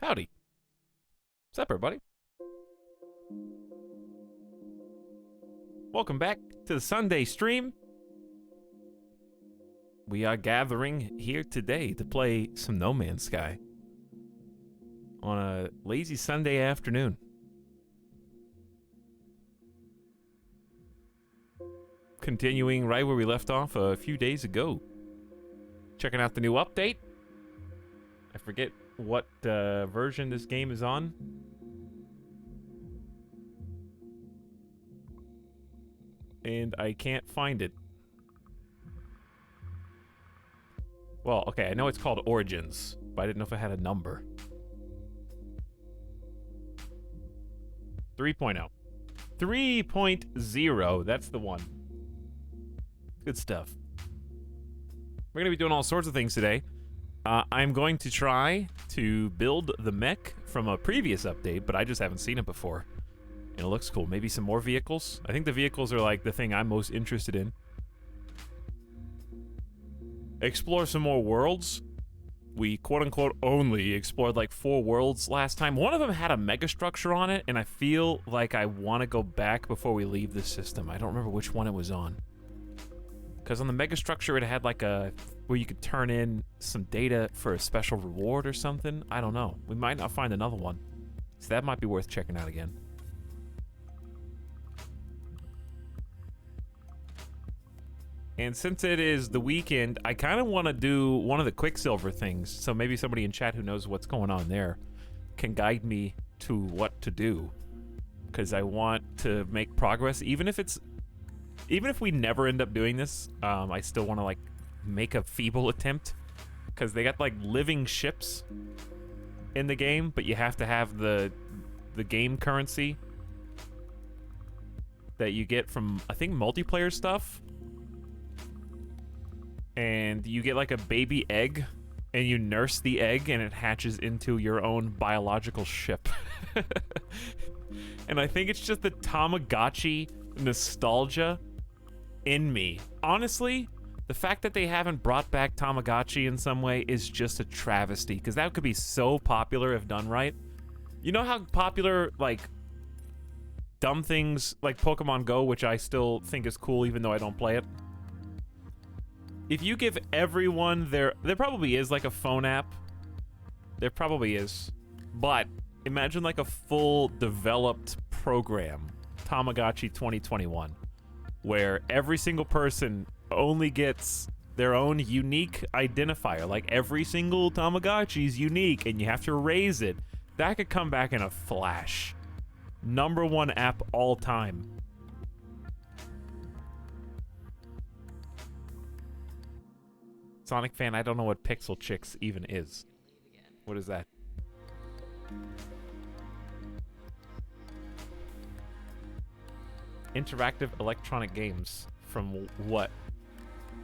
Howdy. What's up, everybody? Welcome back to the Sunday stream. We are gathering here today to play some No Man's Sky on a lazy Sunday afternoon. Continuing right where we left off a few days ago. Checking out the new update. I forget what version this game is on. And I can't find it. Well, okay, I know it's called Origins, but I didn't know if it had a number. 3.0. 3.0, that's the one. Good stuff. We're going to be doing all sorts of things today. I'm going to try to build the mech from a previous update, but I just haven't seen it before. And it looks cool. Maybe some more vehicles. I think the vehicles are like the thing I'm most interested in. Explore some more worlds. We quote-unquote only explored like 4 worlds last time. One of them had a megastructure on it, and I feel like I want to go back before we leave the system. I don't remember which one it was on. Because on the megastructure, it had like a... where you could turn in some data for a special reward or something. I don't know. We might not find another one. So that might be worth checking out again. And since it is the weekend, I kind of want to do one of the Quicksilver things. So maybe somebody in chat who knows what's going on there can guide me to what to do. Because I want to make progress. Even if we never end up doing this, I still want to like make a feeble attempt. Because they got like living ships in the game, but you have to have the game currency that you get from, I think, multiplayer stuff. And you get like a baby egg, and you nurse the egg, and it hatches into your own biological ship. And I think it's just the Tamagotchi nostalgia in me. Honestly, the fact that they haven't brought back Tamagotchi in some way is just a travesty, because that could be so popular if done right. You know how popular, like, dumb things like Pokemon Go, which I still think is cool even though I don't play it? If you give everyone there probably is like a phone app. There probably is. But imagine like a full developed program, Tamagotchi 2021, where every single person only gets their own unique identifier. Like every single Tamagotchi is unique and you have to raise it. That could come back in a flash. #1 app all time. Sonic fan, I don't know what Pixel Chicks even is. What is that? Interactive electronic games. From what?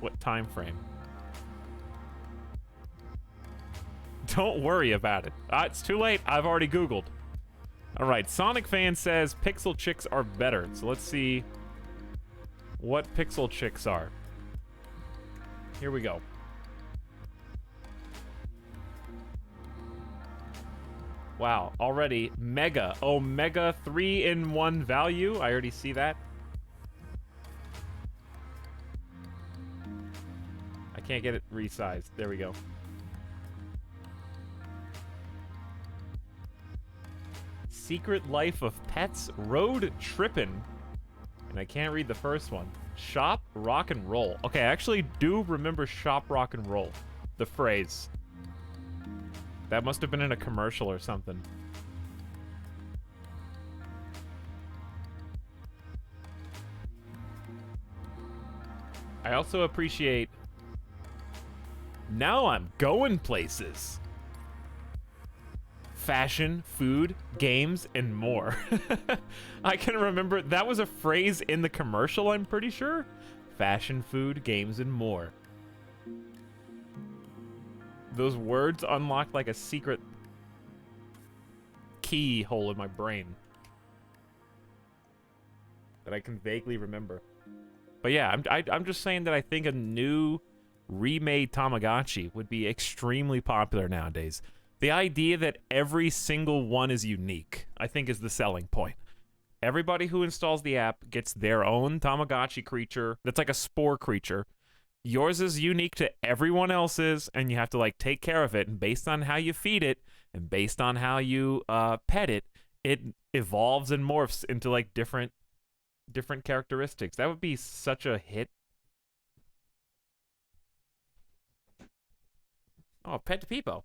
What time frame? Don't worry about it. It's too late. I've already Googled. Alright, Sonic fan says Pixel Chicks are better. So let's see what Pixel Chicks are. Here we go. Wow, already Mega. Oh, Mega 3-in-1 value. I already see that. I can't get it resized. There we go. Secret Life of Pets Road Trippin'. And I can't read the first one. Shop Rock and Roll. Okay, I actually do remember Shop Rock and Roll. The phrase. That must have been in a commercial or something. I also appreciate... Now I'm going places. Fashion, food, games, and more. I can remember... That was a phrase in the commercial, I'm pretty sure. Fashion, food, games, and more. Those words unlocked like a secret keyhole in my brain that I can vaguely remember. But yeah, I'm just saying that I think a new remade Tamagotchi would be extremely popular nowadays. The idea that every single one is unique, I think, is the selling point. Everybody who installs the app gets their own Tamagotchi creature that's like a spore creature. Yours is unique to everyone else's, and you have to like take care of it. And based on how you feed it, and based on how you pet it, it evolves and morphs into like different characteristics. That would be such a hit. Oh, Pet to Peepo.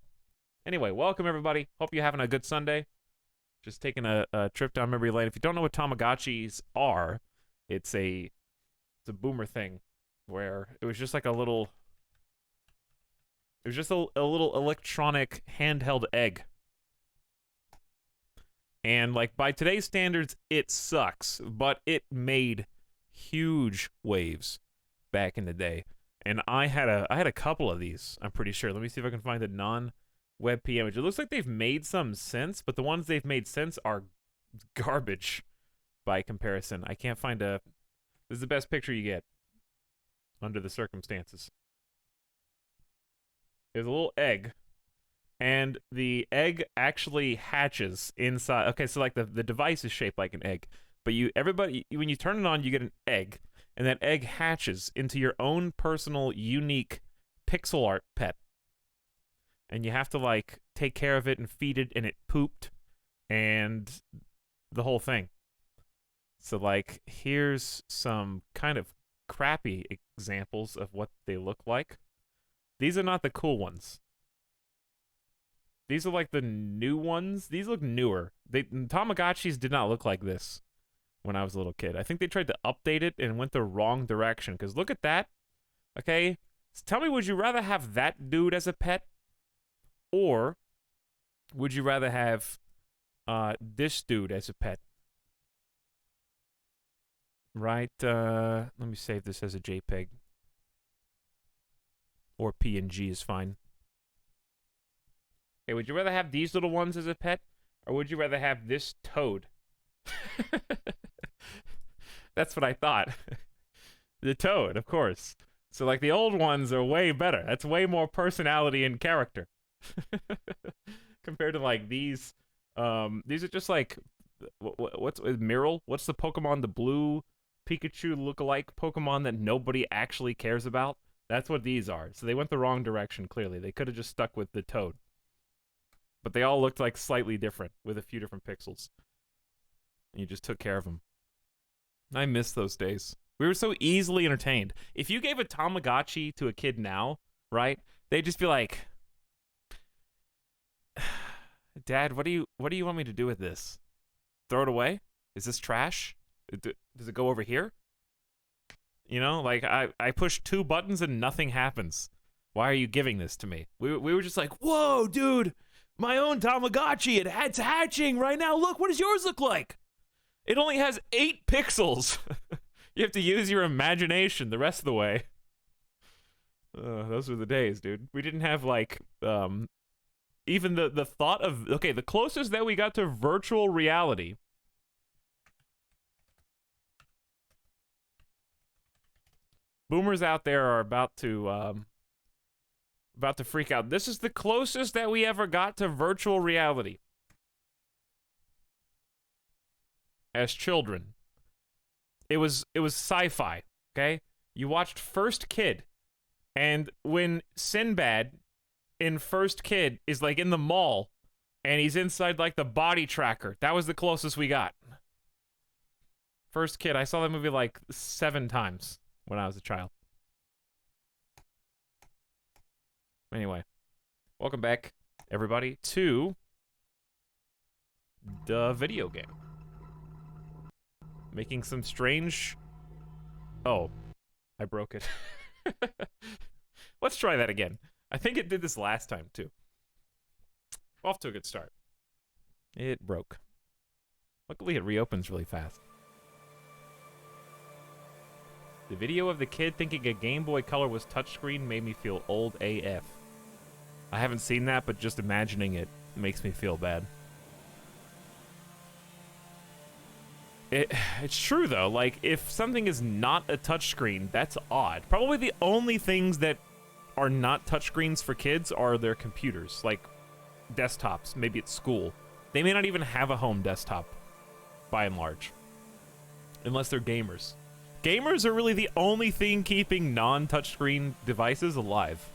Anyway, welcome everybody. Hope you're having a good Sunday. Just taking a trip down memory lane. If you don't know what Tamagotchis are, it's a boomer thing where it was just like a little little electronic handheld egg. And like by today's standards, it sucks, but it made huge waves back in the day. And I had a couple of these, I'm pretty sure. Let me see if I can find a non-WebP image. It looks like they've made some since, but the ones they've made since are garbage by comparison. I can't find a... This is the best picture you get under the circumstances. There's a little egg, and the egg actually hatches inside. Okay, so like the device is shaped like an egg, but when you turn it on, you get an egg. And that egg hatches into your own personal, unique pixel art pet. And you have to, like, take care of it and feed it, and it pooped, and the whole thing. So, like, here's some kind of crappy examples of what they look like. These are not the cool ones. These are, like, the new ones. These look newer. Tamagotchis did not look like this when I was a little kid. I think they tried to update it and went the wrong direction. Because look at that. Okay? So tell me, would you rather have that dude as a pet? Or would you rather have this dude as a pet? Right? Let me save this as a JPEG. Or PNG is fine. Okay, would you rather have these little ones as a pet? Or would you rather have this toad? That's what I thought. The toad, of course. So, like, the old ones are way better. That's way more personality and character. Compared to, like, these are just, like, what's Miral? What's the Pokemon, the blue Pikachu lookalike Pokemon that nobody actually cares about? That's what these are. So they went the wrong direction, clearly. They could have just stuck with the toad. But they all looked, like, slightly different with a few different pixels. And you just took care of them. I miss those days. We were so easily entertained. If you gave a Tamagotchi to a kid now, right, they'd just be like, Dad, what do you want me to do with this? Throw it away? Is this trash? Does it go over here? You know, like, I push 2 buttons and nothing happens. Why are you giving this to me? We were just like, whoa, dude, my own Tamagotchi, it's hatching right now. Look, what does yours look like? It only has 8 pixels. You have to use your imagination the rest of the way. Those were the days, dude. We didn't have, like, even the thought of... Okay, the closest that we got to virtual reality... Boomers out there are about to freak out. This is the closest that we ever got to virtual reality. As children. It was sci-fi, okay? You watched First Kid, and when Sinbad in First Kid is like in the mall and he's inside like the body tracker, that was the closest we got. First Kid, I saw that movie like 7 times when I was a child. Anyway, welcome back, everybody, to the video game. Making some strange... Oh, I broke it. Let's try that again. I think it did this last time, too. Off to a good start. It broke. Luckily, it reopens really fast. The video of the kid thinking a Game Boy Color was touchscreen made me feel old AF. I haven't seen that, but just imagining it makes me feel bad. It's true, though. Like, if something is not a touchscreen, that's odd. Probably the only things that are not touchscreens for kids are their computers. Like, desktops, maybe at school. They may not even have a home desktop, by and large, unless they're gamers. Gamers are really the only thing keeping non-touchscreen devices alive.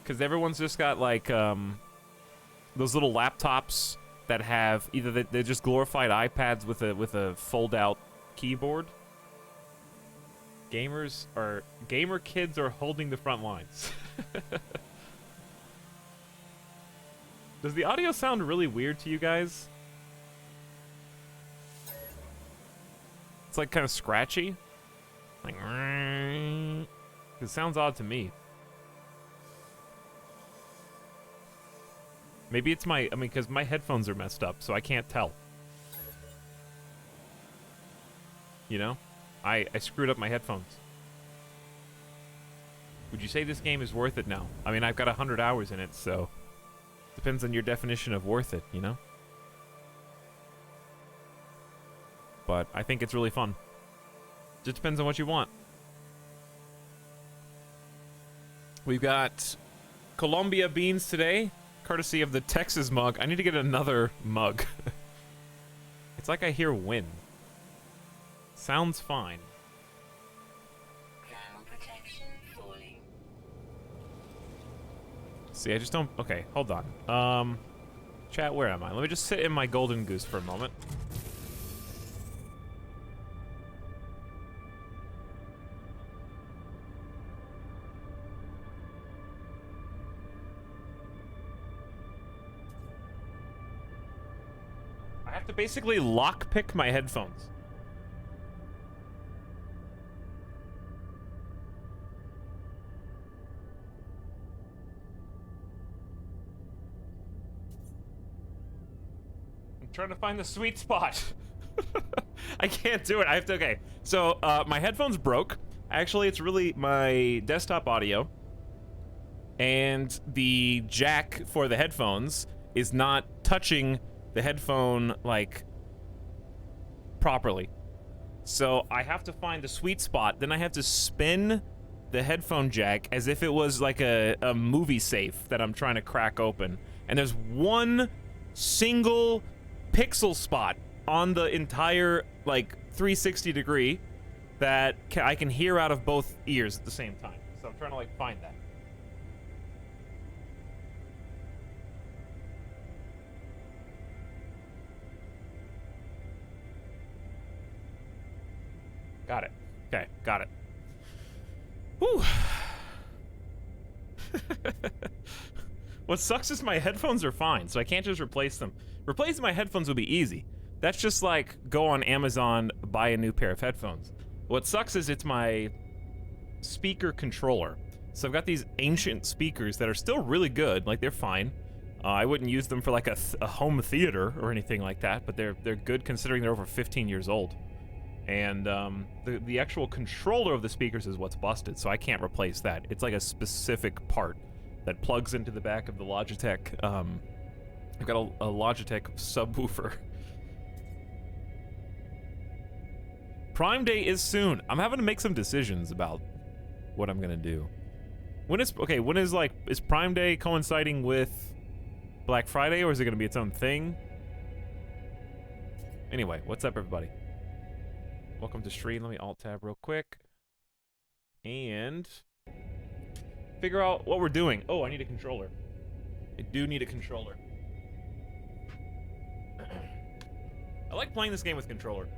Because everyone's just got, like, those little laptops that have either they're just glorified iPads with a fold-out keyboard. Gamer kids are holding the front lines. Does the audio sound really weird to you guys? It's like kind of scratchy. Like, it sounds odd to me. Maybe it's because my headphones are messed up, so I can't tell. You know? I screwed up my headphones. Would you say this game is worth it now? I mean, I've got 100 hours in it, so... Depends on your definition of worth it, you know? But I think it's really fun. Just depends on what you want. We've got Colombia beans today, courtesy of the Texas mug. I need to get another mug. It's like I hear wind. Sounds fine. See, I just don't... Okay, hold on. Chat, where am I? Let me just sit in my golden goose for a moment. I have to basically lockpick my headphones. Trying to find the sweet spot. I can't do it. I have to. Okay, so my headphones broke. Actually, it's really my desktop audio, and the jack for the headphones is not touching the headphone like properly. So I have to find the sweet spot. Then I have to spin the headphone jack as if it was like a movie safe that I'm trying to crack open. And there's one single pixel spot on the entire like 360 degree that I can hear out of both ears at the same time. So I'm trying to like find that. Got it. Okay, got it. Whew. What sucks is my headphones are fine, so I can't just replace them. Replacing my headphones would be easy. That's just like go on Amazon, buy a new pair of headphones. What sucks is it's my speaker controller. So I've got these ancient speakers that are still really good, like they're fine. I wouldn't use them for like a home theater or anything like that, but they're good considering they're over 15 years old. And the actual controller of the speakers is what's busted, so I can't replace that. It's like a specific part that plugs into the back of the Logitech. I've got a Logitech subwoofer. Prime Day is soon. I'm having to make some decisions about what I'm gonna do. Is Prime Day coinciding with Black Friday, or is it gonna be its own thing? Anyway, what's up, everybody? Welcome to stream. Let me alt-tab real quick. And figure out what we're doing. Oh, I need a controller. I do need a controller. I like playing this game with controller.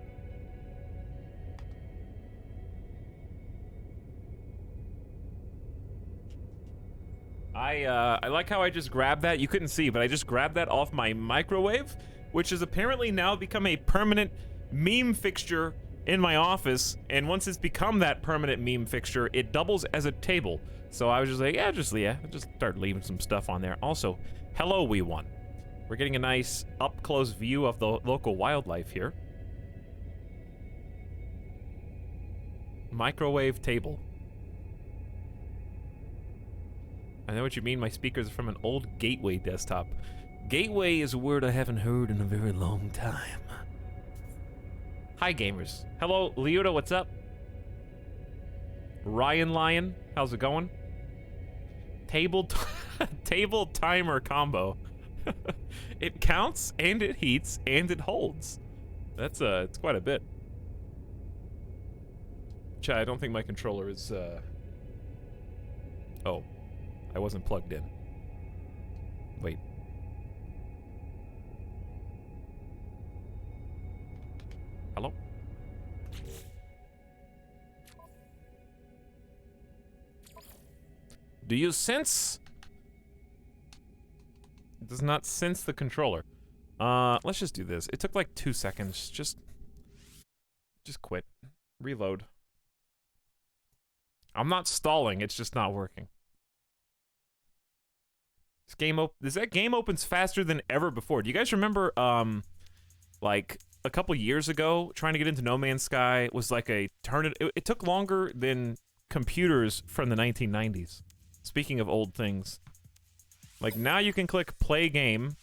I like how I just grabbed that. You couldn't see, but I just grabbed that off my microwave, which has apparently now become a permanent meme fixture in my office. And once it's become that permanent meme fixture, it doubles as a table. So I was just like, yeah, just start leaving some stuff on there. Also, hello, we won. We're getting a nice up-close view of the local wildlife here. Microwave table. I know what you mean. My speakers are from an old Gateway desktop. Gateway is a word I haven't heard in a very long time. Hi, gamers. Hello, Leota, what's up? Ryan Lion, how's it going? table table timer combo. It counts and it heats and it holds. That's it's quite a bit. Chat, I don't think my controller is oh, I wasn't plugged in. Wait. Hello? Do you sense? It does not sense the controller. Let's just do this. It took like 2 seconds. Just quit. Reload. I'm not stalling, it's just not working. That game opens faster than ever before. Do you guys remember, like, a couple years ago, trying to get into No Man's Sky was like a it took longer than computers from the 1990s. Speaking of old things. Like, now you can click play game,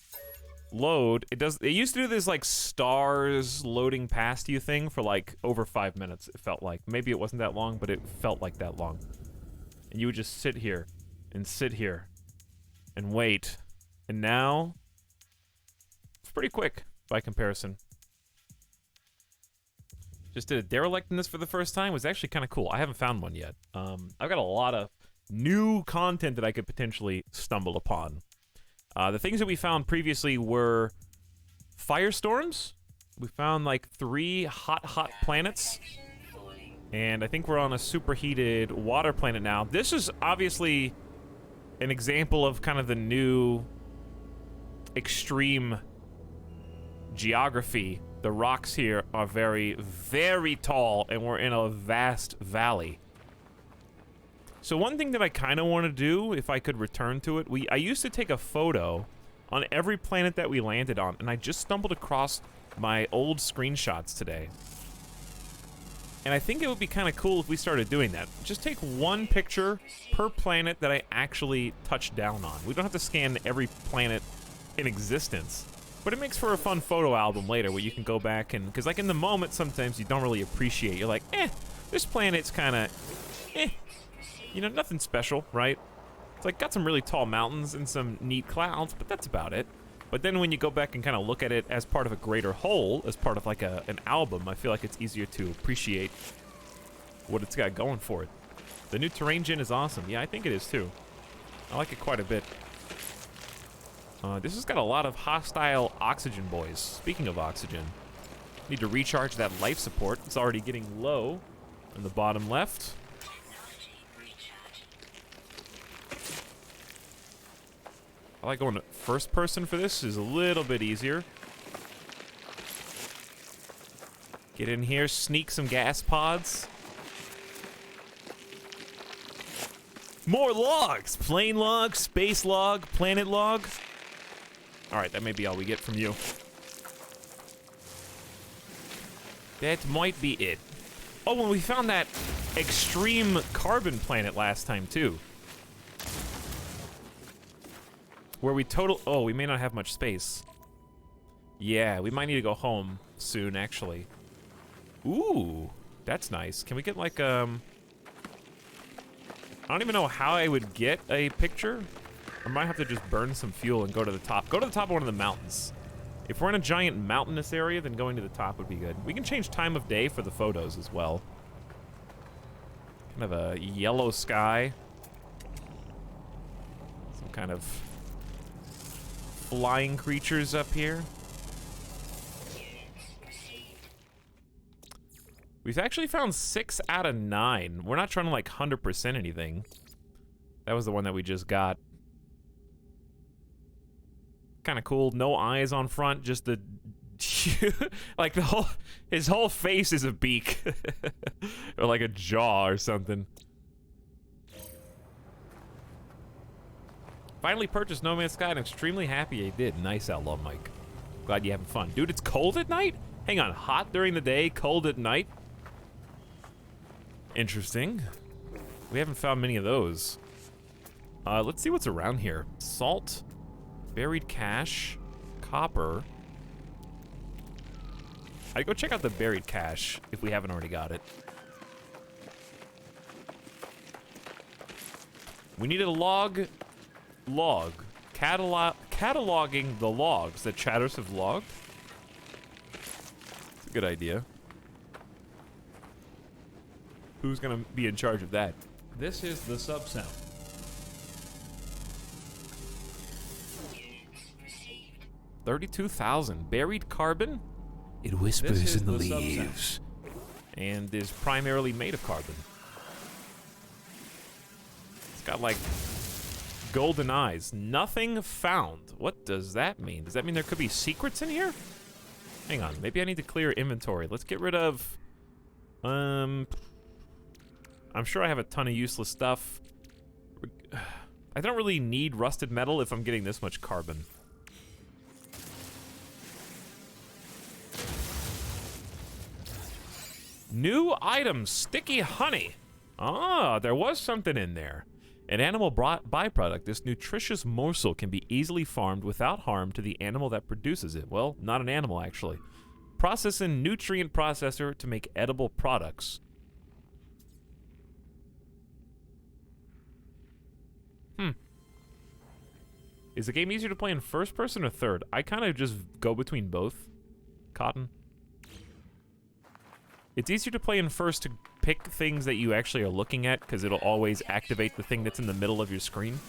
load. It used to do this, like, stars loading past you thing for, like, over 5 minutes, it felt like. Maybe it wasn't that long, but it felt like that long. And you would just sit here, and wait. And now, it's pretty quick, by comparison. Just did a derelict in this for the first time. It was actually kind of cool. I haven't found one yet. I've got a lot of new content that I could potentially stumble upon. The things that we found previously were firestorms. We found like 3 hot planets. And I think we're on a superheated water planet now. This is obviously an example of kind of the new extreme geography. The rocks here are very, very tall, and we're in a vast valley. So one thing that I kind of want to do, if I could return to it, I used to take a photo on every planet that we landed on, and I just stumbled across my old screenshots today. And I think it would be kind of cool if we started doing that. Just take one picture per planet that I actually touched down on. We don't have to scan every planet in existence. But it makes for a fun photo album later where you can go back and... Because, like, in the moment, sometimes you don't really appreciate. You're like, this planet's kind of... You know, nothing special, right? It's like, got some really tall mountains and some neat clouds, but that's about it. But then when you go back and kind of look at it as part of a greater whole, as part of, like, an album, I feel like it's easier to appreciate what it's got going for it. The new terrain gen is awesome. Yeah, I think it is, too. I like it quite a bit. This has got a lot of hostile oxygen, boys. Speaking of oxygen, need to recharge that life support. It's already getting low in the bottom left. I like going first person for this. Is a little bit easier. Get in here, sneak some gas pods. More logs! Plane log, space log, planet log. Alright, that may be all we get from you. That might be it. Oh, and we found that extreme carbon planet last time, too. Where we oh, we may not have much space. Yeah, we might need to go home soon, actually. Ooh, that's nice. Can we get, like, I don't even know how I would get a picture. I might have to just burn some fuel and go to the top. Go to the top of one of the mountains. If we're in a giant mountainous area, then going to the top would be good. We can change time of day for the photos as well. Kind of a yellow sky. Some kind of flying creatures up here. We've actually found 6 out of 9. We're not trying to, like, 100% anything. That was the one that we just got. Kind of cool. No eyes on front, just the... like, his whole face is a beak. Or, like, a jaw or something. Finally purchased No Man's Sky, and I'm extremely happy I did. Nice, Outlaw Mike. Glad you're having fun. Dude, it's cold at night? Hang on, hot during the day, cold at night? Interesting. We haven't found many of those. Let's see what's around here. Salt, buried cache, copper. I'd go check out the buried cache if we haven't already got it. We need a log. Cataloging the logs that chatters have logged. It's a good idea. Who's gonna be in charge of that? This is the sub sound. $32,000 buried carbon. It whispers in the leaves, and is primarily made of carbon. It's got like golden eyes. Nothing found. What does that mean? Does that mean there could be secrets in here? Hang on. Maybe I need to clear inventory. Let's get rid of... I'm sure I have a ton of useless stuff. I don't really need rusted metal if I'm getting this much carbon. New items. Sticky honey. Ah, there was something in there. An animal byproduct, this nutritious morsel can be easily farmed without harm to the animal that produces it. Well, not an animal, actually. Process in nutrient processor to make edible products. Is the game easier to play in first person or third? I kind of just go between both. Cotton. It's easier to play in first to pick things that you actually are looking at, because it'll always activate the thing that's in the middle of your screen.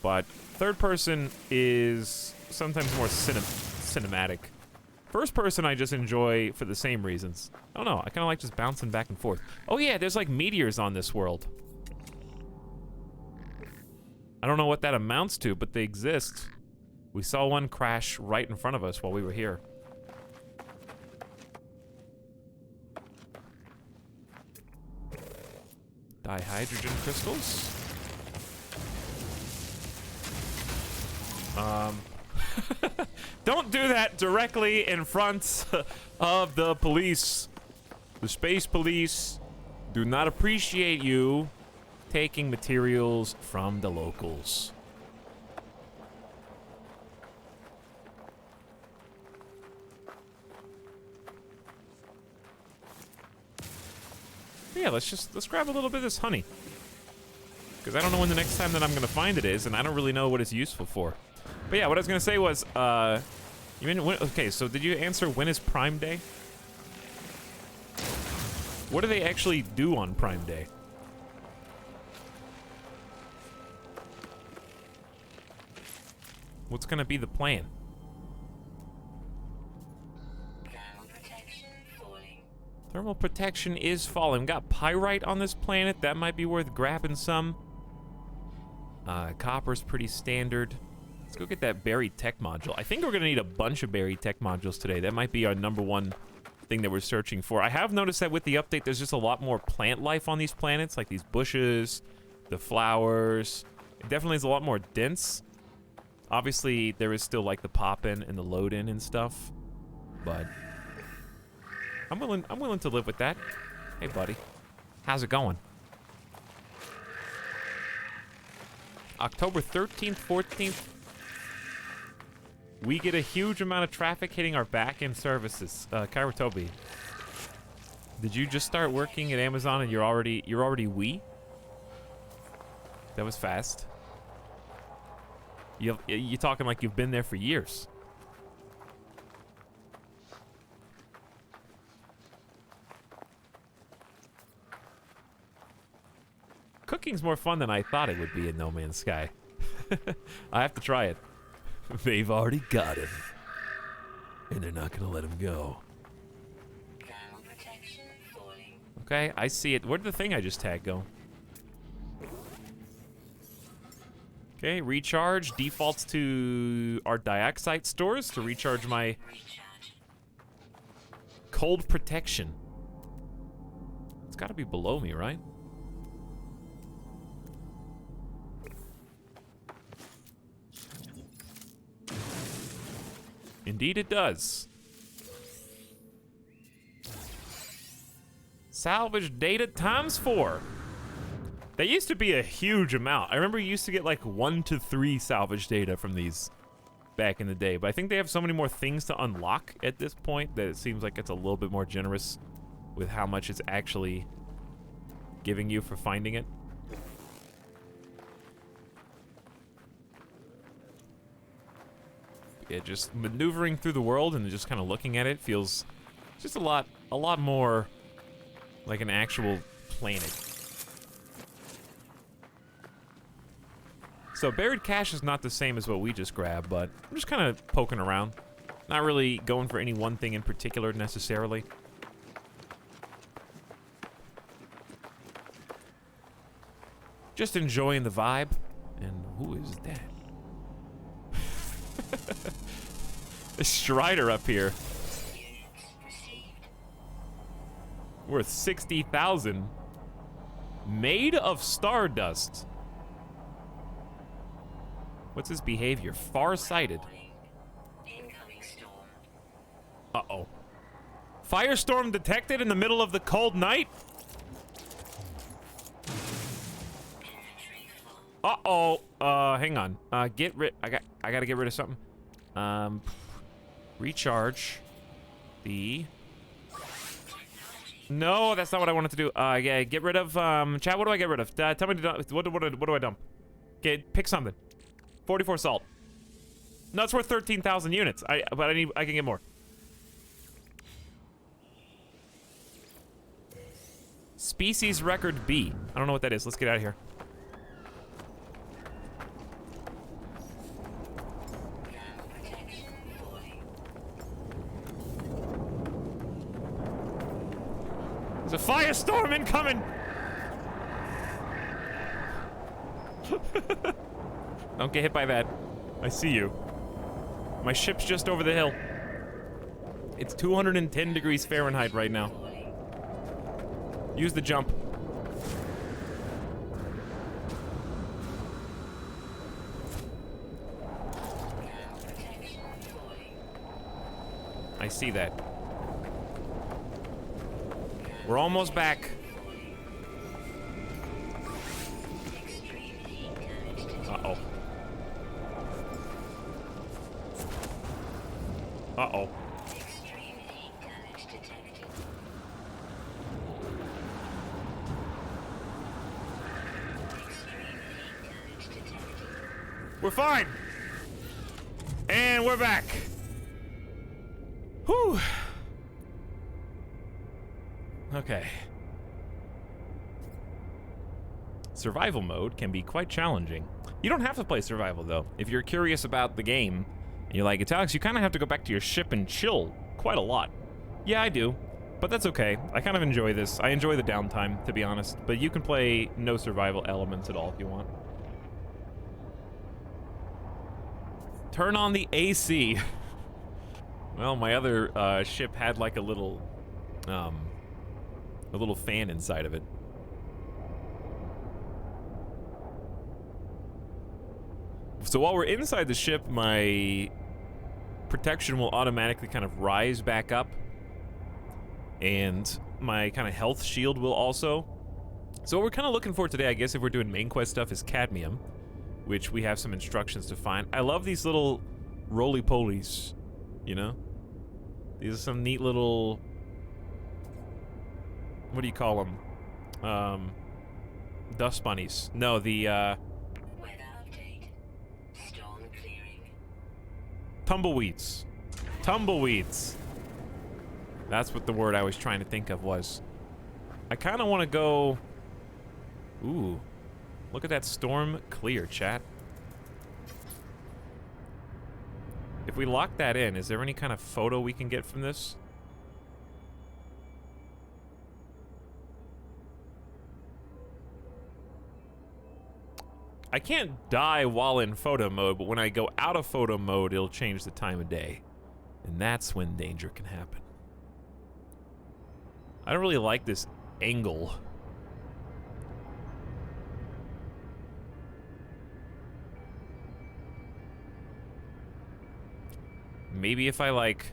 But third person is sometimes more cinematic. First person I just enjoy for the same reasons. I don't know, I kind of like just bouncing back and forth. Oh yeah, there's like meteors on this world. I don't know what that amounts to, but they exist. We saw one crash right in front of us while we were here. Dihydrogen crystals. Don't do that directly in front of the police. The space police do not appreciate you taking materials from the locals. Yeah, let's grab a little bit of this honey. Because I don't know when the next time that I'm gonna find it is, and I don't really know what it's useful for. But yeah, what I was gonna say was, okay, so did you answer when is Prime Day? What do they actually do on Prime Day? What's gonna be the plan? Thermal protection is falling. We got pyrite on this planet. That might be worth grabbing some. Copper's pretty standard. Let's go get that buried tech module. I think we're gonna need a bunch of buried tech modules today. That might be our #1 thing that we're searching for. I have noticed that with the update, there's just a lot more plant life on these planets, like these bushes, the flowers. It definitely is a lot more dense. Obviously, there is still like the pop-in and the load-in and stuff, but I'm willing to live with that. Hey, buddy. How's it going? October 13th, 14th. We get a huge amount of traffic hitting our back-end services. Kairotobi, did you just start working at Amazon and you're already we? That was fast. You're talking like you've been there for years. Cooking's more fun than I thought it would be in No Man's Sky. I have to try it. They've already got him. And they're not gonna let him go. Okay, I see it. Where did the thing I just tagged go? Okay, recharge defaults to our dioxide stores to recharge my cold protection. It's gotta be below me, right? Indeed it does. Salvage data ×4. That used to be a huge amount. I remember you used to get like 1 to 3 salvage data from these back in the day, but I think they have so many more things to unlock at this point that it seems like it's a little bit more generous with how much it's actually giving you for finding it. Yeah, just maneuvering through the world and just kind of looking at it feels just a lot more like an actual planet. So buried cache is not the same as what we just grabbed, but I'm just kind of poking around. Not really going for any one thing in particular necessarily. Just enjoying the vibe. And who is that? A Strider up here. Worth 60,000. Made of stardust. What's his behavior? Far-sighted. Uh-oh. Firestorm detected in the middle of the cold night? Uh-oh. Hang on. I gotta get rid of something. Recharge. No, that's not what I wanted to do. Yeah, get rid of, chat, what do I get rid of? Tell me to dump. What do I dump? Okay, pick something. 44 salt. No, it's worth 13,000 units. But I can get more. Species record B. I don't know what that is. Let's get out of here. There's a firestorm incoming! Don't get hit by that. I see you. My ship's just over the hill. It's 210 degrees Fahrenheit right now. Use the jump. I see that. We're almost back. Uh-oh. Uh-oh. We're fine. And we're back. Whew. Okay. Survival mode can be quite challenging. You don't have to play survival, though. If you're curious about the game, and you're like, Alex, you kind of have to go back to your ship and chill quite a lot. Yeah, I do. But that's okay. I kind of enjoy this. I enjoy the downtime, to be honest. But you can play no survival elements at all if you want. Turn on the AC. Well, my other ship had like a little fan inside of it. So while we're inside the ship, my protection will automatically kind of rise back up. And my kind of health shield will also. So what we're kind of looking for today, I guess if we're doing main quest stuff, is cadmium, which we have some instructions to find. I love these little roly-polies, you know? These are some neat little... What do you call them? Dust bunnies. No, the, tumbleweeds. Tumbleweeds. That's what the word I was trying to think of was. I kind of want to go... Ooh. Look at that storm clear, chat. If we lock that in, is there any kind of photo we can get from this? I can't die while in photo mode, but when I go out of photo mode, it'll change the time of day. And that's when danger can happen. I don't really like this angle. Maybe if I, like...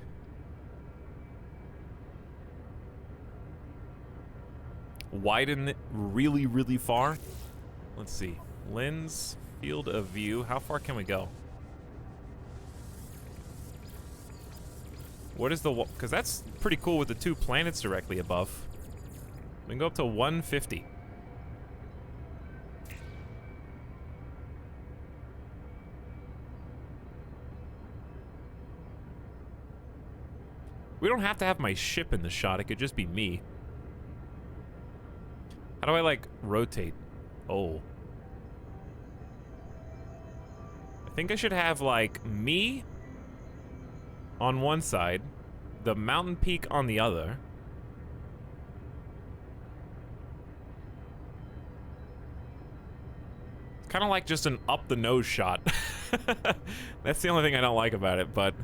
widen it really, really far? Let's see. Lens, field of view. How far can we go? What is the... Because that's pretty cool with the 2 planets directly above. We can go up to 150. We don't have to have my ship in the shot. It could just be me. How do I, like, rotate? Oh. I think I should have, like, me on one side, the mountain peak on the other. Kind of like just an up-the-nose shot. That's the only thing I don't like about it, but...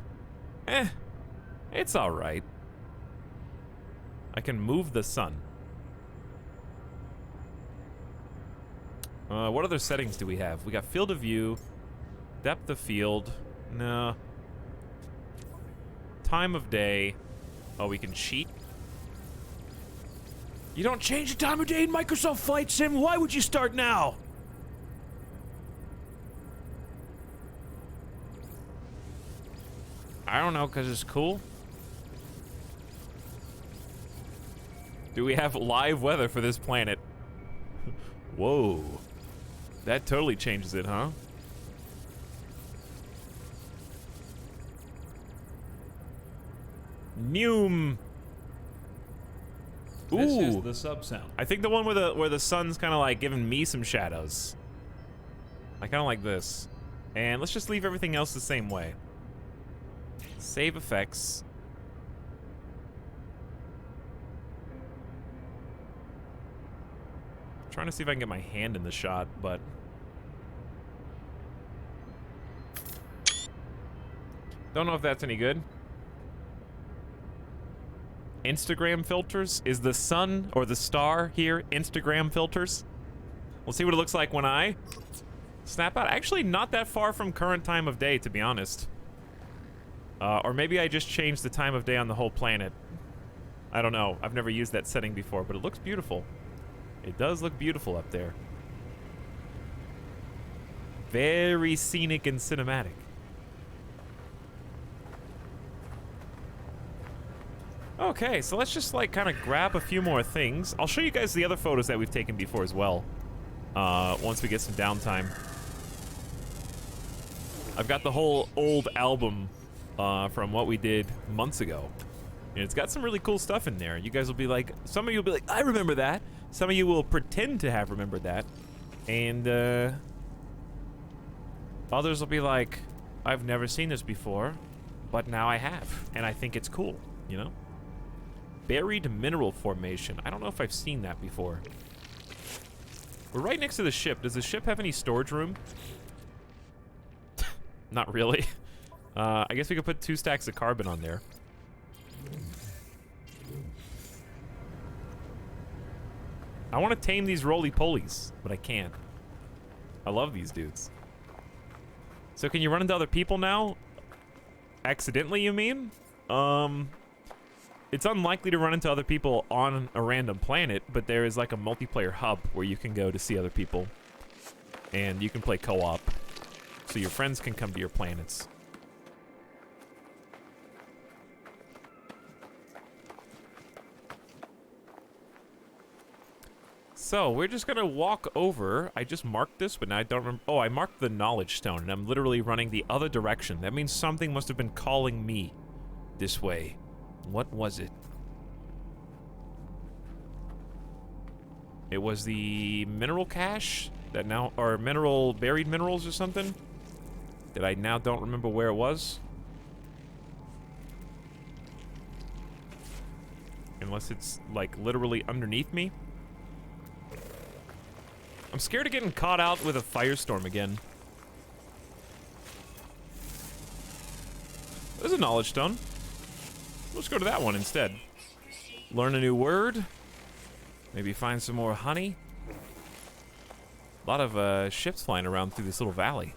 it's alright. I can move the sun. What other settings do we have? We got field of view, depth of field, no. Time of day. Oh, we can cheat? You don't change the time of day in Microsoft Flight Sim? Why would you start now? I don't know, because it's cool. Do we have live weather for this planet? Whoa. That totally changes it, huh? Noom. Ooh. This is the sub sound. I think the one where the sun's kind of like giving me some shadows. I kind of like this. And let's just leave everything else the same way. Save effects. I'm trying to see if I can get my hand in the shot, but... don't know if that's any good. Instagram filters? Is the sun or the star here Instagram filters? We'll see what it looks like when I snap out. Actually, not that far from current time of day, to be honest. Or maybe I just changed the time of day on the whole planet. I don't know. I've never used that setting before, but it looks beautiful. It does look beautiful up there. Very scenic and cinematic. Okay, so let's just like kind of grab a few more things. I'll show you guys the other photos that we've taken before as well. Once we get some downtime. I've got the whole old album from what we did months ago. And it's got some really cool stuff in there. You guys will be like, some of you will be like, I remember that. Some of you will pretend to have remembered that. And others will be like, I've never seen this before, but now I have. And I think it's cool, you know? Buried mineral formation. I don't know if I've seen that before. We're right next to the ship. Does the ship have any storage room? Not really. I guess we could put 2 stacks of carbon on there. I want to tame these roly-polies, but I can't. I love these dudes. So can you run into other people now? Accidentally, you mean? It's unlikely to run into other people on a random planet, but there is like a multiplayer hub where you can go to see other people. And you can play co-op. So your friends can come to your planets. So, we're just gonna walk over. I just marked this, but now I don't remember. Oh, I marked the knowledge stone, and I'm literally running the other direction. That means something must have been calling me this way. What was it? It was the mineral cache that now, or mineral, buried minerals or something that I now don't remember where it was. Unless it's like literally underneath me. I'm scared of getting caught out with a firestorm again. There's a knowledge stone. Let's go to that one instead. Learn a new word. Maybe find some more honey. A lot of ships flying around through this little valley.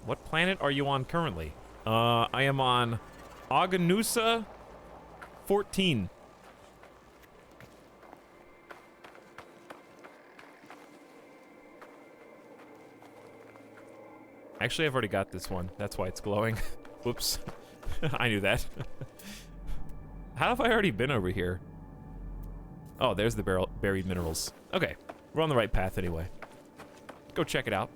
What planet are you on currently? I am on Aganusa 14. Actually, I've already got this one. That's why it's glowing. Whoops. I knew that. How have I already been over here? Oh, there's the buried minerals. Okay, we're on the right path anyway. Go check it out.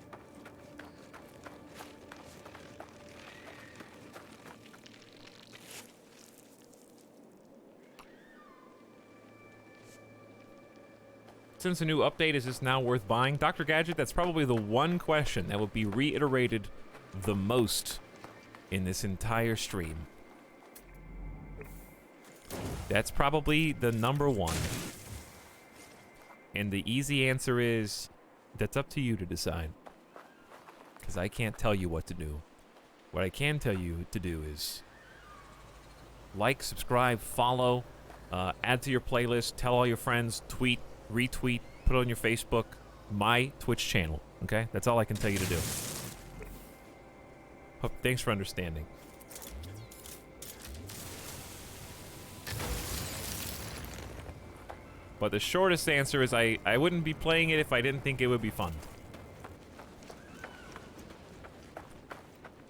Since a new update, is this now worth buying? Dr. Gadget, that's probably the one question that will be reiterated the most in this entire stream. That's probably the number one. And the easy answer is, that's up to you to decide. Because I can't tell you what to do. What I can tell you to do is like, subscribe, follow, add to your playlist, tell all your friends, tweet, retweet, put it on your Facebook, my Twitch channel, okay? That's all I can tell you to do. Thanks for understanding. But the shortest answer is I wouldn't be playing it if I didn't think it would be fun.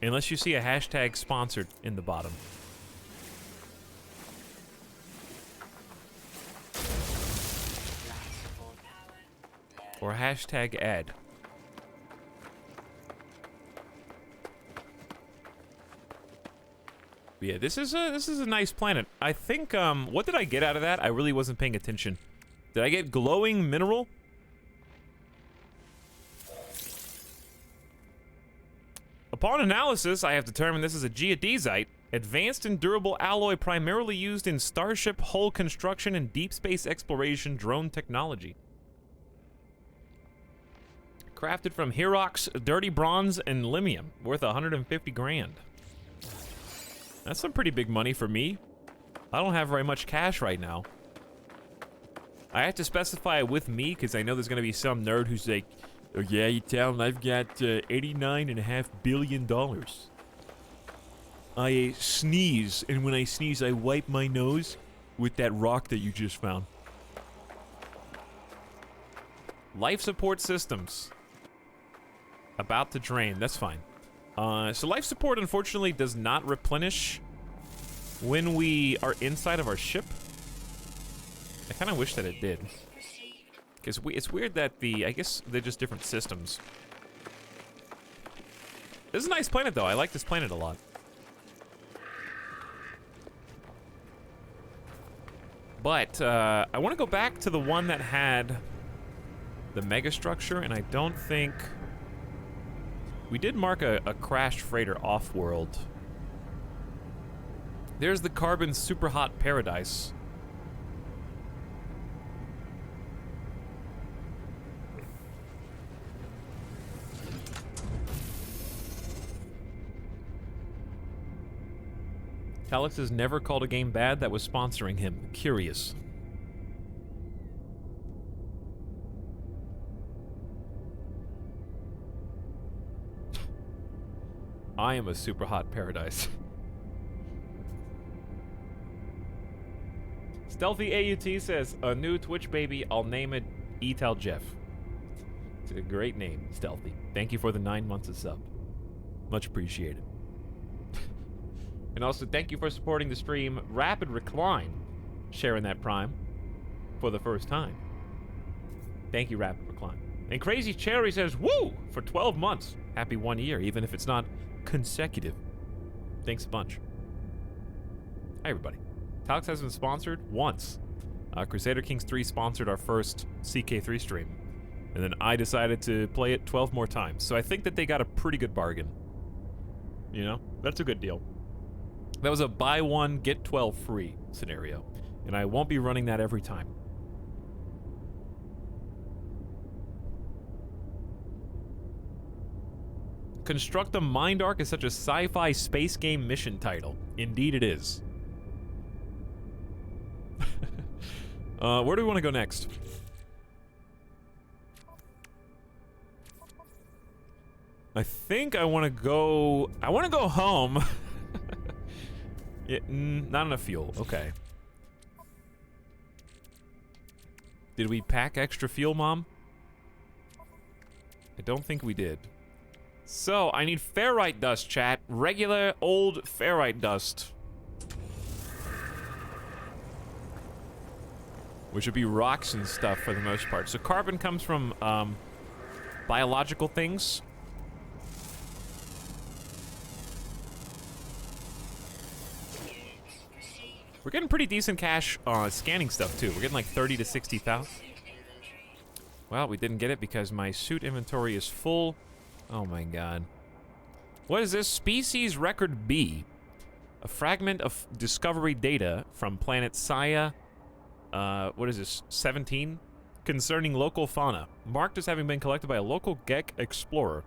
Unless you see a hashtag sponsored in the bottom. Or hashtag ad. But yeah, this is a nice planet. I think what did I get out of that? I really wasn't paying attention. Did I get glowing mineral? Upon analysis, I have determined this is a geodesite, advanced and durable alloy primarily used in starship hull construction and deep space exploration drone technology. Crafted from Herox, dirty bronze, and limium, worth 150 grand. That's some pretty big money for me. I don't have very much cash right now. I have to specify it with me, because I know there's going to be some nerd who's like, oh yeah, you tell, I've got $89.5 billion. I sneeze, and when I sneeze, I wipe my nose with that rock that you just found. Life support systems. About to drain, that's fine. So life support, unfortunately, does not replenish when we are inside of our ship. I kind of wish that it did. Because it's weird that I guess they're just different systems. This is a nice planet, though. I like this planet a lot. But, I want to go back to the one that had the megastructure, and I don't think... We did mark a crashed freighter off-world. There's the Carbon Super Hot Paradise. Alex has never called a game bad that was sponsoring him. Curious. I am a super hot paradise. Stealthy AUT says, a new Twitch baby, I'll name it Etel Jeff. It's a great name, Stealthy. Thank you for the 9 months of sub. Much appreciated. And also, thank you for supporting the stream. Rapid Recline, sharing that Prime for the first time. Thank you, Rapid Recline. And Crazy Cherry says, woo, for 12 months. Happy 1 year, even if it's not consecutive. Thanks a bunch. Hi, everybody. Talks has been sponsored once. Crusader Kings 3 sponsored our first CK3 stream. And then I decided to play it 12 more times. So I think that they got a pretty good bargain. You know? That's a good deal. That was a buy one, get 12 free scenario. And I won't be running that every time. Construct a Mind Arc is such a sci-fi space game mission title. Indeed it is. Where do we want to go next? I think I want to go home. Yeah, not enough fuel. Okay. Did we pack extra fuel, Mom? I don't think we did. So, I need ferrite dust, chat. Regular, old ferrite dust. Which would be rocks and stuff for the most part. So carbon comes from, biological things. We're getting pretty decent cash, scanning stuff, too. We're getting like 30 to 60,000. Well, we didn't get it because my suit inventory is full. Oh my god. What is this? Species Record B. A fragment of discovery data from planet Saya. What is this? 17? Concerning local fauna. Marked as having been collected by a local Gek explorer.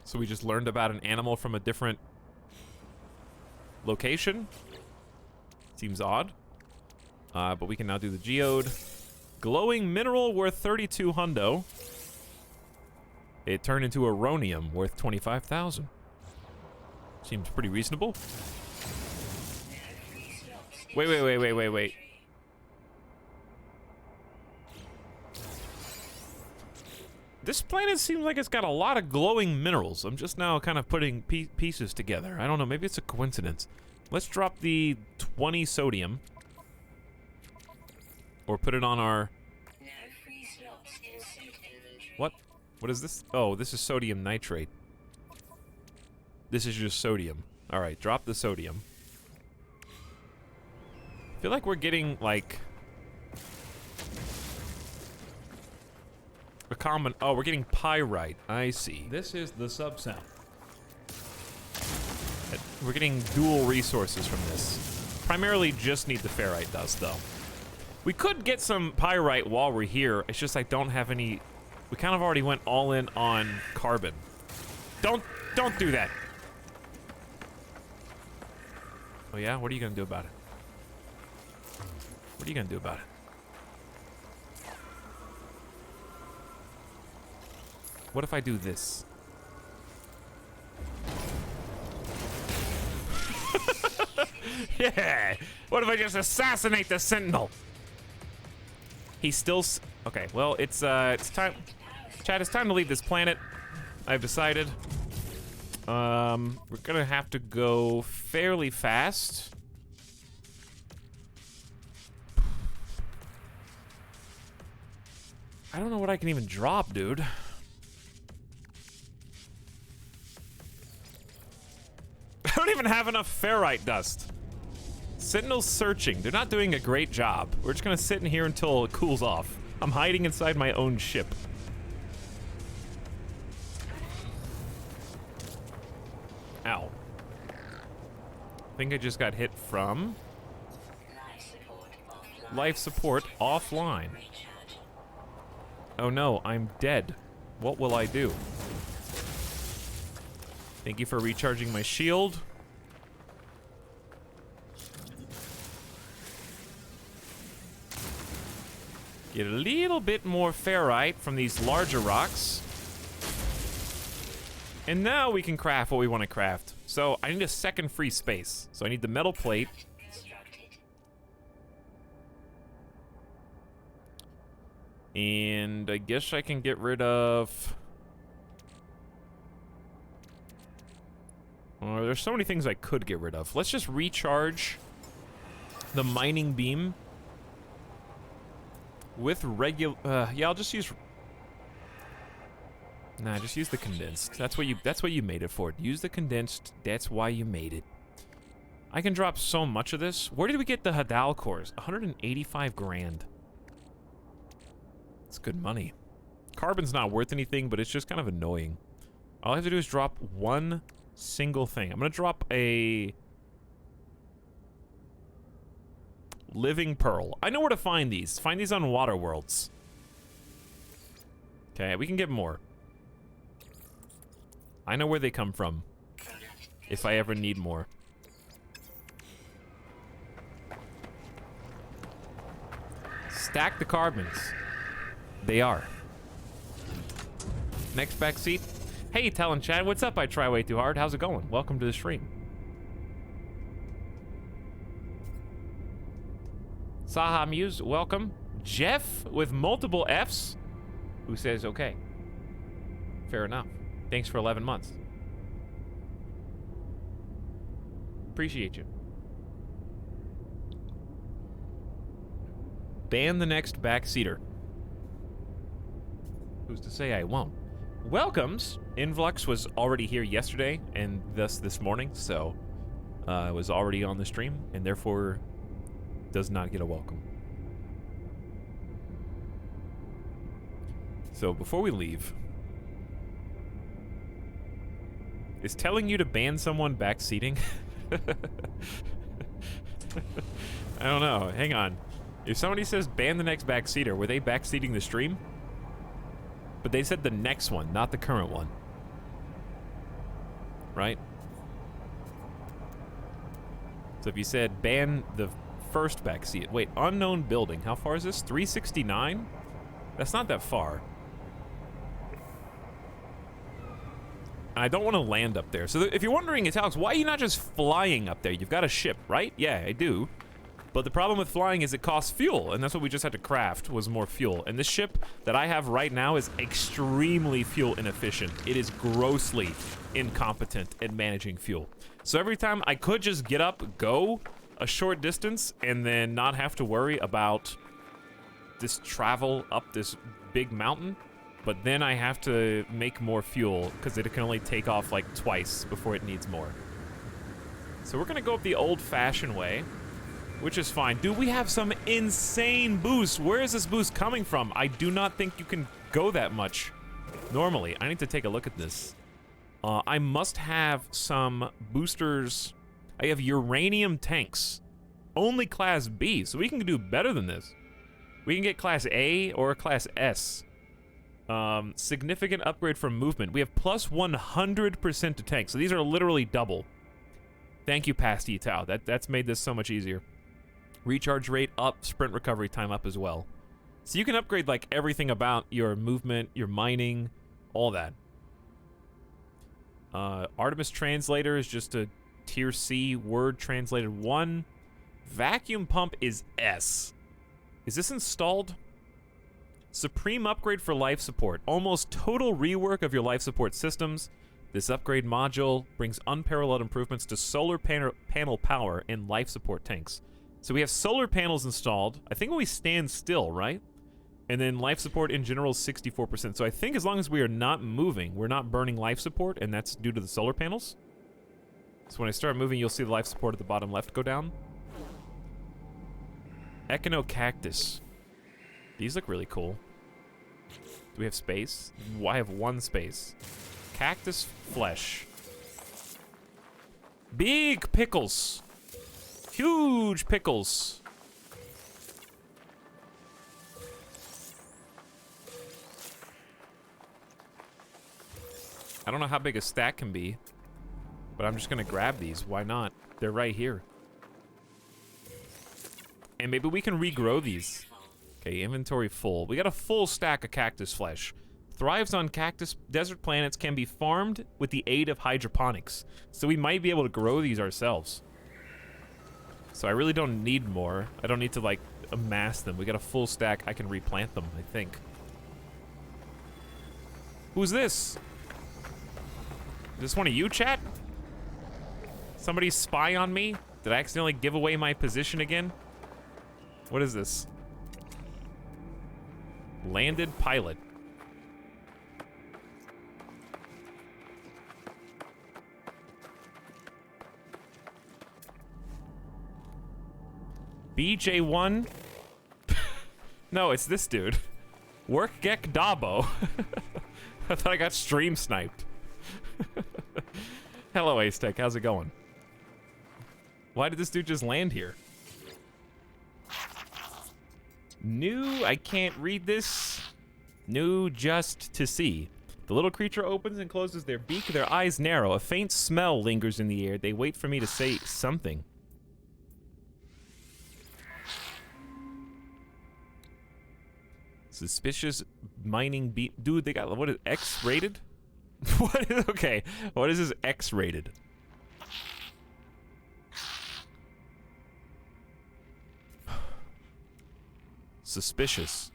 So we just learned about an animal from a different location. Seems odd. But we can now do the geode. Glowing mineral worth 32 hundo. It turned into Aronium worth 25,000. Seems pretty reasonable. Wait. This planet seems like it's got a lot of glowing minerals. I'm just now kind of putting pieces together. I don't know, maybe it's a coincidence. Let's drop the 20 sodium. Or put it on our... What? What is this? Oh, this is sodium nitrate. This is just sodium. Alright, drop the sodium. I feel like we're getting, like... a common... Oh, we're getting pyrite. I see. This is the sub-sound. We're getting dual resources from this. Primarily just need the ferrite dust, though. We could get some pyrite while we're here. It's just I don't have any... We kind of already went all in on carbon. Don't do that. Oh yeah? What are you gonna do about it? What are you gonna do about it? What if I do this? Yeah! What if I just assassinate the Sentinel? He's still... Okay, well, it's time... Chad, it's time to leave this planet. I've decided. We're gonna have to go fairly fast. I don't know what I can even drop, dude. I don't even have enough ferrite dust. Sentinel's searching. They're not doing a great job. We're just gonna sit in here until it cools off. I'm hiding inside my own ship. Ow. I think I just got hit from... Life support offline. Oh no, I'm dead. What will I do? Thank you for recharging my shield. Get a little bit more ferrite from these larger rocks. And now we can craft what we want to craft. So I need a second free space. So I need the metal plate. And I guess I can get rid of... Oh, there's so many things I could get rid of. Let's just recharge the mining beam with regular... yeah, I'll just use... Nah, just use the condensed. That's what you made it for. Use the condensed. That's why you made it. I can drop so much of this. Where did we get the Hadal cores? 185 grand. It's good money. Carbon's not worth anything, but it's just kind of annoying. All I have to do is drop one single thing. I'm gonna drop a living pearl. I know where to find these. Find these on Water Worlds. Okay, we can get more. I know where they come from. If I ever need more. Stack the carbons. They are. Next back seat. Hey, Talon Chad, what's up? I try way too hard. How's it going? Welcome to the stream. Saha Muse, welcome. Jeff with multiple Fs, who says, okay. Fair enough. Thanks for 11 months. Appreciate you. Ban the next backseater. Who's to say I won't? Welcomes. Influx was already here yesterday and thus this morning, so was already on the stream and therefore does not get a welcome. So before we leave, is telling you to ban someone backseating? I don't know. Hang on. If somebody says ban the next backseater, were they backseating the stream? But they said the next one, not the current one. Right? So if you said ban the first backseat. Wait, unknown building. How far is this? 369? That's not that far. I don't want to land up there. So if you're wondering, it's Alex, why are you not just flying up there? You've got a ship, right? Yeah, I do. But the problem with flying is it costs fuel, and that's what we just had to craft, was more fuel. And this ship that I have right now is extremely fuel inefficient. It is grossly incompetent at managing fuel. So every time I could just get up, go a short distance, and then not have to worry about this travel up this big mountain, but then I have to make more fuel because it can only take off like twice before it needs more. So we're gonna go up the old-fashioned way, which is fine. Dude, we have some insane boost. Where is this boost coming from? I do not think you can go that much normally. I need to take a look at this. I must have some boosters. I have uranium tanks. Only class B, so we can do better than this. We can get class A or class S. Significant upgrade from movement. We have plus 100% to tank, so these are literally double. Thank you, Pasty Tau. That's made this so much easier. Recharge rate up, sprint recovery time up as well. So you can upgrade like everything about your movement, your mining, all that. Artemis Translator is just a tier C word translated 1. Vacuum pump is S. Is this installed? Supreme upgrade for life support. Almost total rework of your life support systems. This upgrade module brings unparalleled improvements to solar panel power and life support tanks. So we have solar panels installed. I think we stand still, right? And then life support in general is 64%. So I think as long as we are not moving, we're not burning life support, and that's due to the solar panels. So when I start moving, you'll see the life support at the bottom left go down. Echinocactus. These look really cool. Do we have space? I have one space. Cactus flesh. Big pickles. Huge pickles. I don't know how big a stack can be, but I'm just gonna grab these. Why not? They're right here. And maybe we can regrow these. Okay, inventory full. We got a full stack of cactus flesh. Thrives on cactus desert planets, can be farmed with the aid of hydroponics. So we might be able to grow these ourselves. So I really don't need more. I don't need to like amass them. We got a full stack. I can replant them, I think. Who's this? Is this one of you, chat? Somebody spy on me? Did I accidentally give away my position again? What is this? Landed pilot. BJ1? No, it's this dude. Workgek Dabo. I thought I got stream sniped. Hello, Aztec. How's it going? Why did this dude just land here? New, I can't read this. New just to see. The little creature opens and closes their beak, their eyes narrow. A faint smell lingers in the air. They wait for me to say something. Suspicious mining beat. Dude, they got, what is X-rated? What is, okay, what is this X-rated? Suspicious.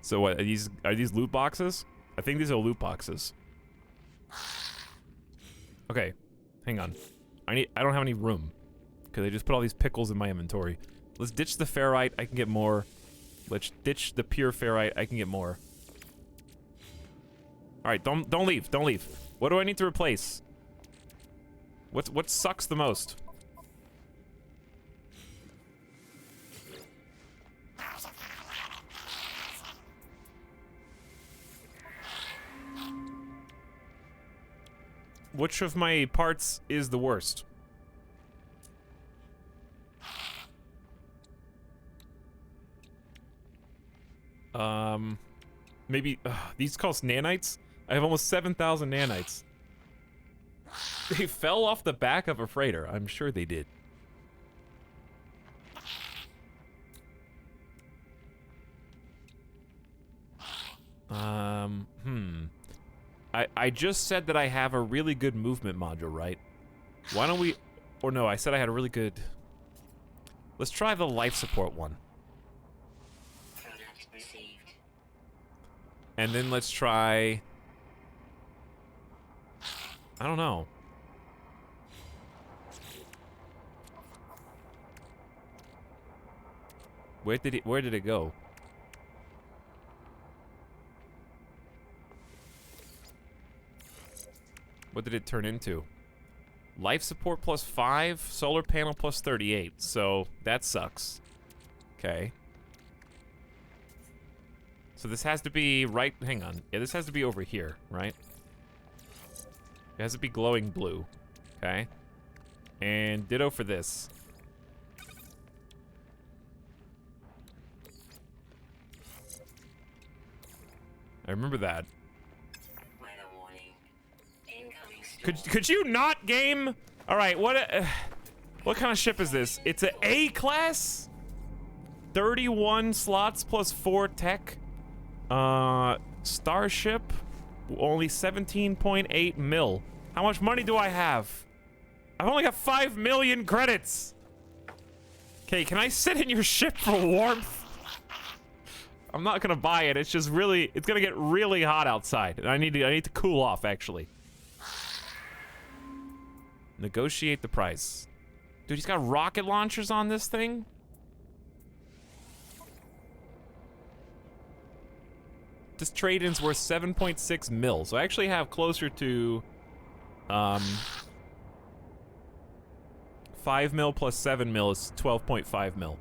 So what, are these loot boxes? I think these are loot boxes. Okay, hang on. I don't have any room. Because I just put all these pickles in my inventory. Let's ditch the ferrite, I can get more. Let's ditch the pure ferrite, I can get more. Alright, don't leave, don't leave. What do I need to replace? What sucks the most? which of my parts is the worst? Maybe these cost nanites? I have almost 7,000 nanites. They fell off the back of a freighter. I'm sure they did. I just said that I have a really good movement module, right? Why don't we... Or no, I said I had a really good... Let's try the life support one. Product received. And then let's try... I don't know. Where did it go? What did it turn into? Life support plus 5, solar panel plus 38. So that sucks. Okay. So this has to be right. Hang on. Yeah, this has to be over here, right? It has to be glowing blue. Okay. And ditto for this. I remember that. Weather warning. Incoming storm. Could you not game? All right, what kind of ship is this? It's an A class. 31 slots plus 4 tech. Starship. Only 17.8 mil. How much money do I have? I've only got 5 million credits. Okay, can I sit in your ship for warmth? I'm not gonna buy it. It's just really, it's gonna get really hot outside, and I need to cool off actually. Negotiate the price. Dude, he's got rocket launchers on this thing? This trade-in's worth 7.6 mil, so I actually have closer to 5 mil plus 7 mil is 12.5 mil.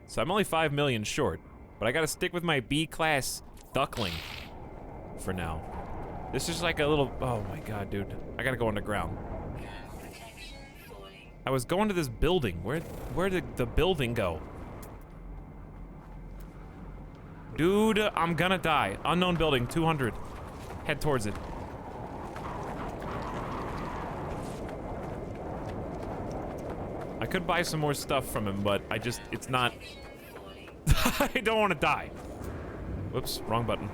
So I'm only 5 million short, but I gotta stick with my B-class duckling for now. This is like a little, oh my god, dude. I gotta go underground. Protection falling. I was going to this building. Where did the building go? Dude, I'm gonna die. Unknown building, 200. Head towards it. I could buy some more stuff from him, but it's not... I don't want to die. Whoops, wrong button.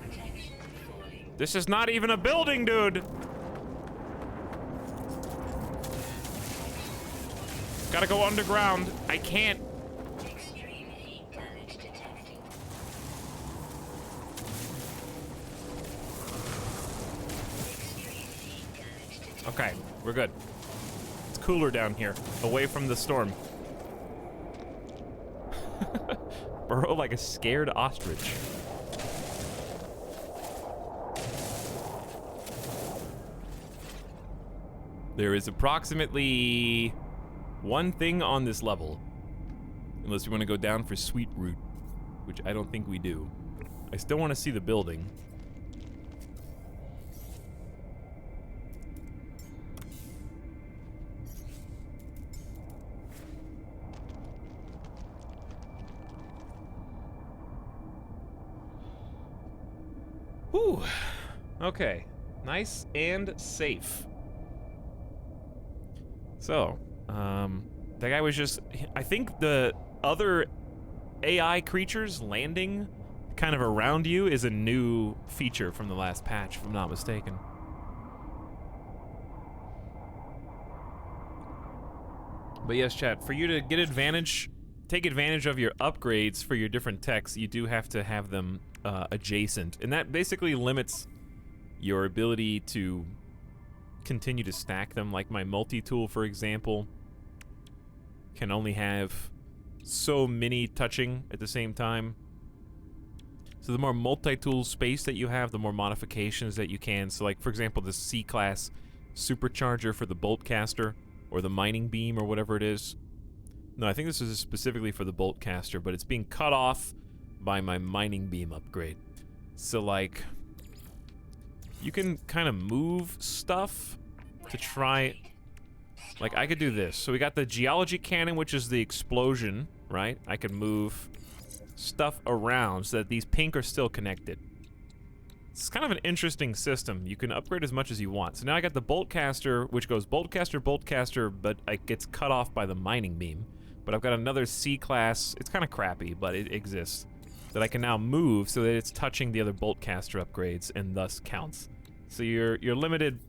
Protection falling. This is not even a building, dude! Gotta go underground. I can't. Extreme heat damage detected. Extreme heat damage detected. Okay, we're good. It's cooler down here, away from the storm. Burrow like a scared ostrich. There is approximately one thing on this level. Unless you want to go down for Sweet Root, which I don't think we do. I still want to see the building. Whew. Okay. Nice and safe. So, that guy was just... I think the other AI creatures landing kind of around you is a new feature from the last patch, if I'm not mistaken. But yes, chat, for you to get advantage, take advantage of your upgrades for your different techs, you do have to have them adjacent. And that basically limits your ability to continue to stack them. Like my multi-tool, for example, can only have so many touching at the same time. So the more multi-tool space that you have, the more modifications that you can. So like, for example, the C-class supercharger for the boltcaster, or the mining beam, or whatever it is. No, I think this is specifically for the boltcaster, but it's being cut off by my mining beam upgrade. So, like, you can kind of move stuff to try... Like, I could do this. So we got the geology cannon, which is the explosion, right? I can move stuff around so that these pink are still connected. It's kind of an interesting system. You can upgrade as much as you want. So now I got the boltcaster, which goes boltcaster, but it gets cut off by the mining beam. But I've got another C-class. It's kind of crappy, but it exists. That I can now move so that it's touching the other boltcaster upgrades and thus counts. So you're limited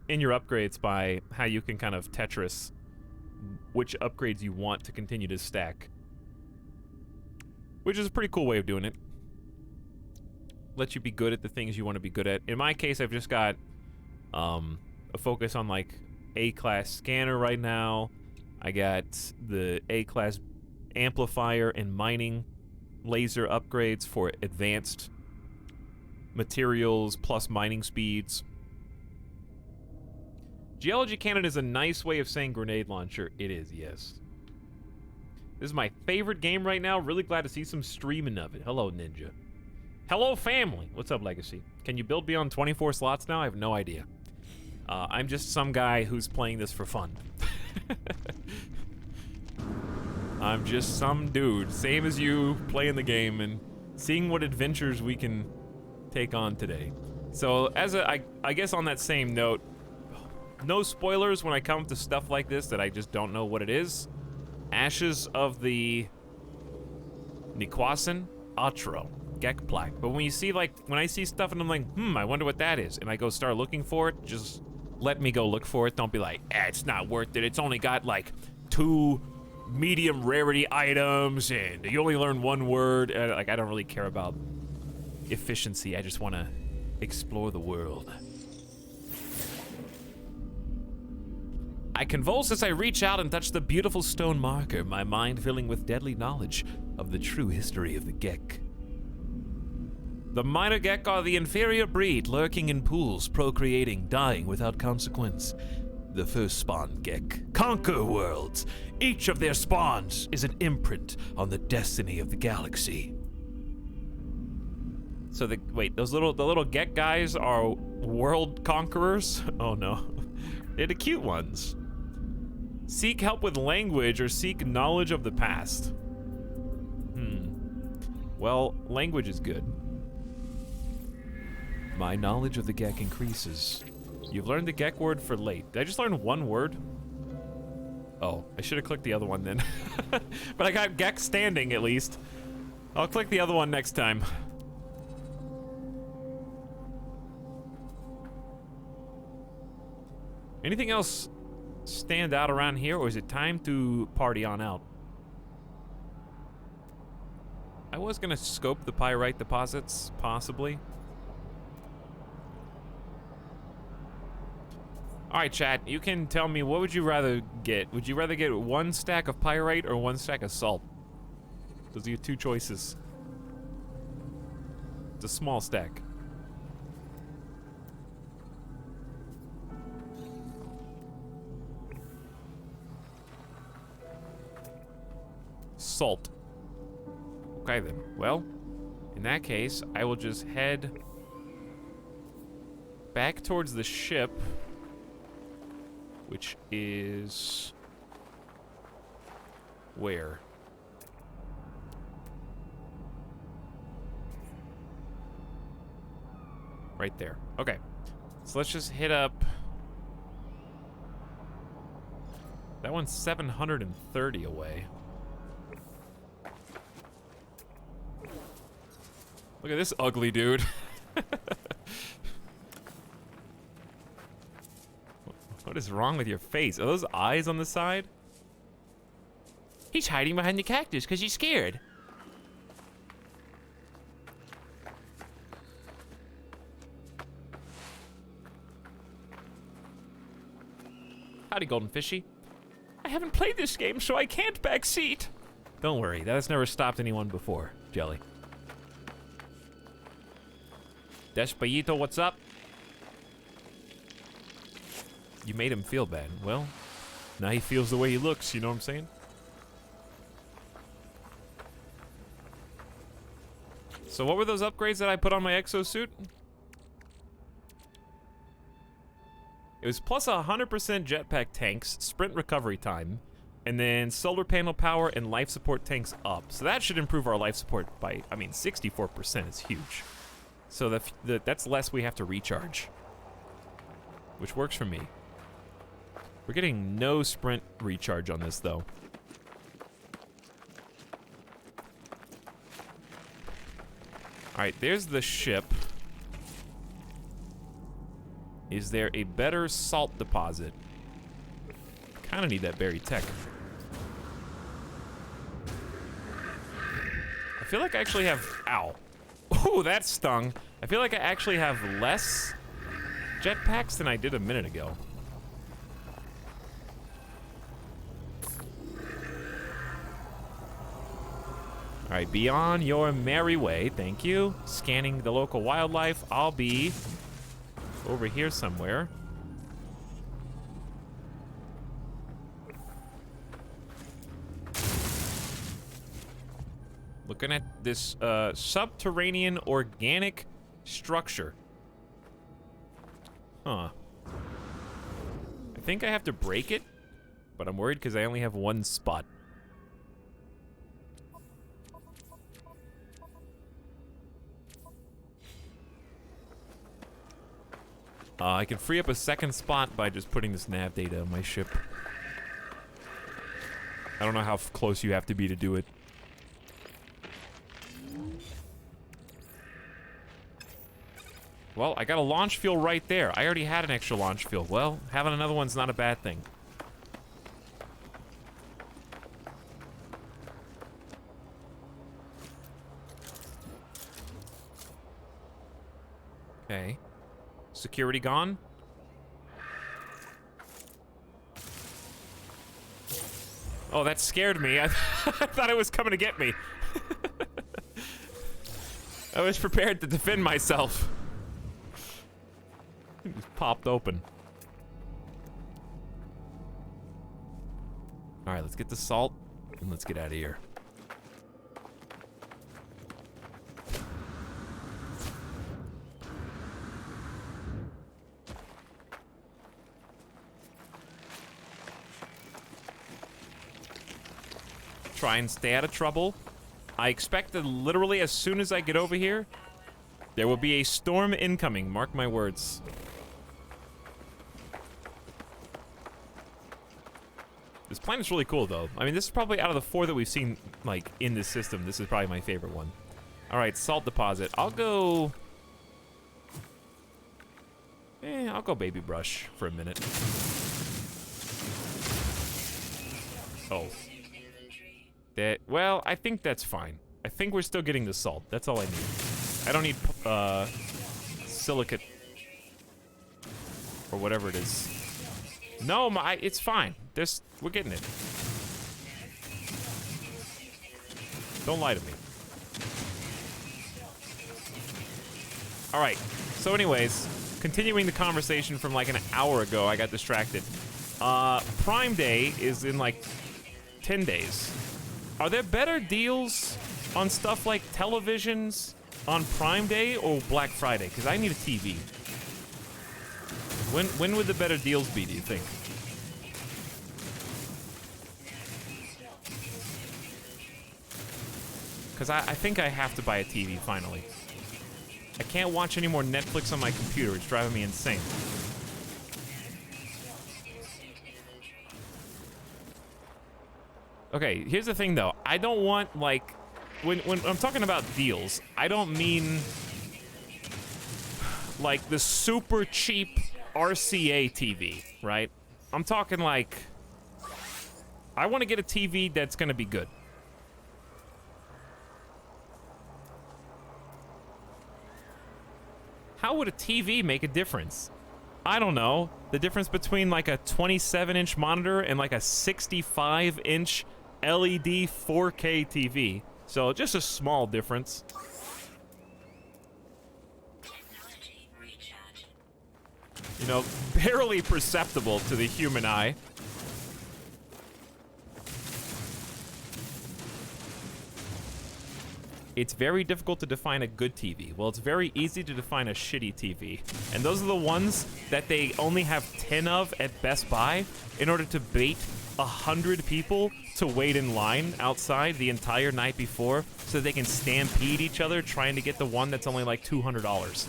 in your upgrades by how you can kind of Tetris which upgrades you want to continue to stack. Which is a pretty cool way of doing it. Lets you be good at the things you want to be good at. In my case, I've just got a focus on like A-class scanner right now. I got the A-class amplifier and mining laser upgrades for advanced materials plus mining speeds. Geology cannon is a nice way of saying grenade launcher. It is, yes. This is my favorite game right now. Really glad to see some streaming of it. Hello, Ninja. Hello, family. What's up, Legacy? Can you build beyond 24 slots now? I have no idea. I'm just some guy who's playing this for fun. I'm just some dude, same as you, playing the game and seeing what adventures we can take on today. So, I guess on that same note, no spoilers when I come to stuff like this that I just don't know what it is. Ashes of the Nikwasan Atro Gekplak. But when you see, like, when I see stuff and I'm like, I wonder what that is, and I go start looking for it, just let me go look for it. Don't be like, it's not worth it. It's only got, like, 2 medium rarity items, and you only learn 1 word. Like, I don't really care about efficiency. I just want to explore the world. I convulse as I reach out and touch the beautiful stone marker, my mind filling with deadly knowledge of the true history of the Gek. The minor Gek are the inferior breed, lurking in pools, procreating, dying without consequence. The first spawn Gek conquer worlds. Each of their spawns is an imprint on the destiny of the galaxy. So the little Gek guys are world conquerors? Oh no. They're the cute ones. Seek help with language or seek knowledge of the past. Well, language is good. My knowledge of the Gek increases. You've learned the Gek word for late. Did I just learn 1 word? Oh, I should have clicked the other one then. But I got Gek standing at least. I'll click the other one next time. Anything else stand out around here, or is it time to party on out? I was gonna scope the pyrite deposits, possibly. Alright, chat, you can tell me, what would you rather get? Would you rather get 1 stack of pyrite or 1 stack of salt? Those are your 2 choices. It's a small stack. Salt. Okay then. Well, in that case, I will just head back towards the ship, which is where? Right there. Okay. So let's just hit up. That one's 730 away. Look at this ugly dude. What is wrong with your face? Are those eyes on the side? He's hiding behind the cactus because he's scared. Howdy, Golden Fishy. I haven't played this game, so I can't backseat. Don't worry, that has never stopped anyone before, Jelly. Despacito, what's up? You made him feel bad. Well, now he feels the way he looks, you know what I'm saying? So what were those upgrades that I put on my exosuit? It was plus 100% jetpack tanks, sprint recovery time, and then solar panel power and life support tanks up. So that should improve our life support by, I mean, 64% is huge. So that's less we have to recharge, which works for me. We're getting no sprint recharge on this, though. All right, there's the ship. Is there a better salt deposit? Kind of need that buried tech. I feel like I actually have... Ow. Ooh, that stung. I feel like I actually have less jetpacks than I did a minute ago. All right, be on your merry way. Thank you. Scanning the local wildlife. I'll be over here somewhere. Looking at this subterranean organic structure. Huh. I think I have to break it, but I'm worried because I only have one spot. I can free up a second spot by just putting this nav data on my ship. I don't know how close you have to be to do it. Well, I got a launch fuel right there. I already had an extra launch fuel. Well, having another one's not a bad thing. Okay. Security gone? Oh, that scared me. I thought it was coming to get me. I was prepared to defend myself. It just popped open. All right, let's get the salt and let's get out of here. Try and stay out of trouble. I expect that literally as soon as I get over here, there will be a storm incoming. Mark my words. This planet's really cool, though. I mean, this is probably out of the 4 that we've seen, like, in this system. This is probably my favorite one. All right, salt deposit. I'll go Baby Brush for a minute. Oh. Well, I think that's fine. I think we're still getting the salt. That's all I need. I don't need silicate or whatever it is. No, it's fine. We're getting it. Don't lie to me. All right. So anyways, continuing the conversation from like an hour ago, I got distracted. Prime Day is in like 10 days. Are there better deals on stuff like televisions on Prime Day or Black Friday? Because I need a TV. When would the better deals be, do you think? Because I think I have to buy a TV finally. I can't watch any more Netflix on my computer. It's driving me insane. Okay, here's the thing though. I don't want, like, when I'm talking about deals, I don't mean like the super cheap RCA TV, right? I'm talking like, I want to get a TV that's going to be good. How would a TV make a difference? I don't know. The difference between like a 27-inch monitor and like a 65-inch LED 4K TV. So just a small difference. Technology recharge. You know, barely perceptible to the human eye. It's very difficult to define a good TV. Well, it's very easy to define a shitty TV. And those are the ones that they only have 10 of at Best Buy in order to bait 100 people to wait in line outside the entire night before so they can stampede each other trying to get the one that's only like $200.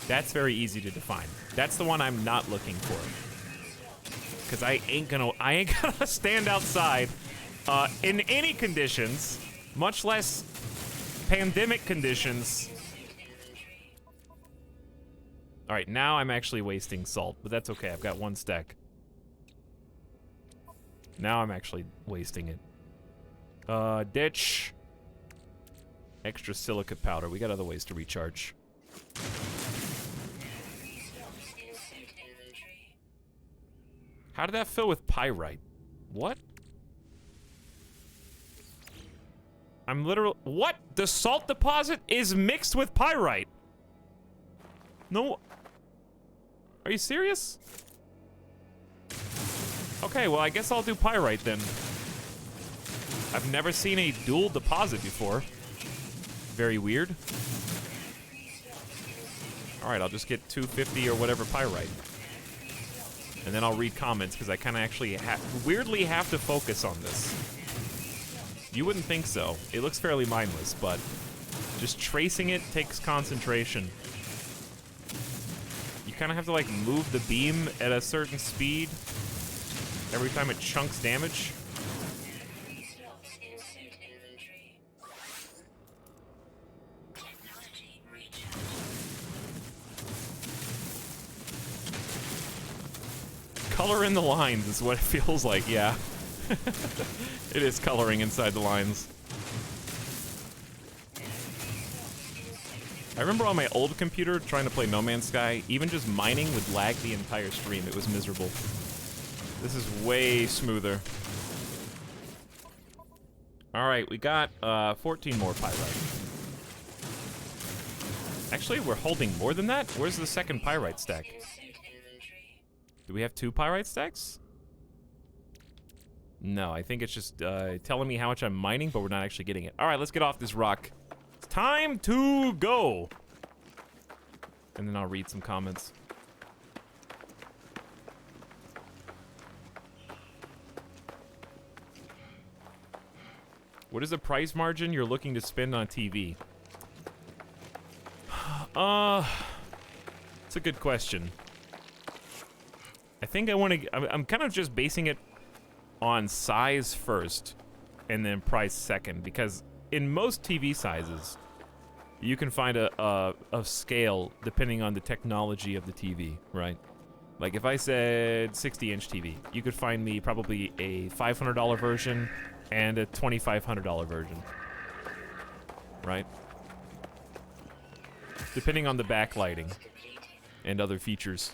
That's very easy to define. That's the one I'm not looking for. Because I ain't gonna stand outside in any conditions, much less pandemic conditions. All right, now I'm actually wasting salt, but that's okay. I've got one stack. Now I'm actually wasting it. Ditch. Extra silica powder. We got other ways to recharge. How did that fill with pyrite? What? I'm literal. What? The salt deposit is mixed with pyrite. No. Are you serious? Okay, well, I guess I'll do pyrite then. I've never seen a dual deposit before. Very weird. Alright, I'll just get 250 or whatever pyrite. And then I'll read comments, because I kind of actually weirdly have to focus on this. You wouldn't think so. It looks fairly mindless, but just tracing it takes concentration. You kind of have to, like, move the beam at a certain speed every time it chunks damage. Color in the lines is what it feels like, yeah. It is coloring inside the lines. I remember on my old computer trying to play No Man's Sky, even just mining would lag the entire stream. It was miserable. This is way smoother. Alright, we got 14 more pyrite. Actually, we're holding more than that? Where's the second pyrite stack? Do we have 2 pyrite stacks? No, I think it's just telling me how much I'm mining, but we're not actually getting it. Alright, let's get off this rock. It's time to go! And then I'll read some comments. What is the price margin you're looking to spend on a TV? It's a good question. I think I want to... I'm kind of just basing it on size first, and then price second, because in most TV sizes, you can find a scale depending on the technology of the TV, right? Like if I said 60-inch TV, you could find me probably a $500 version and a $2,500 version, right? Depending on the backlighting and other features.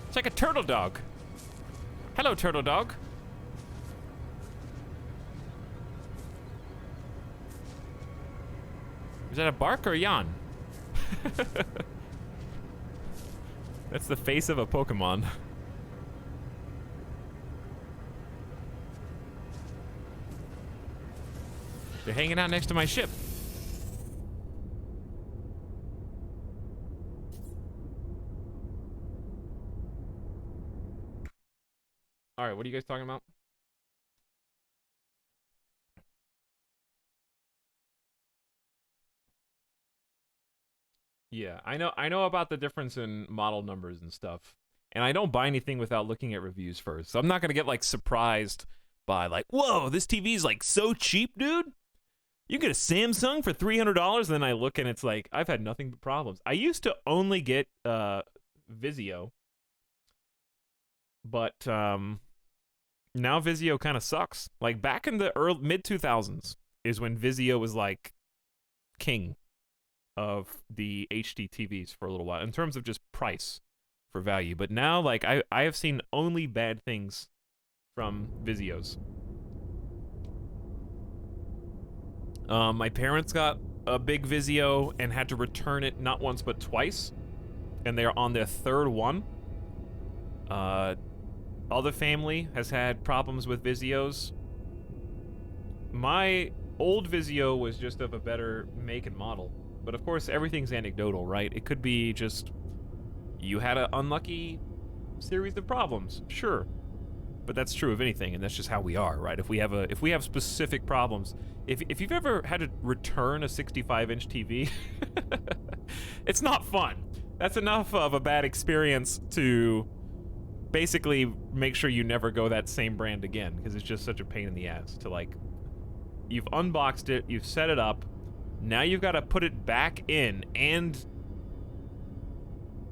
It's like a turtle dog. Hello, turtle dog. Is that a bark or a yawn? That's the face of a Pokemon. They're hanging out next to my ship. All right, what are you guys talking about? Yeah, I know about the difference in model numbers and stuff. And I don't buy anything without looking at reviews first. So I'm not going to get like surprised by like, "Whoa, this TV is like so cheap, dude. You get a Samsung for $300?" And then I look and it's like, I've had nothing but problems. I used to only get Vizio. But now Vizio kind of sucks. Like back in the mid 2000s is when Vizio was like king of the HD TVs for a little while in terms of just price for value. But now, like, I have seen only bad things from Vizios. My parents got a big Vizio and had to return it not once but twice, and they're on their third one. Other family has had problems with Vizios. My old Vizio was just of a better make and model, but of course everything's anecdotal, right? It could be just you had an unlucky series of problems, sure, but that's true of anything, and that's just how we are, right? If we have specific problems, if you've ever had to return a 65-inch TV, it's not fun. That's enough of a bad experience to basically make sure you never go that same brand again, because it's just such a pain in the ass to, like, you've unboxed it, you've set it up, now you've got to put it back in and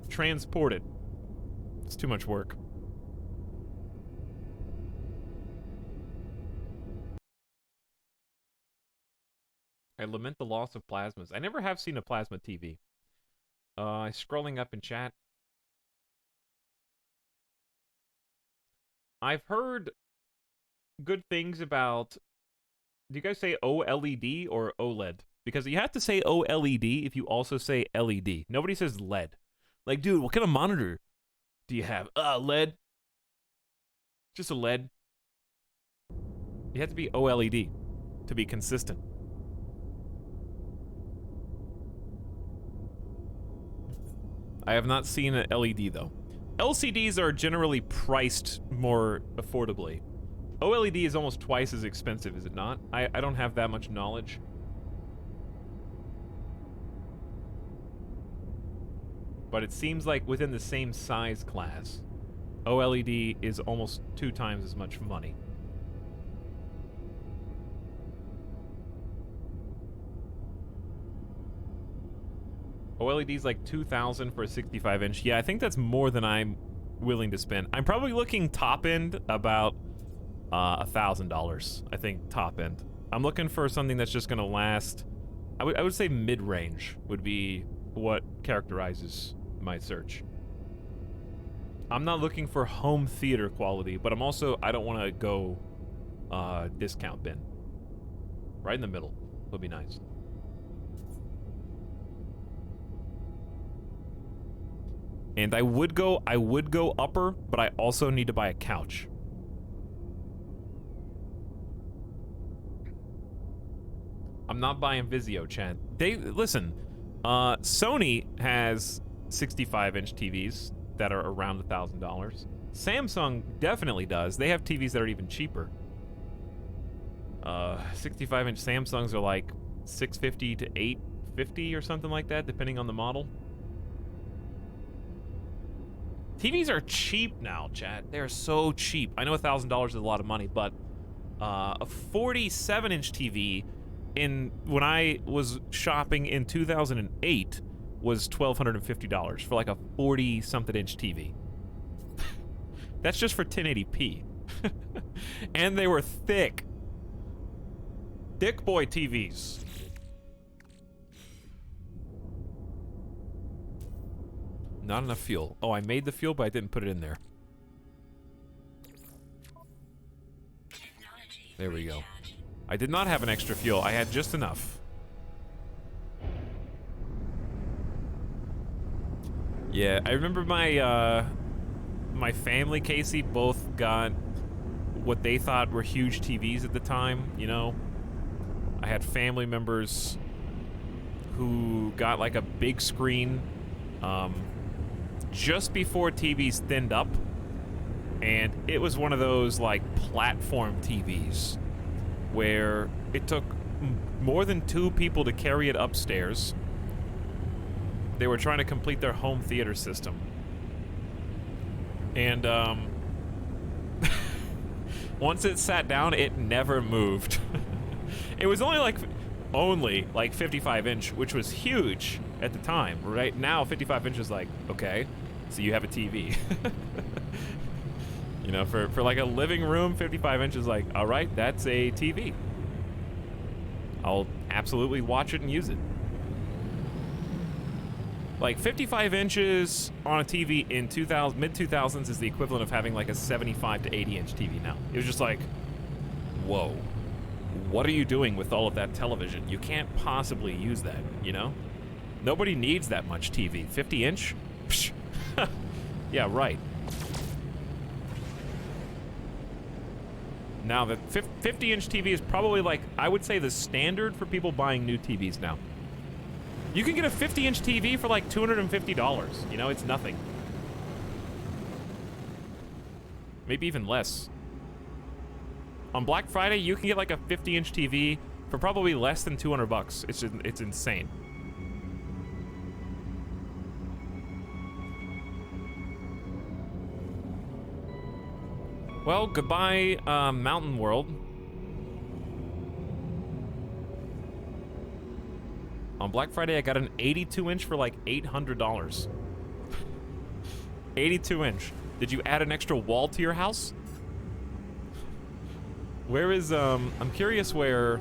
transport it. It's too much work. I lament the loss of plasmas. I never have seen a plasma TV. Scrolling up in chat. I've heard good things about... Do you guys say OLED or OLED? Because you have to say OLED if you also say LED. Nobody says LED. Like, dude, what kind of monitor do you have? LED. Just a LED. You have to be OLED to be consistent. I have not seen an LED, though. LCDs are generally priced more affordably. OLED is almost twice as expensive, is it not? I don't have that much knowledge. But it seems like within the same size class, OLED is almost 2 times as much money. OLED's like $2,000 for a 65-inch. Yeah, I think that's more than I'm willing to spend. I'm probably looking top end about $1,000. I think top end. I'm looking for something that's just gonna last. I would say mid-range would be what characterizes my search. I'm not looking for home theater quality, but I don't want to go discount bin. Right in the middle would be nice. And I would go upper, but I also need to buy a couch. I'm not buying Vizio, chat. Listen, Sony has 65-inch TVs that are around $1,000. Samsung definitely does. They have TVs that are even cheaper. 65-inch Samsungs are like $650 to $850 or something like that, depending on the model. TVs are cheap now, chat. They're so cheap. I know $1,000 is a lot of money, but a 47-inch TV when I was shopping in 2008 was $1,250 for like a 40-something inch TV. That's just for 1080p. And they were thick. Thick boy TVs. Not enough fuel. Oh, I made the fuel, but I didn't put it in there. There we go. I did not have an extra fuel. I had just enough. Yeah, I remember my family, Casey, both got what they thought were huge TVs at the time, you know? I had family members who got like a big screen just before TVs thinned up, and it was one of those like platform TVs where it took more than 2 people to carry it upstairs. They were trying to complete their home theater system. And once it sat down, it never moved. It was only like 55 inch, which was huge at the time. Right now 55 inch is like, okay, so you have a TV. You know, for like a living room, 55 inch is like, all right, that's a TV. I'll absolutely watch it and use it. Like 55 inches on a TV in mid-2000s is the equivalent of having like a 75 to 80 inch TV now. It was just like, whoa. what are you doing with all of that television? You can't possibly use that, you know? Nobody needs that much TV. 50-inch? Psh. Yeah, right. Now, the 50-inch TV is probably like, I would say, the standard for people buying new TVs now. You can get a 50-inch TV for like $250. You know, it's nothing. Maybe even less. On Black Friday, you can get like a 50-inch TV for probably less than 200 bucks. It's insane. Well, goodbye, Mountain World. On Black Friday, I got an 82-inch for like $800. 82-inch. Did you add an extra wall to your house? Where is, I'm curious where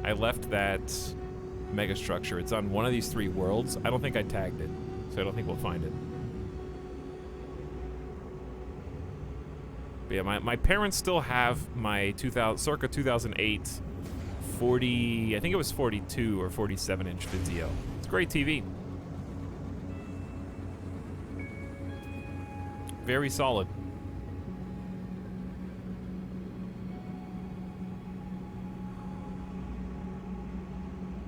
I left that mega structure. It's on one of these 3 worlds. I don't think I tagged it, so I don't think we'll find it. But yeah, my parents still have my circa 2008 40, I think it was 42 or 47-inch Vizio. It's a great TV. Very solid.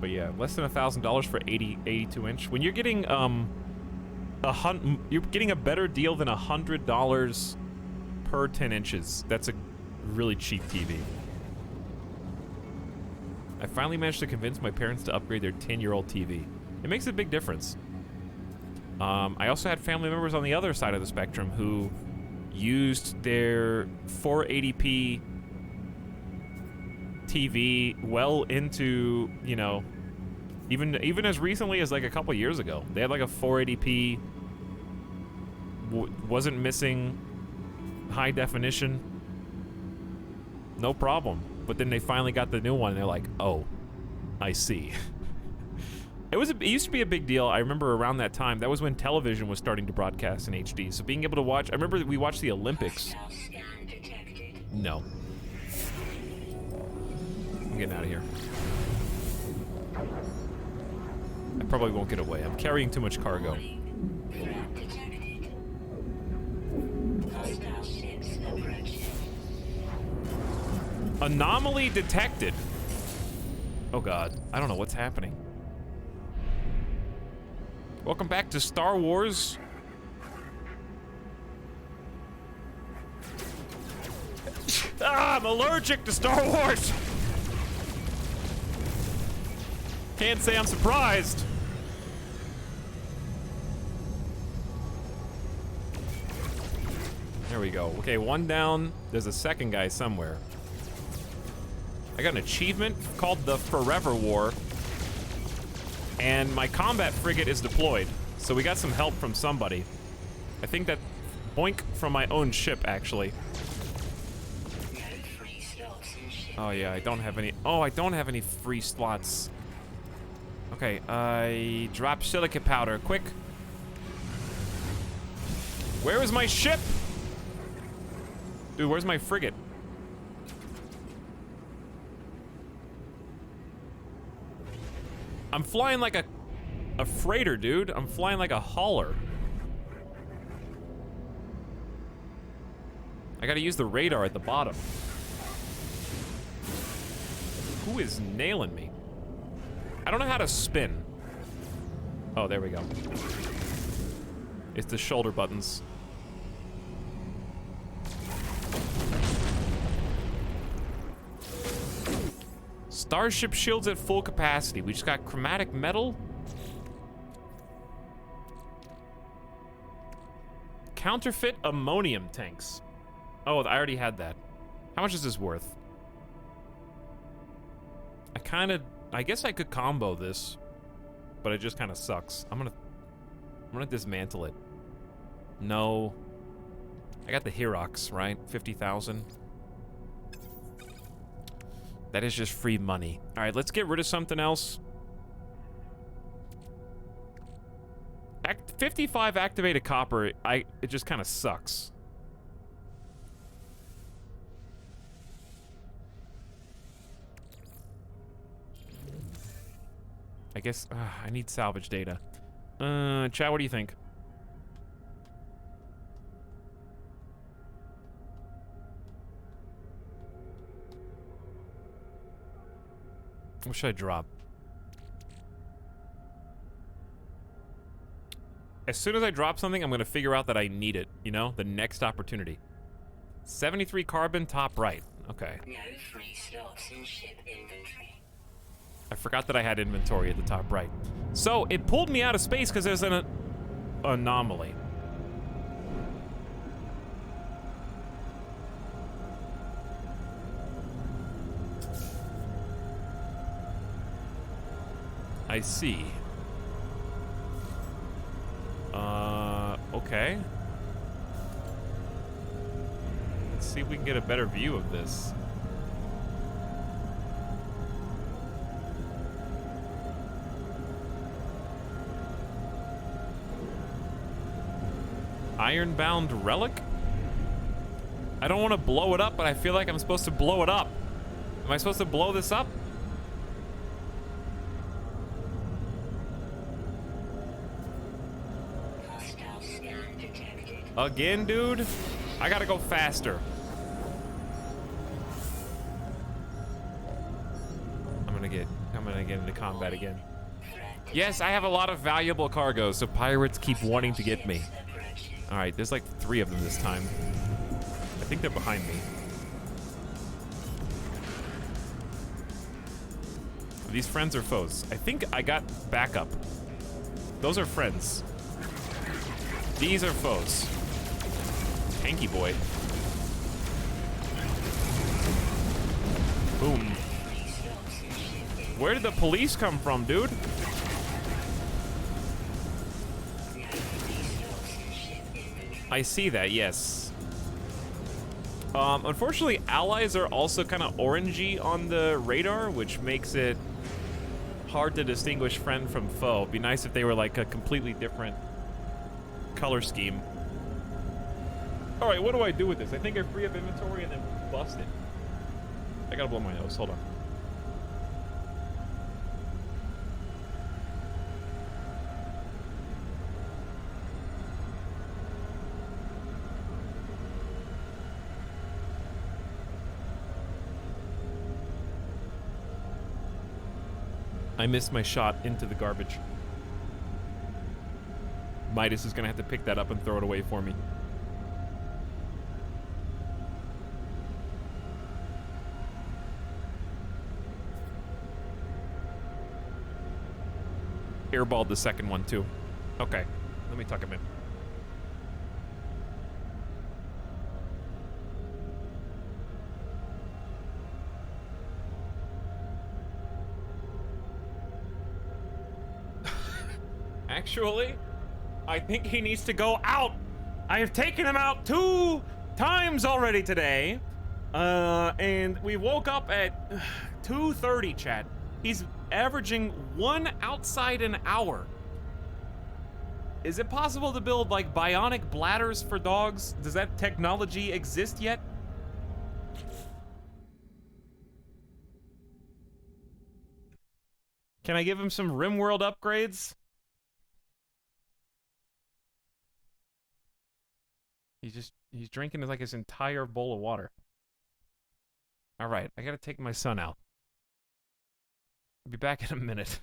But yeah, less than $1,000 for 82-inch. When you're getting you're getting a better deal than $100 per 10 inches. That's a really cheap TV. I finally managed to convince my parents to upgrade their 10-year-old TV. It makes a big difference. I also had family members on the other side of the spectrum who used their 480p TV well into, you know, even as recently as like a couple years ago. They had like a 480p, wasn't missing high definition, no problem. But then they finally got the new one and they're like, oh, I see. It used to be a big deal. I remember around that time, that was when television was starting to broadcast in HD. So being able to watch, I remember that we watched the Olympics. No. I'm getting out of here. I probably won't get away. I'm carrying too much cargo. Anomaly detected. Oh god, I don't know what's happening. Welcome back to Star Wars. I'm allergic to Star Wars. Can't say I'm surprised. There we go. Okay, one down. There's a second guy somewhere. I got an achievement called the Forever War, and my combat frigate is deployed, so we got some help from somebody. I think that boink from my own ship, actually. Oh yeah, I don't have any. Oh, I don't have any free slots. Okay, I drop silica powder, quick. Where is my ship? Dude, where's my frigate? I'm flying like a freighter, dude. I'm flying like a hauler. I gotta use the radar at the bottom. Who is nailing me? I don't know how to spin. Oh, there we go. It's the shoulder buttons. Starship shields at full capacity. We just got chromatic metal. Counterfeit ammonium tanks. Oh, I already had that. How much is this worth? I guess I could combo this, but it just kind of sucks. I'm gonna dismantle it. No. I got the Herox, right? 50,000. That is just free money. All right, let's get rid of something else. 55 activated copper, it just kind of sucks. I guess I need salvage data. Chat, what do you think? What should I drop? As soon as I drop something, I'm gonna figure out that I need it, you know? The next opportunity. 73 carbon, top right. Okay. No free slots in ship inventory. I forgot that I had inventory at the top right. So, it pulled me out of space because there's an anomaly. I see. Okay. Let's see if we can get a better view of this. Ironbound relic? I don't want to blow it up, but I feel like I'm supposed to blow it up. Am I supposed to blow this up? Hostile scan detected. Again, dude? I gotta go faster. I'm gonna get into combat again. Yes, I have a lot of valuable cargo, so pirates keep wanting to get me. Alright, there's like 3 of them this time. I think they're behind me. Are these friends or foes? I think I got backup. Those are friends. These are foes. Hanky boy. Boom. Where did the police come from, dude? I see that, yes. Unfortunately, allies are also kind of orangey on the radar, which makes it hard to distinguish friend from foe. It'd be nice if they were like a completely different color scheme. All right, what do I do with this? I think I free up inventory and then bust it. I gotta blow my nose, hold on. I missed my shot into the garbage. Midas is gonna have to pick that up and throw it away for me. Airballed the second one too. Okay, let me tuck him in. Actually, I think he needs to go out. I have taken him out 2 times already today. And we woke up at 2:30, chat. He's averaging 1 outside an hour. Is it possible to build like bionic bladders for dogs? Does that technology exist yet? Can I give him some RimWorld upgrades? He's drinking like his entire bowl of water. All right, I gotta take my son out. I'll be back in a minute.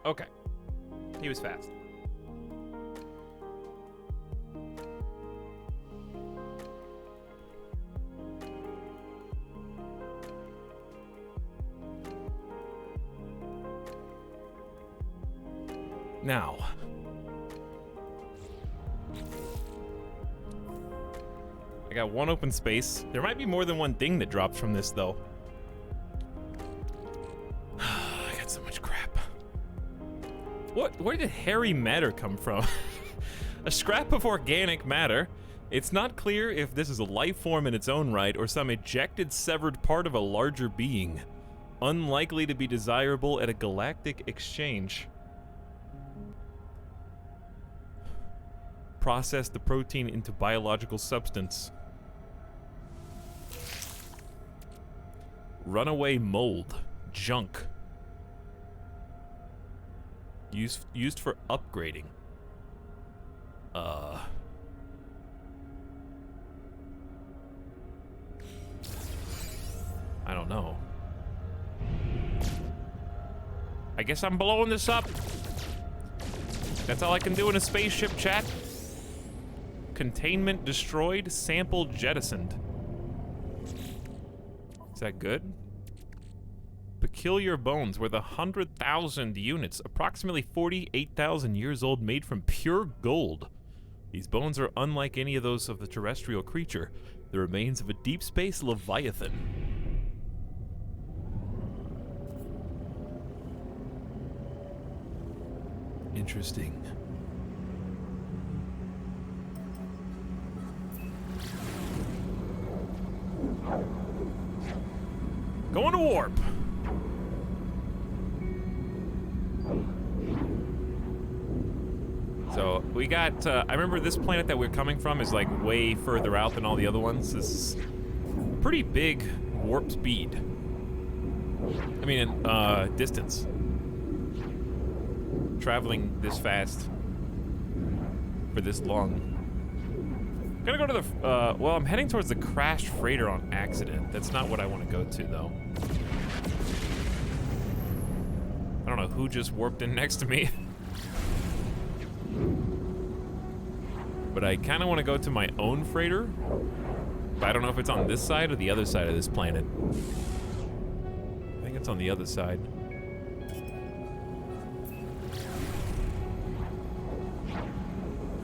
Okay. He was fast. Now. I got one open space. There might be more than one thing that drops from this, though. I got so much crap. Where did hairy matter come from? A scrap of organic matter. It's not clear if this is a life form in its own right or some ejected severed part of a larger being. Unlikely to be desirable at a galactic exchange. Process the protein into biological substance. Runaway mold. Junk. Used for upgrading. I don't know. I guess I'm blowing this up. That's all I can do in a spaceship, chat. Containment destroyed, sample jettisoned. Is that good? Peculiar bones worth 100,000 units, approximately 48,000 years old, made from pure gold. These bones are unlike any of those of the terrestrial creature, the remains of a deep space leviathan. Interesting. Going to warp. So we got, I remember this planet that we're coming from is like way further out than all the other ones. This is pretty big warp speed. I mean, distance. Traveling this fast for this long. I'm gonna go to the, well, I'm heading towards the crashed freighter on accident. That's not what I want to go to, though. I don't know who just warped in next to me. But I kind of want to go to my own freighter. But I don't know if it's on this side or the other side of this planet. I think it's on the other side.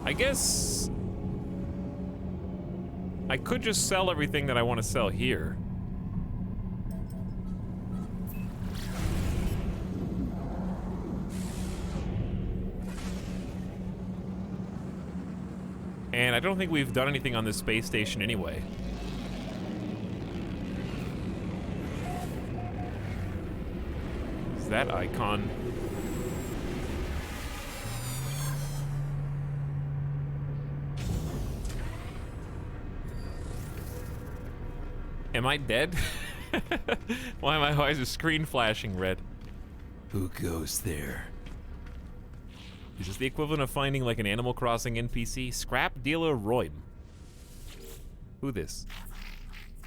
I guess I could just sell everything that I want to sell here. And I don't think we've done anything on this space station anyway. Is that icon? Am I dead? Why is the screen flashing red? Who goes there? Is this the equivalent of finding like an Animal Crossing NPC? Scrap dealer Roym. Who this?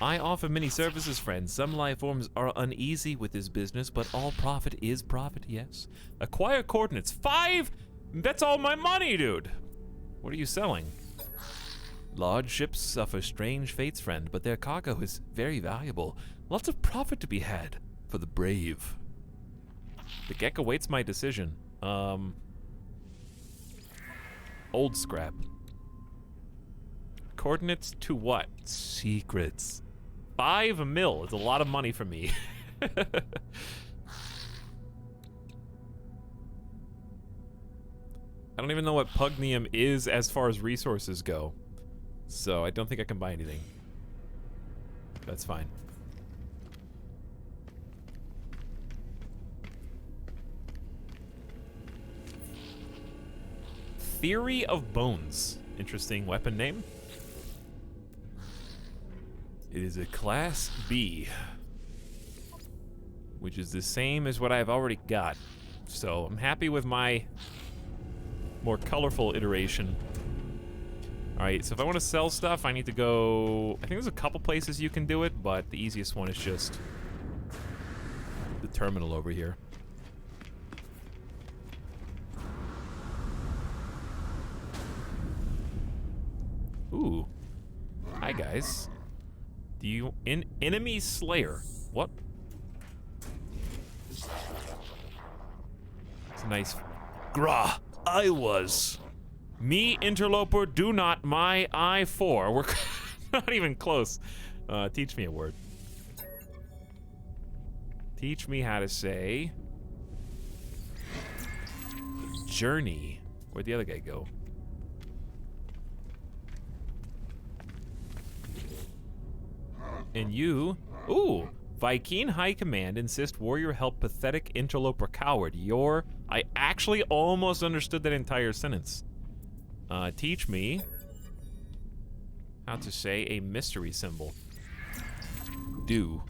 I offer many services, friends. Some life forms are uneasy with this business, but all profit is profit, yes. Acquire coordinates. 5? That's all my money, dude. What are you selling? Large ships suffer strange fates, friend, but their cargo is very valuable. Lots of profit to be had for the brave. The Gek awaits my decision. Old scrap. Coordinates to what? Secrets. 5 mil is a lot of money for me. I don't even know what Pugnium is as far as resources go. So I don't think I can buy anything. That's fine. Theory of Bones. Interesting weapon name. It is a Class B, which is the same as what I've already got. So I'm happy with my more colorful iteration. Alright, so if I want to sell stuff, I need to go... I think there's a couple places you can do it, but the easiest one is just the terminal over here. Ooh. Hi, guys. Do you... Enemy Slayer. What? It's a nice... Grah, I was. Me, interloper, do not my I4. We're not even close. Teach me a word. Teach me how to say... journey. Where'd the other guy go? And you... Ooh! Viking High Command insist warrior help pathetic interloper coward. I actually almost understood that entire sentence. Teach me how to say a mystery symbol. Do.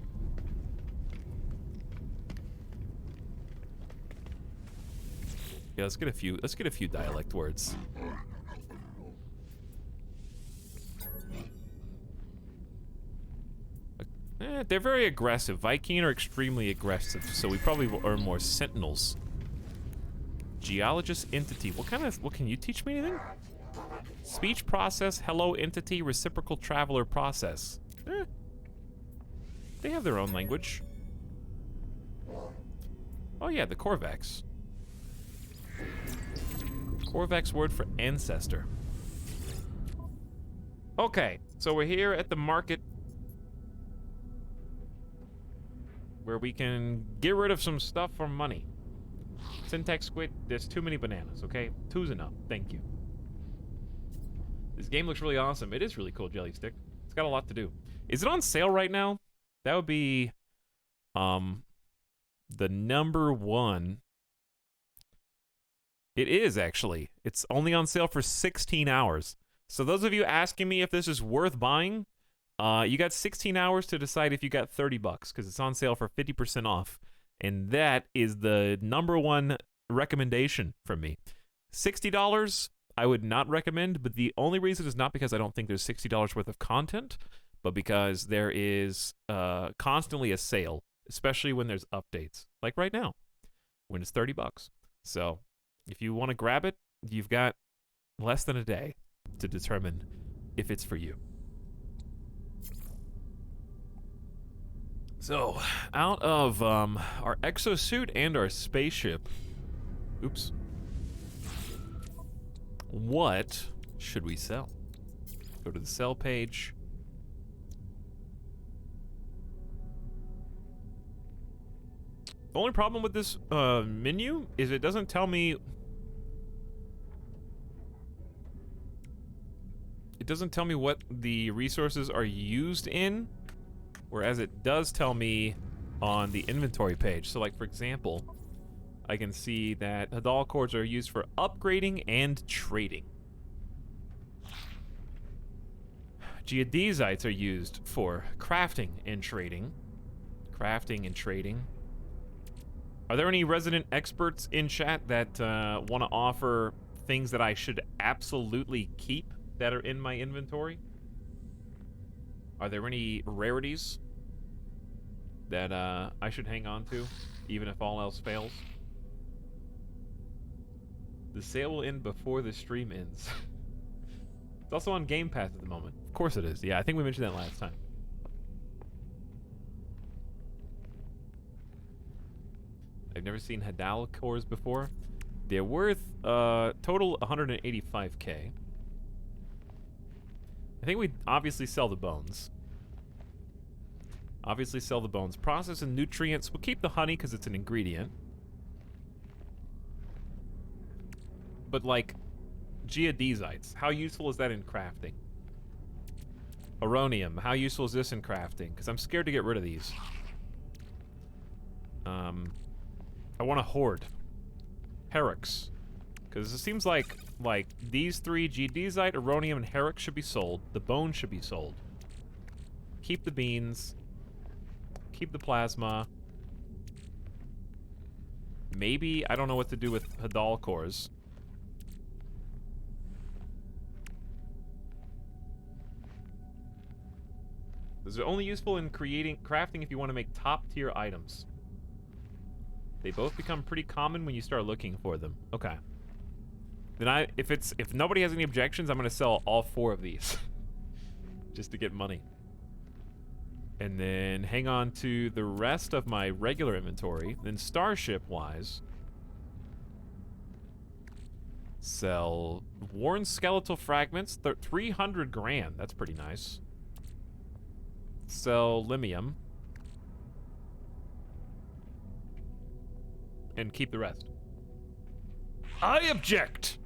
Yeah, let's get a few dialect words. They're very aggressive. Viking are extremely aggressive, so we probably will earn more sentinels. Geologist entity. What can you teach me anything? Speech process, hello entity, reciprocal traveler process. They have their own language. Oh yeah, the Korvax. Korvax word for ancestor. Okay, so we're here at the market where we can get rid of some stuff for money. Syntax squid, there's too many bananas, okay? Two's enough, thank you. This game looks really awesome. It is really cool, Jelly Stick. It's got a lot to do. Is it on sale right now? That would be, the number one. It is, actually. It's only on sale for 16 hours. So those of you asking me if this is worth buying, you got 16 hours to decide if you got 30 bucks, because it's on sale for 50% off. And that is the number one recommendation from me. $60, I would not recommend, but the only reason is not because I don't think there's $60 worth of content, but because there is constantly a sale, especially when there's updates, like right now, when it's 30 bucks. So if you want to grab it, you've got less than a day to determine if it's for you. So, out of our exosuit and our spaceship, oops, what should we sell? Go to the sell page. The only problem with this menu is it doesn't tell me... It doesn't tell me what the resources are used in, whereas it does tell me on the inventory page. So, like, for example, I can see that Hadal cores are used for upgrading and trading. Geodesites are used for crafting and trading. Crafting and trading. Are there any resident experts in chat that want to offer things that I should absolutely keep that are in my inventory? Are there any rarities that I should hang on to, even if all else fails? The sale will end before the stream ends. It's also on Game Pass at the moment. Of course it is. Yeah, I think we mentioned that last time. I've never seen Hadal cores before. They're worth total 185k. I think we obviously sell the bones. Obviously sell the bones. Process and nutrients. We'll keep the honey because it's an ingredient. But like, geodesites, how useful is that in crafting? Aronium, how useful is this in crafting? Because I'm scared to get rid of these. I want a horde. Herix. Because it seems like these three, geodesite, aronium, and herix should be sold. The bone should be sold. keep the beans. Keep the plasma. Maybe, I don't know what to do with Hadal cores. These are only useful in crafting if you want to make top-tier items. They both become pretty common when you start looking for them. Okay. Then if nobody has any objections, I'm gonna sell all 4 of these. Just to get money. And then hang on to the rest of my regular inventory. Then Starship-wise, sell worn skeletal fragments, 300 grand. That's pretty nice. Sell Limium. And keep the rest. I object.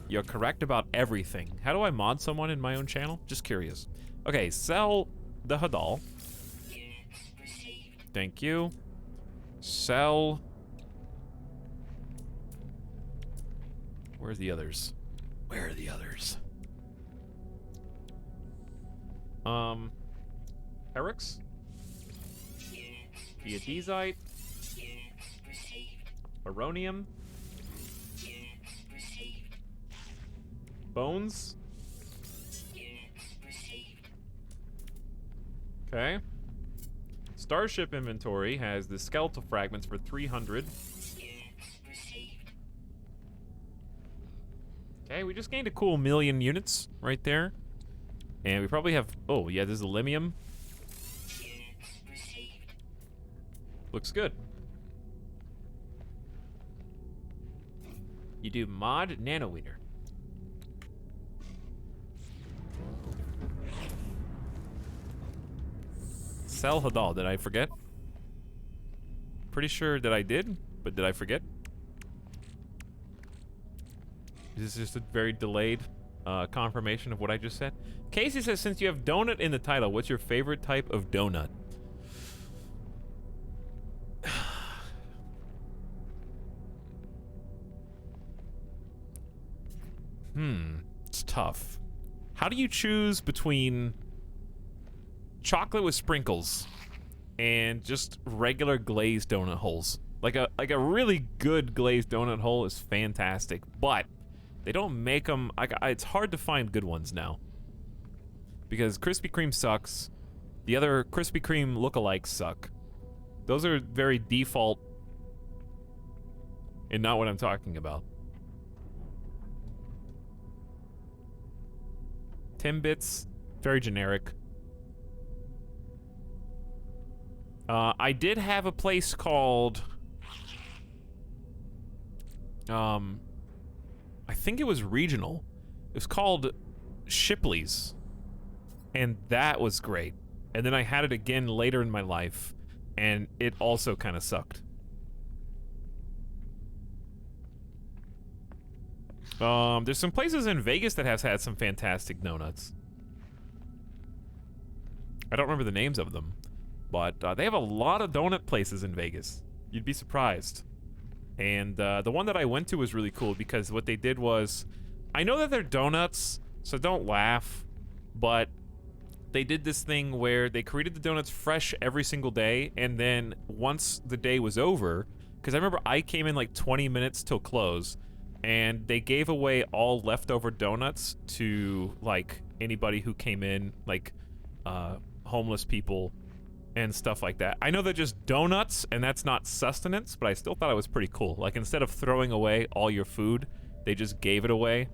You're correct about everything. How do I mod someone in my own channel? Just curious. Okay, sell the Hadal. Thank you. Sell. Where's the others? Where are the others? Herix? Geodesite. Aronium. Bones. Okay. Starship inventory has the skeletal fragments for 300. Okay, we just gained a cool 1,000,000 units right there. And we probably have... Oh, yeah, this is Limium. Looks good. You do mod Nanowiener. Sell Hadal. Did I forget? Pretty sure that I did, but did I forget? This is just a very delayed confirmation of what I just said. Casey says, since you have donut in the title, what's your favorite type of donut? It's tough. How do you choose between chocolate with sprinkles and just regular glazed donut holes? Like a really good glazed donut hole is fantastic, but they don't make them. It's hard to find good ones now because Krispy Kreme sucks. The other Krispy Kreme lookalikes suck. Those are very default and not what I'm talking about. Timbits, very generic. I did have a place called I think it was regional. It was called Shipley's. And that was great. And then I had it again later in my life, and it also kind of sucked. There's some places in Vegas that has had some fantastic donuts. I don't remember the names of them, but they have a lot of donut places in Vegas. You'd be surprised. And the one that I went to was really cool because what they did was, I know that they're donuts, so don't laugh, but they did this thing where they created the donuts fresh every single day, and then once the day was over, because I remember I came in like 20 minutes till close, and they gave away all leftover donuts to like anybody who came in, like homeless people and stuff like that. I know they're just donuts and that's not sustenance, but I still thought it was pretty cool. Like instead of throwing away all your food, they just gave it away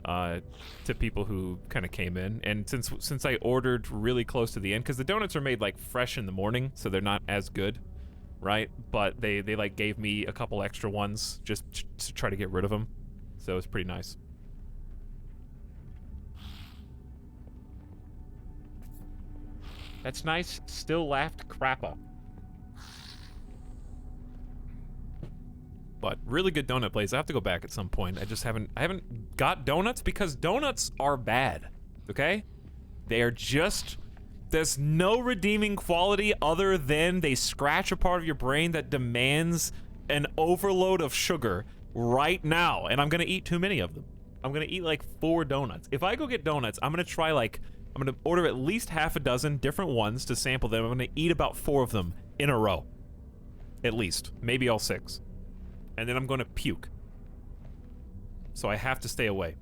to people who kind of came in. And since I ordered really close to the end, because the donuts are made like fresh in the morning, so they're not as good, right? But they like gave me a couple extra ones just to try to get rid of them, so it was pretty nice. That's nice. Still laughed crappa. But really good donut place. I have to go back at some point. I haven't got donuts because donuts are bad. Okay? They are just, there's no redeeming quality other than they scratch a part of your brain that demands an overload of sugar right now. And I'm gonna eat too many of them. I'm gonna eat like 4 donuts. If I go get donuts, I'm gonna try like I'm gonna order at least half a dozen different ones to sample them. I'm gonna eat about 4 of them in a row. At least. Maybe all 6. And then I'm gonna puke. So I have to stay away.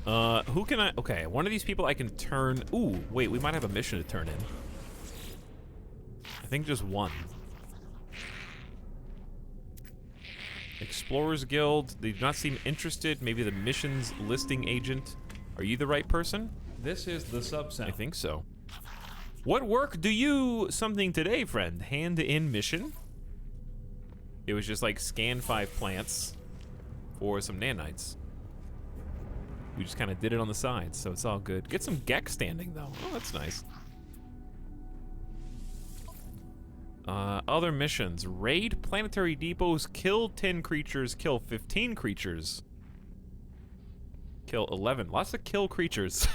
Who can I... Okay, one of these people I can turn... Ooh, wait, we might have a mission to turn in. I think just one. Explorers Guild. They do not seem interested. Maybe the missions listing agent. Are you the right person? This is the sub-sound. I think so. What work do you something today, friend? Hand in mission? It was just like scan 5 plants for some nanites. We just kind of did it on the side, so it's all good. Get some Gek standing, though. Oh, that's nice. Other missions. Raid planetary depots, kill 10 creatures, kill 15 creatures. Kill 11. Lots of kill creatures.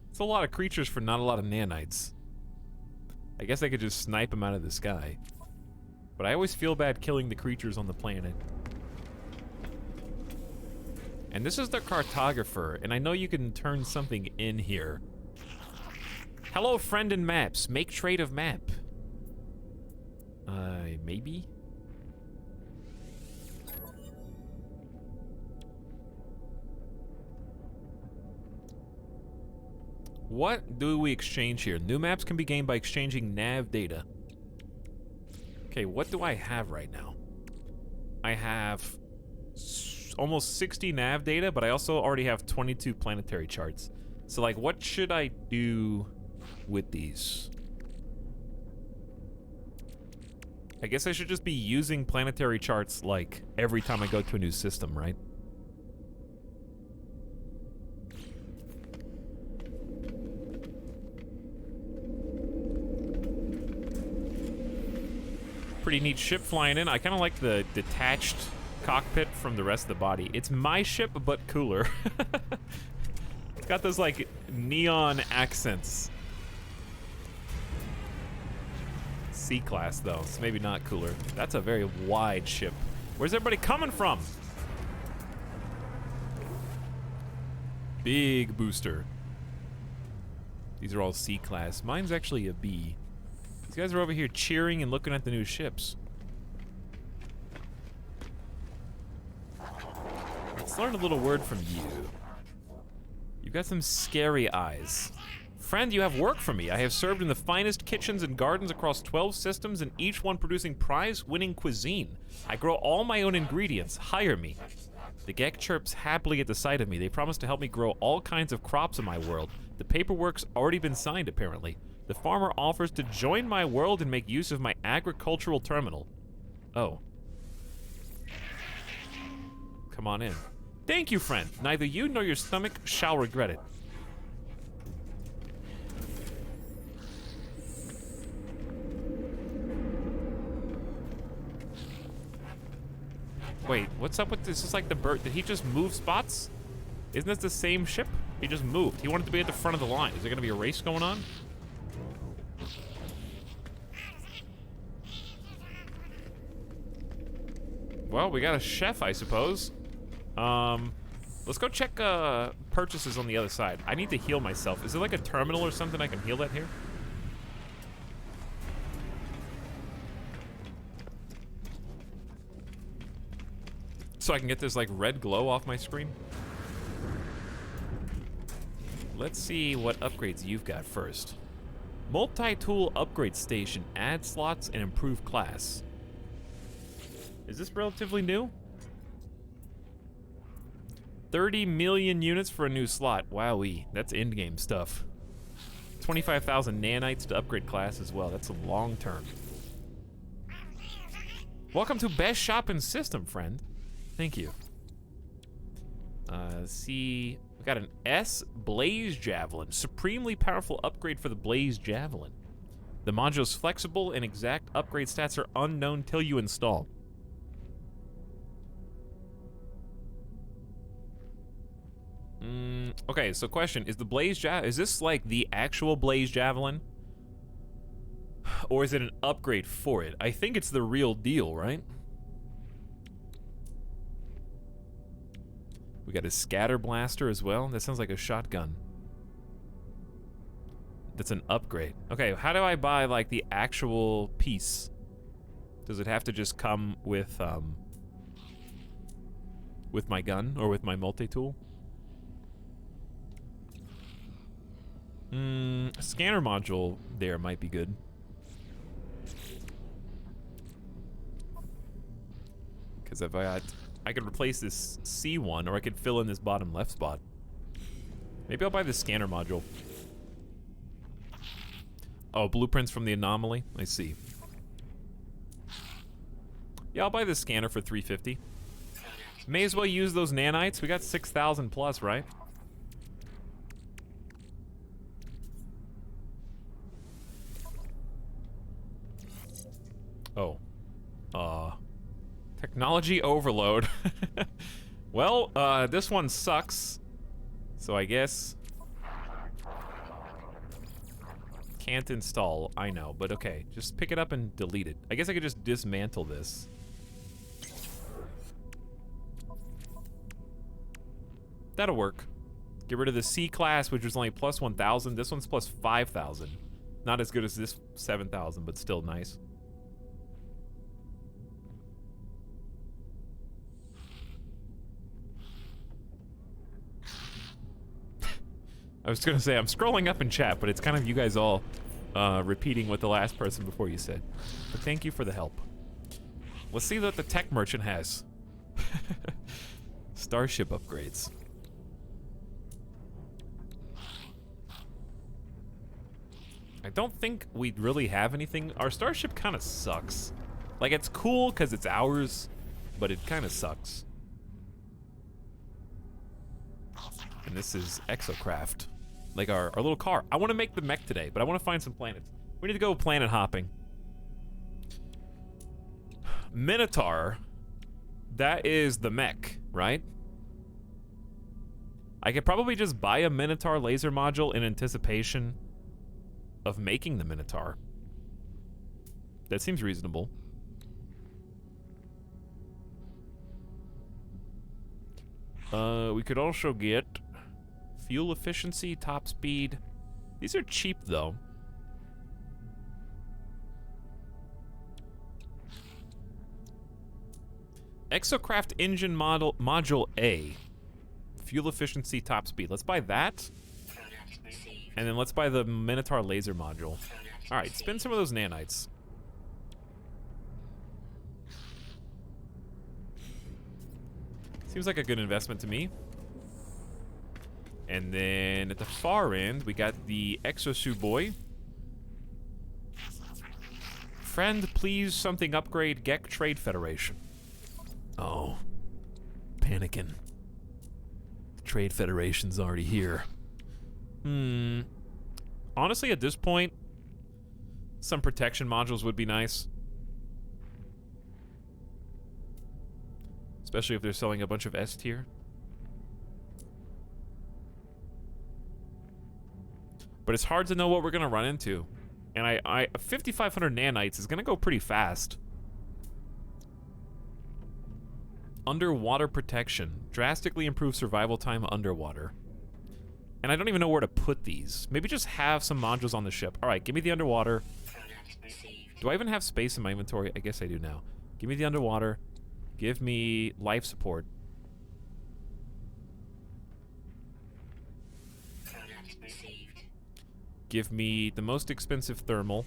It's a lot of creatures for not a lot of nanites. I guess I could just snipe them out of the sky. But I always feel bad killing the creatures on the planet. And this is the cartographer, and I know you can turn something in here. Hello, friend in maps. Make trade of map. Maybe? What do we exchange here? New maps can be gained by exchanging nav data. Okay, what do I have right now? I have almost 60 nav data, but I also already have 22 planetary charts. So, like, what should I do with these? I guess I should just be using planetary charts, like, every time I go to a new system, right? Pretty neat ship flying in. I kind of like the detached cockpit from the rest of the body. It's my ship, but cooler. It's got those, like, neon accents. C-class, though. It's maybe not cooler. That's a very wide ship. Where's everybody coming from? Big booster. These are all C-class. Mine's actually a B. These guys are over here cheering and looking at the new ships. Let's learn a little word from you. You've got some scary eyes. Friend, you have work for me. I have served in the finest kitchens and gardens across 12 systems, and each one producing prize-winning cuisine. I grow all my own ingredients. Hire me. The Gek chirps happily at the sight of me. They promise to help me grow all kinds of crops in my world. The paperwork's already been signed, apparently. The farmer offers to join my world and make use of my agricultural terminal. Oh. Come on in. Thank you, friend. Neither you nor your stomach shall regret it. Wait, what's up with this? This is like the bird. Did he just move spots? Isn't this the same ship? He just moved. He wanted to be at the front of the line. Is there gonna be a race going on? Well, we got a chef, I suppose. Let's go check purchases on the other side. I need to heal myself. Is there like a terminal or something I can heal that here? So I can get this like red glow off my screen? Let's see what upgrades you've got first. Multi-tool upgrade station. Add slots and improve class. Is this relatively new? 30 million units for a new slot. Wowee, that's endgame stuff. 25,000 nanites to upgrade class as well. That's a long term. Welcome to Best Shopping System, friend. Thank you. See, we got an S Blaze Javelin. Supremely powerful upgrade for the Blaze Javelin. The module's flexible and exact upgrade stats are unknown till you install. Okay, so question, is the Blaze Javelin, is this like the actual Blaze Javelin? Or is it an upgrade for it? I think it's the real deal, right? We got a scatter blaster as well. That sounds like a shotgun. That's an upgrade. Okay, how do I buy, like, the actual piece? Does it have to just come with my gun or with my multi-tool? A scanner module there might be good. Because if I could replace this C1, or I could fill in this bottom left spot. Maybe I'll buy the scanner module. Oh, blueprints from the anomaly? I see. Yeah, I'll buy the scanner for 350. May as well use those nanites. We got 6,000 plus, right? Oh. Technology overload. Well, this one sucks. So I guess... Can't install, I know, but okay. Just pick it up and delete it. I guess I could just dismantle this. That'll work. Get rid of the C class, which was only plus 1,000. This one's plus 5,000. Not as good as this 7,000, but still nice. I was gonna say, I'm scrolling up in chat, but it's kind of you guys all repeating what the last person before you said. But thank you for the help. Let's see what the tech merchant has. Starship upgrades. I don't think we really have anything. Our starship kind of sucks. Like, it's cool because it's ours, but it kind of sucks. And this is Exocraft. Like our little car. I want to make the mech today, but I want to find some planets. We need to go planet hopping. Minotaur. That is the mech, right? I could probably just buy a Minotaur laser module in anticipation of making the Minotaur. That seems reasonable. We could also get fuel efficiency, top speed. These are cheap though. Exocraft engine module A. Fuel efficiency, top speed. Let's buy that. And then let's buy the Minotaur laser module. Alright, spin some of those nanites. Seems like a good investment to me. And then at the far end, we got the Exosuit boy. Friend, please something upgrade Gek Trade Federation. Oh. Panicking. The Trade Federation's already here. Honestly, at this point, some protection modules would be nice. Especially if they're selling a bunch of S tier. But it's hard to know what we're gonna run into. And 5,500 nanites is gonna go pretty fast. Underwater protection. Drastically improve survival time underwater. And I don't even know where to put these. Maybe just have some modules on the ship. Alright, give me the underwater. Do I even have space in my inventory? I guess I do now. Give me the underwater. Give me life support. Give me the most expensive thermal.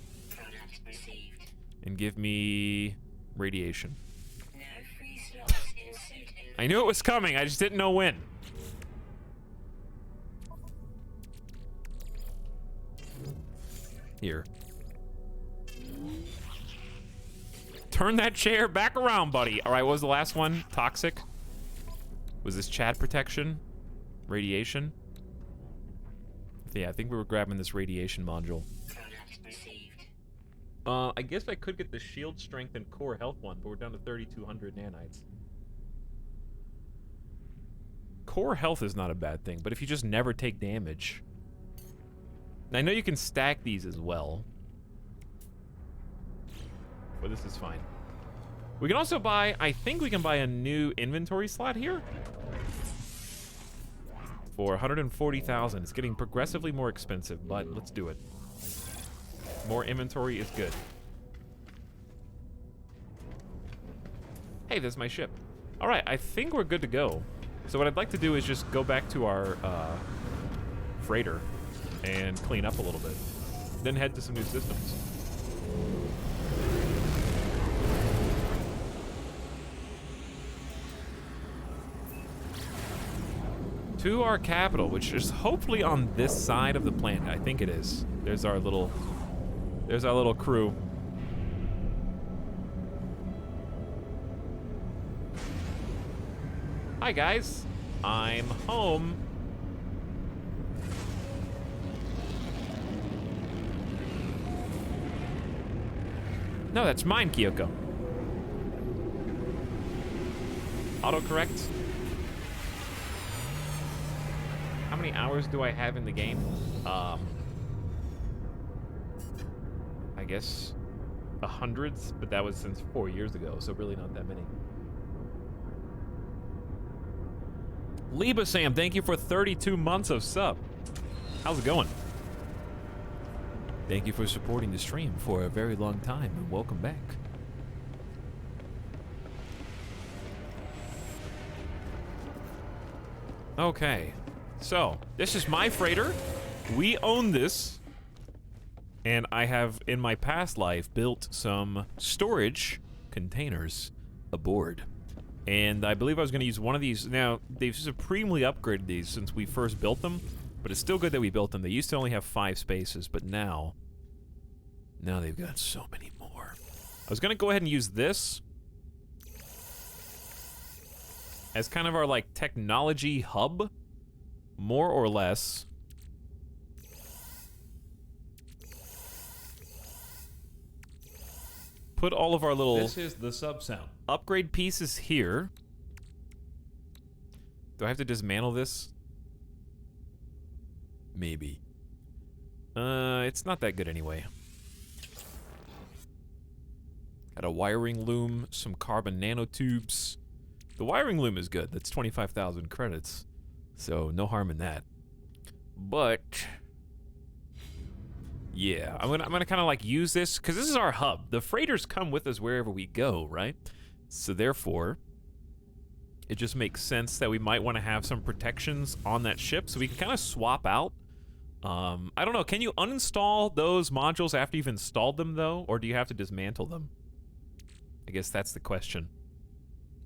And give me radiation. I knew it was coming, I just didn't know when. Here. Turn that chair back around, buddy. All right, what was the last one? Toxic? Was this Chad protection? Radiation? Yeah, I think we were grabbing this radiation module. I guess I could get the shield strength and core health one, but we're down to 3,200 nanites. Core health is not a bad thing, but if you just never take damage... I know you can stack these as well. but this is fine. We can also buy, I think we can buy a new inventory slot here for 140,000. It's getting progressively more expensive, but let's do it. More inventory is good. Hey, there's my ship. All right, I think we're good to go. So what I'd like to do is just go back to our freighter and clean up a little bit. Then head to some new systems. To our capital, which is hopefully on this side of the planet. I think it is. There's our little crew. Hi guys, I'm home. No, that's mine, Kyoko. Autocorrect. How many hours do I have in the game? I guess hundreds, but that was since 4 years ago, so really not that many. Liba Sam, thank you for 32 months of sub. How's it going? Thank you for supporting the stream for a very long time, and welcome back. Okay, so this is my freighter. We own this, and I have, in my past life, built some storage containers aboard. And I believe I was going to use one of these. Now, they've supremely upgraded these since we first built them, but it's still good that we built them. They used to only have 5 spaces, but now they've got so many more. I was going to go ahead and use this as kind of our, like, technology hub, more or less. Put all of our little... This is the sub sound. Upgrade pieces here. Do I have to dismantle this? Maybe. It's not that good anyway. Got a wiring loom, some carbon nanotubes. The wiring loom is good. That's 25,000 credits. So no harm in that. But yeah, I'm gonna kind of like use this because this is our hub. The freighters come with us wherever we go, right? So therefore, it just makes sense that we might want to have some protections on that ship so we can kind of swap out. I don't know, can you uninstall those modules after you've installed them though, or do you have to dismantle them? I guess that's the question.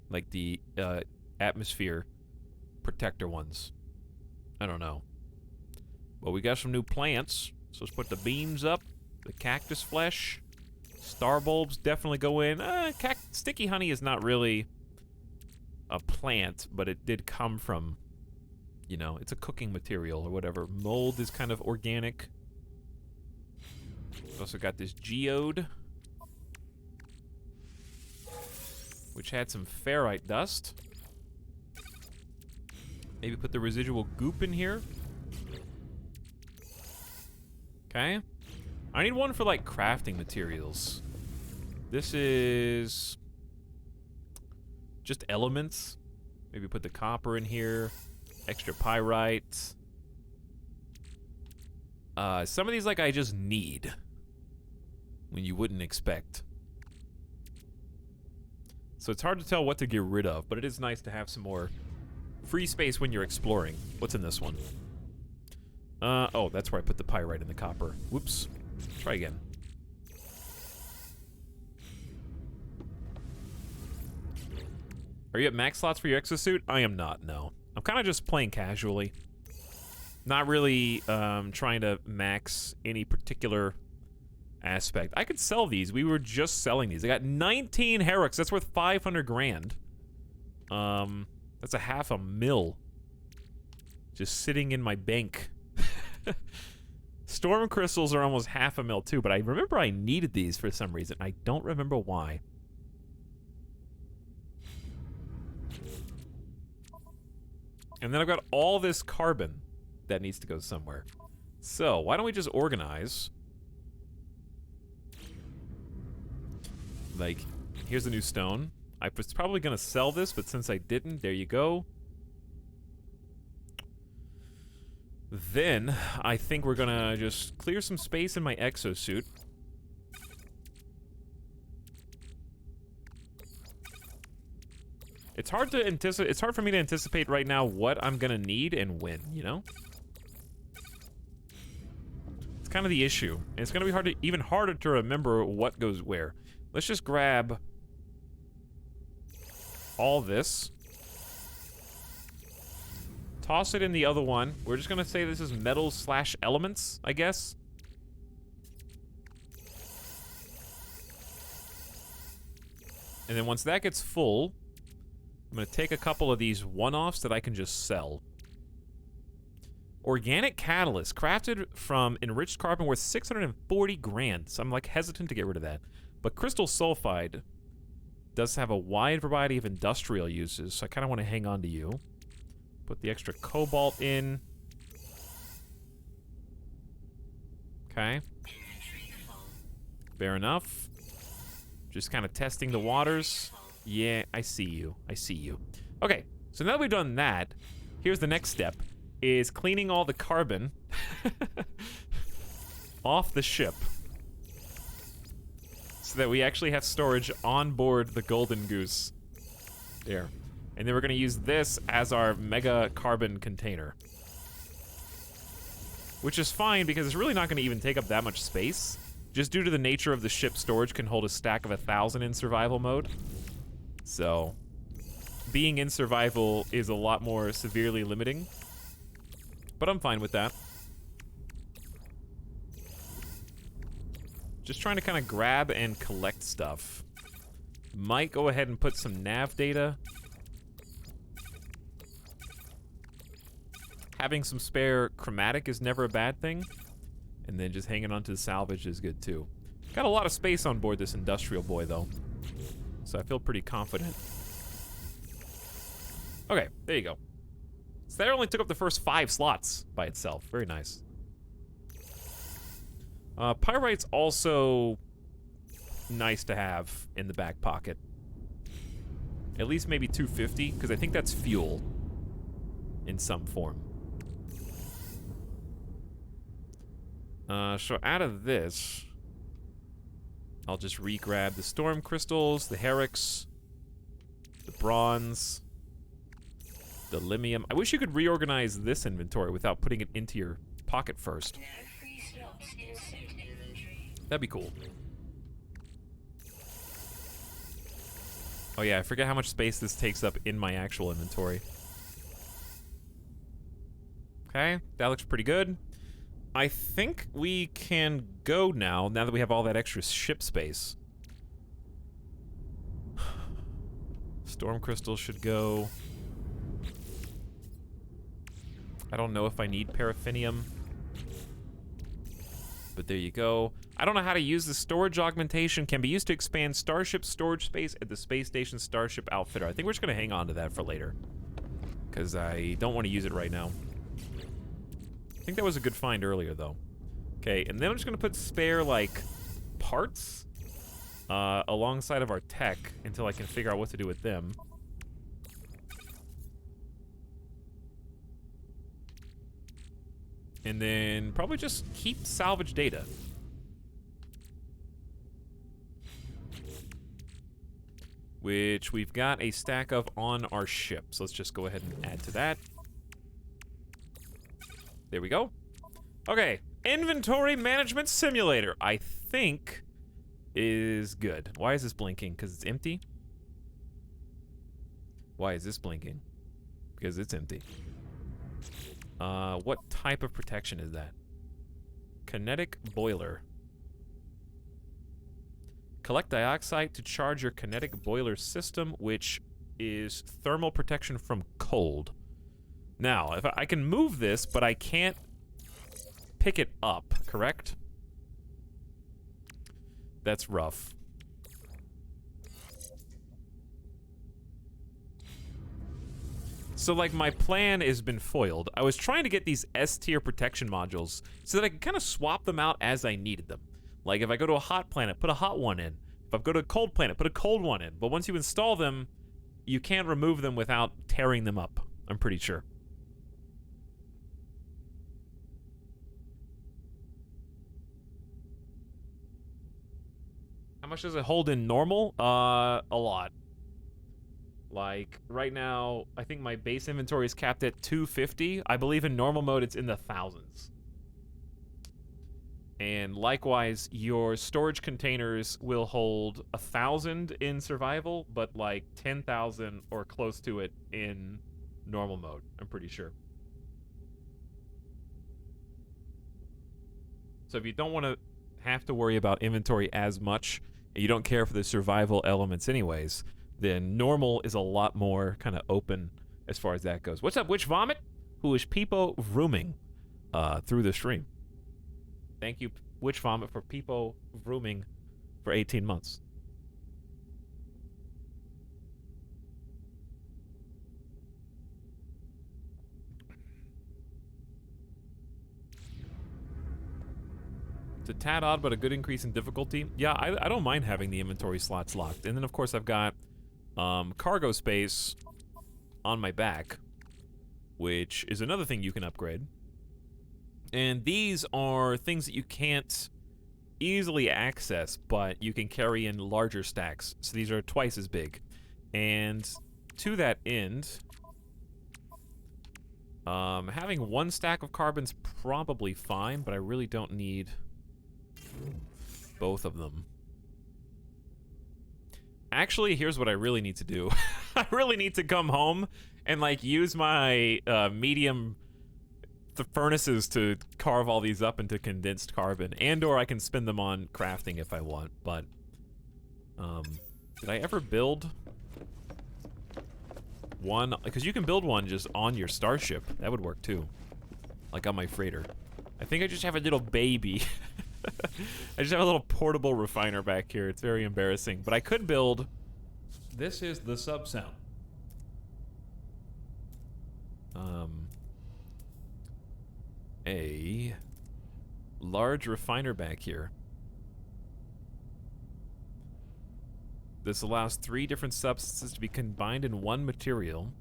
Like the atmosphere protector ones. I don't know. But we got some new plants, so let's put the beams up, the cactus flesh. Star bulbs definitely go in. Sticky honey is not really a plant, but it did come from, you know, it's a cooking material or whatever. Mold is kind of organic. We've also got this geode, which had some ferrite dust. Maybe put the residual goop in here. Okay. I need one for, like, crafting materials. This is just elements. Maybe put the copper in here. Extra pyrite. Some of these, like, I just need. When you wouldn't expect. So it's hard to tell what to get rid of, but it is nice to have some more free space when you're exploring. What's in this one? Oh, that's where I put the pyrite and the copper. Whoops. Try again. Are you at max slots for your exosuit? I am not, no. I'm kind of just playing casually. Not really trying to max any particular aspect. I could sell these. We were just selling these. I got 19 Herux. That's worth 500 grand. That's a $500,000 just sitting in my bank. Storm crystals are almost $500,000 too, but I remember I needed these for some reason. I don't remember why. And then I've got all this carbon that needs to go somewhere. So why don't we just organize Like, here's a new stone. I was probably going to sell this, but since I didn't, there you go. Then, I think we're going to just clear some space in my exosuit. It's hard to anticipate. It's hard for me to anticipate right now what I'm gonna need and when, you know? It's kind of the issue. And it's gonna be even harder to remember what goes where. Let's just grab all this. Toss it in the other one. We're just gonna say this is metals / elements, I guess. And then once that gets full, I'm going to take a couple of these one-offs that I can just sell. Organic catalyst, crafted from enriched carbon worth 640 grand. So I'm like hesitant to get rid of that. But crystal sulfide does have a wide variety of industrial uses, so I kind of want to hang on to you. Put the extra cobalt in. Okay. Fair enough. Just kind of testing the waters. Yeah, I see you. I see you. Okay, so now that we've done that, here's the next step, is cleaning all the carbon off the ship so that we actually have storage on board the Golden Goose. There. And then we're going to use this as our mega carbon container. Which is fine because it's really not going to even take up that much space. Just due to the nature of the ship, storage can hold a stack of 1,000 in survival mode. So, being in survival is a lot more severely limiting. But I'm fine with that. Just trying to kind of grab and collect stuff. Might go ahead and put some nav data. Having some spare chromatic is never a bad thing. And then just hanging on to the salvage is good too. Got a lot of space on board this industrial boy though. So I feel pretty confident. Okay, there you go. So that only took up the first 5 slots by itself. Very nice. Pyrite's also nice to have in the back pocket. At least maybe 250, because I think that's fuel in some form. So out of this, I'll just re-grab the storm crystals, the Herix, the bronze, the limium. I wish you could reorganize this inventory without putting it into your pocket first. Now free slots in suit inventory. That'd be cool. Oh yeah, I forget how much space this takes up in my actual inventory. Okay, that looks pretty good. I think we can go now that we have all that extra ship space. Storm crystals should go. I don't know if I need paraffinium. But there you go. I don't know how to use the storage augmentation. Can be used to expand Starship storage space at the Space Station Starship Outfitter. I think we're just going to hang on to that for later. Because I don't want to use it right now. I think that was a good find earlier, though. Okay, and then I'm just going to put spare, like, parts alongside of our tech until I can figure out what to do with them. And then probably just keep salvage data. Which we've got a stack of on our ship. So let's just go ahead and add to that. There we go. Okay, inventory management simulator, I think is good. Why is this blinking? Because it's empty? Why is this blinking? Because it's empty. What type of protection is that? Kinetic boiler. Collect dioxide to charge your kinetic boiler system, which is thermal protection from cold. Now, if I can move this, but I can't pick it up, correct? That's rough. So, like, my plan has been foiled. I was trying to get these S-tier protection modules so that I could kind of swap them out as I needed them. Like, if I go to a hot planet, put a hot one in. If If I go to a cold planet, put a cold one in. But once you install them, you can't remove them without tearing them up, I'm pretty sure. How much does it hold in normal? A lot. Like, right now, I think my base inventory is capped at 250. I believe in normal mode, it's in the thousands. And likewise, your storage containers will hold 1,000 in survival, but like 10,000 or close to it in normal mode, I'm pretty sure. So if you don't want to have to worry about inventory as much, and you don't care for the survival elements anyways, then normal is a lot more kind of open as far as that goes. What's up, Witch Vomit? Who is Peepo vrooming through the stream. Thank you, Witch Vomit, for Peepo vrooming for 18 months. It's a tad odd, but a good increase in difficulty. Yeah, I don't mind having the inventory slots locked. And then, of course, I've got cargo space on my back, which is another thing you can upgrade. And these are things that you can't easily access, but you can carry in larger stacks. So these are twice as big. And to that end, having one stack of carbon's probably fine, but I really don't need both of them. Actually, here's what I really need to do. I really need to come home and like use my medium furnaces to carve all these up into condensed carbon, and or I can spend them on crafting if I want. But did I ever build one? Because you can build one just on your starship. That would work too, like on my freighter. I think I just have a little baby. I just have a little portable refiner back here. It's very embarrassing, but I could build. This is the sub sound. A large refiner back here. This allows 3 different substances to be combined in one material,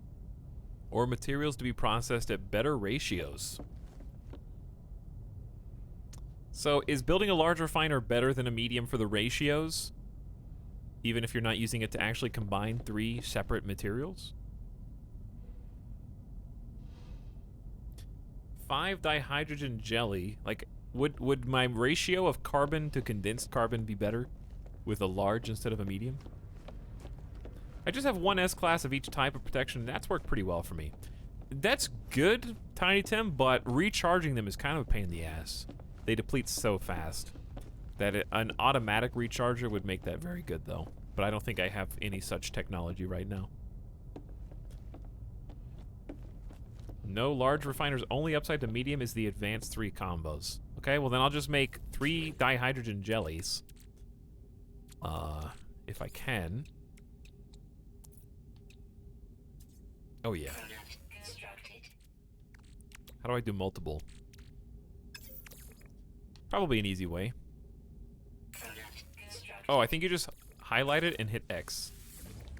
or materials to be processed at better ratios. So is building a large refiner better than a medium for the ratios, even if you're not using it to actually combine 3 separate materials? 5 dihydrogen jelly, like, would my ratio of carbon to condensed carbon be better with a large instead of a medium? I just have 1 S-class of each type of protection, and that's worked pretty well for me. That's good, Tiny Tim, but recharging them is kind of a pain in the ass. They deplete so fast that an automatic recharger would make that very good, though. But I don't think I have any such technology right now. No large refiners, only upside to medium is the advanced 3 combos. Okay, well then I'll just make 3 dihydrogen jellies. If I can. Oh yeah. How do I do multiple? Probably an easy way. Oh, I think you just highlight it and hit X.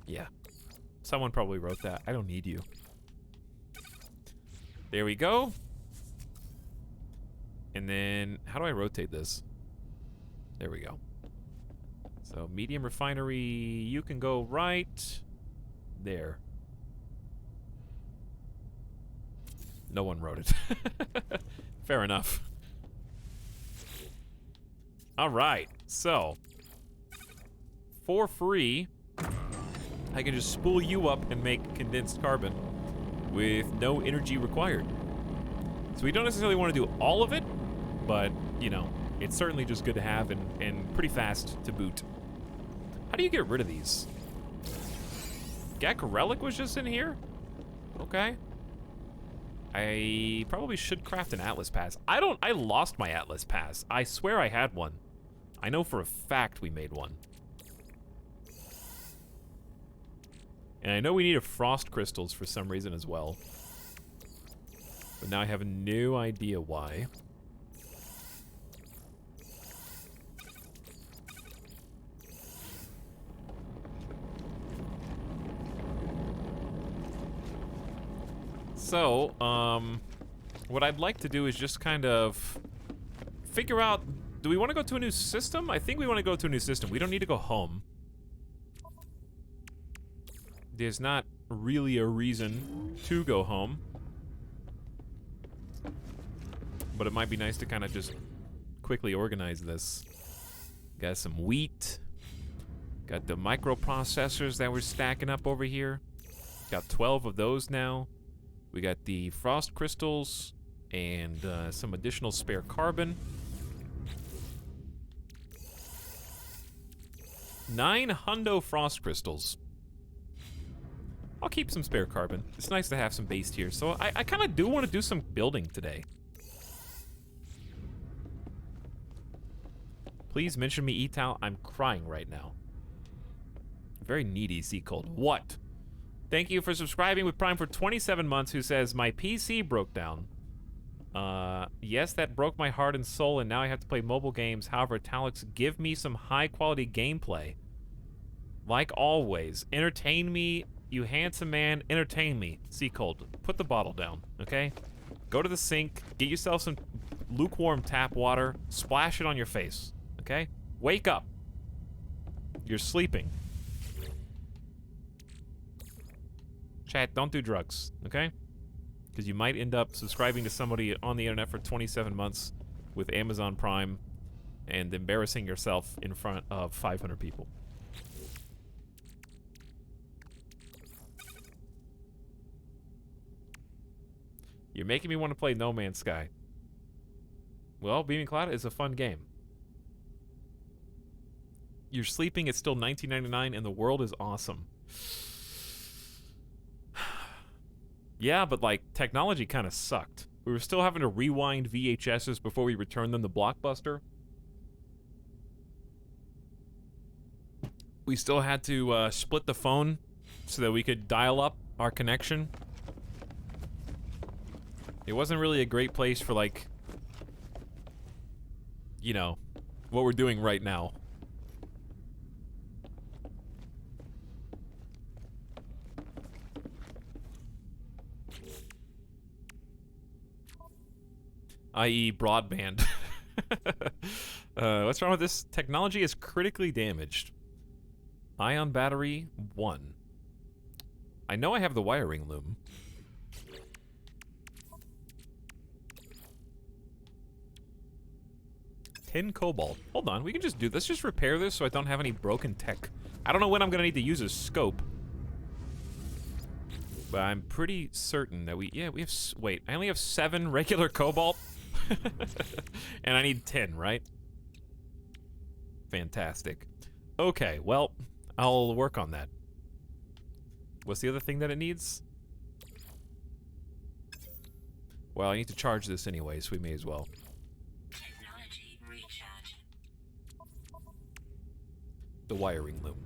Yeah. Someone probably wrote that. I don't need you. There we go. And then, how do I rotate this? There we go. So, medium refinery, you can go right there. No one wrote it. Fair enough. Alright, so for free, I can just spool you up and make condensed carbon with no energy required. So we don't necessarily want to do all of it, but, you know, it's certainly just good to have and pretty fast to boot. How do you get rid of these? Gek Relic was just in here? Okay. I probably should craft an Atlas Pass. I lost my Atlas Pass. I swear I had one. I know for a fact we made one. And I know we needed frost crystals for some reason as well. But now I have no idea why. So, what I'd like to do is just kind of figure out, do we want to go to a new system? I think we want to go to a new system. We don't need to go home. There's not really a reason to go home. But it might be nice to kind of just quickly organize this. Got some wheat. Got the microprocessors that we're stacking up over here. Got 12 of those now. We got the frost crystals and some additional spare carbon. 9 hundo frost crystals. I'll keep some spare carbon. It's nice to have some base here. So I kind of do want to do some building today. Please mention me, Etal. I'm crying right now. Very needy, Sea Cold. What? Thank you for subscribing with Prime for 27 months, who says, my PC broke down. Yes, that broke my heart and soul, and now I have to play mobile games. However, Italics, give me some high-quality gameplay. Like always, entertain me, you handsome man, entertain me. Sea Cold, put the bottle down, okay? Go to the sink, get yourself some lukewarm tap water, splash it on your face, okay? Wake up. You're sleeping. Chat, don't do drugs, okay? Because you might end up subscribing to somebody on the internet for 27 months with Amazon Prime and embarrassing yourself in front of 500 people. You're making me want to play No Man's Sky. Well, Beaming Cloud is a fun game. You're sleeping, it's still $19.99, and the world is awesome. Yeah, but like, technology kind of sucked. We were still having to rewind VHSs before we returned them to Blockbuster. We still had to split the phone so that we could dial up our connection. It wasn't really a great place for, like, you know, what we're doing right now. I.e. broadband. What's wrong with this? Technology is critically damaged. Ion battery 1. I know I have the wiring loom. Tin cobalt. Hold on, we can just do this. Just repair this so I don't have any broken tech. I don't know when I'm gonna need to use a scope. But I'm pretty certain that we have, wait, I only have 7 regular cobalt? And I need 10, right? Fantastic. Okay, well, I'll work on that. What's the other thing that it needs? Well, I need to charge this anyway, so we may as well. Technology recharge. The wiring loom.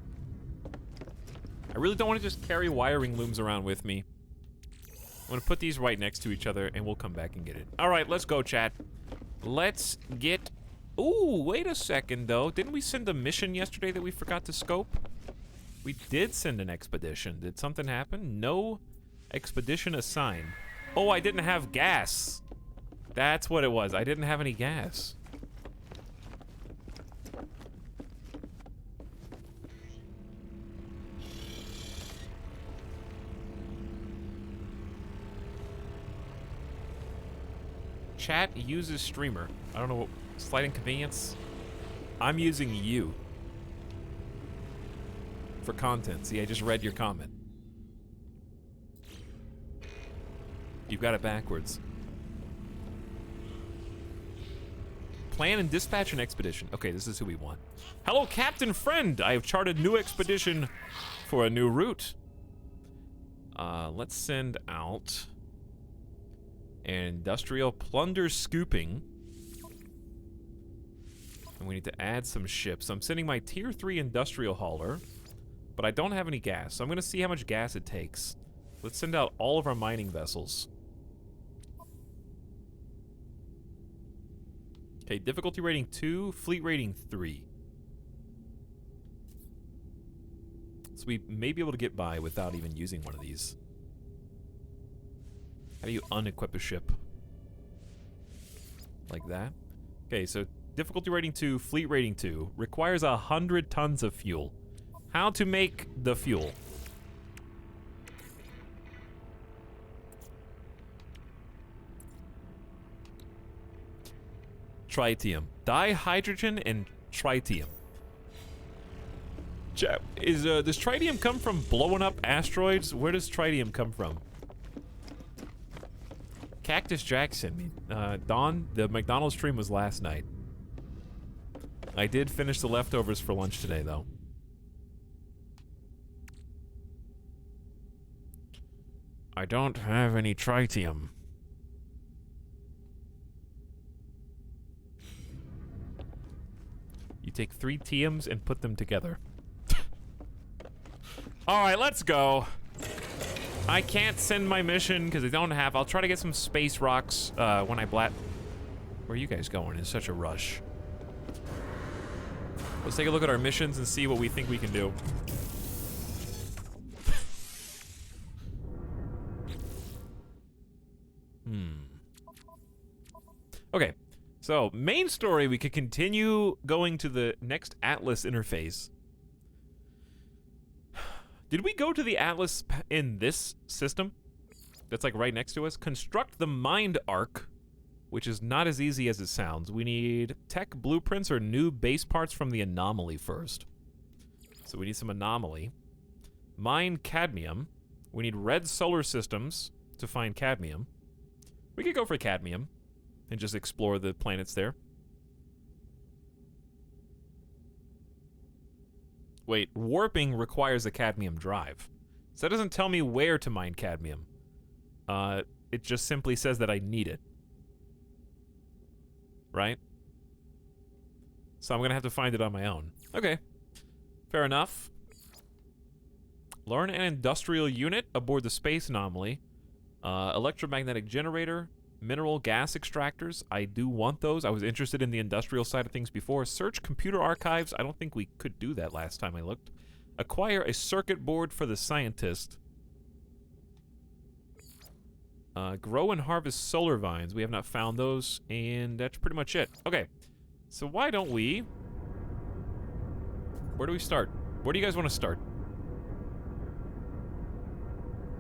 I really don't want to just carry wiring looms around with me. I'm gonna put these right next to each other and we'll come back and get it. All right, let's go, chat. Let's get... Ooh, wait a second, though. Didn't we send a mission yesterday that we forgot to scope? We did send an expedition. Did something happen? No expedition assigned. Oh, I didn't have gas. That's what it was. I didn't have any gas. Chat uses streamer. I don't know what, slight inconvenience. I'm using you for content. See, I just read your comment. You've got it backwards. Plan and dispatch an expedition. Okay, this is who we want. Hello, Captain Friend. I have charted new expedition for a new route. Let's send out industrial plunder scooping. And we need to add some ships. I'm sending my tier 3 industrial hauler, but I don't have any gas, so I'm gonna see how much gas it takes. Let's send out all of our mining vessels. Okay, difficulty rating 2, fleet rating 3. So we may be able to get by without even using one of these. How do you unequip a ship? Like that. Okay, so difficulty rating 2, fleet rating 2. Requires 100 tons of fuel. How to make the fuel? Tritium. Dihydrogen and tritium. Does tritium come from blowing up asteroids? Where does tritium come from? Cactus Jackson. Dawn, the McDonald's stream was last night. I did finish the leftovers for lunch today, though. I don't have any tritium. You take 3 tiums and put them together. Alright, let's go. I can't send my mission because I don't have. I'll try to get some space rocks when I Where are you guys going? It's such a rush. Let's take a look at our missions and see what we think we can do. Okay, so main story, we could continue going to the next Atlas interface. Did we go to the Atlas in this system? That's like right next to us? Construct the Mind Arc, which is not as easy as it sounds. We need tech blueprints or new base parts from the Anomaly first. So we need some Anomaly. Mine cadmium. We need red solar systems to find cadmium. We could go for cadmium and just explore the planets there. Wait, warping requires a cadmium drive. So that doesn't tell me where to mine cadmium. It just simply says that I need it. Right? So I'm gonna have to find it on my own. Okay. Fair enough. Learn an industrial unit aboard the Space Anomaly. Electromagnetic generator. Mineral gas extractors. I do want those. I was interested in the industrial side of things before. Search computer archives. I don't think we could do that last time I looked. Acquire a circuit board for the scientist. Grow and harvest solar vines. We have not found those, and that's pretty much it. Okay, so why don't we... Where do we start? Where do you guys want to start?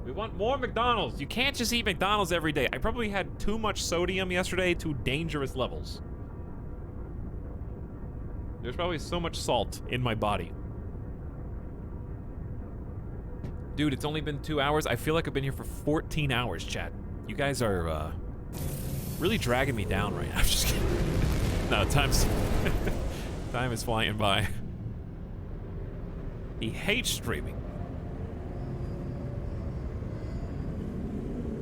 We want more McDonald's. You can't just eat McDonald's every day. I probably had too much sodium yesterday to dangerous levels. There's probably so much salt in my body. Dude, it's only been 2 hours. I feel like I've been here for 14 hours, chat. You guys are, really dragging me down right now. I'm just kidding. No, time is flying by. He hates streaming.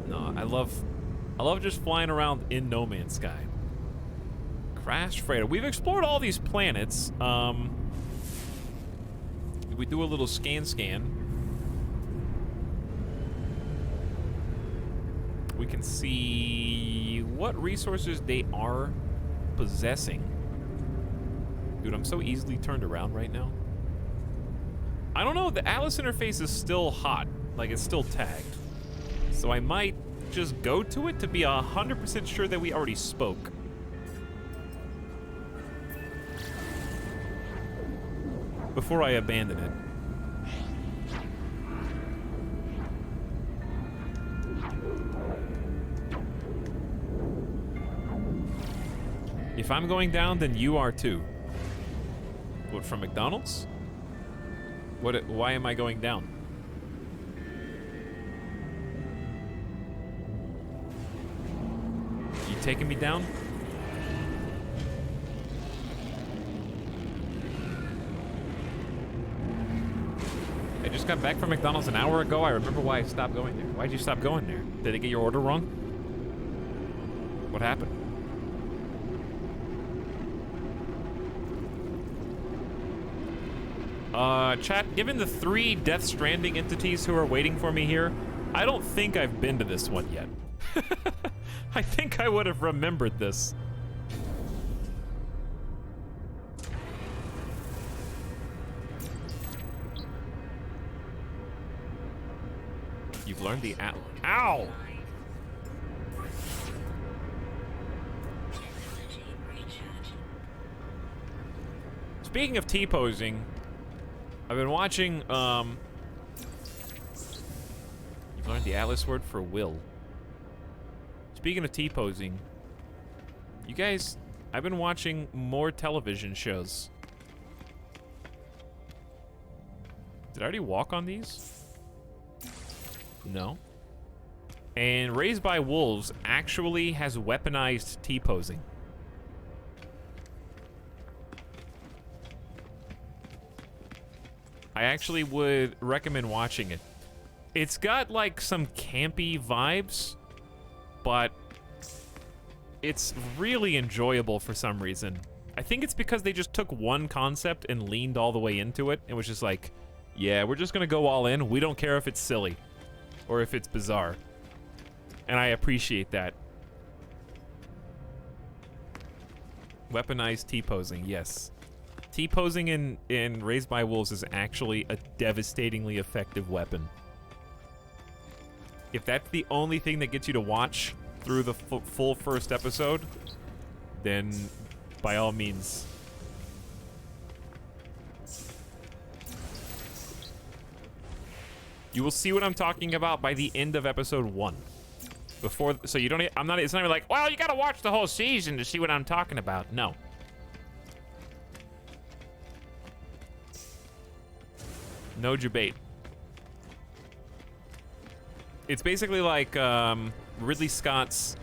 No, I love just flying around in No Man's Sky. Crash freighter. We've explored all these planets. We do a little scan. We can see what resources they are possessing. Dude, I'm so easily turned around right now. I don't know, the Atlas interface is still hot. Like, it's still tagged. So I might just go to it to be 100% sure that we already spoke. Before I abandon it. If I'm going down, then you are too. What, from McDonald's? Why am I going down? You taking me down? I just got back from McDonald's an hour ago. I remember why I stopped going there. Why'd you stop going there? Did they get your order wrong? What happened? Chat, given the 3 Death Stranding entities who are waiting for me here, I don't think I've been to this one yet. I think I would have remembered this. You've learned the Ow! Speaking of T-posing, I've been watching, you've learned the Atlas word for will. Speaking of T-posing, you guys, I've been watching more television shows. Did I already walk on these? No. And Raised by Wolves actually has weaponized T-posing. I actually would recommend watching it. It's got like some campy vibes, but it's really enjoyable for some reason. I think it's because they just took one concept and leaned all the way into it and was just like, yeah, we're just gonna go all in. We don't care if it's silly or if it's bizarre. And I appreciate that. Weaponized T-posing, yes. T-posing in Raised by Wolves is actually a devastatingly effective weapon. If that's the only thing that gets you to watch through the full first episode, then by all means. You will see what I'm talking about by the end of episode 1. Before, so you don't, it's not even like, well, you gotta watch the whole season to see what I'm talking about. No. No debate. It's basically like Ridley Scott's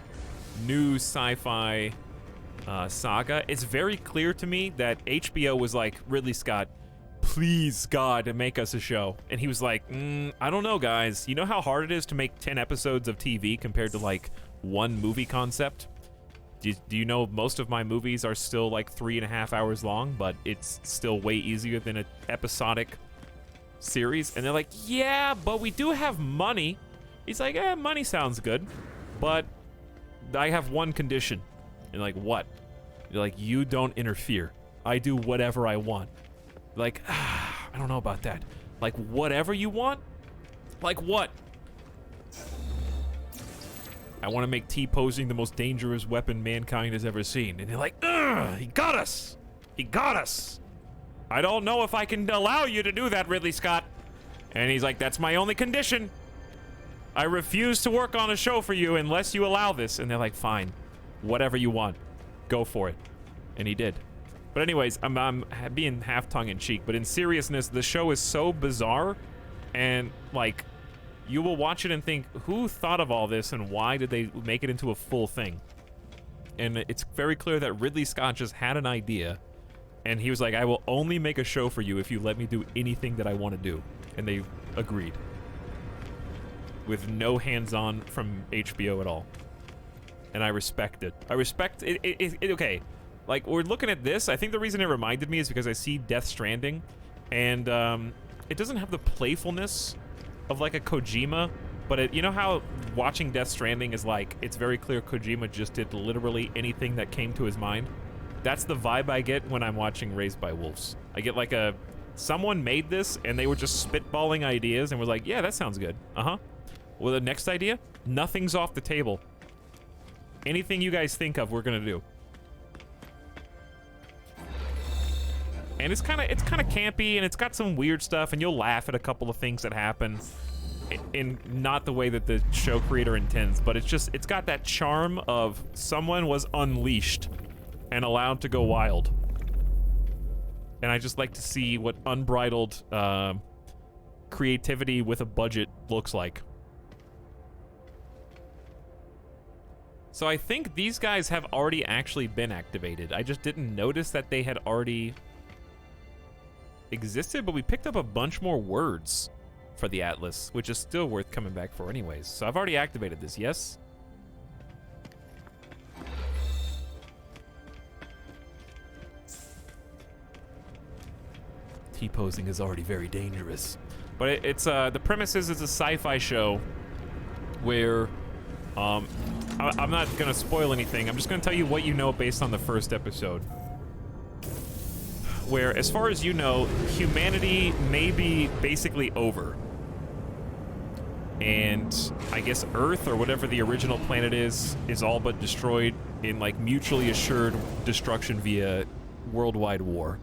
new sci-fi saga. It's very clear to me that HBO was like, Ridley Scott, please, God, make us a show. And he was like, I don't know, guys. You know how hard it is to make 10 episodes of TV compared to like one movie concept? Do you know most of my movies are still like 3.5 hours long, but it's still way easier than an episodic series? And they're like, yeah, but we do have money. He's like, money sounds good, but I have one condition. And like, what? You're like, you don't interfere. I do whatever I want. Like, I don't know about that. Like, whatever you want? Like what? I want to make T-posing the most dangerous weapon mankind has ever seen. And they're like, he got us. He got us. I don't know if I can allow you to do that, Ridley Scott. And he's like, that's my only condition. I refuse to work on a show for you unless you allow this. And they're like, fine, whatever you want, go for it. And he did. But anyways, I'm being half tongue-in-cheek, but in seriousness, the show is so bizarre, and like, you will watch it and think, who thought of all this, and why did they make it into a full thing? And it's very clear that Ridley Scott just had an idea, and he was like, I will only make a show for you if you let me do anything that I want to do. And they agreed. With no hands-on from HBO at all. And I respect it. I respect it. Okay. Like, we're looking at this. I think the reason it reminded me is because I see Death Stranding, and it doesn't have the playfulness of like a Kojima, but you know how watching Death Stranding is like, it's very clear Kojima just did literally anything that came to his mind? That's the vibe I get when I'm watching Raised by Wolves. I get like someone made this and they were just spitballing ideas and was like, yeah, that sounds good. Well, the next idea, nothing's off the table. Anything you guys think of, we're gonna do. And it's kind of campy, and it's got some weird stuff, and you'll laugh at a couple of things that happen in not the way that the show creator intends, but it's got that charm of someone was unleashed and allowed to go wild. And I just like to see what unbridled creativity with a budget looks like. So I think these guys have already actually been activated. I just didn't notice that they had already existed, but we picked up a bunch more words for the Atlas, which is still worth coming back for anyways. So I've already activated this, yes? T-posing is already very dangerous. But it's the premise is it's a sci-fi show where I'm not gonna spoil anything. I'm just gonna tell you what you know based on the first episode. Where, as far as you know, humanity may be basically over. And I guess Earth, or whatever the original planet is all but destroyed in like mutually assured destruction via worldwide war.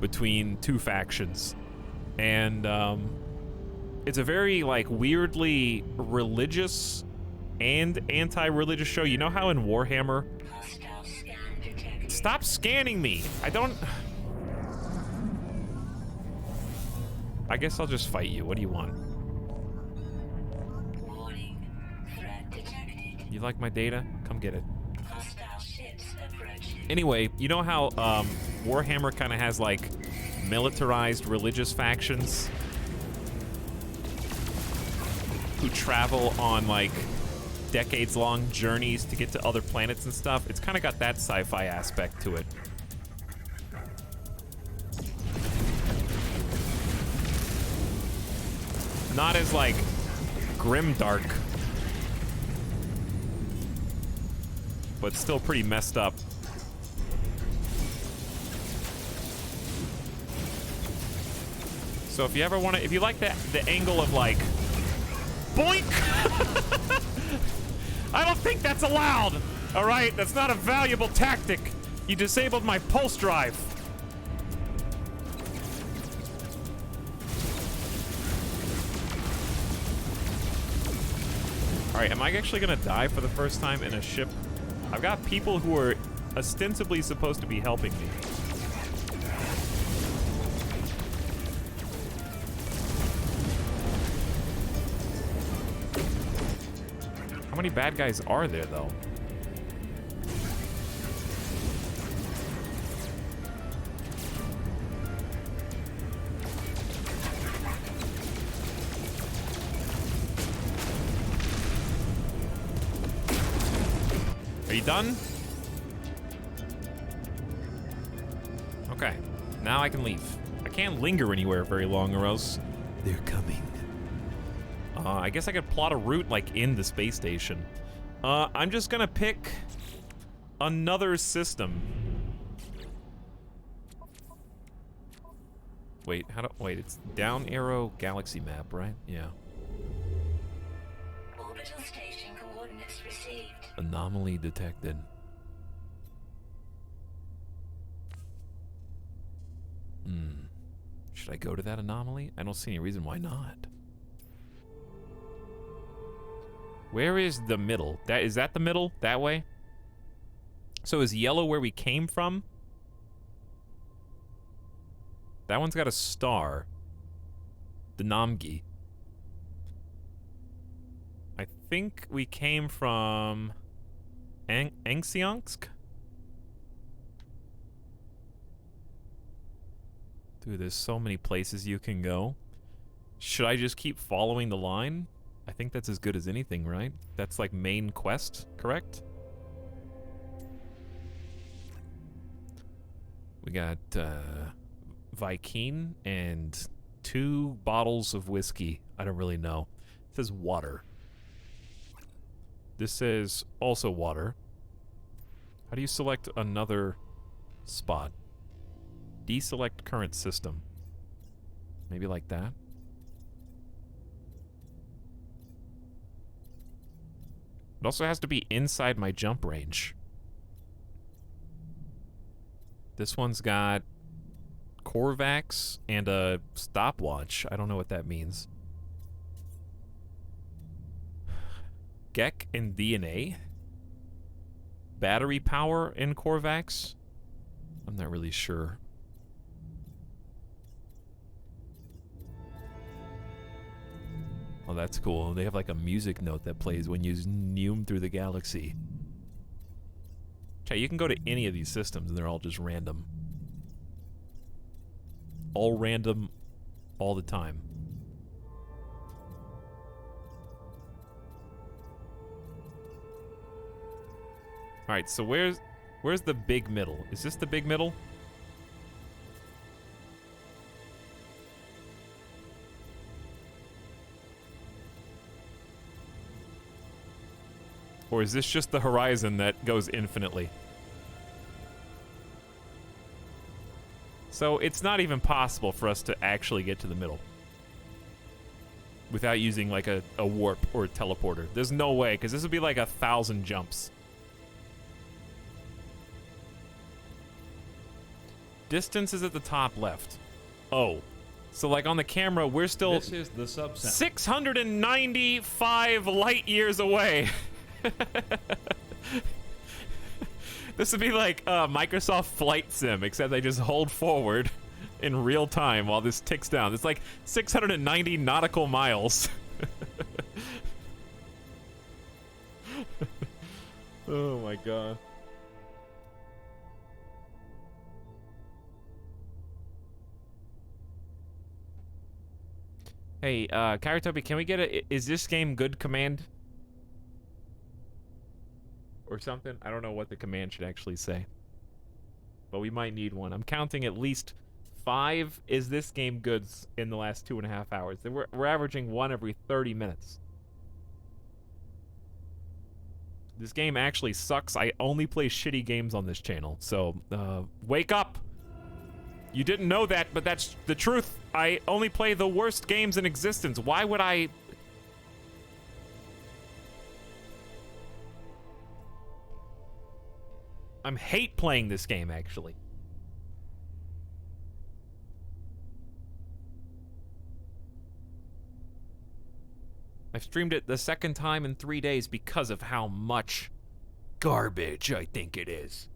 between two factions. And it's a very, like, weirdly religious and anti-religious show. You know how in Warhammer... Hostile scan detected. Stop scanning me! I don't... I guess I'll just fight you. What do you want? Warning. Threat detected. You like my data? Come get it. Hostile ships approaching. Anyway, you know how Warhammer kind of has, like, militarized religious factions who travel on, like, decades-long journeys to get to other planets and stuff? It's kind of got that sci-fi aspect to it. Not as, like, grimdark, but still pretty messed up. So if you ever want to, if you like the angle of, like, boink! I don't think that's allowed! Alright, that's not a valuable tactic. You disabled my pulse drive. Alright, am I actually gonna die for the first time in a ship? I've got people who are ostensibly supposed to be helping me. How many bad guys are there, though? Are you done? Okay, now I can leave. I can't linger anywhere very long or else... They're coming. I guess I could plot a route, like, in the space station. I'm just gonna pick another system. Wait, wait, it's down arrow galaxy map, right? Yeah. Orbital station coordinates received. Anomaly detected. Should I go to that anomaly? I don't see any reason why not. Where is the middle? Is that the middle? That way? So is yellow where we came from? That one's got a star. The Namgi. I think we came from Angsiansk? Dude, there's so many places you can go. Should I just keep following the line? I think that's as good as anything, right? That's like main quest, correct? We got Vy'keen and 2 bottles of whiskey. I don't really know. It says water. This says also water. How do you select another spot? Deselect current system. Maybe like that? It also has to be inside my jump range. This one's got Korvax and a stopwatch. I don't know what that means. Gek and DNA? Battery power in Korvax? I'm not really sure. Oh, that's cool. They have like a music note that plays when you zoom through the galaxy. Okay, you can go to any of these systems and they're all just random. All random, all the time. Alright, so where's the big middle? Is this the big middle? Or is this just the horizon that goes infinitely? So it's not even possible for us to actually get to the middle without using like a warp or a teleporter. There's no way, because this would be like 1,000 jumps. Distance is at the top left. Oh. So, like, on the camera, we're still This is the subsound. 695 light years away. This would be like Microsoft Flight Sim, except they just hold forward in real time while this ticks down. It's like 690 nautical miles. Oh my god. Hey, Karutobi, can we get is this game good command? Or something? I don't know what the command should actually say. But we might need one. I'm counting at least 5 is this game goods in the last 2.5 hours. We're averaging 1 every 30 minutes. This game actually sucks. I only play shitty games on this channel. So, wake up! You didn't know that, but that's the truth. I only play the worst games in existence. Why would I... I hate playing this game, actually. I've streamed it the second time in 3 days because of how much garbage I think it is.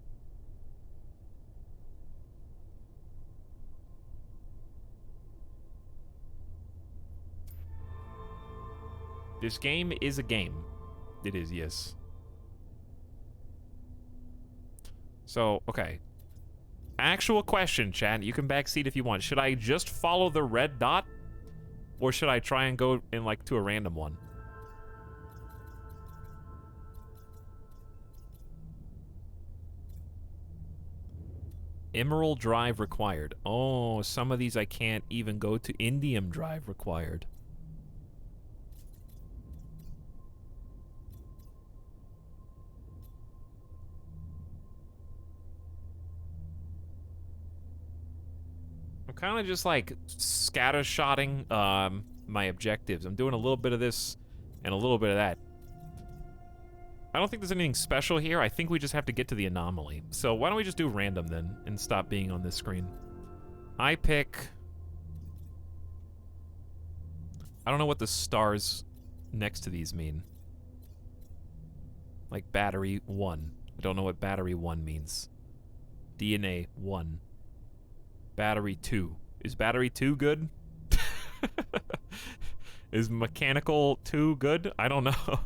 This game is a game. It is, yes. So, okay. Actual question, chat. You can backseat if you want. Should I just follow the red dot? Or should I try and go in, like, to a random one? Emerald Drive required. Oh, some of these I can't even go to. Indium Drive required. Kind of just like scattershotting my objectives. I'm doing a little bit of this and a little bit of that. I don't think there's anything special here. I think we just have to get to the anomaly. So why don't we just do random then and stop being on this screen? I pick... I don't know what the stars next to these mean. Like battery 1. I don't know what battery 1 means. DNA 1. Battery 2. Is battery 2 good? Is mechanical 2 good? I don't know.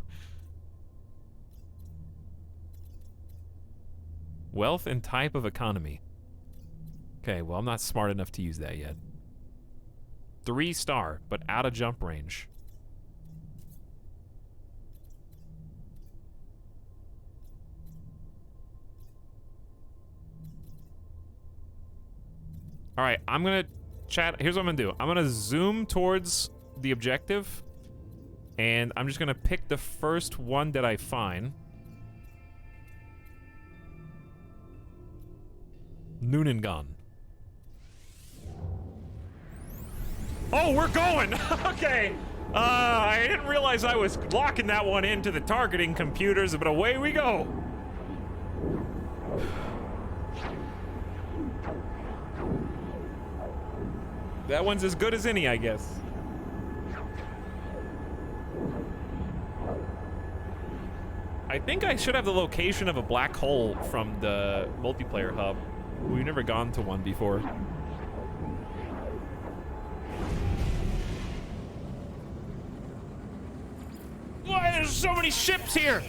Wealth and type of economy. Okay, well, I'm not smart enough to use that yet. 3 star, but out of jump range. All right, I'm gonna chat. Here's what I'm gonna do. I'm gonna zoom towards the objective, and I'm just gonna pick the first one that I find. Nunangan. Oh, we're going. Okay. I didn't realize I was locking that one into the targeting computers, but away we go. That one's as good as any, I guess. I think I should have the location of a black hole from the multiplayer hub. We've never gone to one before. Why, there's so many ships here!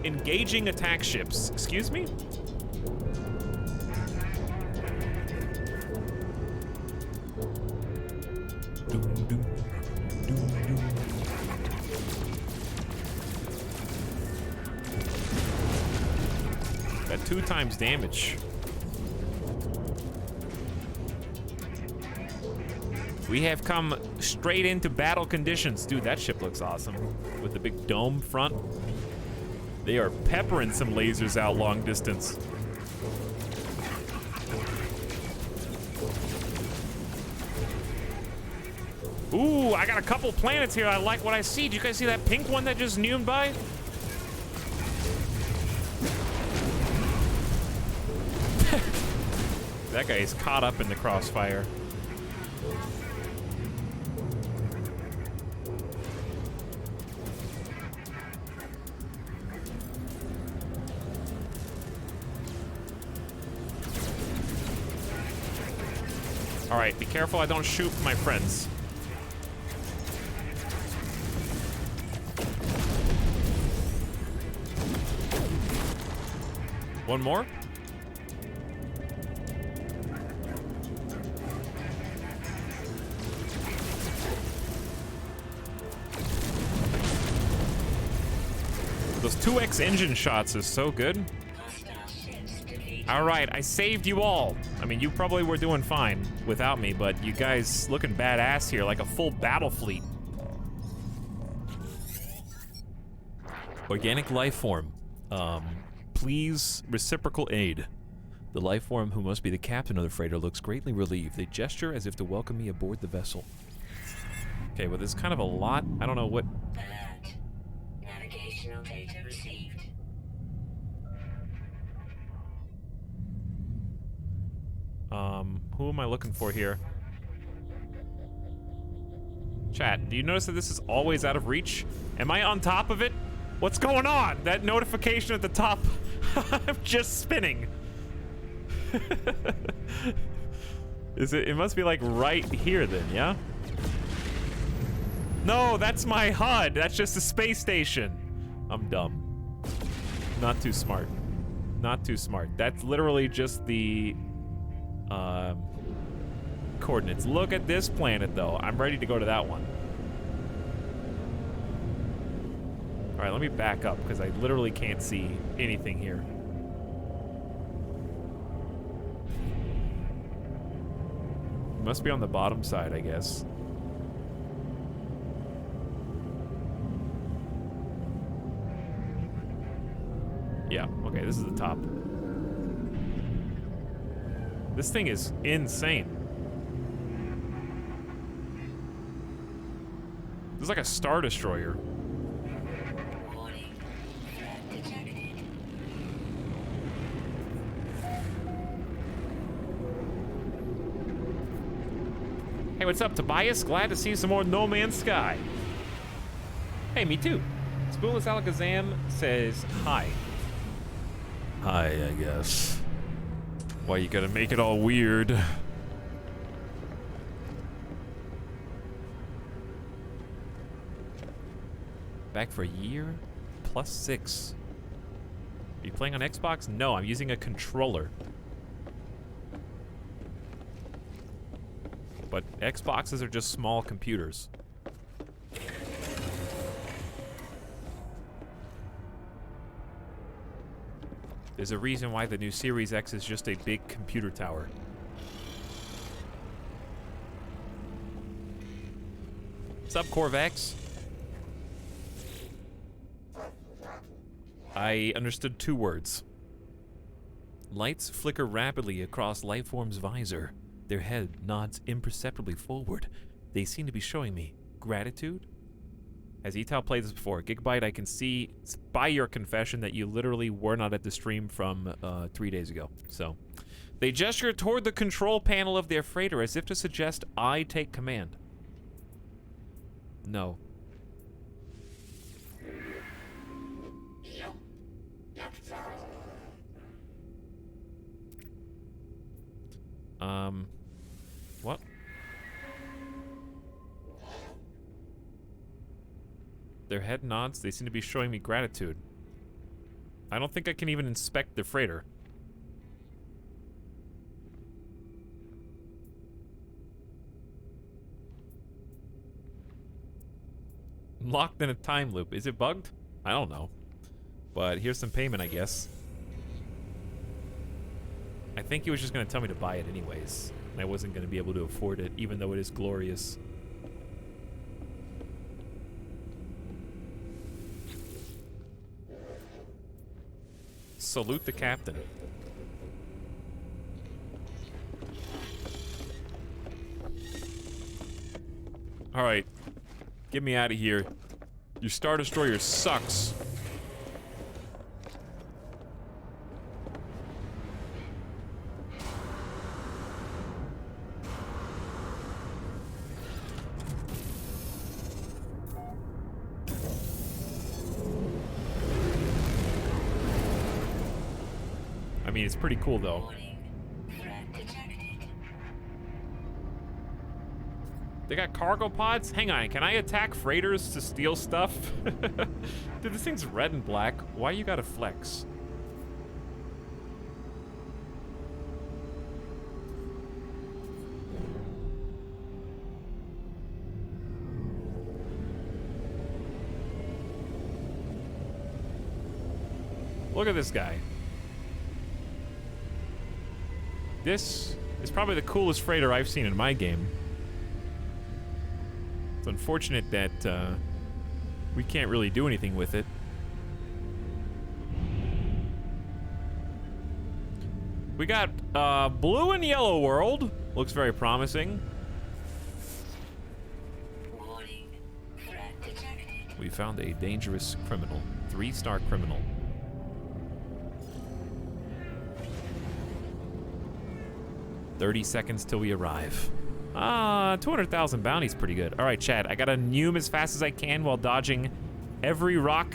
Engaging attack ships. Excuse me? That 2 times damage. We have come straight into battle conditions. Dude, that ship looks awesome. With the big dome front. They are peppering some lasers out long distance. Ooh, I got a couple planets here. I like what I see. Do you guys see that pink one that just zoomed by? That guy is caught up in the crossfire. Alright, be careful I don't shoot my friends. One more? Those 2x engine shots is so good. Hostile ships defeated. Alright, I saved you all. I mean, you probably were doing fine without me, but you guys looking badass here, like a full battle fleet. Organic life form. Please, reciprocal aid. The life form, who must be the captain of the freighter, looks greatly relieved. They gesture as if to welcome me aboard the vessel. Okay, well, there's kind of a lot. I don't know what... Alert. Navigational data received. Who am I looking for here? Chat, do you notice that this is always out of reach? Am I on top of it? What's going on? That notification at the top, I'm just spinning. It must be like right here then, yeah? No, that's my HUD. That's just a space station. I'm dumb. Not too smart. Not too smart. That's literally just the coordinates. Look at this planet though. I'm ready to go to that one. All right, let me back up because I literally can't see anything here. It must be on the bottom side, I guess. Yeah, okay, this is the top. This thing is insane. This is like a Star Destroyer. Warning. Threat detected. Hey, what's up, Tobias? Glad to see some more No Man's Sky. Hey, me too. Spoonless Alakazam says hi. Hi, I guess. Why you gotta make it all weird? Back for a year? +6. Are you playing on Xbox? No, I'm using a controller. But Xboxes are just small computers. There's a reason why the new Series X is just a big computer tower. What's up, Corvex? I understood 2 words. Lights flicker rapidly across Lifeform's visor. Their head nods imperceptibly forward. They seem to be showing me gratitude. Has Etal played this before? Gigabyte, I can see by your confession that you literally were not at the stream from 3 days ago. So, they gesture toward the control panel of their freighter as if to suggest I take command. No. What? Their head nods. They seem to be showing me gratitude. I don't think I can even inspect the freighter. Locked in a time loop. Is it bugged? I don't know. But here's some payment, I guess. I think he was just going to tell me to buy it anyways. And I wasn't going to be able to afford it, even though it is glorious. Salute the captain. Alright. Get me out of here. Your Star Destroyer sucks. mean, it's pretty cool, though. Warning. Threat detected. They got cargo pods? Hang on, can I attack freighters to steal stuff? Dude, this thing's red and black. Why you gotta flex? Look at this guy. This is probably the coolest freighter I've seen in my game. It's unfortunate that we can't really do anything with it. We got blue and yellow world. Looks very promising. Warning. Threat detected. We found a dangerous criminal. 3-star criminal. "30 seconds till we arrive." 200,000 bounty's pretty good. All right, Chad, I gotta nume as fast as I can while dodging every rock.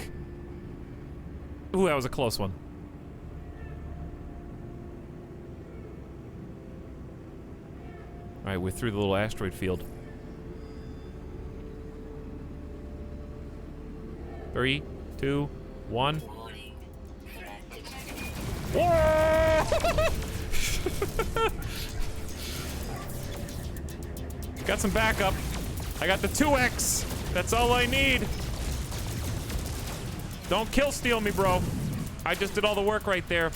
Ooh, that was a close one. All right, we're through the little asteroid field. 3, 2, 1. Warning. Threat detected. Whoa! Got some backup. I got the 2X. That's all I need. Don't kill steal me, bro. I just did all the work right there.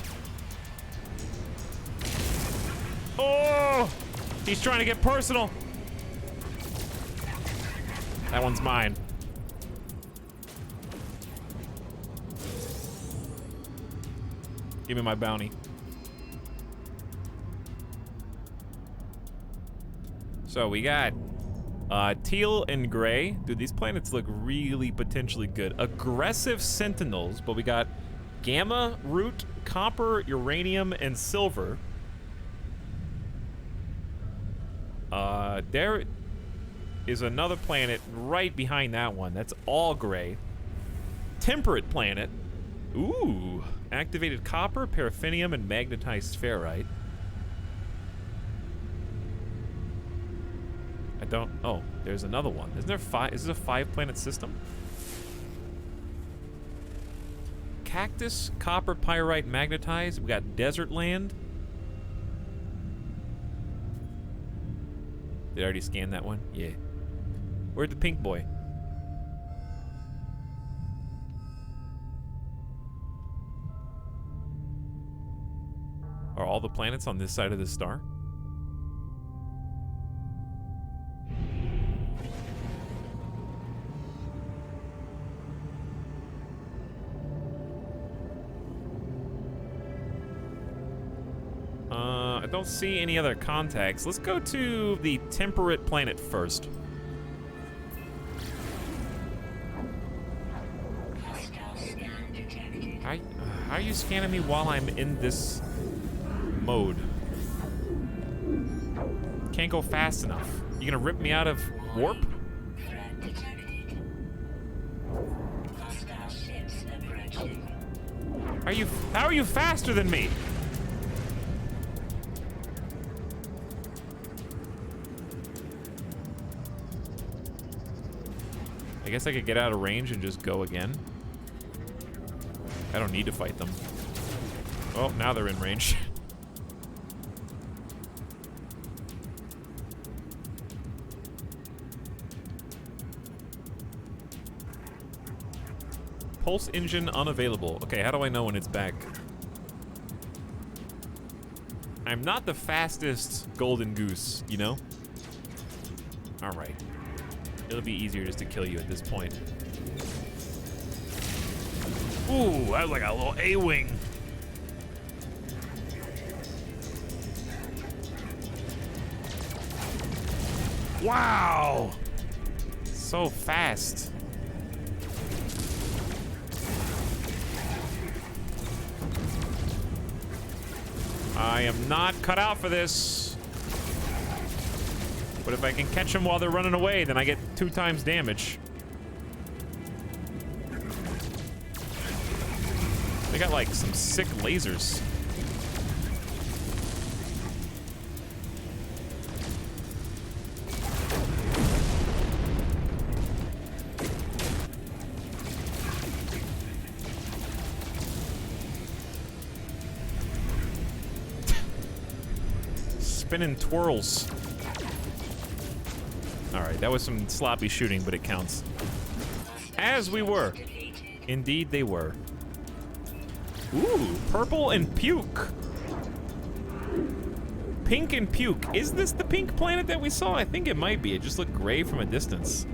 Oh! He's trying to get personal. That one's mine. Give me my bounty. So we got teal and gray. Dude, these planets look really potentially good. Aggressive sentinels, but we got gamma, root, copper, uranium, and silver. There is another planet right behind that one. That's all gray. Temperate planet. Ooh. Activated copper, paraffinium, and magnetized ferrite. I don't... Oh, there's another one. Isn't there 5? Is this a 5-planet system? Cactus, copper, pyrite, magnetized. We got desert land. Did I already scan that one? Yeah. Where'd the pink boy? Are all the planets on this side of the star? I don't see any other contacts. Let's go to the temperate planet first. Hostile scan detected. How are you scanning me while I'm in this mode? Can't go fast enough. You gonna rip me out of warp? Threat detected. Hostile ships approaching. How are you faster than me? I guess I could get out of range and just go again. I don't need to fight them. Oh, now they're in range. Pulse engine unavailable. Okay, how do I know when it's back? I'm not the fastest golden goose, you know? All right. It'll be easier just to kill you at this point. Ooh, that was like a little A-wing. Wow! So fast. I am not cut out for this. But if I can catch them while they're running away, then I get 2 times damage. They got like some sick lasers. spinning twirls. Alright, that was some sloppy shooting, but it counts. As we were. Indeed they were. Ooh, purple and puke. Pink and puke. Is this the pink planet that we saw? I think it might be. It just looked gray from a distance.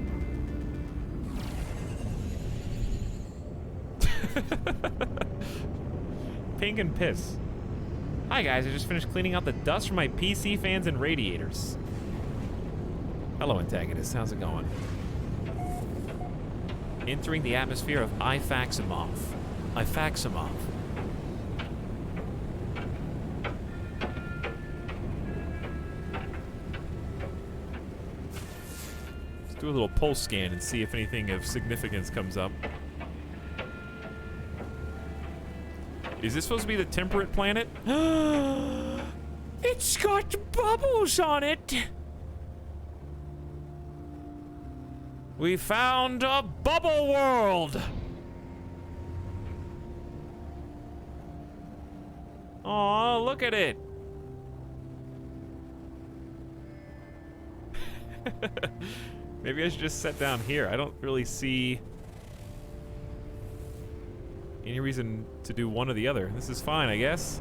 Pink and piss. Hi guys, I just finished cleaning out the dust from my PC fans and radiators. Hello, antagonist. How's it going? Entering the atmosphere of Ifaximov. Ifaximov. Let's do a little pulse scan and see if anything of significance comes up. Is this supposed to be the temperate planet? It's got bubbles on it. We found a bubble world! Aw, look at it! Maybe I should just sit down here. I don't really see any reason to do one or the other. This is fine, I guess.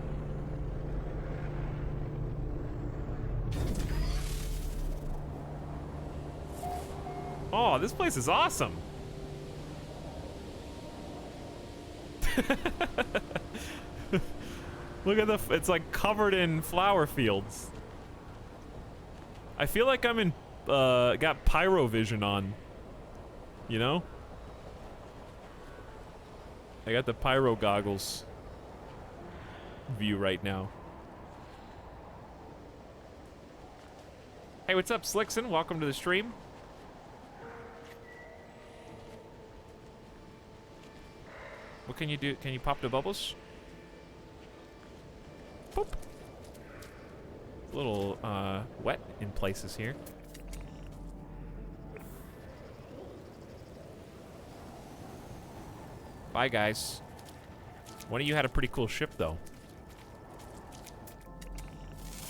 Oh, this place is awesome. Look at it's like covered in flower fields. I feel like I'm in, got pyro vision on, you know? I got the pyro goggles view right now. Hey, what's up, Slickson? Welcome to the stream. What can you do? Can you pop the bubbles? Boop. It's a little wet in places here. Bye, guys. One of you had a pretty cool ship, though.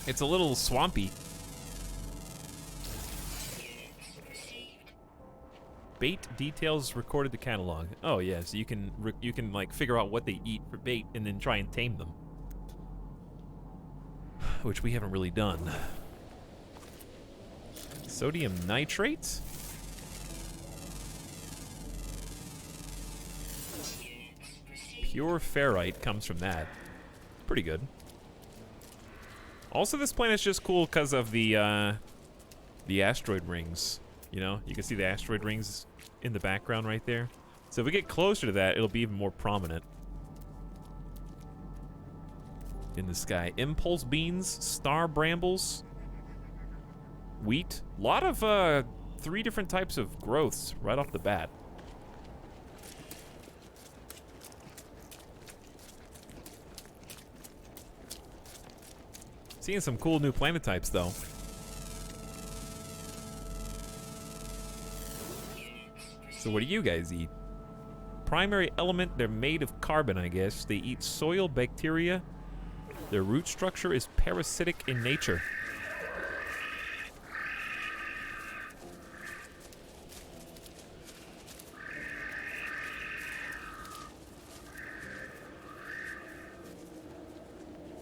It's a little swampy. Bait details recorded the catalog. Oh yeah, so you can like figure out what they eat for bait and then try and tame them, which we haven't really done. Sodium nitrate. Pure ferrite comes from that. Pretty good. Also, this planet's just cool because of the asteroid rings. You know, you can see the asteroid rings in the background right there. So if we get closer to that, it'll be even more prominent in the sky. Impulse beans, star brambles, wheat. A lot of 3 different types of growths right off the bat. Seeing some cool new planet types, though. So what do you guys eat? Primary element, they're made of carbon, I guess. They eat soil bacteria. Their root structure is parasitic in nature.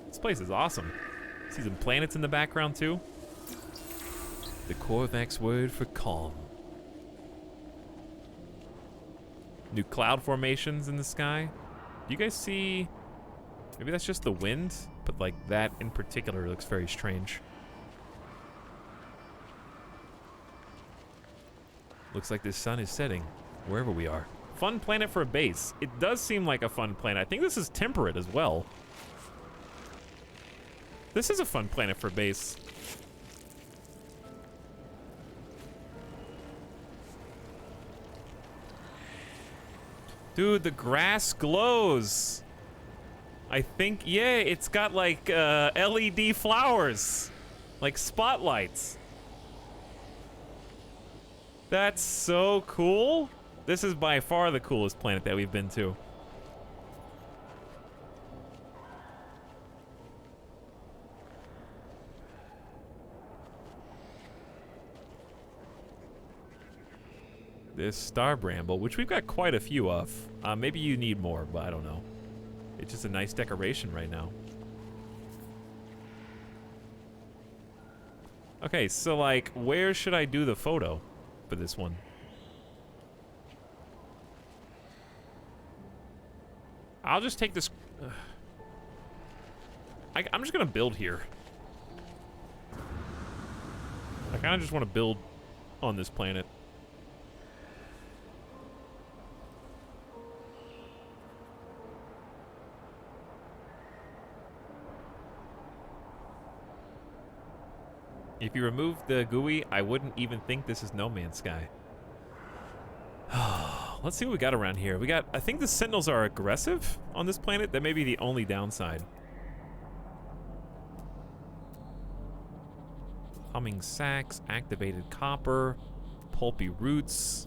This place is awesome. See some planets in the background, too. The Korvax word for calm. New cloud formations in the sky. Do you guys see? Maybe that's just the wind, but like that in particular looks very strange. Looks like the sun is setting wherever we are. Fun planet for a base. It does seem like a fun planet. I think this is temperate as well. This is a fun planet for a base. Dude, the grass glows. I think, yeah, it's got like LED flowers, like spotlights. That's so cool. This is by far the coolest planet that we've been to. this star bramble, which we've got quite a few of. Maybe you need more, but I don't know. It's just a nice decoration right now. Okay, so like, where should I do the photo for this one? I'll just take this. I'm just gonna build here. I kind of just want to build on this planet. If you remove the GUI, I wouldn't even think this is No Man's Sky. Let's see what we got around here. We got, I think the Sentinels are aggressive on this planet. That may be the only downside. Humming sacks, activated copper, pulpy roots,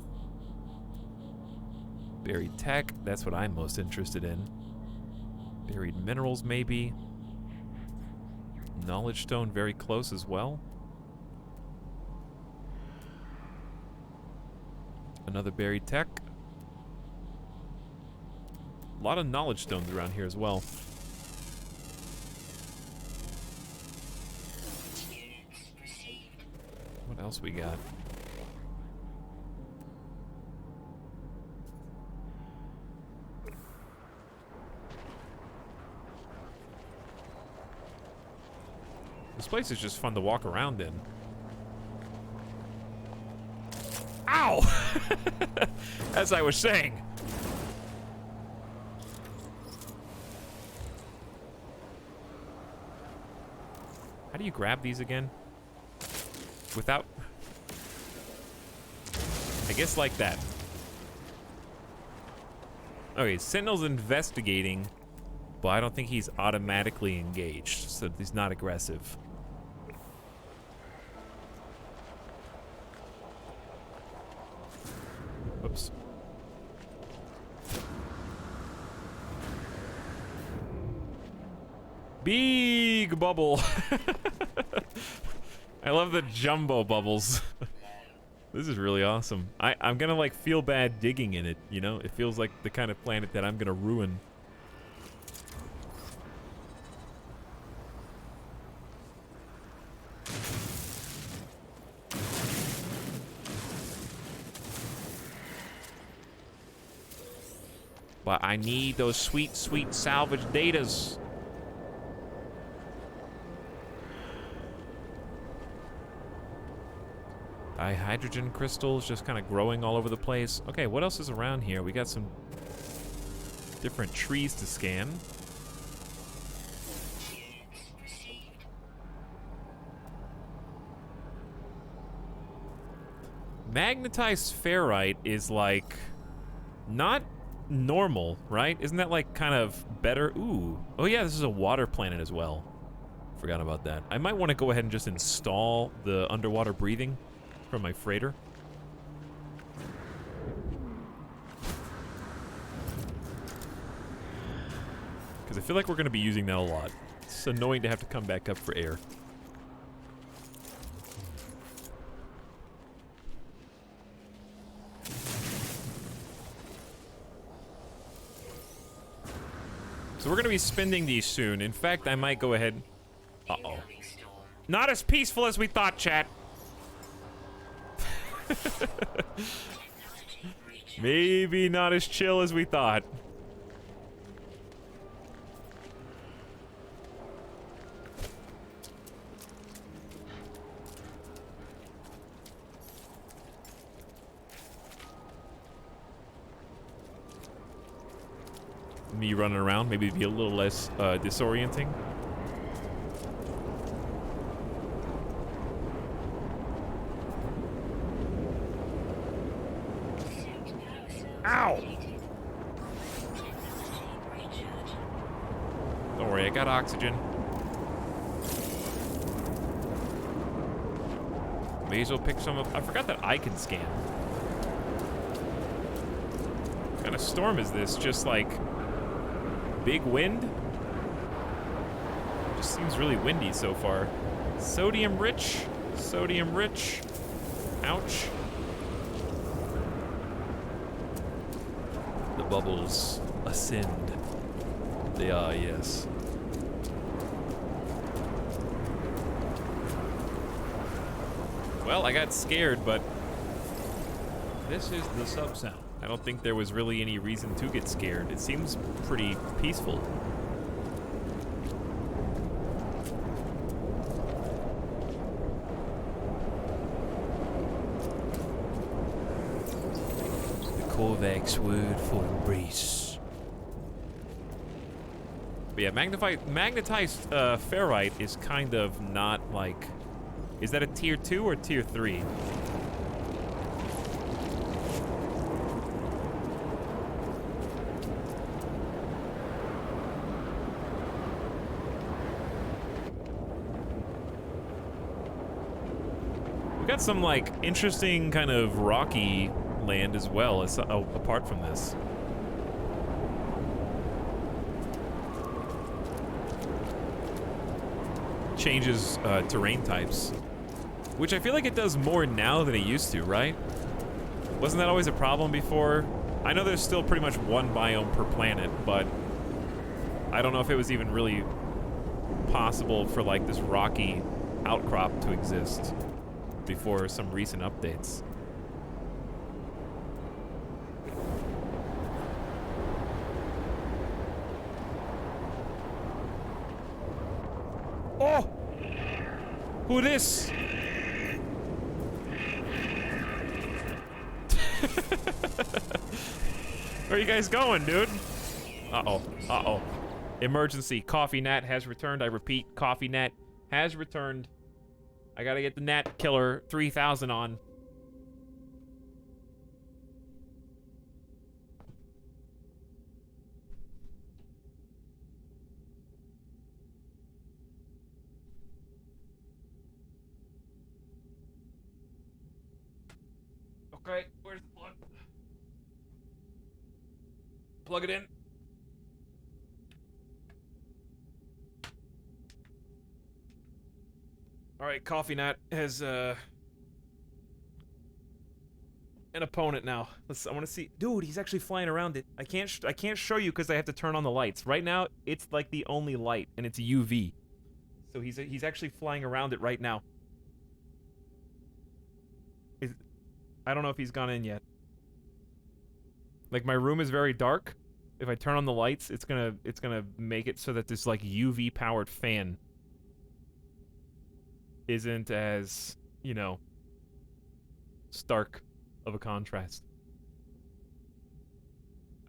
buried tech. That's what I'm most interested in. Buried minerals, maybe. Knowledge stone very close as well. Another buried tech. A lot of knowledge stones around here as well. What else we got? This place is just fun to walk around in. Ow! As I was saying. How do you grab these again? Without... I guess like that. Okay, Sentinel's investigating, but I don't think he's automatically engaged, so he's not aggressive. Oops. Big bubble. I love the jumbo bubbles. This is really awesome. I'm gonna like feel bad digging in it, you know? It feels like the kind of planet that I'm gonna ruin. But I need those sweet, sweet salvage datas. Hydrogen crystals just kind of growing all over the place. Okay, what else is around here? We got some different trees to scan. Magnetized ferrite is like not normal, right? Isn't that like kind of better? Ooh. Oh yeah, this is a water planet as well. Forgot about that. I might want to go ahead and just install the underwater breathing from my freighter. Because I feel like we're going to be using that a lot. It's annoying to have to come back up for air. So we're going to be spending these soon. In fact, I might go ahead... Uh-oh. Not as peaceful as we thought, chat. Maybe not as chill as we thought. Me running around, maybe be a little less disorienting. Ow! Don't worry, I got oxygen. May as well pick some up. I forgot that I can scan. What kind of storm is this? Just like big wind? Just seems really windy so far. Sodium rich. Sodium rich. Ouch. bubbles ascend. They are, yes. Well, I got scared, but this is the sub sound. I don't think there was really any reason to get scared. It seems pretty peaceful. Korvax word for embrace. But yeah, magnetized ferrite is kind of not like... Is that a tier 2 or tier 3? We got some like interesting kind of rocky land as well as apart from this. Changes terrain types, which I feel like it does more now than it used to, right? Wasn't that always a problem before? I know there's still pretty much one biome per planet, but I don't know if it was even really possible for like this rocky outcrop to exist before some recent updates. Oh! Who this? Where are you guys going, dude? Uh-oh. Uh-oh. Emergency. Coffee Nat has returned. I repeat, Coffee Nat has returned. I gotta get the Nat Killer 3000 on. Okay, where's the plug? Plug it in. All right, Coffee Nat has an opponent now. I want to see. Dude, he's actually flying around it. I can't show you because I have to turn on the lights. Right now, it's like the only light, and it's UV. So he's actually flying around it right now. I don't know if he's gone in yet. Like, my room is very dark. If I turn on the lights, it's gonna make it so that this like UV powered fan isn't as, you know, stark of a contrast.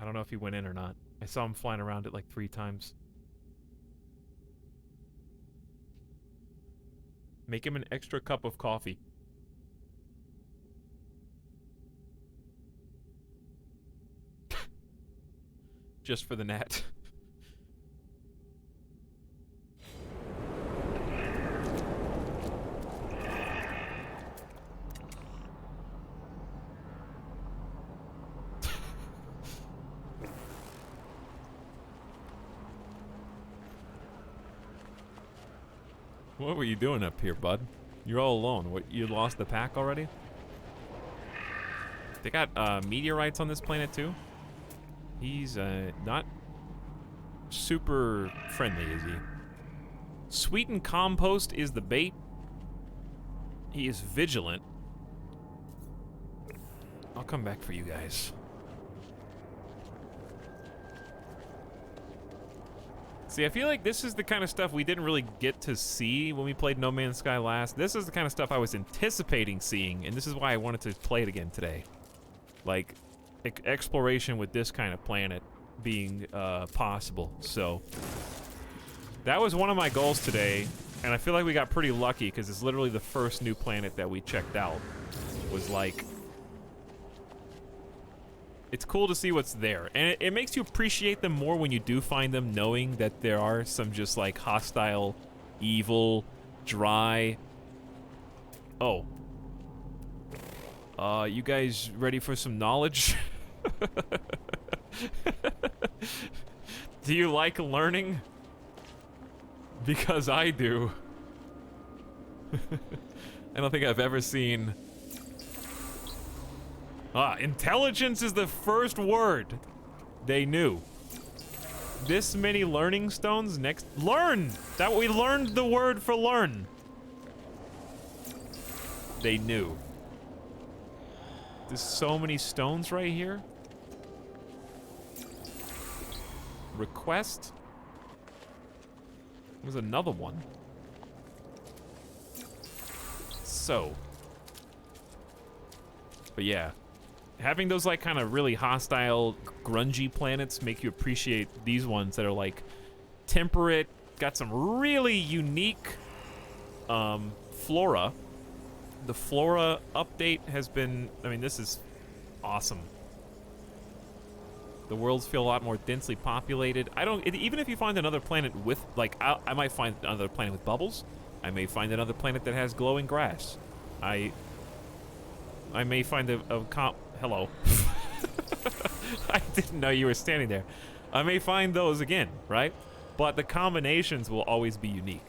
I don't know if he went in or not. I saw him flying around it like 3 times. Make him an extra cup of coffee. Just for the Nat. What were you doing up here, bud? You're all alone. What, you lost the pack already? They got meteorites on this planet too? He's not super friendly, is he? Sweetened compost is the bait. He is vigilant. I'll come back for you guys. See, I feel like this is the kind of stuff we didn't really get to see when we played No Man's Sky last. This is the kind of stuff I was anticipating seeing, and this is why I wanted to play it again today. Like, exploration with this kind of planet being possible. So, that was one of my goals today, and I feel like we got pretty lucky because it's literally the first new planet that we checked out. Was like... It's cool to see what's there, and it makes you appreciate them more when you do find them, knowing that there are some just like hostile, evil, dry... Oh. You guys ready for some knowledge? Do you like learning? Because I do. I don't think I've ever seen... intelligence is the first word. They knew. This many learning stones next. Learn! That we learned the word for learn. They knew. There's so many stones right here. Request. There's another one. So. But yeah. Having those like kind of really hostile, grungy planets make you appreciate these ones that are like temperate, got some really unique flora. The flora update has been, I mean, this is awesome. The worlds feel a lot more densely populated. Even if you find another planet with, like, I might find another planet with bubbles. I may find another planet that has glowing grass. I may find hello. I didn't know you were standing there. I may find those again, right? But the combinations will always be unique.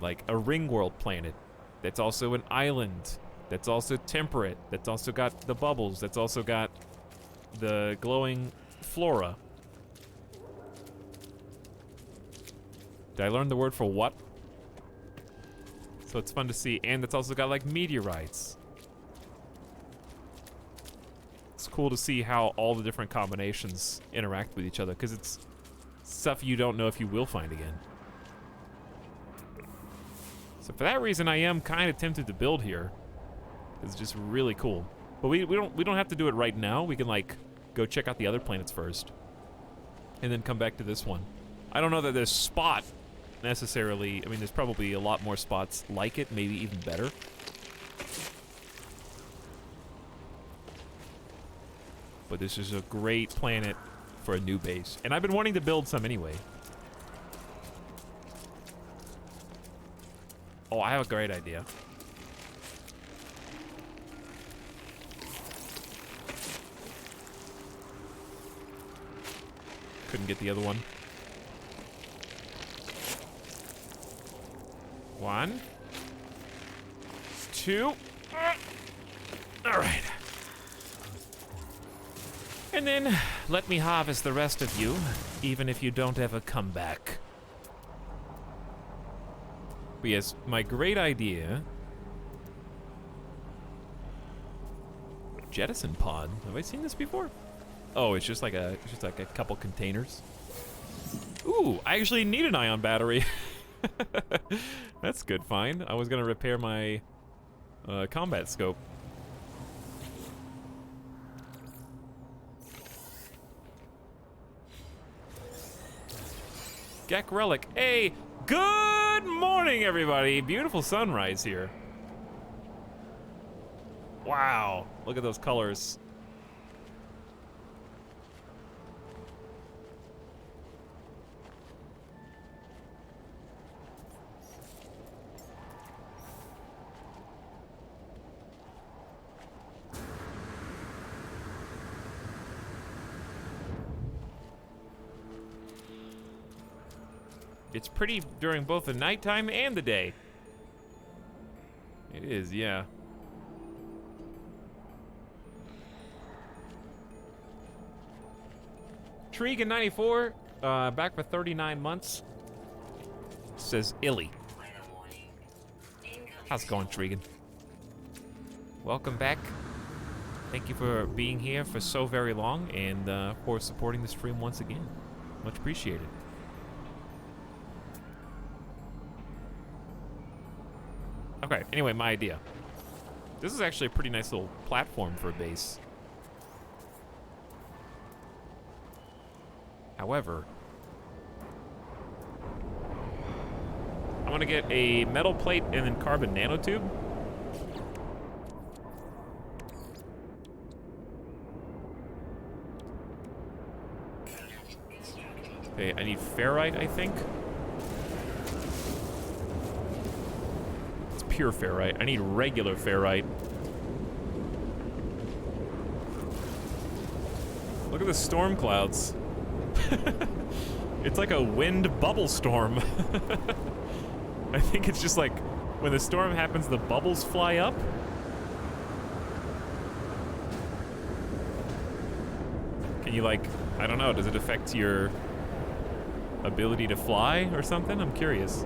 Like a ring world planet that's also an island, that's also temperate, that's also got the bubbles, that's also got the glowing flora. Did I learn the word for what? So it's fun to see, and it's also got like meteorites. It's cool to see how all the different combinations interact with each other, because it's stuff you don't know if you will find again. So for that reason, I am kind of tempted to build here. It's just really cool. But we don't have to do it right now. We can like go check out the other planets first, and then come back to this one. I don't know that this spot necessarily. I mean, there's probably a lot more spots like it, maybe even better. But this is a great planet for a new base. And I've been wanting to build some anyway. Oh, I have a great idea. Couldn't get the other one. 1, 2. All right. And then let me harvest the rest of you, even if you don't ever come back. But yes, my great idea. Jettison pod. Have I seen this before? Oh, it's just like a couple containers. Ooh, I actually need an ion battery. That's good find. I was gonna repair my combat scope. Gek Relic. Hey, good morning, everybody. Beautiful sunrise here. Wow, look at those colors. It's pretty during both the nighttime and the day. It is, yeah. Tregan94, back for 39 months. Says Illy. How's it going, Tregan? Welcome back. Thank you for being here for so very long, and for supporting the stream once again. Much appreciated. Okay, anyway, my idea. This is actually a pretty nice little platform for a base. However, I want to get a metal plate and then carbon nanotube. Okay, I need ferrite, I think. It's pure ferrite. I need regular ferrite. Look at the storm clouds. It's like a wind bubble storm. I think it's just like when the storm happens, the bubbles fly up. Can Can you, like, I don't know, does it affect your ability to fly or something? I'm curious.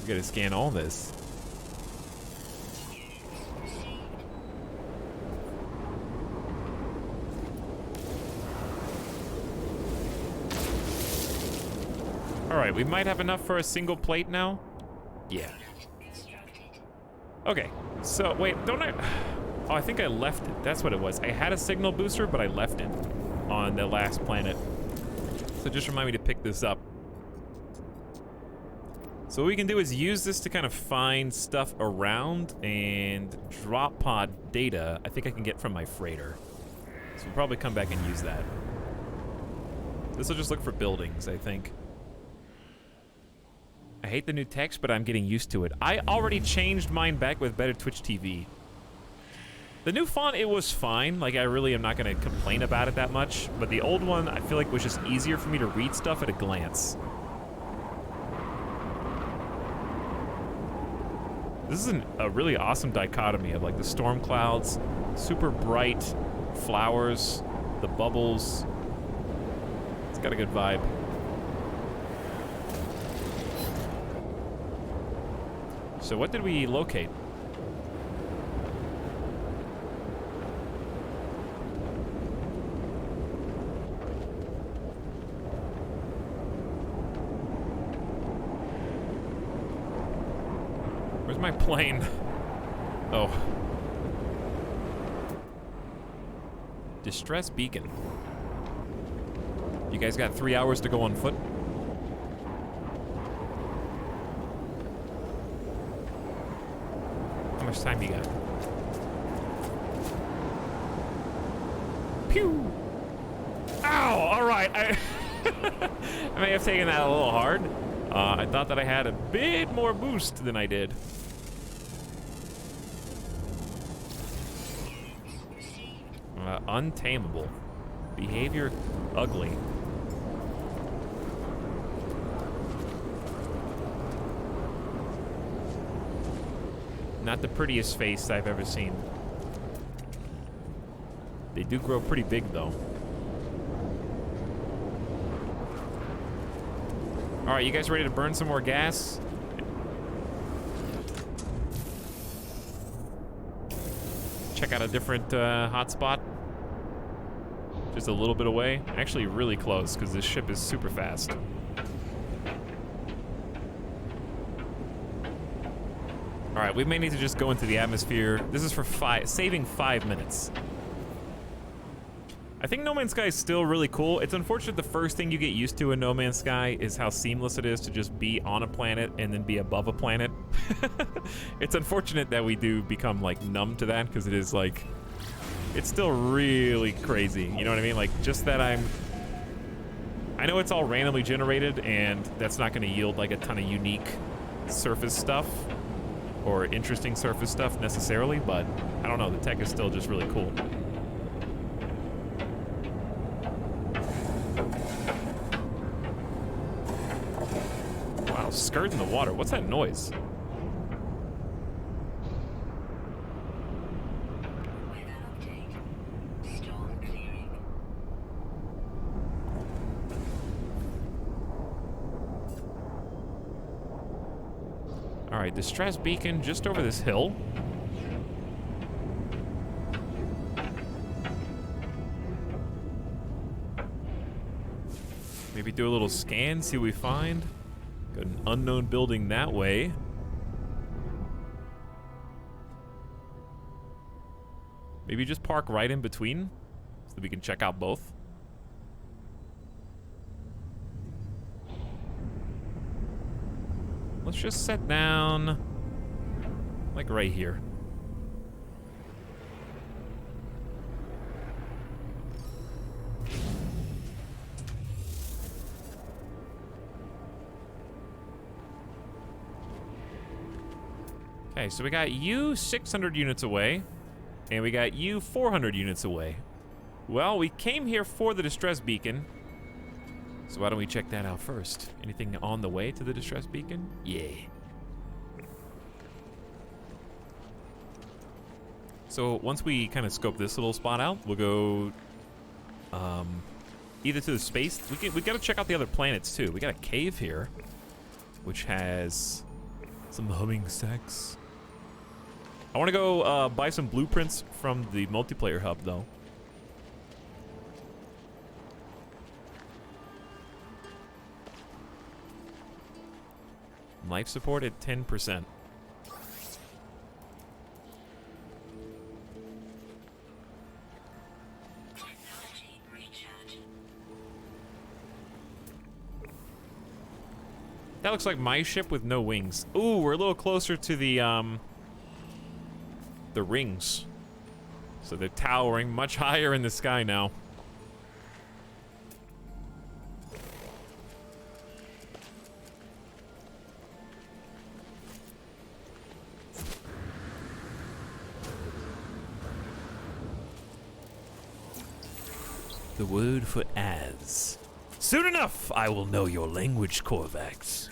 We gotta scan all this. Alright, we might have enough for a single plate now. Yeah. Constructed. Okay, so wait, don't I? Oh, I think I left it. That's what it was. I had a signal booster, but I left it on the last planet. So just remind me to pick this up. So what we can do is use this to kind of find stuff around and drop pod data. I think I can get from my freighter. So we'll probably come back and use that. This will just look for buildings, I think. I hate the new text, but I'm getting used to it. I already changed mine back with better Twitch TV. The new font, it was fine. Like, I really am not going to complain about it that much. But the old one, I feel like was just easier for me to read stuff at a glance. This is a really awesome dichotomy of, like, the storm clouds, super bright flowers, the bubbles. It's got a good vibe. So what did we locate? Where's my plane? Oh. Distress beacon. You guys got 3 hours to go on foot? How much time you got? Pew! Ow! Alright, I may have taken that a little hard. I thought that I had a bit more boost than I did. Untamable. Behavior ugly. Not the prettiest face I've ever seen. They do grow pretty big, though. All right, you guys ready to burn some more gas? Check out a different hotspot. Just a little bit away. Actually, really close, because this ship is super fast. All right, we may need to just go into the atmosphere. This is for saving 5 minutes. I think No Man's Sky is still really cool. It's unfortunate the first thing you get used to in No Man's Sky is how seamless it is to just be on a planet and then be above a planet. It's unfortunate that we do become, like, numb to that, because it is, like, it's still really crazy. You know what I mean? Like, just that I know it's all randomly generated, and that's not going to yield, like, a ton of unique surface stuff or interesting surface stuff necessarily, but I don't know. The tech is still just really cool. Wow, skirt in the water. What's that noise? Weather update. Storm clearing. All right, distress beacon just over this hill. Maybe do a little scan, see what we find. Got an unknown building that way. Maybe just park right in between so that we can check out both. Let's just set down like right here. Okay, so we got you 600 units away, and we got you 400 units away. Well, we came here for the distress beacon, So why don't we check that out first? Anything on the way to the distress beacon? Yeah. So once we kind of scope this little spot out, we'll go either to the space. We got to check out the other planets too. We got a cave here, which has some humming sex. I want to go buy some blueprints from the multiplayer hub though. Life support at 10%. Technology recharge. That looks like my ship with no wings. Ooh, we're a little closer to the rings. So they're towering much higher in the sky now. The word for Az. Soon enough, I will know your language, Korvax.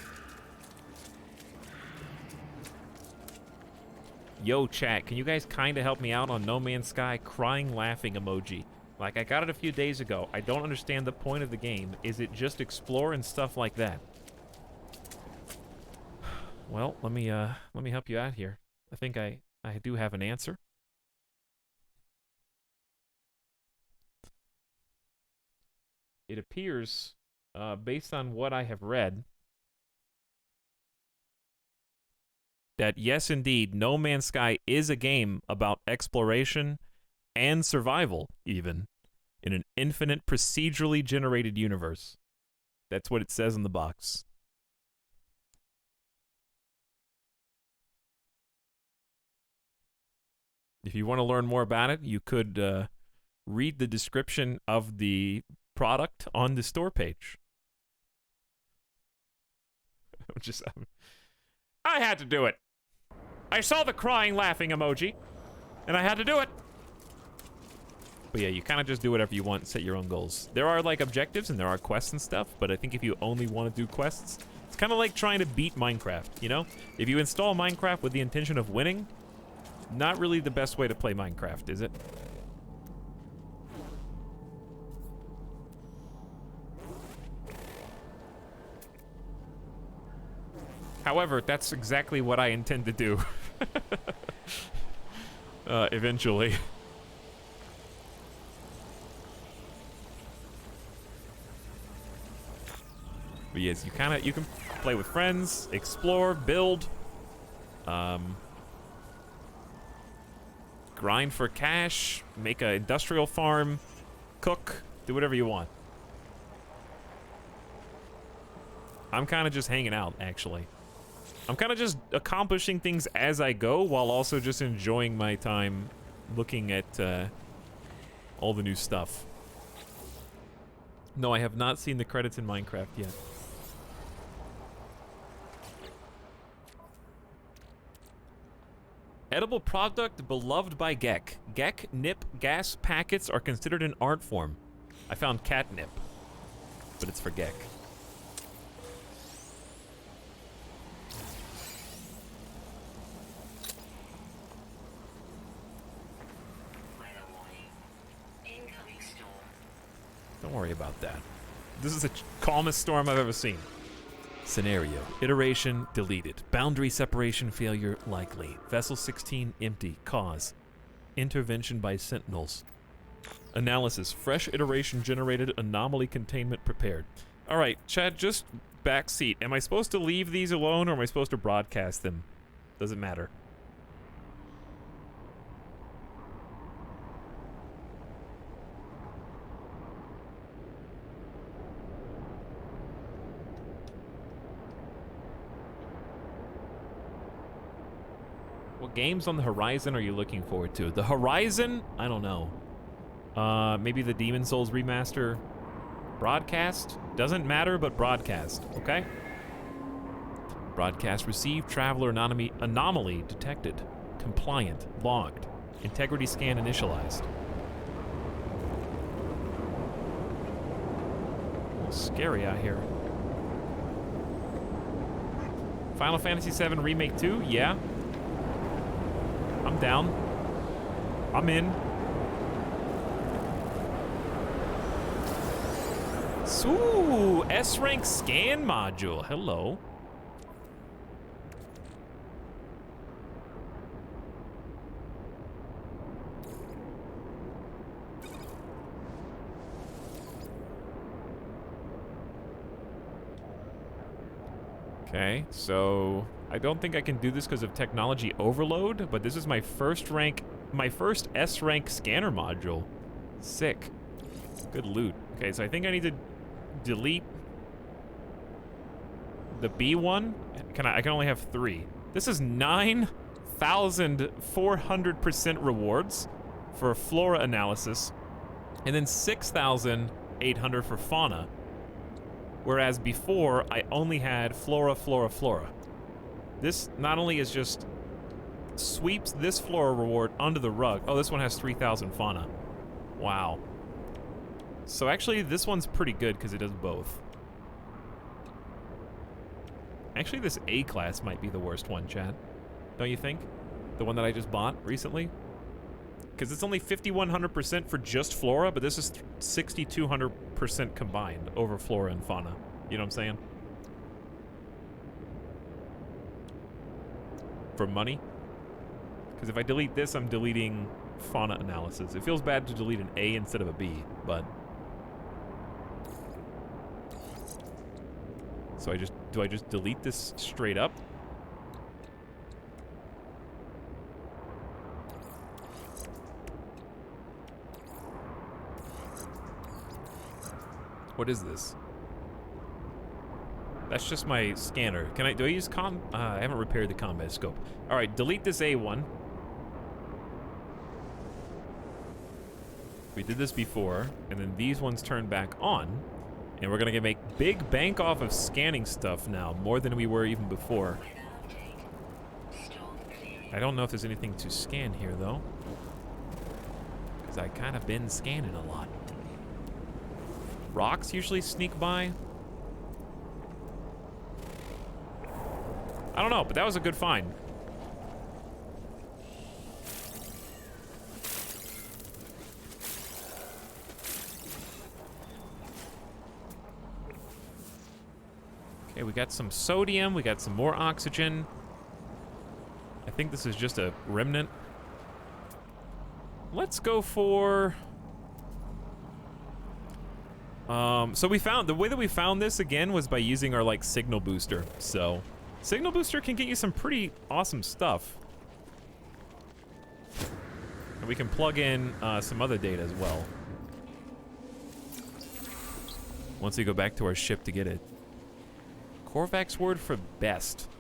Yo, chat, can you guys kind of help me out on No Man's Sky crying laughing emoji? Like, I got it a few days ago. I don't understand the point of the game. Is it just explore and stuff like that? Well, let me help you out here. I think I do have an answer. It appears, based on what I have read, that yes, indeed, No Man's Sky is a game about exploration and survival, even, in an infinite procedurally generated universe. That's what it says in the box. If you want to learn more about it, you could read the description of the product on the store page. I had to do it. I saw the crying laughing emoji, and I had to do it. But yeah, you kind of just do whatever you want and set your own goals. There are like objectives and there are quests and stuff, but I think if you only want to do quests, it's kind of like trying to beat Minecraft, you know? If you install Minecraft with the intention of winning, not really the best way to play Minecraft, is it? However, that's exactly what I intend to do. Eventually. But yes, you can play with friends, explore, build, grind for cash, make an industrial farm, cook, do whatever you want. I'm kind of just hanging out, actually. I'm kind of just accomplishing things as I go while also just enjoying my time looking at all the new stuff. No, I have not seen the credits in Minecraft yet. Edible product beloved by Gek. Gek nip gas packets are considered an art form. I found catnip, but it's for Gek. Don't worry about that. This is the calmest storm I've ever seen. Scenario. Iteration deleted. Boundary separation failure likely. Vessel 16 empty. Cause. Intervention by sentinels. Analysis. Fresh iteration generated. Anomaly containment prepared. Alright, Chad, just backseat. Am I supposed to leave these alone or am I supposed to broadcast them? Doesn't matter. What games on the horizon are you looking forward to? The horizon? I don't know. Maybe the Demon's Souls remaster. Broadcast? Doesn't matter, but broadcast, okay? Broadcast received. Traveler anomaly detected. Compliant. Logged. Integrity scan initialized. scary out here. Final Fantasy VII Remake 2? Yeah. I'm down. I'm in. Ooh, S-Rank scan module. Hello. Okay, so I don't think I can do this because of technology overload, but this is my first S-Rank scanner module. Sick. Good loot. Okay, so I think I need to delete the B one. I can only have 3. This is 9,400% rewards for flora analysis, and then 6,800 for fauna. Whereas before, I only had flora. This not only is just sweeps this flora reward under the rug. Oh, this one has 3,000 fauna. Wow. So actually, this one's pretty good because it does both. Actually, this A class might be the worst one, chat. Don't you think? The one that I just bought recently? Because it's only 5,100% for just flora, but this is 6,200% combined over flora and fauna. You know what I'm saying? For money? Because if I delete this, I'm deleting fauna analysis. It feels bad to delete an A instead of a B, but... So do I just delete this straight up? What is this? That's just my scanner. Do I use I haven't repaired the combat scope. All right, delete this A1. We did this before, and then these ones turn back on, and we're gonna make big bank off of scanning stuff now, more than we were even before. I don't know if there's anything to scan here though, because I kind of been scanning a lot. Rocks usually sneak by. I don't know, but that was a good find. Okay, we got some sodium, we got some more oxygen. I think this is just a remnant. Let's go for... so we found, the way that we found this again was by using our like signal booster. So signal booster can get you some pretty awesome stuff. And we can plug in some other data as well. Once we go back to our ship to get it. Korvax word for best.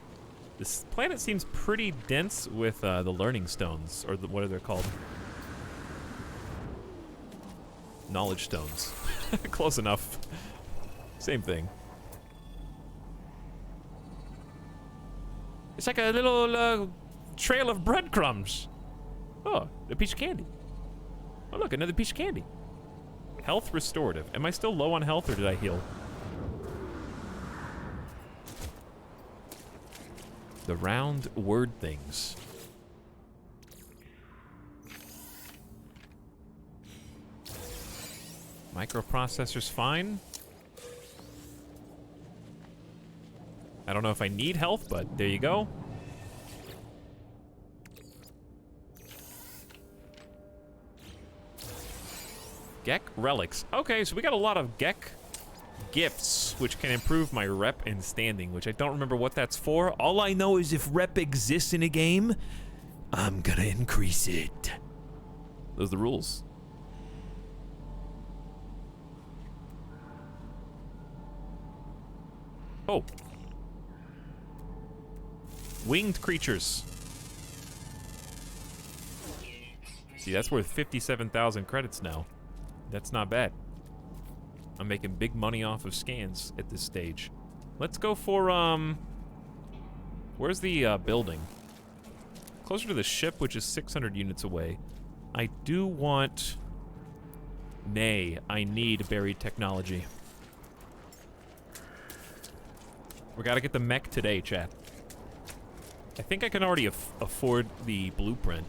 This planet seems pretty dense with the learning stones, or what are they called? Knowledge stones. Close enough. Same thing. It's like a little trail of breadcrumbs. Oh, a piece of candy. Oh, look, another piece of candy. Health restorative. Am I still low on health, or did I heal? The round word things. Microprocessor's fine. I don't know if I need health, but there you go. Gek relics. Okay, so we got a lot of Gek gifts, which can improve my rep and standing, which I don't remember what that's for. All I know is if rep exists in a game, I'm gonna increase it. Those are the rules. Oh. Winged creatures. See, that's worth 57,000 credits now. That's not bad. I'm making big money off of scans at this stage. Let's go for, where's the building? Closer to the ship, which is 600 units away. I do want... Nay, I need buried technology. We gotta get the mech today, chat. I think I can already afford the blueprint.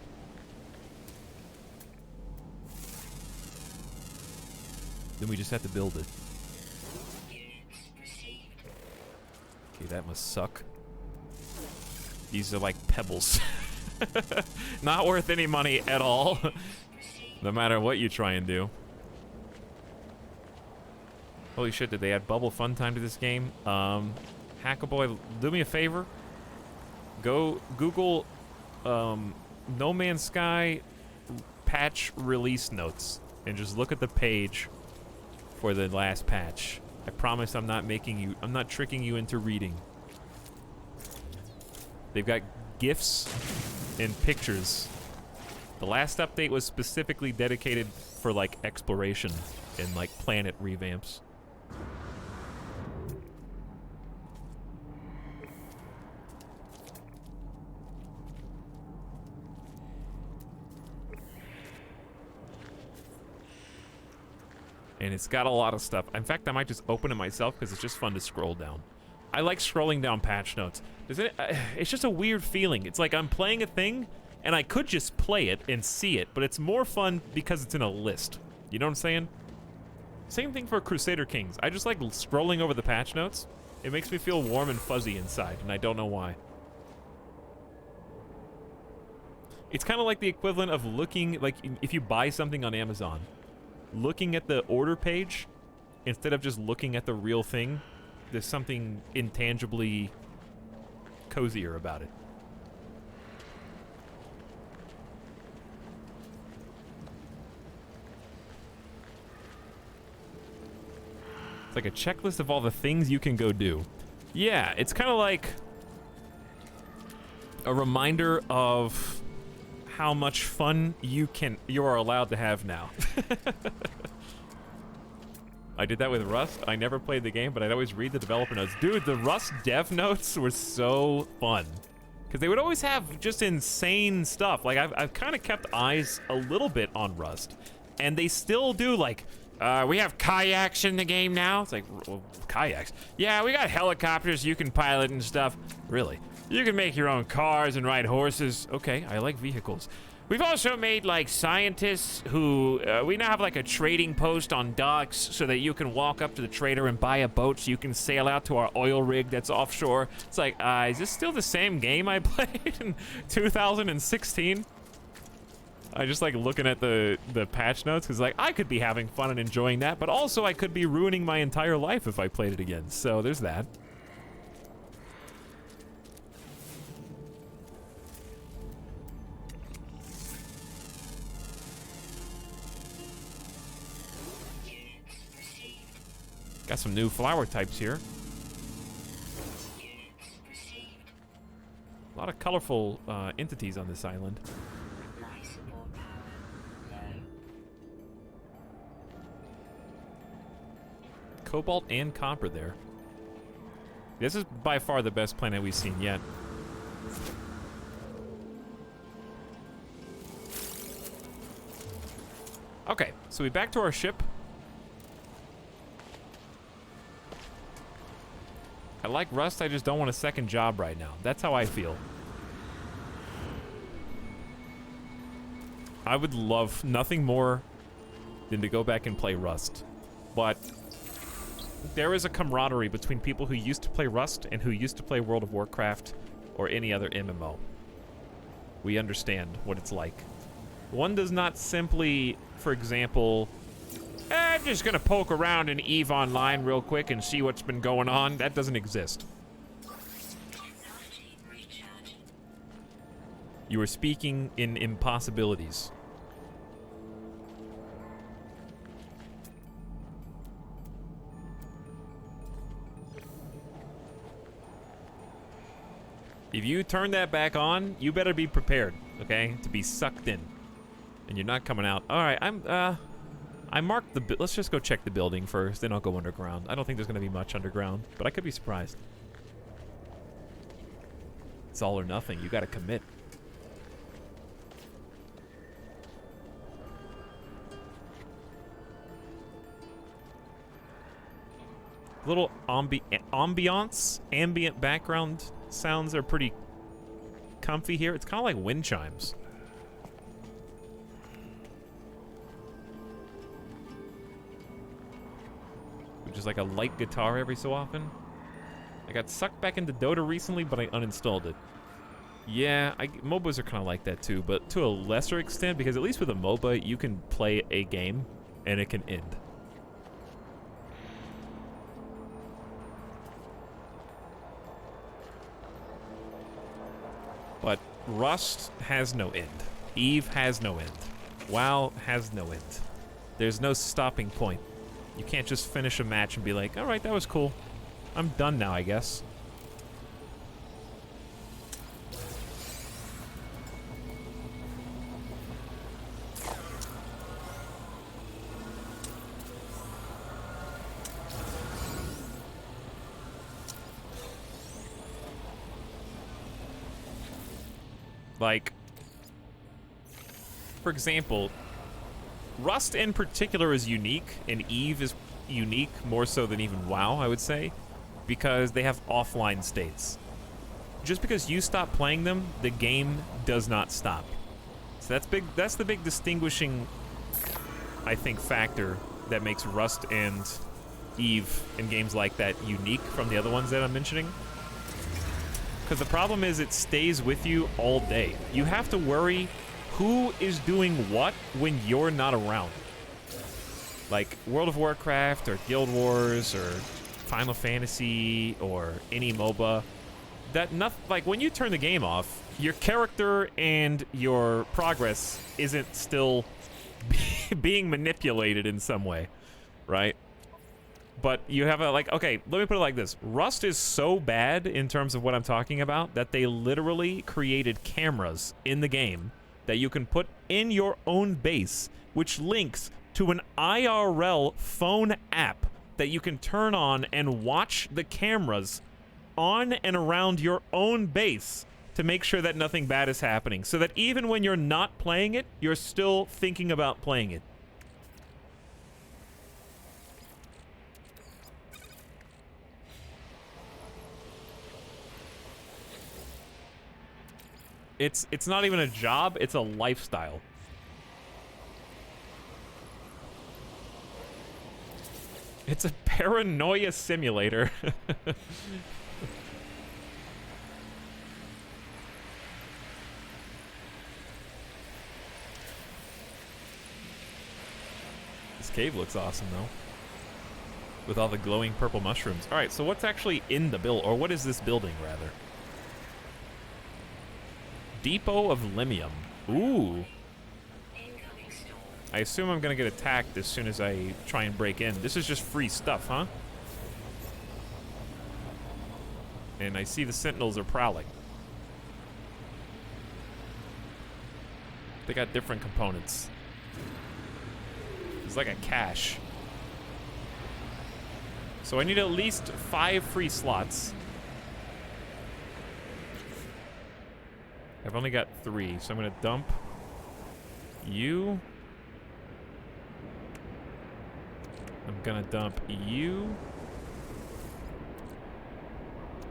Then we just have to build it. Okay, that must suck. These are like pebbles. Not worth any money at all. No matter what you try and do. Holy shit, did they add bubble fun time to this game? Hackaboy, do me a favor. Go Google No Man's Sky patch release notes and just look at the page for the last patch. I promise I'm not tricking you into reading. They've got GIFs and pictures. The last update was specifically dedicated for like exploration and like planet revamps. And it's got a lot of stuff. In fact, I might just open it myself because it's just fun to scroll down. I like scrolling down patch notes. It's just a weird feeling. It's like I'm playing a thing, and I could just play it and see it, but it's more fun because it's in a list. You know what I'm saying? Same thing for Crusader Kings. I just like scrolling over the patch notes. It makes me feel warm and fuzzy inside, and I don't know why. It's kind of like the equivalent of looking, like if you buy something on Amazon, looking at the order page instead of just looking at the real thing, there's something intangibly cozier about it. It's like a checklist of all the things you can go do. Yeah, it's kind of like a reminder of how much fun you are allowed to have now. I did that with Rust. I never played the game, but I'd always read the developer notes. Dude, the Rust dev notes were so fun. Because they would always have just insane stuff. Like, I've kind of kept eyes a little bit on Rust. And they still do, like, we have kayaks in the game now. It's like, well, kayaks? Yeah, we got helicopters you can pilot and stuff. Really? You can make your own cars and ride horses. Okay, I like vehicles. We've also made, like, scientists who, we now have, like, a trading post on docks so that you can walk up to the trader and buy a boat so you can sail out to our oil rig that's offshore. It's like, is this still the same game I played in 2016? I just like looking at the patch notes because, like, I could be having fun and enjoying that, but also I could be ruining my entire life if I played it again. So there's that. Got some new flower types here. A lot of colorful entities on this island. Cobalt and copper there. This is by far the best planet we've seen yet. Okay, so we back to our ship. I like Rust, I just don't want a second job right now. That's how I feel. I would love nothing more than to go back and play Rust. But there is a camaraderie between people who used to play Rust and who used to play World of Warcraft or any other MMO. We understand what it's like. One does not simply, for example, I'm just gonna poke around in EVE Online real quick and see what's been going on. That doesn't exist. You are speaking in impossibilities. If you turn that back on, you better be prepared, okay, to be sucked in. And you're not coming out. All right, I marked the... Let's just go check the building first, then I'll go underground. I don't think there's going to be much underground, but I could be surprised. It's all or nothing. You got to commit. Little ambiance, ambient background sounds are pretty comfy here. It's kind of like wind chimes. Which is like a light guitar every so often. I got sucked back into Dota recently, but I uninstalled it. Yeah, MOBAs are kind of like that too, but to a lesser extent, because at least with a MOBA, you can play a game and it can end. But Rust has no end. Eve has no end. WoW has no end. There's no stopping point. You can't just finish a match and be like, all right, that was cool. I'm done now, I guess. Like, for example, Rust in particular is unique, and Eve is unique more so than even WoW, I would say, because they have offline states. Just because you stop playing them, the game does not stop. So that's big. That's the big distinguishing, I think, factor that makes Rust and Eve and games like that unique from the other ones that I'm mentioning. Because the problem is it stays with you all day. You have to worry who is doing what when you're not around. Like World of Warcraft or Guild Wars or Final Fantasy or any MOBA. Like when you turn the game off, your character and your progress isn't still being manipulated in some way, right? But you have a, like, okay, let me put it like this. Rust is so bad in terms of what I'm talking about that they literally created cameras in the game that you can put in your own base, which links to an IRL phone app that you can turn on and watch the cameras on and around your own base to make sure that nothing bad is happening. So that even when you're not playing it, you're still thinking about playing it. It's not even a job, it's a lifestyle. It's a paranoia simulator. This cave looks awesome though. With all the glowing purple mushrooms. Alright, so what's actually in the build, or what is this building rather? Depot of Limium. Ooh. I assume I'm gonna get attacked as soon as I try and break in. This is just free stuff, huh? And I see the sentinels are prowling. They got different components. It's like a cache. So I need at least 5 free slots. I've only got 3, so I'm gonna dump you. I'm gonna dump you.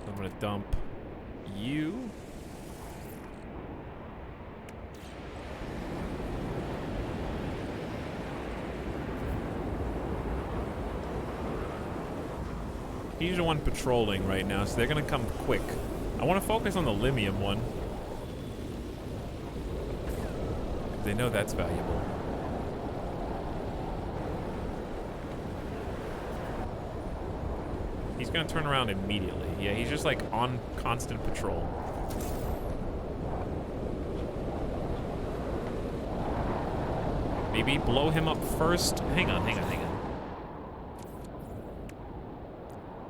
I'm gonna dump you. He's the one patrolling right now, so they're gonna come quick. I want to focus on the Limium one. They know that's valuable. He's gonna turn around immediately. Yeah, he's just like on constant patrol. Maybe blow him up first. Hang on.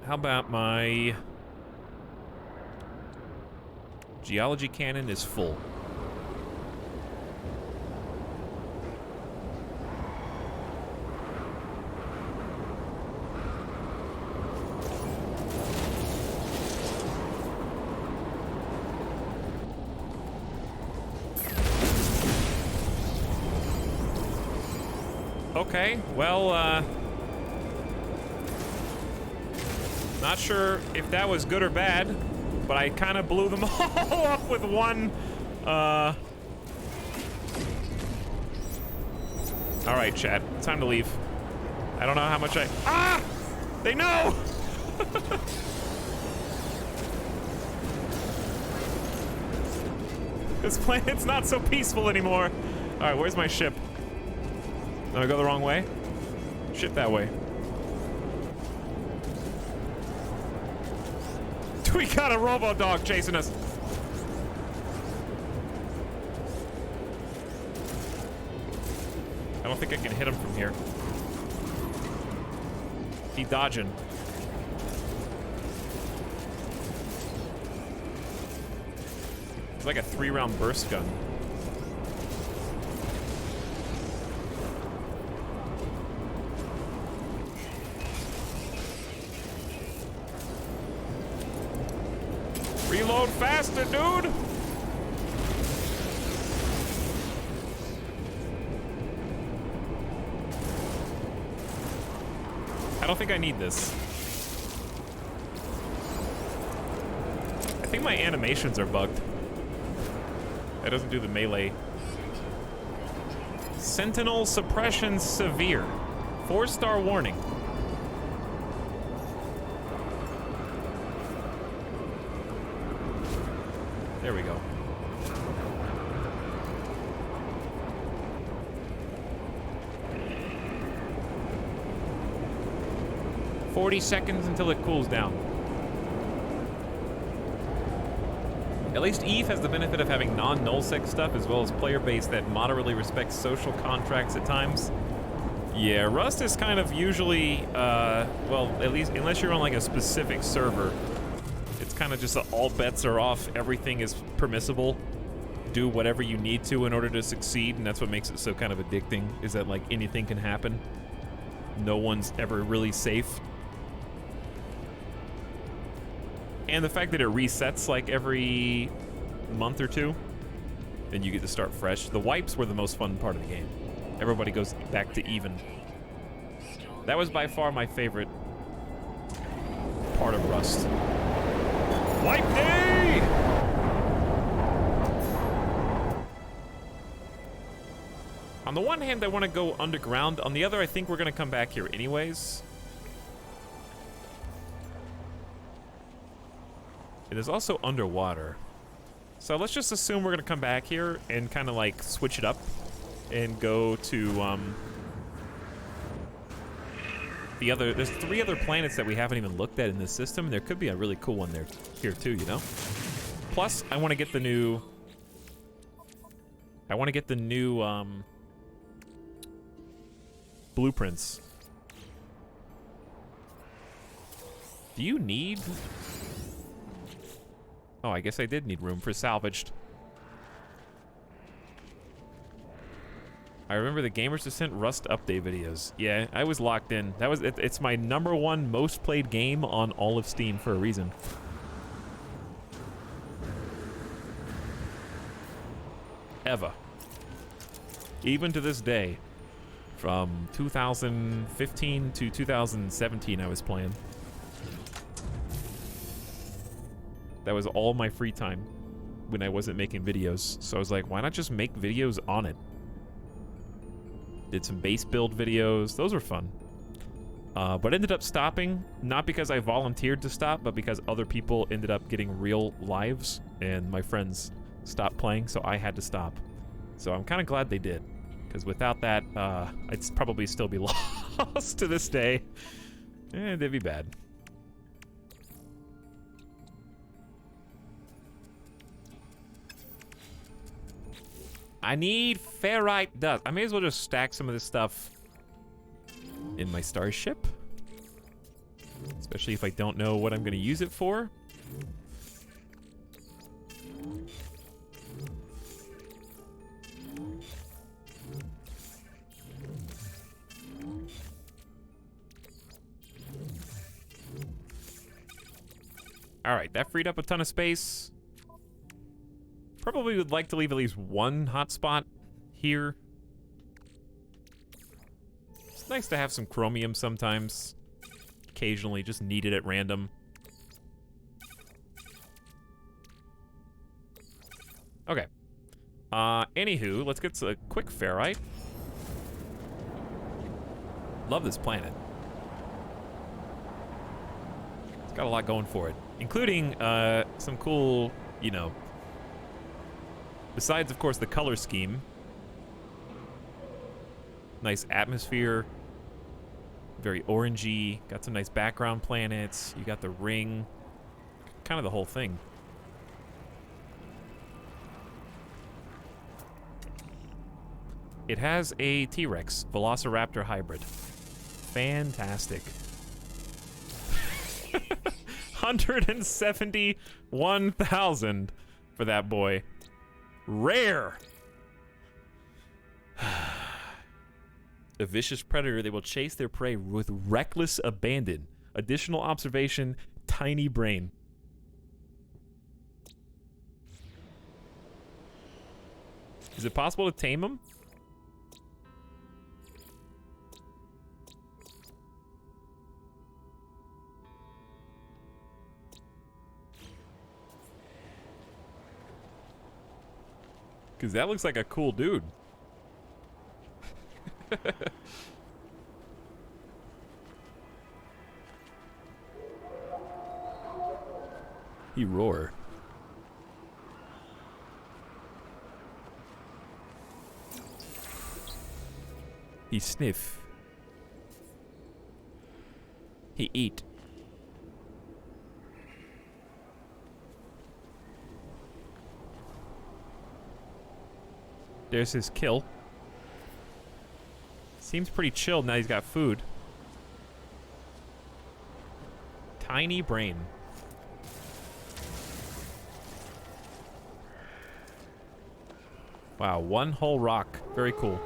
How about my geology cannon is full. Okay, well, Not sure if that was good or bad, but I kind of blew them all up with one, All right, chat, time to leave. I don't know how much they know! This planet's not so peaceful anymore. All right, where's my ship? Did I go the wrong way? Ship that way. We got a robo-dog chasing us. I don't think I can hit him from here. He dodging. It's like a 3-round burst gun. Reload faster, dude! I don't think I need this. I think my animations are bugged. It doesn't do the melee. Sentinel suppression severe. 4-star warning. There we go. "40 seconds until it cools down." At least Eve has the benefit of having non-nullsec stuff as well as player base that moderately respects social contracts at times. Yeah, Rust is kind of usually, well, at least unless you're on like a specific server, it's kind of just all bets are off, everything is permissible. Do whatever you need to in order to succeed, and that's what makes it so kind of addicting, is that like anything can happen. No one's ever really safe. And the fact that it resets like every month or two, then you get to start fresh. The wipes were the most fun part of the game. Everybody goes back to even. That was by far my favorite part of Rust. Wipe day! On the one hand, I want to go underground. On the other, I think we're going to come back here anyways. It is also underwater. So let's just assume we're gonna come back here and kind of like switch it up and go to there's 3 other planets that we haven't even looked at in this system, and there could be a really cool one there here too, you know? Plus, I want to get the new blueprints. Do you need... Oh, I guess I did need room for salvaged. I remember the Gamers Descent Rust update videos. Yeah, I was locked in. That was it's my #1 most played game on all of Steam for a reason. Ever. Even to this day. From 2015 to 2017 I was playing. That was all my free time when I wasn't making videos. So I was like, why not just make videos on it? Did some base build videos. Those were fun. But ended up stopping, not because I volunteered to stop, but because other people ended up getting real lives and my friends stopped playing, so I had to stop. So I'm kind of glad they did, because without that, I'd probably still be lost to this day. And it'd be bad. I need ferrite dust. I may as well just stack some of this stuff in my starship. Especially if I don't know what I'm going to use it for. All right, that freed up a ton of space. Probably would like to leave at least one hotspot here. It's nice to have some chromium sometimes. occasionally just need it at random. Okay. Anywho, let's get a quick ferrite. Love this planet. It's got a lot going for it, including some cool, you know, besides, of course, the color scheme. Nice atmosphere. Very orangey. Got some nice background planets. You got the ring. Kind of the whole thing. It has a T-Rex Velociraptor hybrid. Fantastic. 171,000 for that boy. Rare. A vicious predator, they will chase their prey with reckless abandon. Additional observation, tiny brain. Is it possible to tame them? Because that looks like a cool dude. He roar. He sniff. He eat. There's his kill. Seems pretty chilled now he's got food. Tiny brain. Wow, one whole rock. Very cool.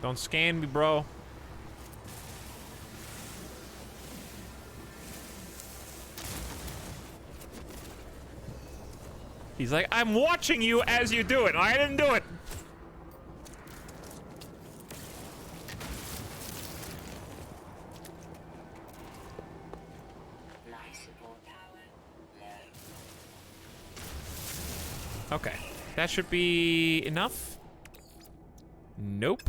Don't scan me, bro. He's like, I'm watching you as you do it. I didn't do it. Okay, that should be enough. Nope.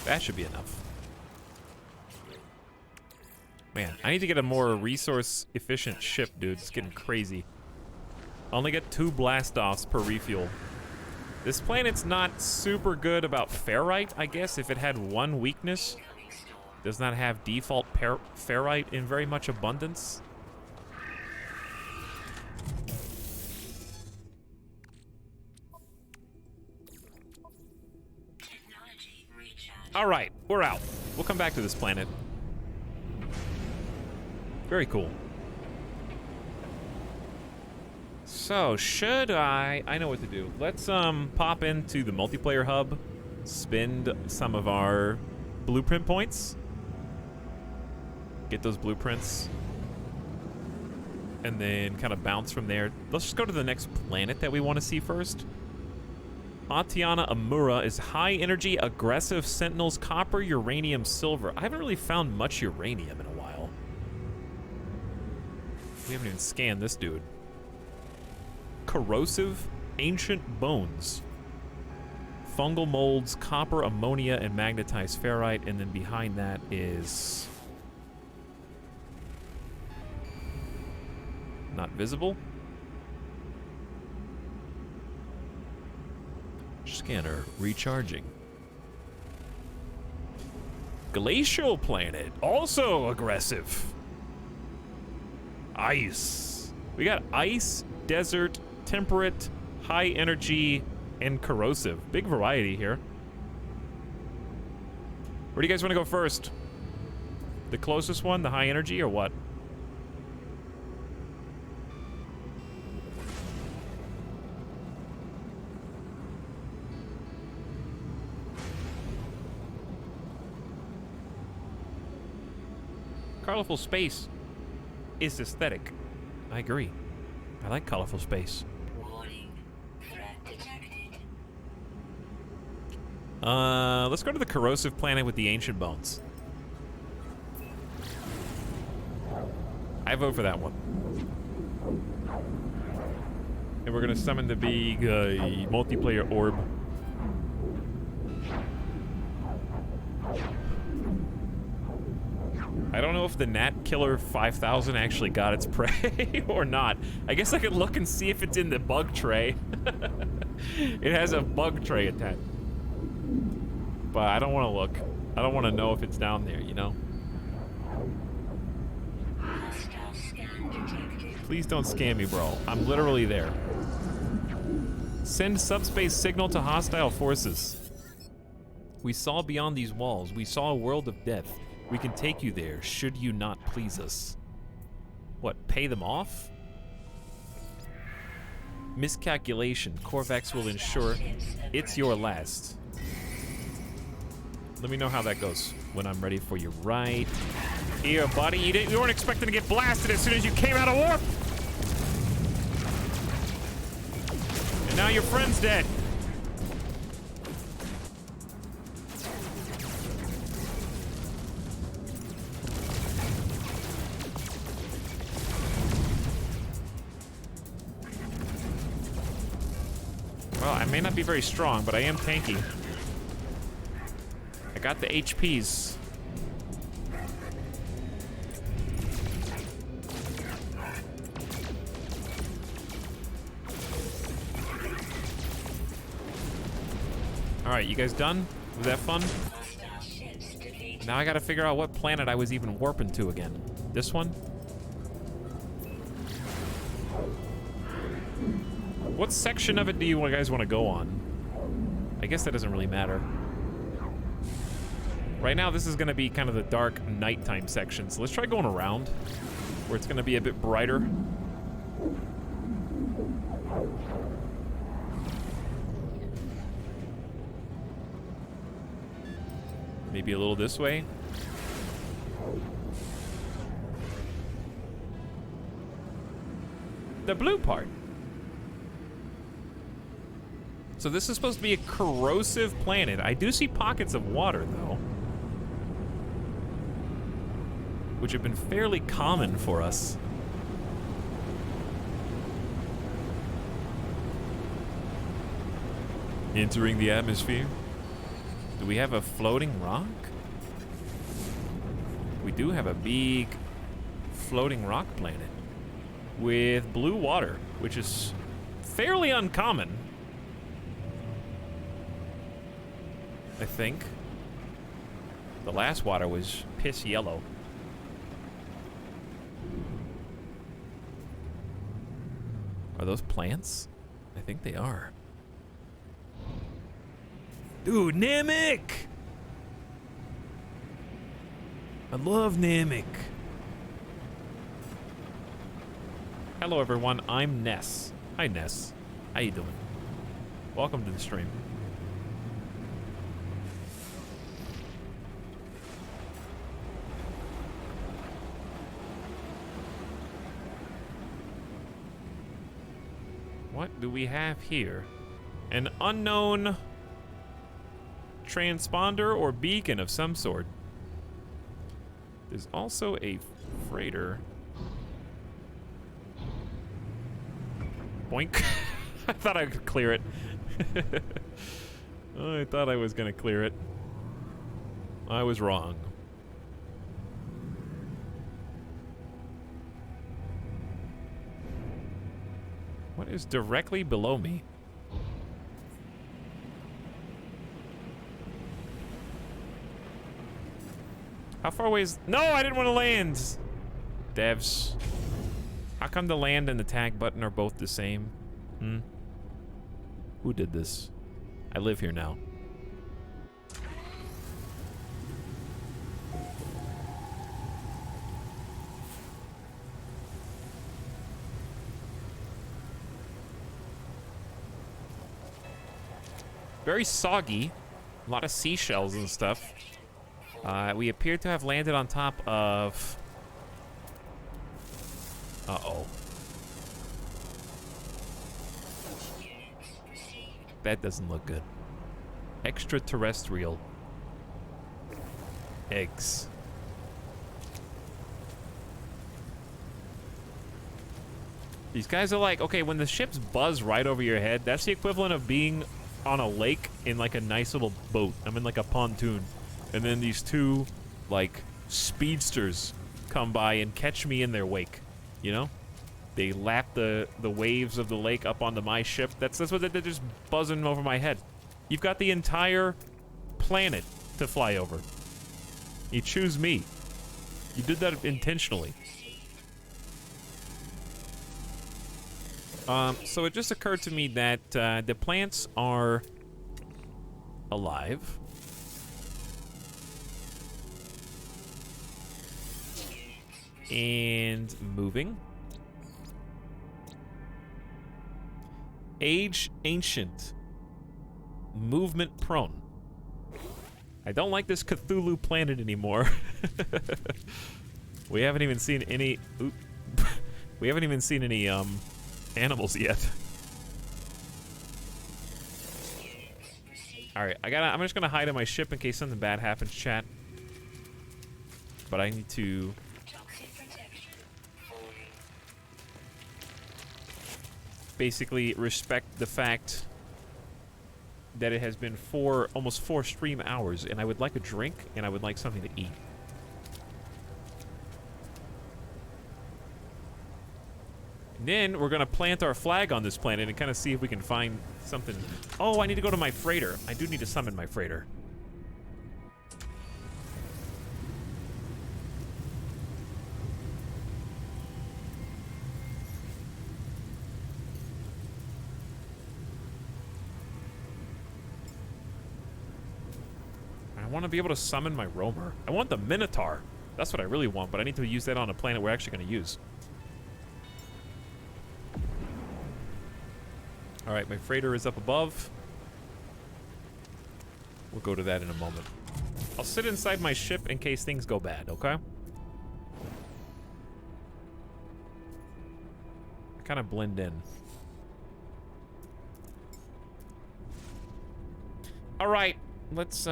That should be enough. Man, I need to get a more resource-efficient ship, dude. It's getting crazy. I only get 2 blast-offs per refuel. This planet's not super good about ferrite, I guess, if it had one weakness. Does not have default ferrite in very much abundance. All right, we're out. We'll come back to this planet. Very cool. So, should I know what to do. Let's pop into the multiplayer hub, spend some of our blueprint points. Get those blueprints. And then kind of bounce from there. Let's just go to the next planet that we want to see first. Atiana Amura is high energy, aggressive, sentinels, copper, uranium, silver. I haven't really found much uranium in a while. We haven't even scanned this dude. Corrosive, ancient bones. Fungal molds, copper, ammonia, and magnetized ferrite. And then behind that is... not visible. Scanner recharging. Glacial planet, also aggressive. Ice. We got ice, desert, temperate, high energy, and corrosive. Big variety here. Where do you guys want to go first? The closest one, the high energy, or what? Colorful space. is aesthetic. I agree. I like colorful space. Warning. Threat detected. Let's go to the corrosive planet with the ancient bones. I vote for that one. And we're gonna summon the big multiplayer orb. I don't know if the Gnat Killer 5000 actually got its prey or not. I guess I could look and see if it's in the bug tray. It has a bug tray attached. But I don't want to look. I don't want to know if it's down there, you know? Hostile scan detected. Please don't scam me, bro. I'm literally there. Send subspace signal to hostile forces. We saw beyond these walls. We saw a world of death. We can take you there, should you not please us. What, pay them off? Miscalculation. Korvax will ensure it's your last. Let me know how that goes when I'm ready for you right here, buddy. You weren't expecting to get blasted as soon as you came out of warp. And now your friend's dead. Well, I may not be very strong, but I am tanky. I got the HPs. Alright, you guys done? Was that fun? Hostile ships defeated. Now I gotta figure out what planet I was even warping to again. This one? What section of it do you guys want to go on? I guess that doesn't really matter. Right now, this is going to be kind of the dark nighttime section, so let's try going around, where it's going to be a bit brighter. Maybe a little this way. The blue part. So this is supposed to be a corrosive planet. I do see pockets of water, though, which have been fairly common for us. Entering the atmosphere. Do we have a floating rock? We do have a big floating rock planet with blue water, which is fairly uncommon. I think. The last water was piss yellow. Are those plants? I think they are. Dude, Namek! I love Namek. Hello everyone, I'm Ness. Hi Ness. How you doing? Welcome to the stream. What do we have here? An unknown transponder or beacon of some sort. There's also a freighter. Boink. I thought I could clear it. I thought I was gonna clear it. I was wrong. What is directly below me? How far away is... No, I didn't want to land! Devs. How come the land and the tag button are both the same? Hmm? Who did this? I live here now. Very soggy. A lot of seashells and stuff. We appear to have landed on top of Uh-oh. Units received. That doesn't look good. Extraterrestrial. Eggs. These guys are like, okay, when the ships buzz right over your head, that's the equivalent of being on a lake in like a nice little boat. I'm in like a pontoon. And then these two, like, speedsters come by and catch me in their wake. You know? They lap the waves of the lake up onto my ship. That's what they're just buzzing over my head. You've got the entire planet to fly over. You choose me. You did that intentionally. So it just occurred to me that the plants are alive. And moving. Age ancient. Movement prone. I don't like this Cthulhu planet anymore. We haven't even seen any... Oop. We haven't even seen any, animals yet. Alright, I'm just gonna hide in my ship in case something bad happens, chat. But I need to... Toxic protection. Falling. basically respect the fact that it has been almost four stream hours, and I would like a drink, and I would like something to eat. And then we're gonna plant our flag on this planet and kind of see if we can find something. Oh, I need to go to my freighter. I do need to summon my freighter. I want to be able to summon my roamer. I want the Minotaur. That's what I really want, but I need to use that on a planet we're actually going to use. Alright, my freighter is up above. We'll go to that in a moment. I'll sit inside my ship in case things go bad, okay? I kind of blend in. Alright, let's,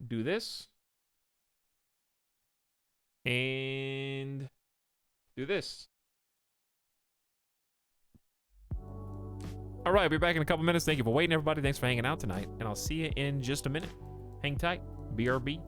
do this. And do this. All right, I'll be back in a couple minutes. Thank you for waiting, everybody. Thanks for hanging out tonight. And I'll see you in just a minute. Hang tight. BRB.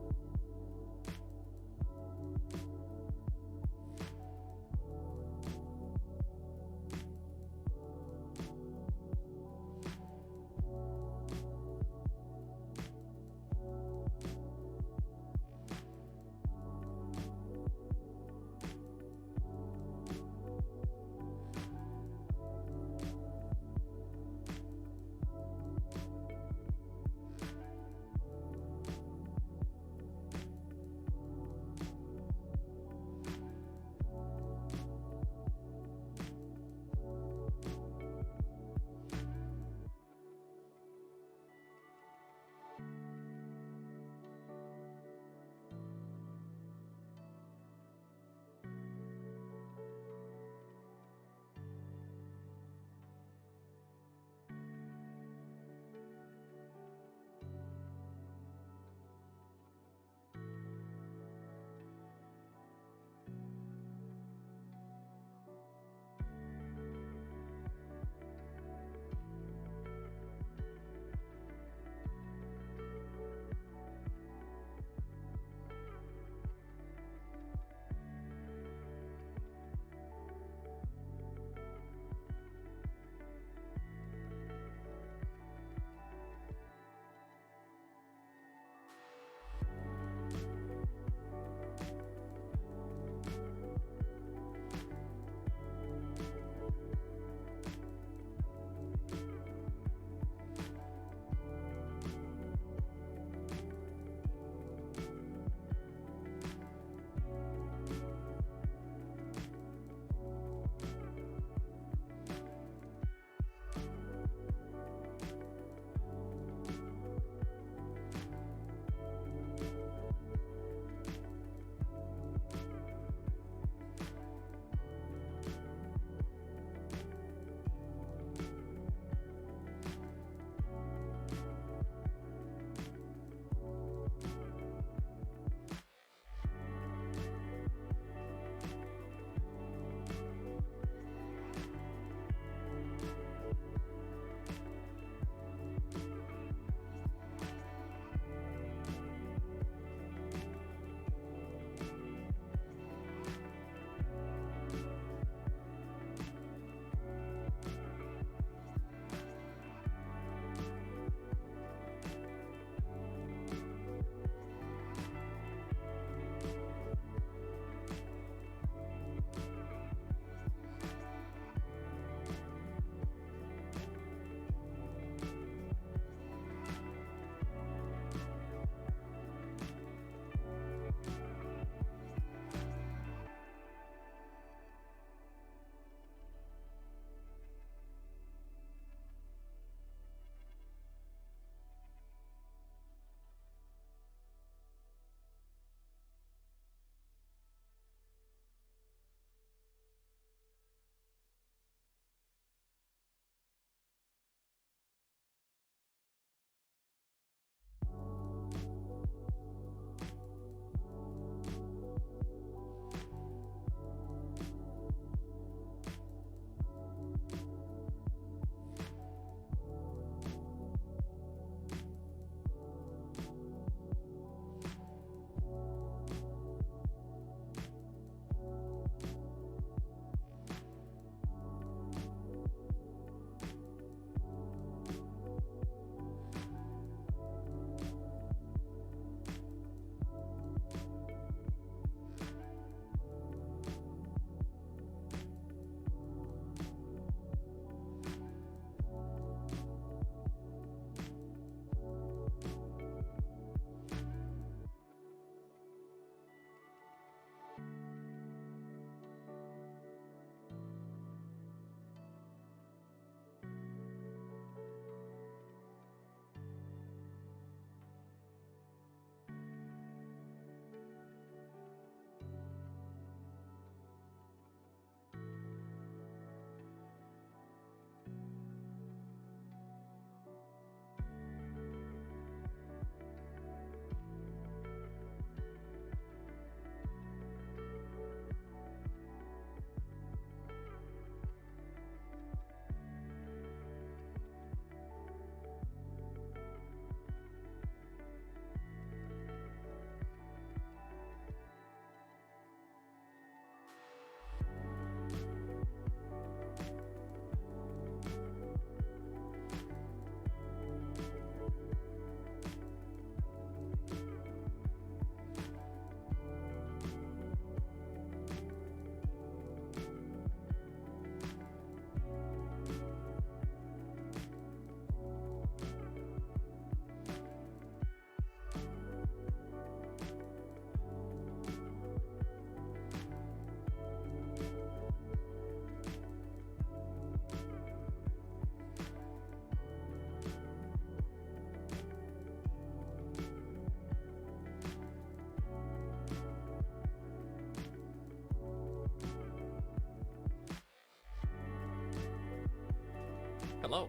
Hello.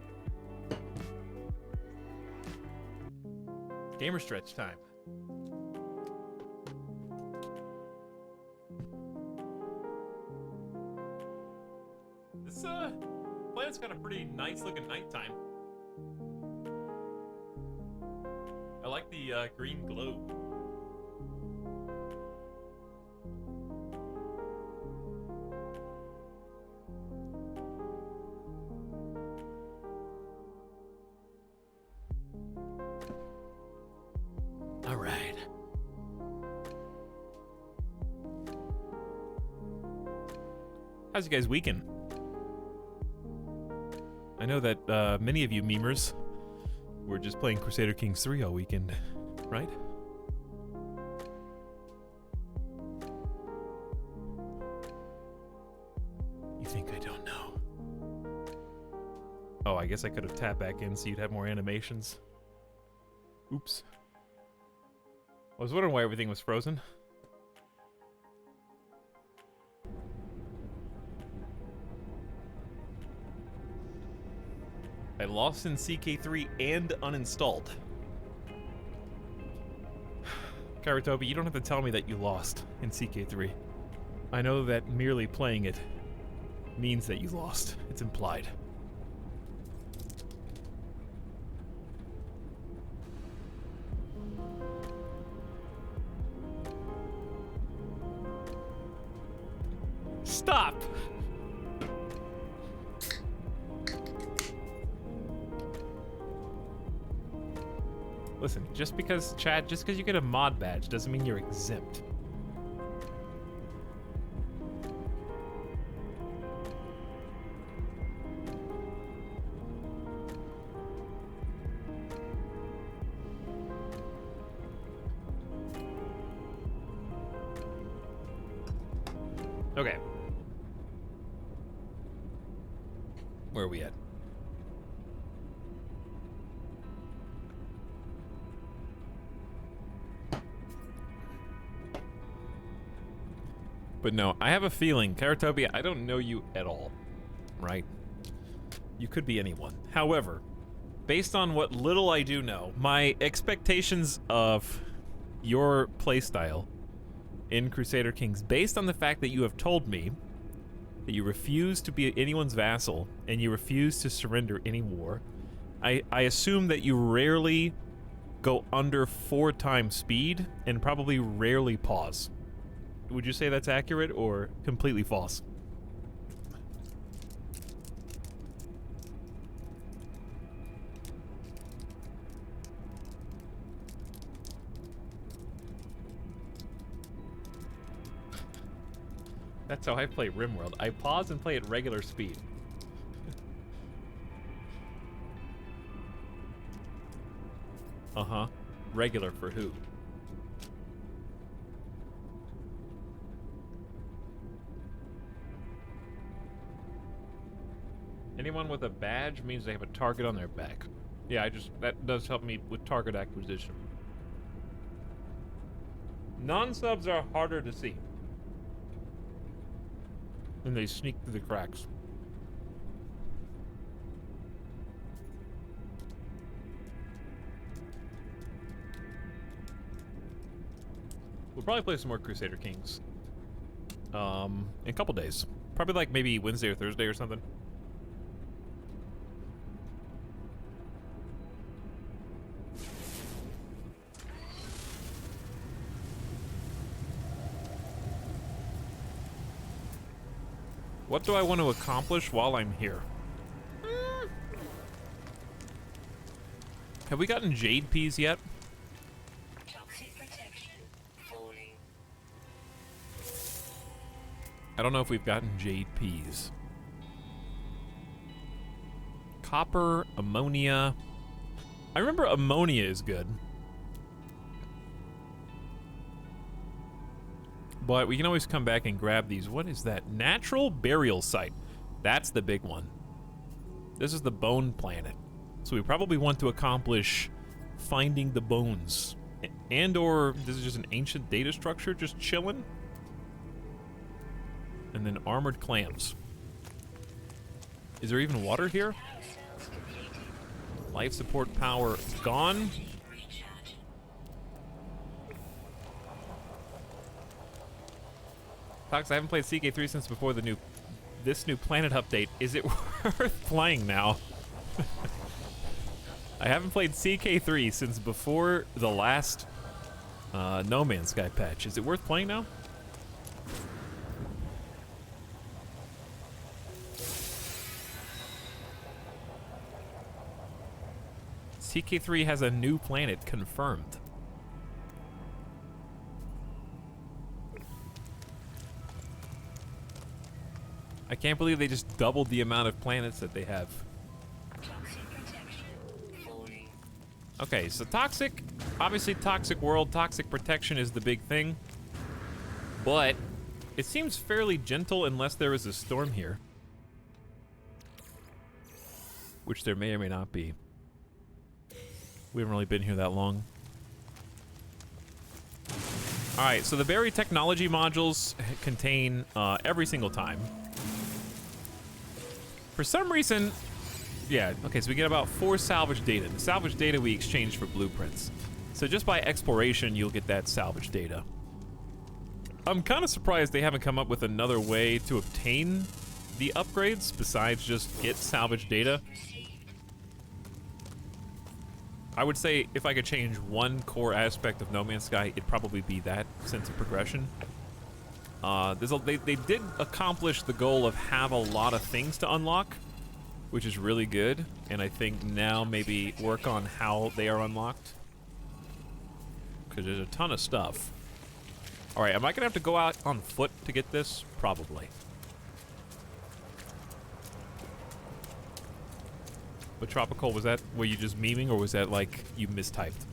Gamer stretch time. This planet's got a pretty nice looking nighttime. I like the green glow. All right. How's you guys' weekend? I know that many of you memers were just playing Crusader Kings 3 all weekend, right? You think I don't know? Oh, I guess I could have tapped back in so you'd have more animations. Oops. I was wondering why everything was frozen. I lost in CK3 and uninstalled. Karatobi, you don't have to tell me that you lost in CK3. I know that merely playing it means that you lost. It's implied. Stop! Listen, just because you get a mod badge doesn't mean you're exempt. Okay. Where are we at? But no, I have a feeling, Karatobia, I don't know you at all, right? You could be anyone. However, based on what little I do know, my expectations of your playstyle in Crusader Kings, based on the fact that you have told me that you refuse to be anyone's vassal and you refuse to surrender any war, I assume that you rarely go under 4 times speed and probably rarely pause. Would you say that's accurate or completely false? That's how I play RimWorld. I pause and play at regular speed. Uh-huh. Regular for who? Anyone with a badge means they have a target on their back. Yeah, that does help me with target acquisition. Non-subs are harder to see. And they sneak through the cracks. We'll probably play some more Crusader Kings. In a couple days. Probably like maybe Wednesday or Thursday or something. What do I want to accomplish while I'm here? Have we gotten Jade Peas yet? Toxic protection falling. I don't know if we've gotten Jade Peas. Copper, ammonia. I remember ammonia is good. But we can always come back and grab these. What is that? Natural burial site. That's the big one. This is the bone planet. So we probably want to accomplish finding the bones. And or this is just an ancient data structure just chilling. And then armored clams. Is there even water here? Power cells Life support power gone. Recharge. Tox, I haven't played CK3 since before this new planet update. Is it worth playing now? I haven't played CK3 since before the last No Man's Sky patch. Is it worth playing now? CK3 has a new planet confirmed. I can't believe they just doubled the amount of planets that they have. Toxic protection. Falling. Okay, so toxic, obviously toxic world, toxic protection is the big thing. But it seems fairly gentle unless there is a storm here. Which there may or may not be. We haven't really been here that long. Alright, so the berry technology modules contain every single time. For some reason, yeah, okay, so we get about 4 salvage data. The salvage data we exchange for blueprints. So just by exploration, you'll get that salvage data. I'm kind of surprised they haven't come up with another way to obtain the upgrades besides just get salvage data. I would say if I could change one core aspect of No Man's Sky, it'd probably be that sense of progression. They did accomplish the goal of have a lot of things to unlock, which is really good, and I think now maybe work on how they are unlocked. Because there's a ton of stuff. Alright, am I gonna have to go out on foot to get this? Probably. But Tropical, was that, were you just memeing, or was that like you mistyped?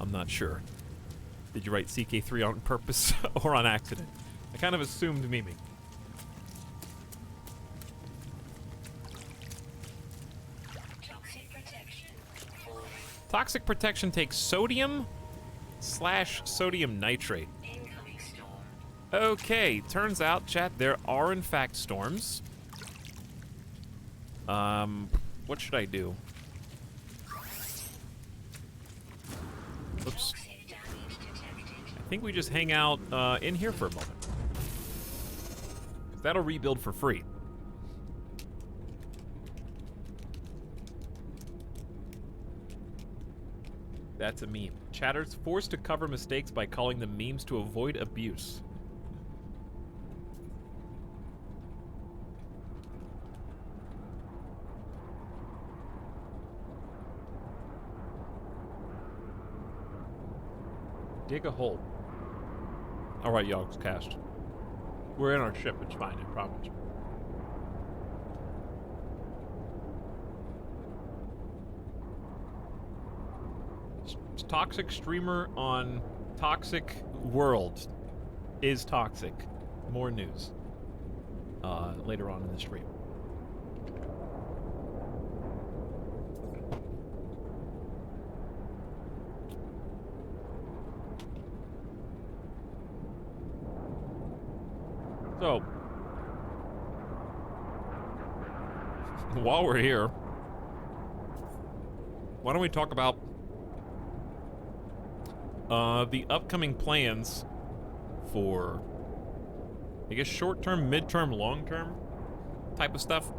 I'm not sure. Did you write CK3 on purpose or on accident? I kind of assumed memeing. Toxic protection. Falling. Toxic protection takes sodium / sodium nitrate. Incoming storm. Okay, turns out, chat, there are in fact storms. What should I do? Oops. Toxic damage detected. I think we just hang out in here for a moment. That'll rebuild for free. That's a meme. Chatters forced to cover mistakes by calling them memes to avoid abuse. Dig a hole. Alright, Yogg's cast. We're in our ship, it's fine, I promise. Toxic streamer on Toxic World is toxic. More news later on in the stream. So, while we're here, why don't we talk about the upcoming plans for, I guess, short-term, mid-term, long-term type of stuff.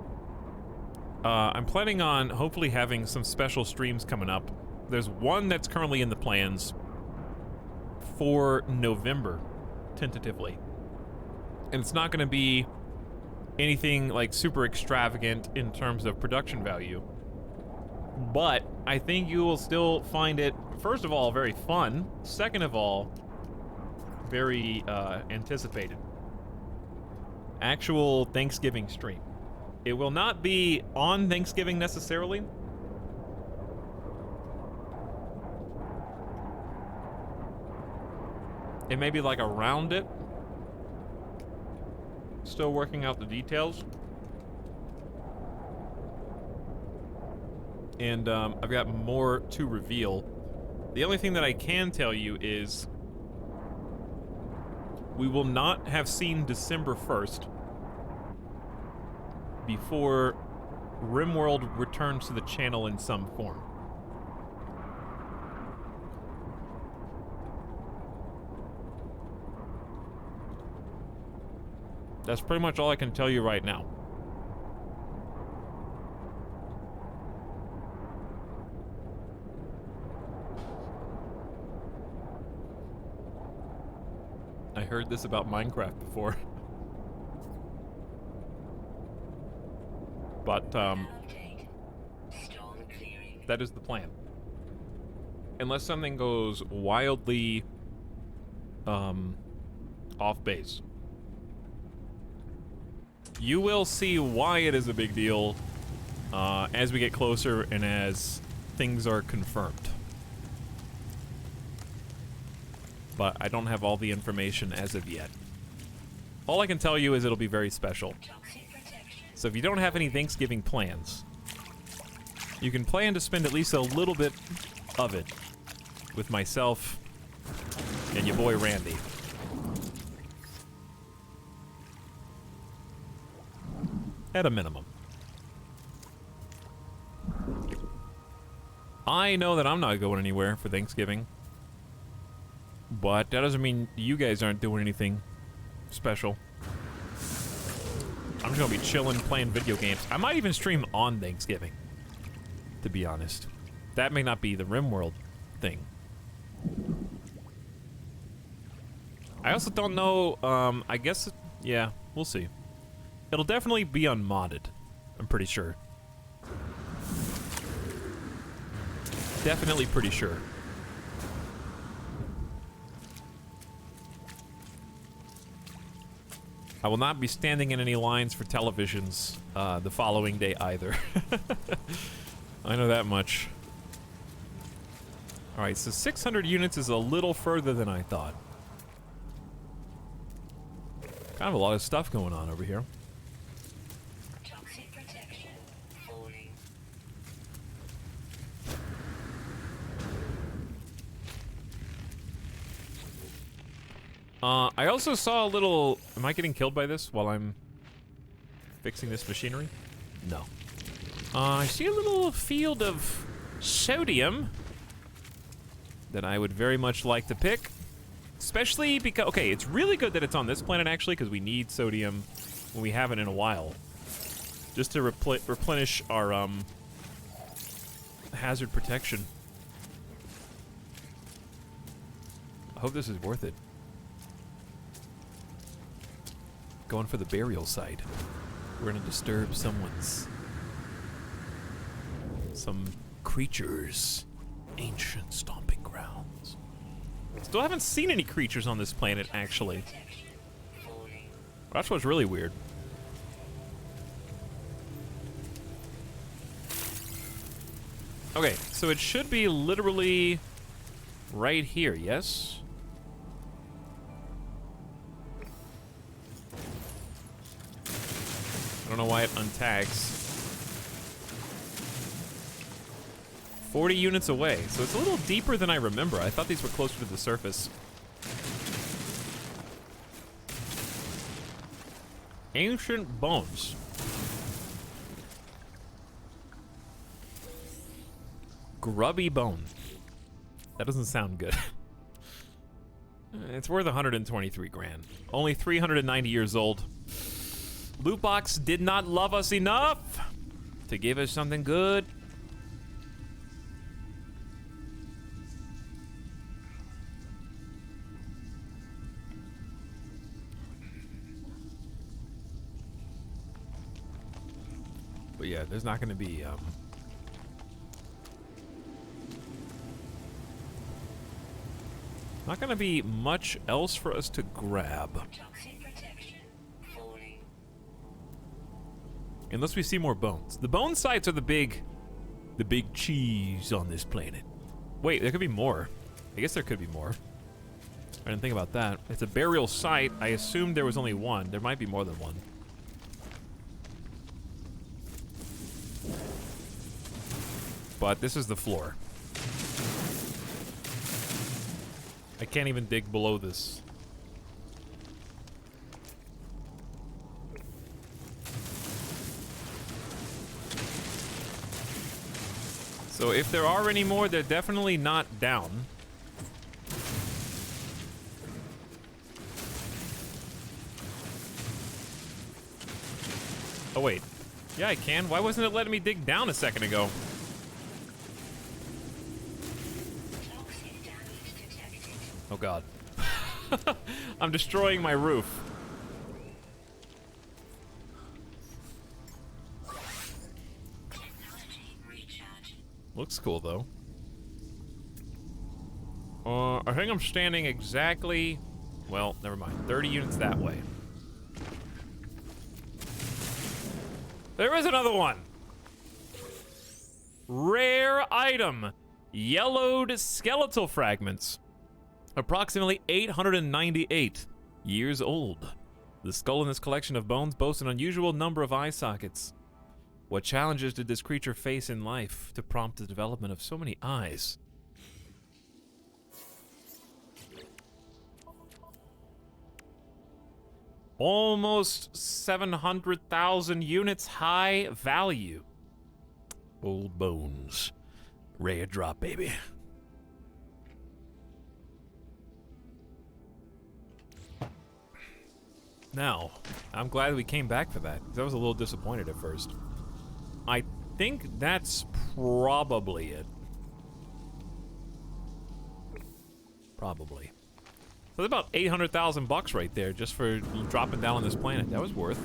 I'm planning on hopefully having some special streams coming up. There's one that's currently in the plans for November, tentatively. And it's not going to be anything like super extravagant in terms of production value. But I think you will still find it, first of all, very fun. Second of all, very anticipated. Actual Thanksgiving stream. It will not be on Thanksgiving necessarily. It may be like around it. Still working out the details. And I've got more to reveal. The only thing that I can tell you is we will not have seen December 1st before RimWorld returns to the channel in some form. That's pretty much all I can tell you right now. I heard this about Minecraft before. But, Update. Storm clearing. that is the plan. Unless something goes wildly, off base. You will see why it is a big deal, as we get closer and as things are confirmed. But I don't have all the information as of yet. All I can tell you is it'll be very special. Toxic protection. So if you don't have any Thanksgiving plans, you can plan to spend at least a little bit of it with myself and your boy Randy. At a minimum. I know that I'm not going anywhere for Thanksgiving, but that doesn't mean you guys aren't doing anything special. I'm just gonna be chilling, playing video games. I might even stream on Thanksgiving, to be honest. That may not be the RimWorld thing. I also don't know, I guess, yeah, we'll see. It'll definitely be unmodded, I'm pretty sure. Definitely pretty sure. I will not be standing in any lines for televisions the following day either. I know that much. Alright, so 600 units is a little further than I thought. Kind of a lot of stuff going on over here. Toxic protection. Falling. I also saw a little... Am I getting killed by this while I'm fixing this machinery? No. I see a little field of sodium that I would very much like to pick. Especially because... Okay, it's really good that it's on this planet, actually, because we need sodium when we haven't in a while. Just to replenish our, hazard protection. I hope this is worth it. Going for the burial site. We're gonna disturb some creatures' ancient stomping grounds. Still haven't seen any creatures on this planet, actually. Protection. Falling. That's what's really weird. Okay, so it should be literally right here, yes? I don't know why it untags. 40 units away, so it's a little deeper than I remember. I thought these were closer to the surface. Ancient bones. Grubby bone. That doesn't sound good. It's worth 123 grand. Only 390 years old. Loot box did not love us enough to give us something good. But yeah, there's not gonna be, not gonna be much else for us to grab. Toxic protection. Falling. Unless we see more bones. The bone sites are the big cheese on this planet. Wait, there could be more. I guess there could be more. I didn't think about that. It's a burial site. I assumed there was only one. There might be more than one. But this is the floor. I can't even dig below this. So if there are any more, they're definitely not down. Oh, wait. Yeah, I can. Why wasn't it letting me dig down a second ago? Toxic damage detected. Oh, God. I'm destroying my roof. Technology recharge. Looks cool, though. I think I'm standing exactly... Well, never mind. 30 units that way. There is another one! Rare item. Yellowed skeletal fragments. Approximately 898 years old. The skull in this collection of bones boasts an unusual number of eye sockets. What challenges did this creature face in life to prompt the development of so many eyes? Almost 700,000 units high value. Old bones. Rare drop, baby. Now, I'm glad we came back for that, because I was a little disappointed at first. I think that's probably it. Probably. So that's about 800,000 bucks right there just for dropping down on this planet. That was worth.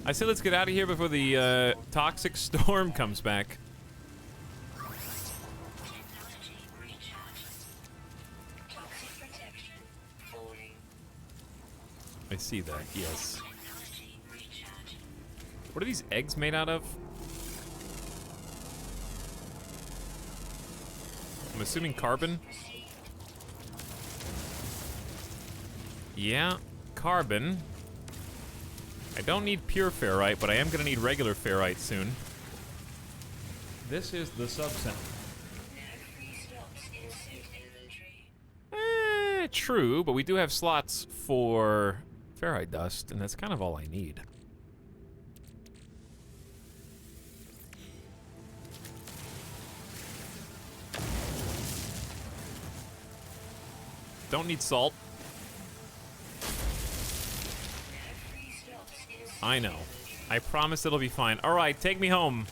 I say let's get out of here before the toxic storm comes back. Technology recharge. Toxic protection. Falling. I see that, yes. Technology recharge. What are these eggs made out of? I'm assuming carbon. Yeah, carbon. I don't need pure ferrite, but I am gonna need regular ferrite soon. This is the subcenter. No free slots in suit inventory. True, but we do have slots for ferrite dust, and that's kind of all I need. Don't need salt. I know. I promise it'll be fine. All right, take me home.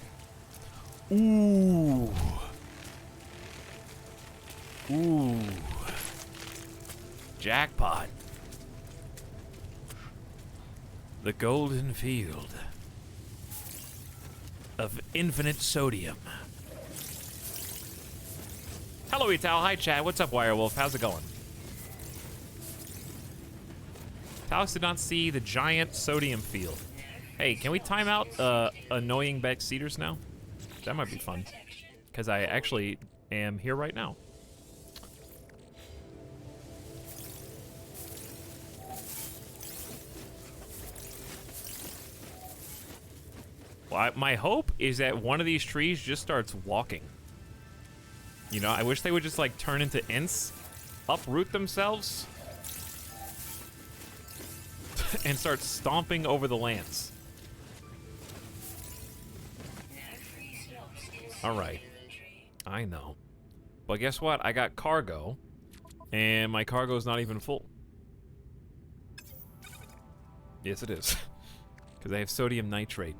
Ooh. Ooh. Jackpot. The golden field of infinite sodium. Hello, Ital. Hi, Chad. What's up, Wirewolf? How's it going? Talos did not see the giant sodium field. Hey, can we time out annoying backseaters now? That might be fun. Because I actually am here right now. Well, my hope is that one of these trees just starts walking. You know, I wish they would just like turn into ints, uproot themselves, and start stomping over the lands. Alright. I know. But guess what? I got cargo, and my cargo's not even full. Yes, it is. Because I have sodium nitrate.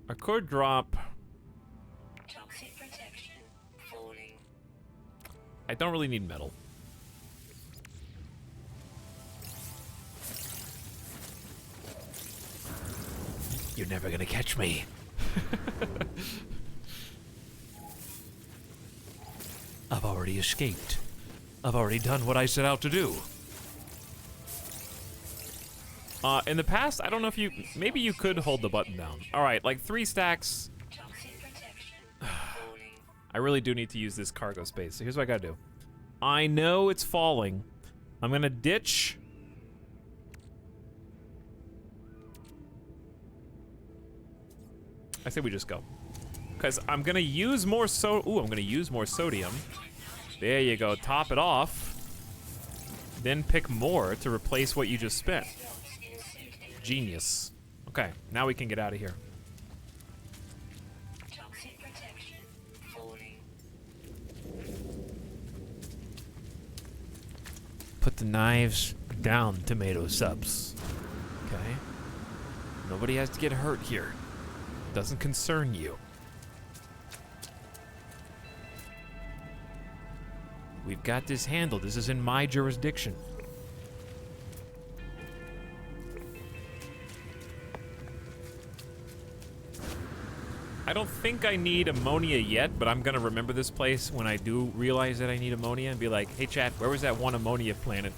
I could drop... Toxic protection. Falling. I don't really need metal. You're never gonna catch me. I've already escaped. I've already done what I set out to do. In the past, I don't know if you... Maybe you could hold the button down. Alright, like 3 stacks. Toxic protection. Falling. I really do need to use this cargo space, so here's what I gotta do. I know it's falling. I'm gonna ditch... I say we just go. Because I'm gonna use more I'm gonna use more sodium. There you go, top it off. Then pick more to replace what you just spent. Genius. Okay, now we can get out of here. Toxic protection. Falling. Put the knives down, tomato subs. Okay? Nobody has to get hurt here. Doesn't concern you. We've got this handled. This is in my jurisdiction. I don't think I need ammonia yet, but I'm gonna remember this place when I do realize that I need ammonia and be like, hey chat, where was that one ammonia planet?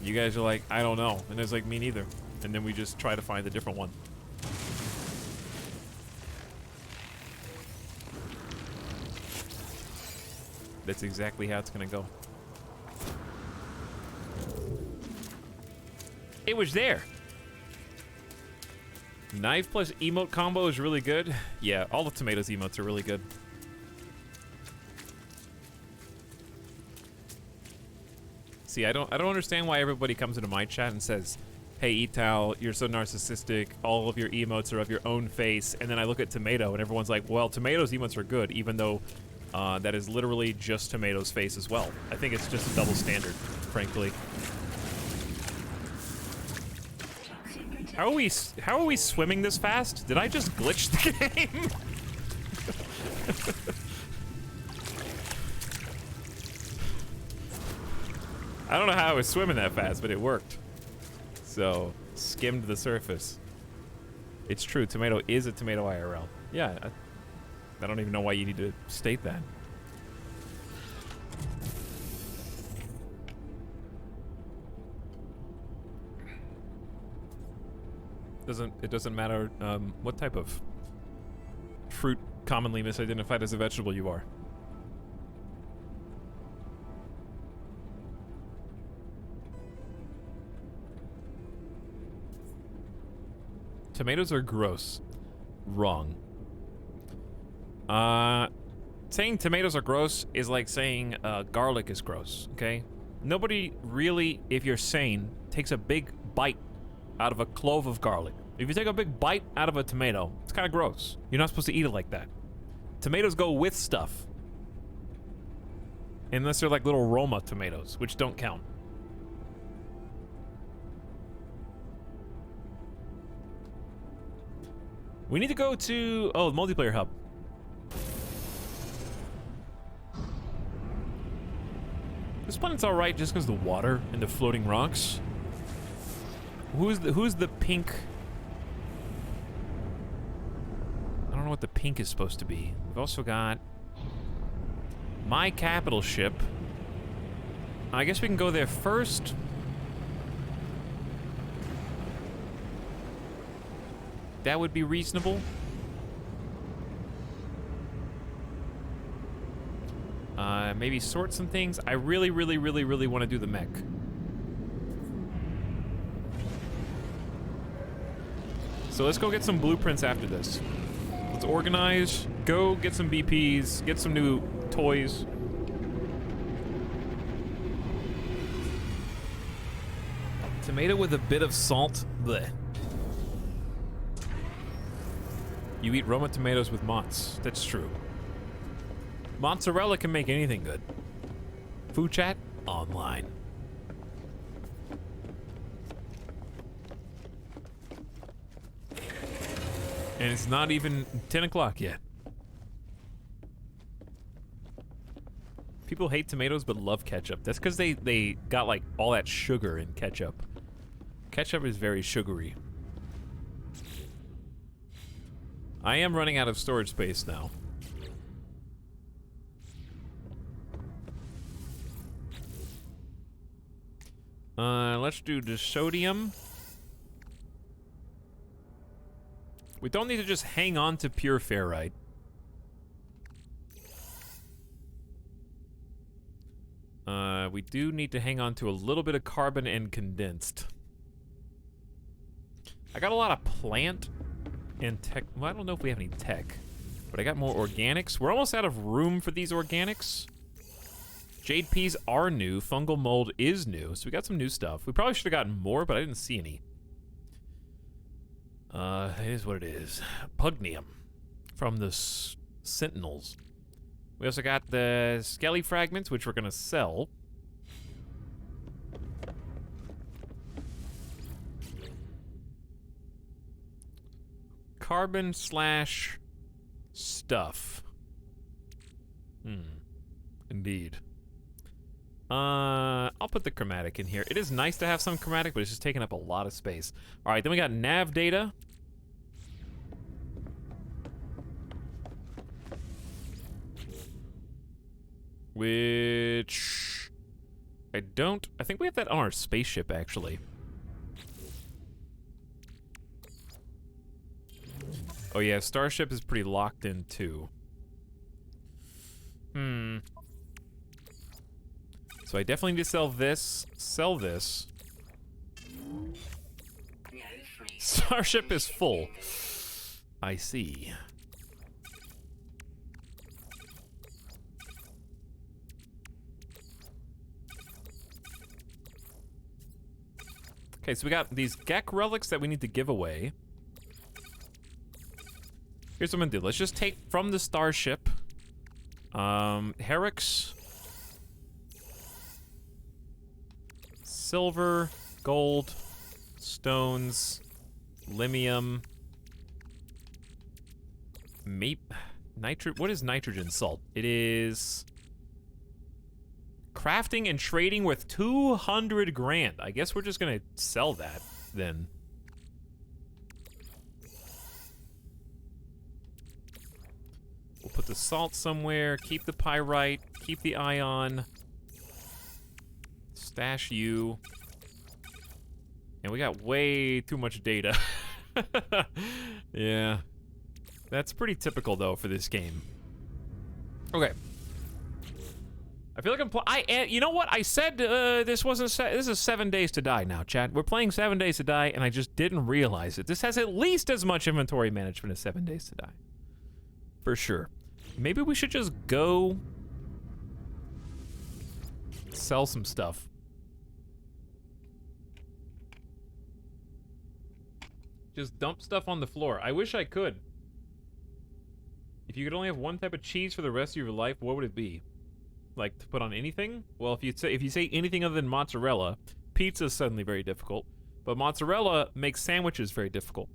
You guys are like, I don't know. And it's like, me neither. And then we just try to find a different one. That's exactly how it's gonna go. It was there. Knife plus emote combo is really good. Yeah, all the tomatoes emotes are really good. See, I don't understand why everybody comes into my chat and says, "Hey, Etal, you're so narcissistic. All of your emotes are of your own face." And then I look at Tomato, and everyone's like, "Well, Tomato's emotes are good, even though that is literally just Tomato's face as well." I think it's just a double standard, frankly. How are we swimming this fast? Did I just glitch the game? I don't know how I was swimming that fast, but it worked. So, skimmed the surface. It's true, Tomato is a tomato IRL. Yeah, I don't even know why you need to state that. It doesn't matter what type of fruit commonly misidentified as a vegetable you are. Tomatoes are gross. Wrong. Saying tomatoes are gross is like saying garlic is gross, okay? Nobody really, if you're sane, takes a big bite out of a clove of garlic. If you take a big bite out of a tomato, it's kind of gross. You're not supposed to eat it like that. Tomatoes go with stuff. Unless they're like little Roma tomatoes, which don't count. We need to go to, the multiplayer hub. This planet's alright just because the water and the floating rocks. Who's the pink? I don't know what the pink is supposed to be. We've also got my capital ship. I guess we can go there first. That would be reasonable. Maybe sort some things. I really want to do the mech. So let's go get some blueprints after this. Let's organize, go get some BPs, get some new toys. Tomato with a bit of salt. Blech. You eat Roma tomatoes with mozz. That's true. Mozzarella can make anything good. Food chat online. And it's not even 10 o'clock yet. People hate tomatoes but love ketchup. That's because they got like all that sugar in ketchup. Ketchup is very sugary. I am running out of storage space now. Let's do the sodium. We don't need to just hang on to pure ferrite. We do need to hang on to a little bit of carbon and condensed. I got a lot of plant and tech. Well, I don't know if we have any tech, but I got more organics. We're almost out of room for these organics. Jade peas are new. Fungal mold is new, so we got some new stuff. We probably should have gotten more, but I didn't see any. It is what it is. Pugnium from the Sentinels. We also got the Skelly fragments, which we're gonna sell. carbon slash stuff. Indeed. I'll put the chromatic in here. It is nice to have some chromatic, but it's just taking up a lot of space. All right, then we got nav data. Which I think we have that on our spaceship, actually. Oh yeah, Starship is pretty locked in too. So I definitely need to sell this, No free Starship is full. I see. Okay, so we got these Gek relics that we need to give away. Here's what I'm gonna do. Let's just take from the Starship. Herix. Silver, gold, stones, limium, what is nitrogen salt? It is crafting and trading with 200 grand. I guess we're just gonna sell that then. We'll put the salt somewhere, keep the pyrite, keep the ion. Stash you. And we got way too much data. Yeah. That's pretty typical, though, for this game. Okay. I feel like I'm you know what? I said this wasn't this is 7 Days to Die now, chat. We're playing 7 Days to Die, and I just didn't realize it. This has at least as much inventory management as 7 Days to Die. For sure. Maybe we should just go sell some stuff. Just dump stuff on the floor. I wish I could. If you could only have one type of cheese for the rest of your life, what would it be? Like, to put on anything? Well, if you say anything other than mozzarella, pizza is suddenly very difficult. But mozzarella makes sandwiches very difficult.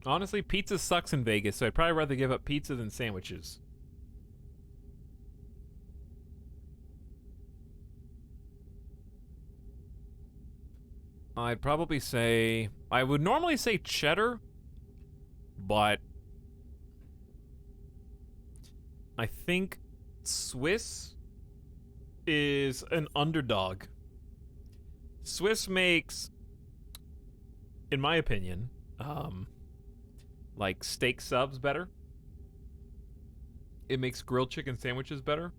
Honestly, pizza sucks in Vegas, so I'd probably rather give up pizza than sandwiches. I'd probably say... I would normally say cheddar, but... I think Swiss is an underdog. Swiss makes, in my opinion, like steak subs better. It makes grilled chicken sandwiches better.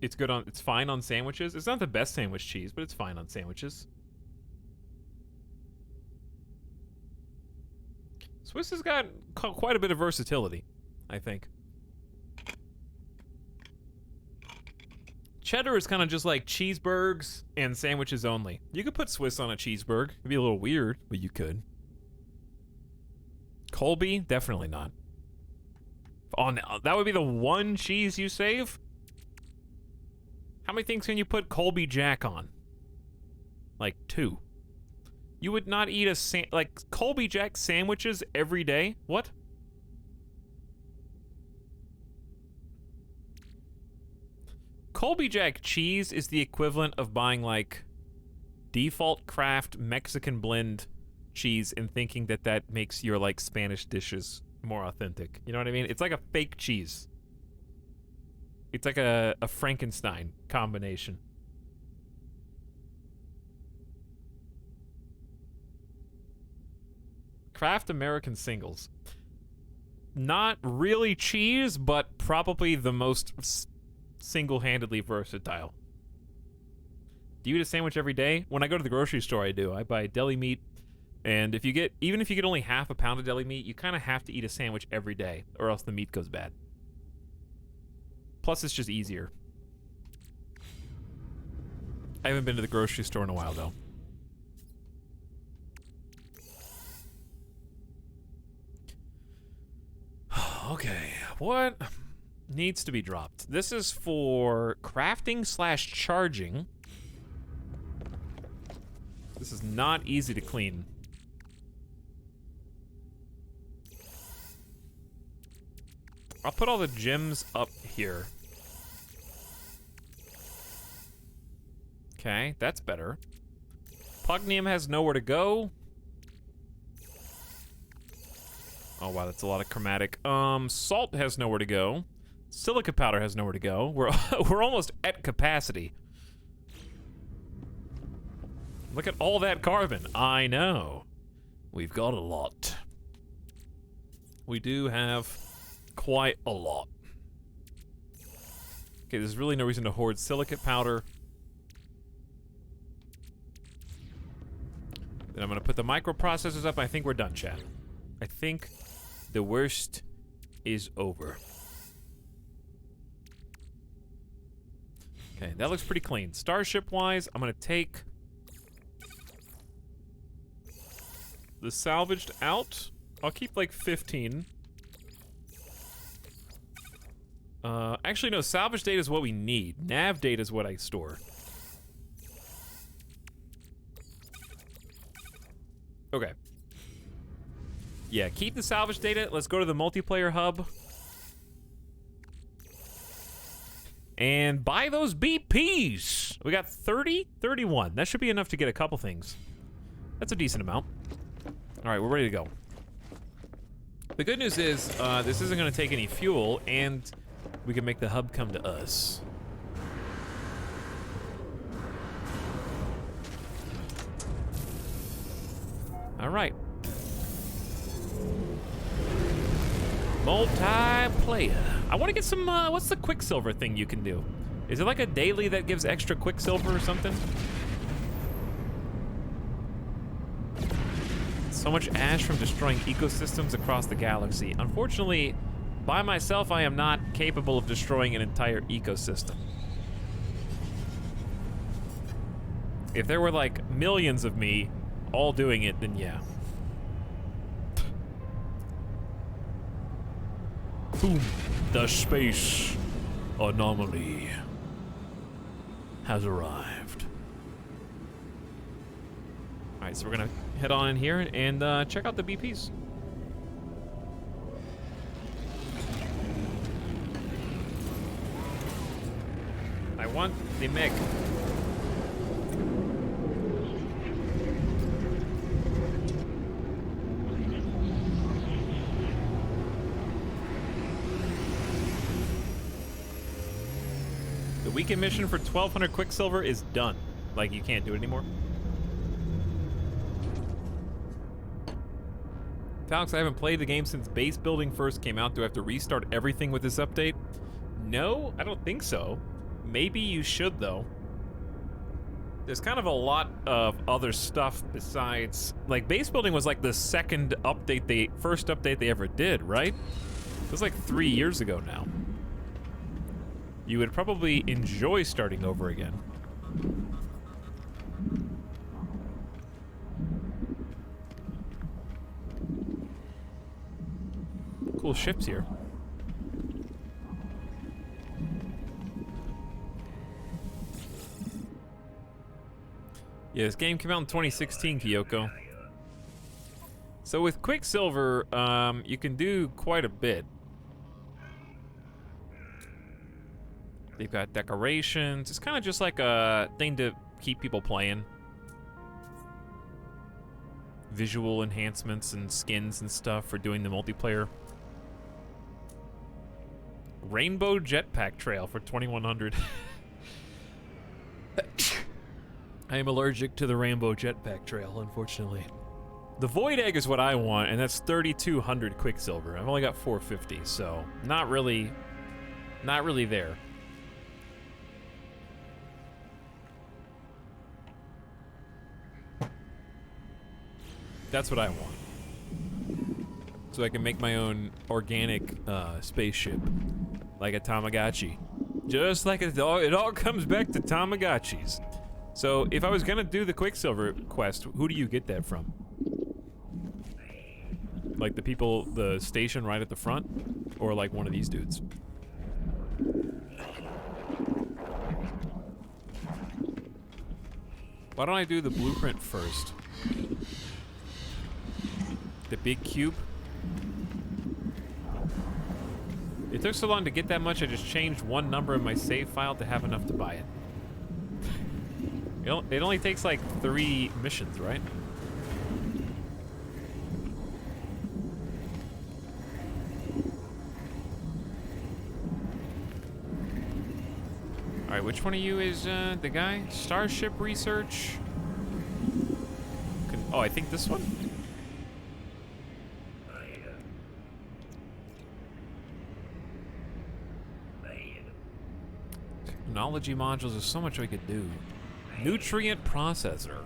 It's fine on sandwiches. It's not the best sandwich cheese, but it's fine on sandwiches. Swiss has got quite a bit of versatility, I think. Cheddar is kind of just like cheeseburgers and sandwiches only. You could put Swiss on a cheeseburger. It'd be a little weird, but you could. Colby? Definitely not. Oh, no, that would be the one cheese you save? How many things can you put Colby Jack on? Like 2. You would not eat like Colby Jack sandwiches every day? What? Colby Jack cheese is the equivalent of buying like default craft Mexican blend cheese and thinking that that makes your like Spanish dishes more authentic. You know what I mean? It's like a fake cheese. It's like a Frankenstein combination. Kraft American Singles. Not really cheese, but probably the most single-handedly versatile. Do you eat a sandwich every day? When I go to the grocery store, I do. I buy deli meat, and even if you get only half a pound of deli meat, you kind of have to eat a sandwich every day, or else the meat goes bad. Plus, it's just easier. I haven't been to the grocery store in a while, though. Okay, What needs to be dropped? This is for crafting / charging. This is not easy to clean. I'll put all the gems up here. Okay, that's better. Pugnium has nowhere to go. Oh wow, that's a lot of chromatic. Salt has nowhere to go. Silica powder has nowhere to go. We're almost at capacity. Look at all that carbon. I know. We've got a lot. We do have quite a lot. Okay, there's really no reason to hoard silicate powder. Then I'm gonna put the microprocessors up. I think we're done, chat. I think the worst is over. Okay, that looks pretty clean. Starship-wise, I'm gonna take the salvaged out. I'll keep like 15. Actually, no, salvage data is what we need. Nav data is what I store. Okay. Yeah, keep the salvage data. Let's go to the multiplayer hub. And buy those BPs. We got 30, 31. That should be enough to get a couple things. That's a decent amount. All right, we're ready to go. The good news is this isn't going to take any fuel, and we can make the hub come to us. All right. Multiplayer. I want to get some, what's the Quicksilver thing you can do? Is it like a daily that gives extra Quicksilver or something? So much ash from destroying ecosystems across the galaxy. Unfortunately, by myself, I am not capable of destroying an entire ecosystem. If there were like millions of me all doing it, then yeah. Boom. The space anomaly has arrived. All right, so we're gonna head on in here and check out the BPs. I want the mech. The weekend mission for 1200 Quicksilver is done. Like, you can't do it anymore. Alex, I haven't played the game since base building first came out. Do I have to restart everything with this update? No, I don't think so. Maybe you should, though. There's kind of a lot of other stuff besides... Like, base building was like the second update first update they ever did, right? It was like 3 years ago now. You would probably enjoy starting over again. Cool ships here. Yeah, this game came out in 2016, Kyoko. So with Quicksilver, you can do quite a bit. They've got decorations. It's kind of just like a thing to keep people playing. Visual enhancements and skins and stuff for doing the multiplayer. Rainbow Jetpack Trail for 2100. I am allergic to the Rainbow Jetpack Trail, unfortunately. The Void Egg is what I want, and that's 3200 Quicksilver. I've only got 450, so not really there. That's what I want. So I can make my own organic spaceship, like a Tamagotchi. Just like it all comes back to Tamagotchis. So if I was gonna do the Quicksilver quest, who do you get that from? Like the people, the station right at the front? Or like one of these dudes. Why don't I do the blueprint first? The big cube. It took so long to get that much, I just changed one number in my save file to have enough to buy it. It only takes like 3 missions, right? Alright, which one of you is the guy? Starship Research? Oh, I think this one? Technology modules, there's so much we could do. Nutrient processor.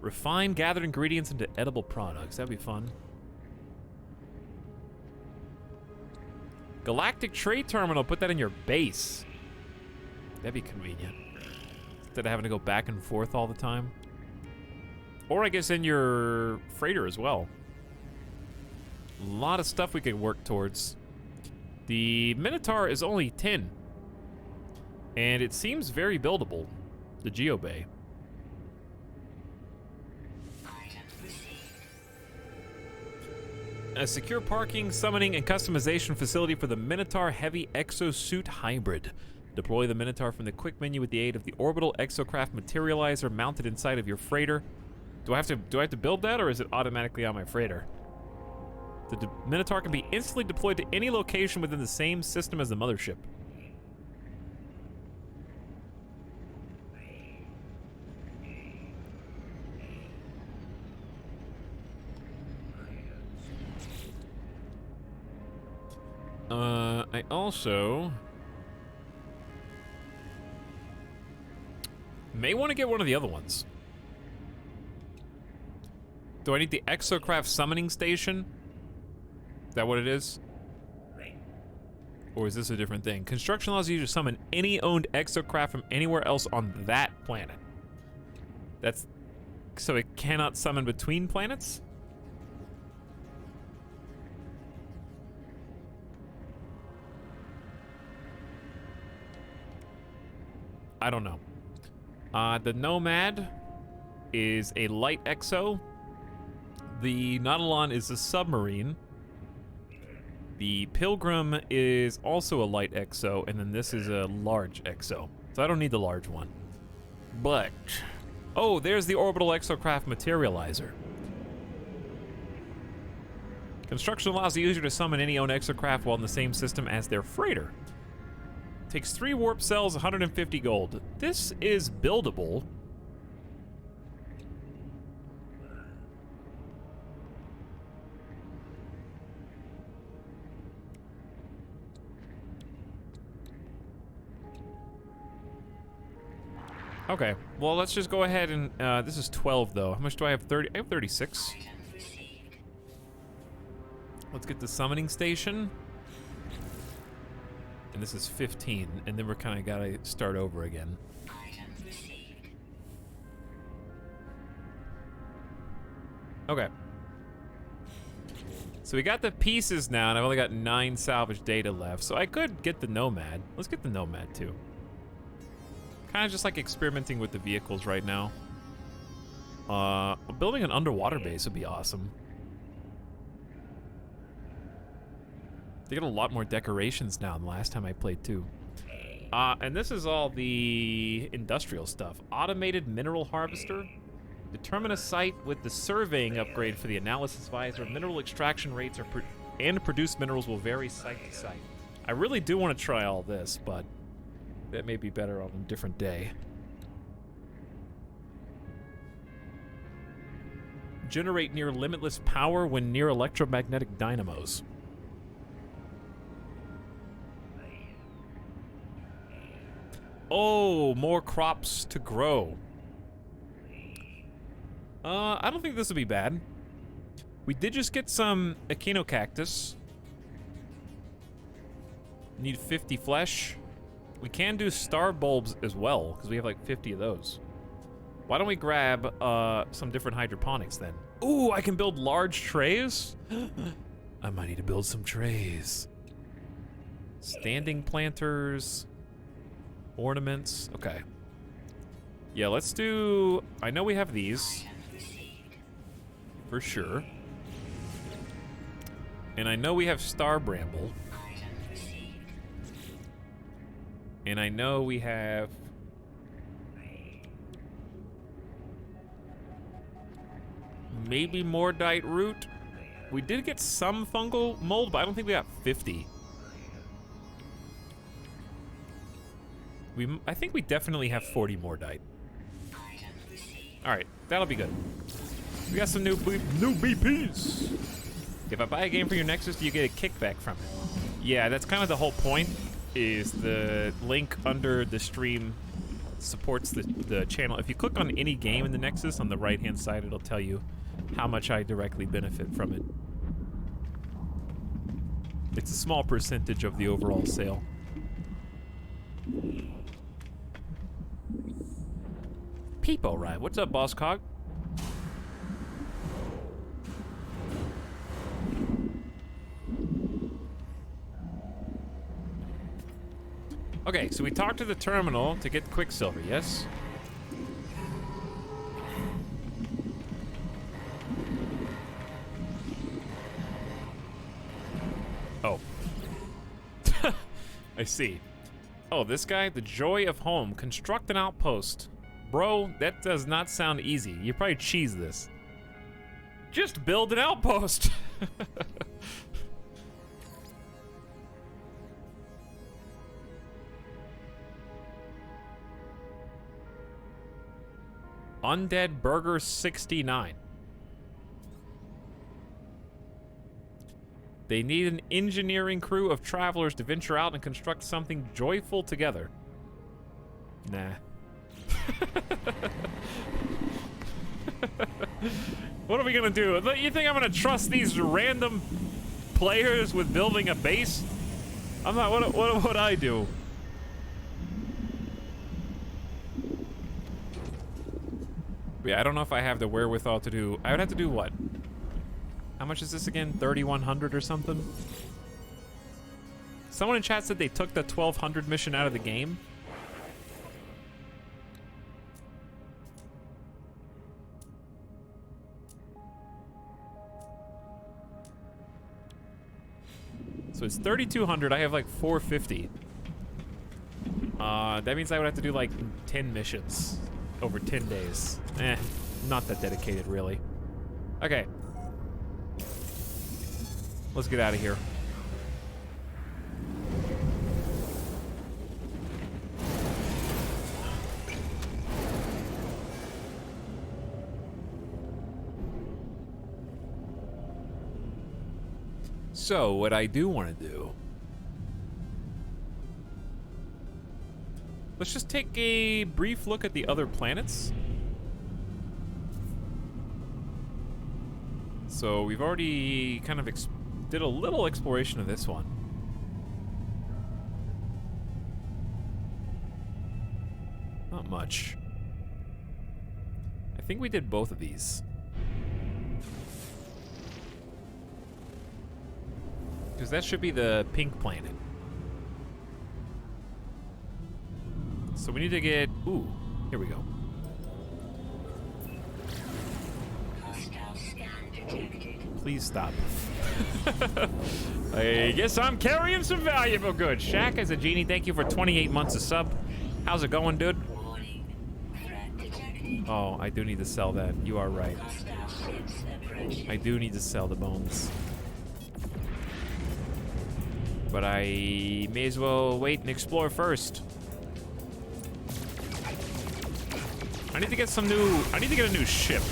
Refine gathered ingredients into edible products. That'd be fun. Galactic trade terminal, put that in your base. That'd be convenient. Instead of having to go back and forth all the time. Or I guess in your freighter as well. A lot of stuff we could work towards. The Minotaur is only 10. And it seems very buildable. The Geobay. A secure parking, summoning, and customization facility for the Minotaur Heavy Exosuit Hybrid. Deploy the Minotaur from the quick menu with the aid of the orbital exocraft materializer mounted inside of your freighter. Do I have to build that, or is it automatically on my freighter? The Minotaur can be instantly deployed to any location within the same system as the mothership. I also may want to get one of the other ones. Do I need the Exocraft summoning station? Is that what it is? Or is this a different thing? Construction allows you to summon any owned Exocraft from anywhere else on that planet. That's... so it cannot summon between planets? I don't know. The Nomad is a light exo. The Nautilon is a submarine. The Pilgrim is also a light exo, and then this is a large exo. So I don't need the large one. But... oh, there's the orbital exocraft materializer. Construction allows the user to summon any owned exocraft while in the same system as their freighter. Takes 3 warp cells, 150 gold. This is buildable. Okay, well, let's just go ahead and, this is 12 though. How much do I have? 30? I have 36. Let's get the summoning station. And this is 15, and then we're kind of gotta start over again. Okay. So we got the pieces now, and I've only got 9 salvage data left, so I could get the Nomad. Let's get the Nomad too. Kind of just like experimenting with the vehicles right now. Building an underwater base would be awesome. They got a lot more decorations now than last time I played too. And this is all the industrial stuff. Automated mineral harvester. Determine a site with the surveying upgrade for the analysis visor. Mineral extraction rates and produced minerals will vary site to site. I really do want to try all this, but that may be better on a different day. Generate near limitless power when near electromagnetic dynamos. Oh, more crops to grow. I don't think this would be bad. We did just get some echinocactus. Need 50 flesh. We can do star bulbs as well, because we have like 50 of those. Why don't we grab some different hydroponics then? Ooh, I can build large trays? I might need to build some trays. Standing planters. Ornaments. Okay. Yeah, let's do... I know we have these. For sure. And I know we have Star Bramble. And I know we have... maybe Mordite root. We did get some fungal mold, but I don't think we got 50. I think we definitely have 40 Mordite. All right, that'll be good. We got some new BPs. If I buy a game for your Nexus, do you get a kickback from it? Yeah, that's kind of the whole point, is the link under the stream supports the channel. If you click on any game in the Nexus, on the right-hand side, it'll tell you how much I directly benefit from it. It's a small percentage of the overall sale. Peepo Ride. What's up, Boss Cog? Okay, so we talked to the terminal to get Quicksilver, yes? Oh. I see. Oh, this guy? The Joy of Home. Construct an outpost. Bro, that does not sound easy. You probably cheese this. Just build an outpost. Undead Burger 69. They need an engineering crew of travelers to venture out and construct something joyful together. Nah. What are we gonna do? You think I'm gonna trust these random players with building a base? I'm not. What would I do? Yeah, I don't know if I have the wherewithal to do. I would have to do what? How much is this again? 3,100 or something? Someone in chat said they took the 1,200 mission out of the game. So it's 3,200. I have like 450. That means I would have to do like 10 missions over 10 days. Not that dedicated, really. Okay. Let's get out of here. So, what I do want to do... let's just take a brief look at the other planets. So, we've already kind of did a little exploration of this one. Not much. I think we did both of these. Because that should be the pink planet. So we need to get... ooh, here we go. Please stop. I guess I'm carrying some valuable goods. Shaq as a genie, thank you for 28 months of sub. How's it going, dude? Oh, I do need to sell that. You are right. I do need to sell the bones. But I may as well wait and explore first. I need to get some new... I need to get a new ship.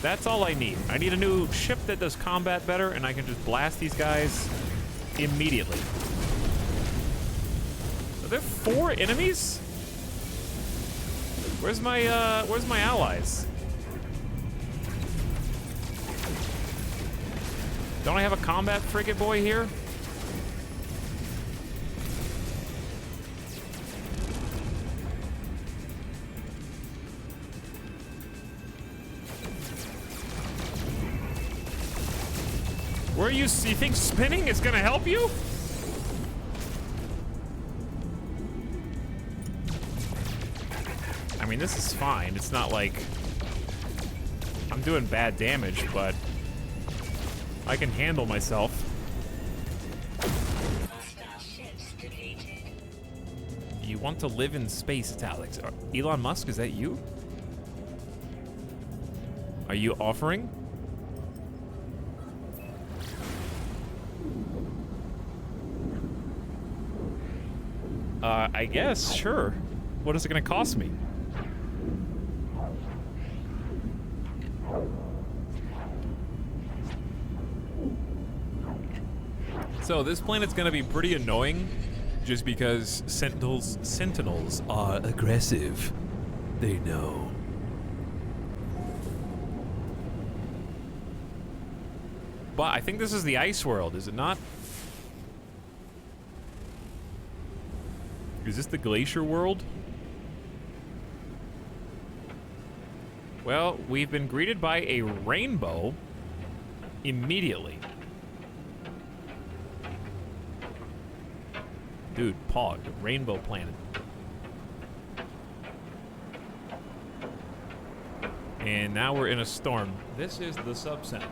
That's all I need. I need a new ship that does combat better, and I can just blast these guys immediately. Are there 4 enemies? Where's my allies? Don't I have a combat frigate boy here? Where you think spinning is gonna help you? I mean, this is fine. It's not like I'm doing bad damage, but I can handle myself. Hostile ships defeated. You want to live in space, it's Alex. Elon Musk, is that you? Are you offering? I guess, sure. What is it gonna cost me? So this planet's gonna be pretty annoying just because sentinels are aggressive. They know. But I think this is the ice world, is it not? Is this the glacier world? Well, we've been greeted by a rainbow immediately. Dude, Pog, Rainbow Planet. And now we're in a storm. This is the subcenter.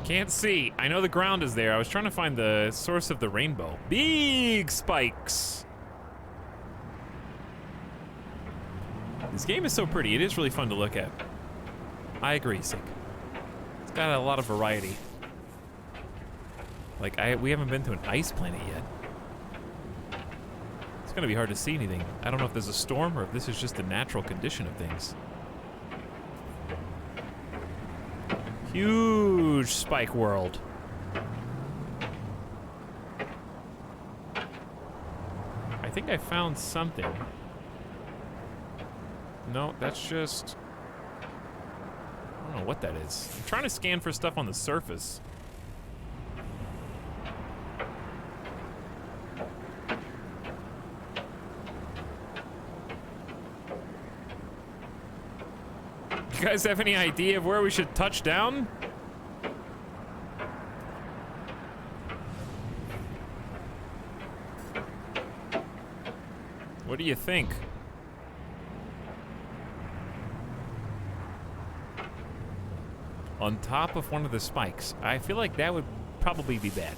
Can't see. I know the ground is there. I was trying to find the source of the rainbow. Big spikes. This game is so pretty. It is really fun to look at. I agree, Sick. It's got a lot of variety. Like, we haven't been to an ice planet yet. It's gonna be hard to see anything. I don't know if there's a storm or if this is just the natural condition of things. Huge spike world. I think I found something. No, that's just... I don't know what that is. I'm trying to scan for stuff on the surface. You guys have any idea of where we should touch down? What do you think? On top of one of the spikes. I feel like that would probably be bad.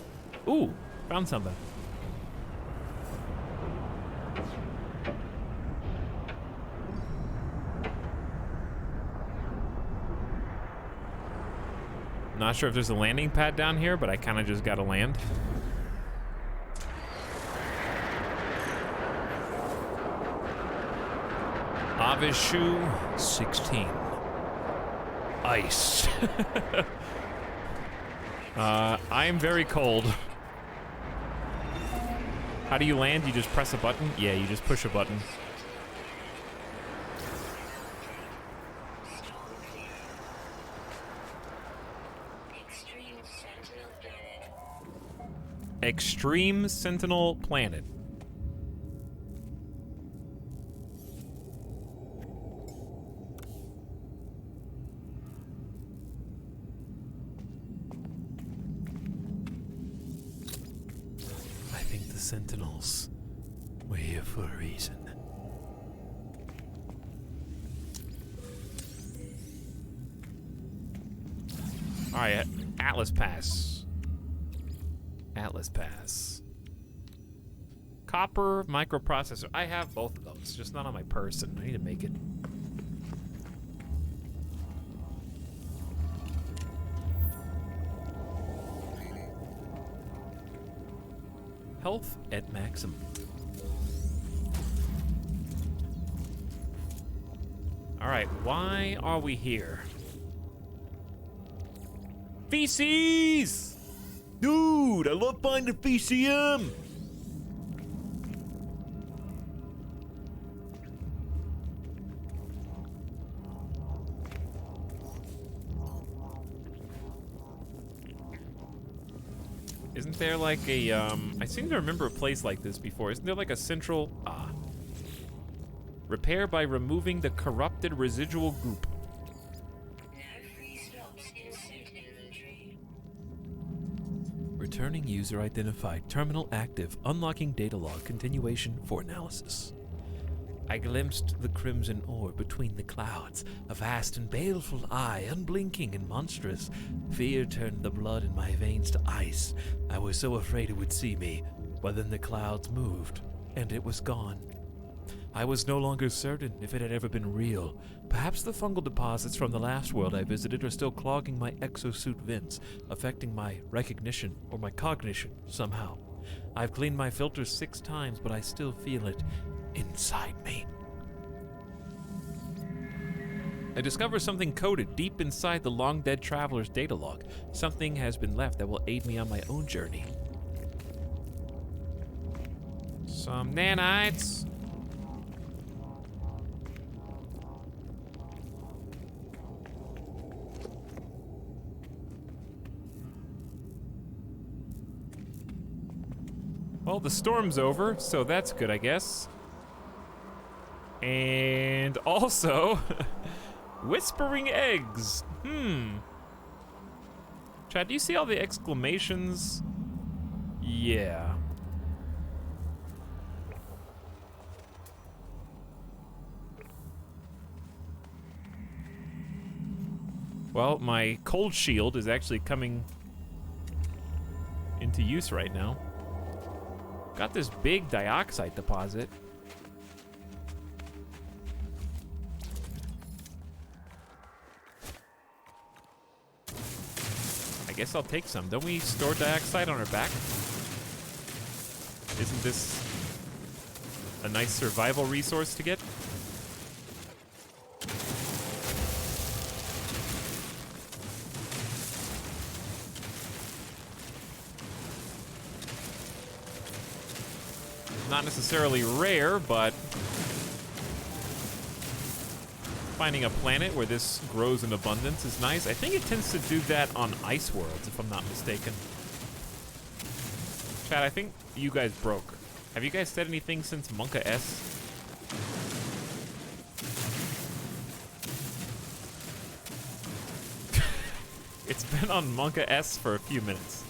Ooh, found something. Not sure if there's a landing pad down here, but I kind of just gotta land. Avishu 16. Ice. I am very cold. How do you land? You just press a button? Yeah, you just push a button. Extreme Sentinel Planet. I think the Sentinels were here for a reason. Alright, Atlas Pass. Atlas Pass. Copper microprocessor. I have both of those, just not on my person. I need to make it. Health at maximum. All right, why are we here? Feces! Dude, I love finding FCM! Isn't there like a, I seem to remember a place like this before. Isn't there like a central, repair by removing the corrupted residual goop. No free slots in suit inventory. Returning user identified. Terminal active. Unlocking data log. Continuation for analysis. I glimpsed the crimson orb between the clouds, a vast and baleful eye, unblinking and monstrous. Fear turned the blood in my veins to ice. I was so afraid it would see me, but then the clouds moved, and it was gone. I was no longer certain if it had ever been real. Perhaps the fungal deposits from the last world I visited are still clogging my exosuit vents, affecting my recognition or my cognition somehow. I've cleaned my filters 6 times, but I still feel it inside me. I discover something coded deep inside the long-dead traveler's data log. Something has been left that will aid me on my own journey. Some nanites. Well, the storm's over, so that's good, I guess. And also, whispering eggs. Chad, do you see all the exclamations? Yeah. Well, my cold shield is actually coming into use right now. Got this big dioxide deposit. I guess I'll take some. Don't we store dioxide on our back? Isn't this a nice survival resource to get? Not necessarily rare, but finding a planet where this grows in abundance is nice. I think it tends to do that on ice worlds, if I'm not mistaken. Chad, I think you guys broke. Have you guys said anything since Monka S? It's been on Monka S for a few minutes.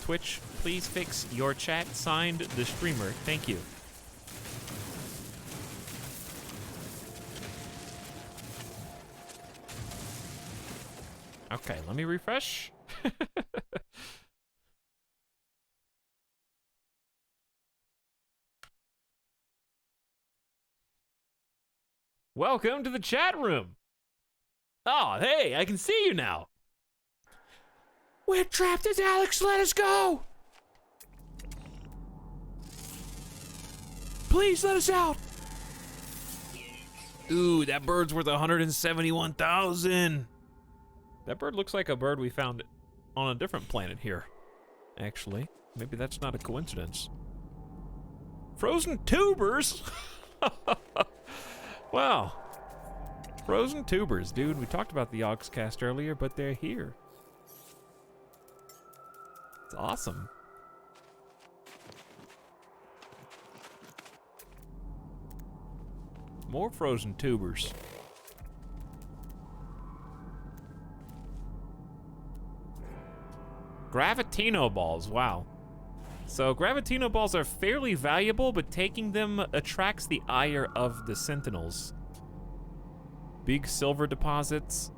Twitch, please fix your chat. Signed, the streamer. Thank you. Okay, let me refresh. Welcome to the chat room. Oh, hey, I can see you now. We're trapped as Alex, let us go! Please let us out! Ooh, that bird's worth 171,000. That bird looks like a bird we found on a different planet here. Actually, maybe that's not a coincidence. Frozen tubers? Wow. Frozen tubers, dude. We talked about the Oxcast earlier, but they're here. It's awesome. More frozen tubers. Gravitino balls, wow. So Gravitino balls are fairly valuable, but taking them attracts the ire of the Sentinels. Big silver deposits.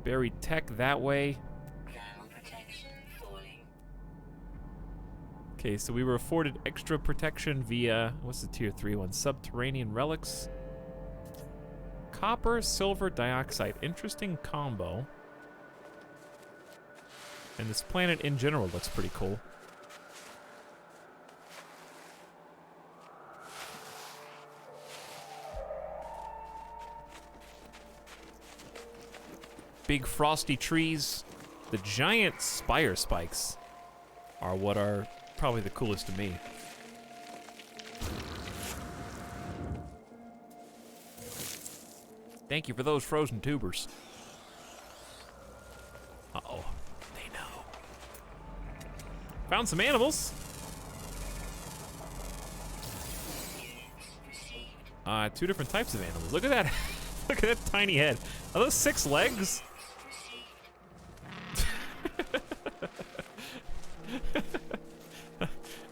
Buried tech that way. Ground protection falling. Okay, so we were afforded extra protection via, what's the tier 3 one? Subterranean relics. Copper, silver, dioxide. Interesting combo. And this planet in general looks pretty cool. Big frosty trees. The giant spire spikes are what are probably the coolest to me. Thank you for those frozen tubers. Uh-oh. They know. Found some animals. Two different types of animals. Look at that. Look at that tiny head. Are those 6 legs?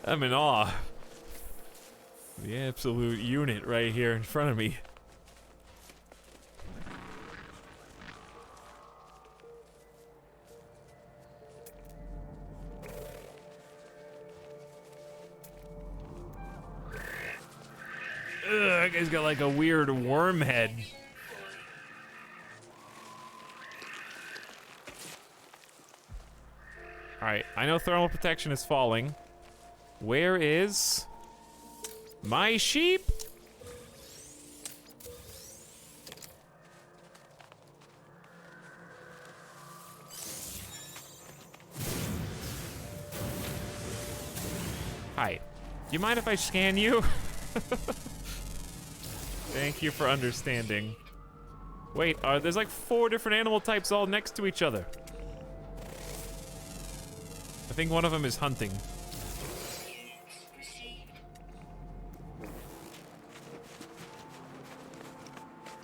I'm in awe. The absolute unit right here in front of me. Ugh, that guy's got like a weird worm head. Alright, I know thermal protection is falling. Where is my sheep? Hi. Do you mind if I scan you? Thank you for understanding. Wait, there's like 4 different animal types all next to each other. I think one of them is hunting.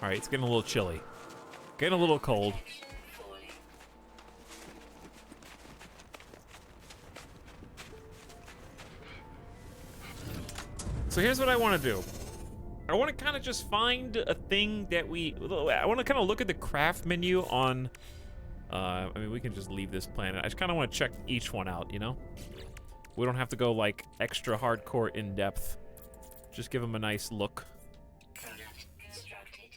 Alright, it's getting a little chilly. Getting a little cold. So here's what I want to do. I want to kind of just find a thing that I want to kind of look at the craft menu on, I mean, we can just leave this planet. I just kind of want to check each one out, you know? We don't have to go, like, extra hardcore in-depth. Just give them a nice look. Product constructed.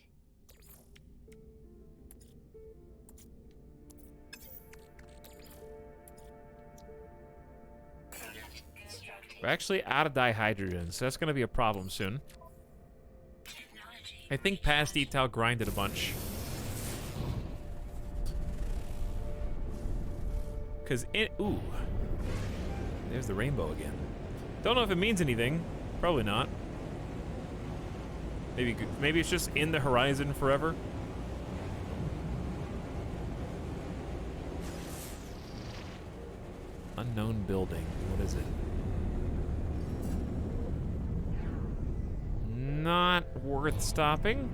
Product constructed. We're actually out of dihydrogen, so that's going to be a problem soon. Technology. I think past Etal grinded a bunch. Ooh. There's the rainbow again. Don't know if it means anything. Probably not. Maybe it's just in the horizon forever. Unknown building. What is it? Not worth stopping.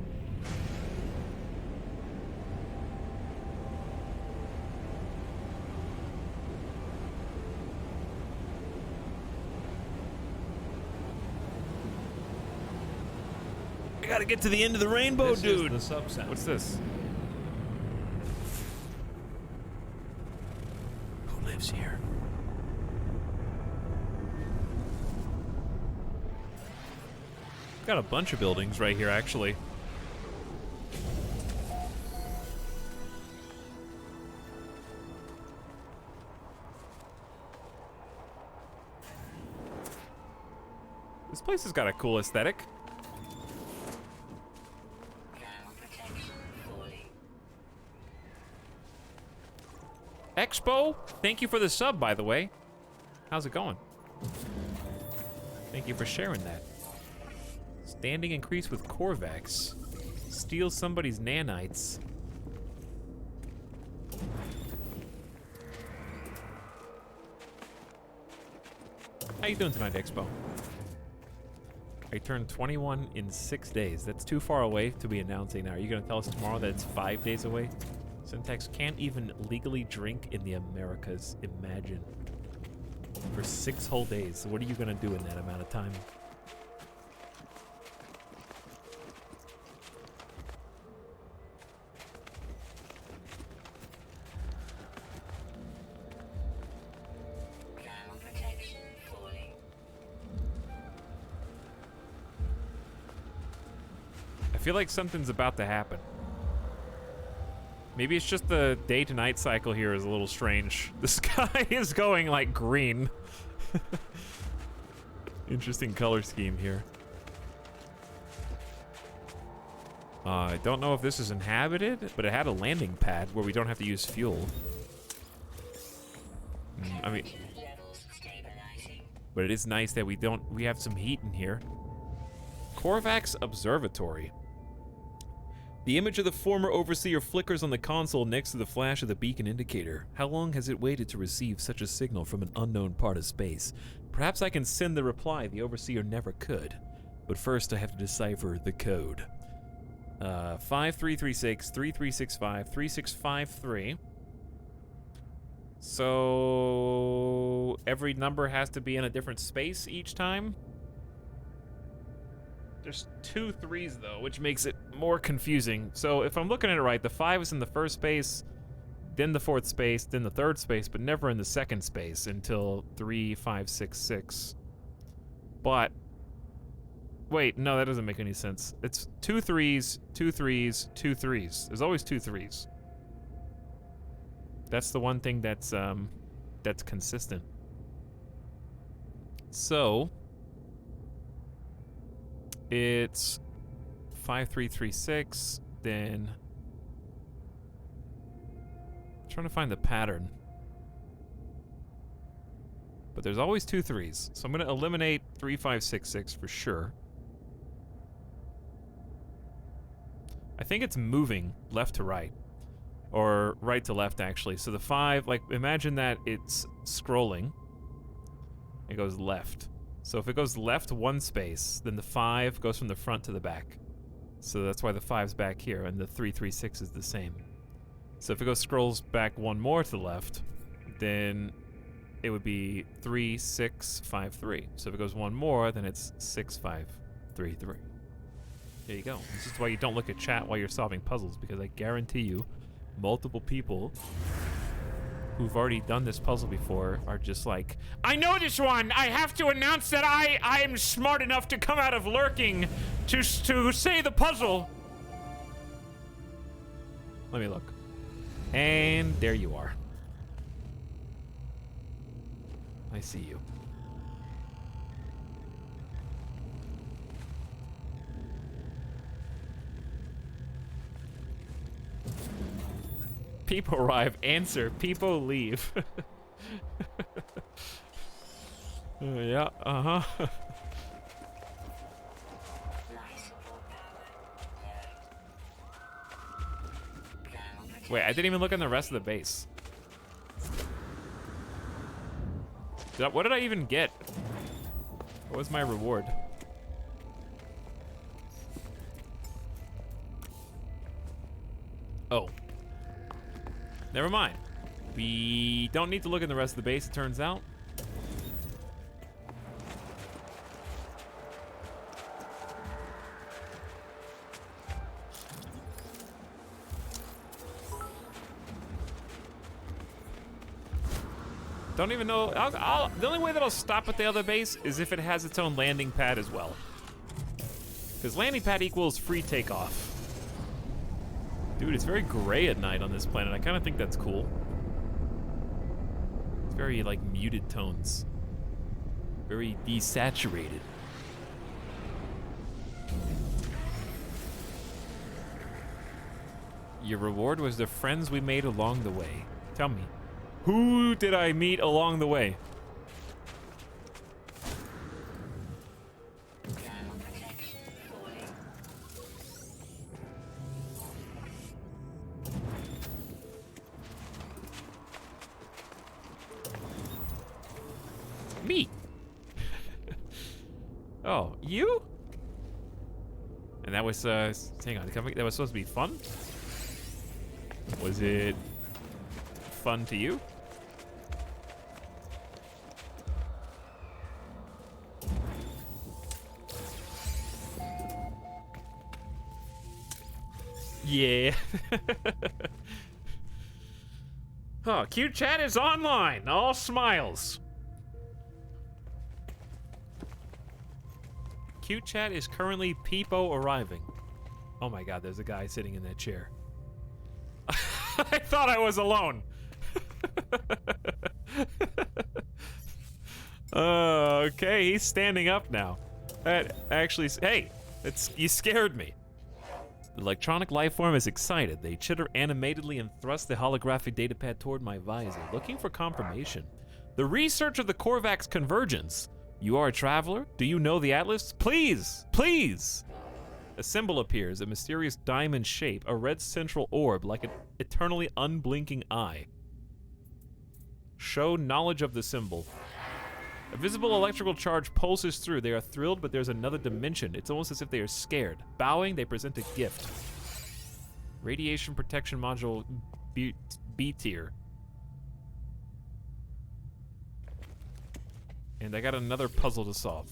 I gotta get to the end of the rainbow, This is dude. the sub-sound. What's this? Who lives here? Got a bunch of buildings right here, actually. This place has got a cool aesthetic. Thermal protection falling. Expo, thank you for the sub, by the way. How's it going? Thank you for sharing that. Standing increase with Corvax. Steal somebody's nanites. How you doing tonight, Expo? I turned 21 in 6 days. That's too far away to be announcing now. Are you gonna tell us tomorrow that it's 5 days away? Syntax can't even legally drink in the Americas. Imagine. For 6 whole days. What are you gonna do in that amount of time? Thermal protection falling. I feel like something's about to happen. Maybe it's just the day to night cycle here is a little strange. The sky is going like green. Interesting color scheme here. I don't know if this is inhabited, but it had a landing pad where we don't have to use fuel. I mean, Levels stabilizing. but it is nice that we have some heat in here. Corvax Observatory. The image of the former overseer flickers on the console next to the flash of the beacon indicator. How long has it waited to receive such a signal from an unknown part of space? Perhaps I can send the reply the overseer never could. But first I have to decipher the code. 5336 3365 3653. So every number has to be in a different space each time? There's 2 3s though, which makes it more confusing. So if I'm looking at it right, the 5 is in the first space, then the 4th space, then the 3rd space, but never in the 2nd space until 3 5 6 6. But wait, no, that doesn't make any sense. It's 2 3s, 2 3s, 2 3s. There's always 2 3s. That's the one thing that's consistent. So it's 5336, then I'm trying to find the pattern. But there's always 2 3s. So I'm gonna eliminate 3566 for sure. I think it's moving left to right. Or right to left, actually. So the 5, like, imagine that it's scrolling. It goes left. So if it goes left 1 space, then the 5 goes from the front to the back. So that's why the 5's back here, and the 336 is the same. So if it scrolls back 1 more to the left, then it would be 3653. So if it goes 1 more, then it's 6533. There you go. This is why you don't look at chat while you're solving puzzles, because I guarantee you, multiple people who've already done this puzzle before are just like, I know this one! I have to announce that I am smart enough to come out of lurking to say the puzzle! Let me look. And there you are. I see you. People arrive, answer, people leave. Yeah, uh-huh. Wait, I didn't even look on the rest of the base. What did I even get? What was my reward? Oh. Never mind. We don't need to look in the rest of the base, it turns out. Don't even know. The only way that I'll stop at the other base is if it has its own landing pad as well. Because landing pad equals free takeoff. Dude, it's very gray at night on this planet. I kind of think that's cool. It's very, like, muted tones. Very desaturated. Your reward was the friends we made along the way. Tell me, who did I meet along the way? Me. Oh, you? And that was, hang on, that was supposed to be fun? Was it fun to you? Yeah. Oh, Cute Chat is online. All smiles. Cute Chat is currently Peepo arriving. Oh my god, there's a guy sitting in that chair. I thought I was alone. Okay, he's standing up now. That actually, hey, you scared me. The electronic life form is excited. They chitter animatedly and thrust the holographic datapad toward my visor, looking for confirmation. The research of the Korvax convergence. You are a traveler? Do you know the Atlas? Please, please! A symbol appears, a mysterious diamond shape, a red central orb like an eternally unblinking eye. Show knowledge of the symbol. A visible electrical charge pulses through. They are thrilled, but there's another dimension. It's almost as if they are scared. Bowing, they present a gift. Radiation protection module B tier. And I got another puzzle to solve.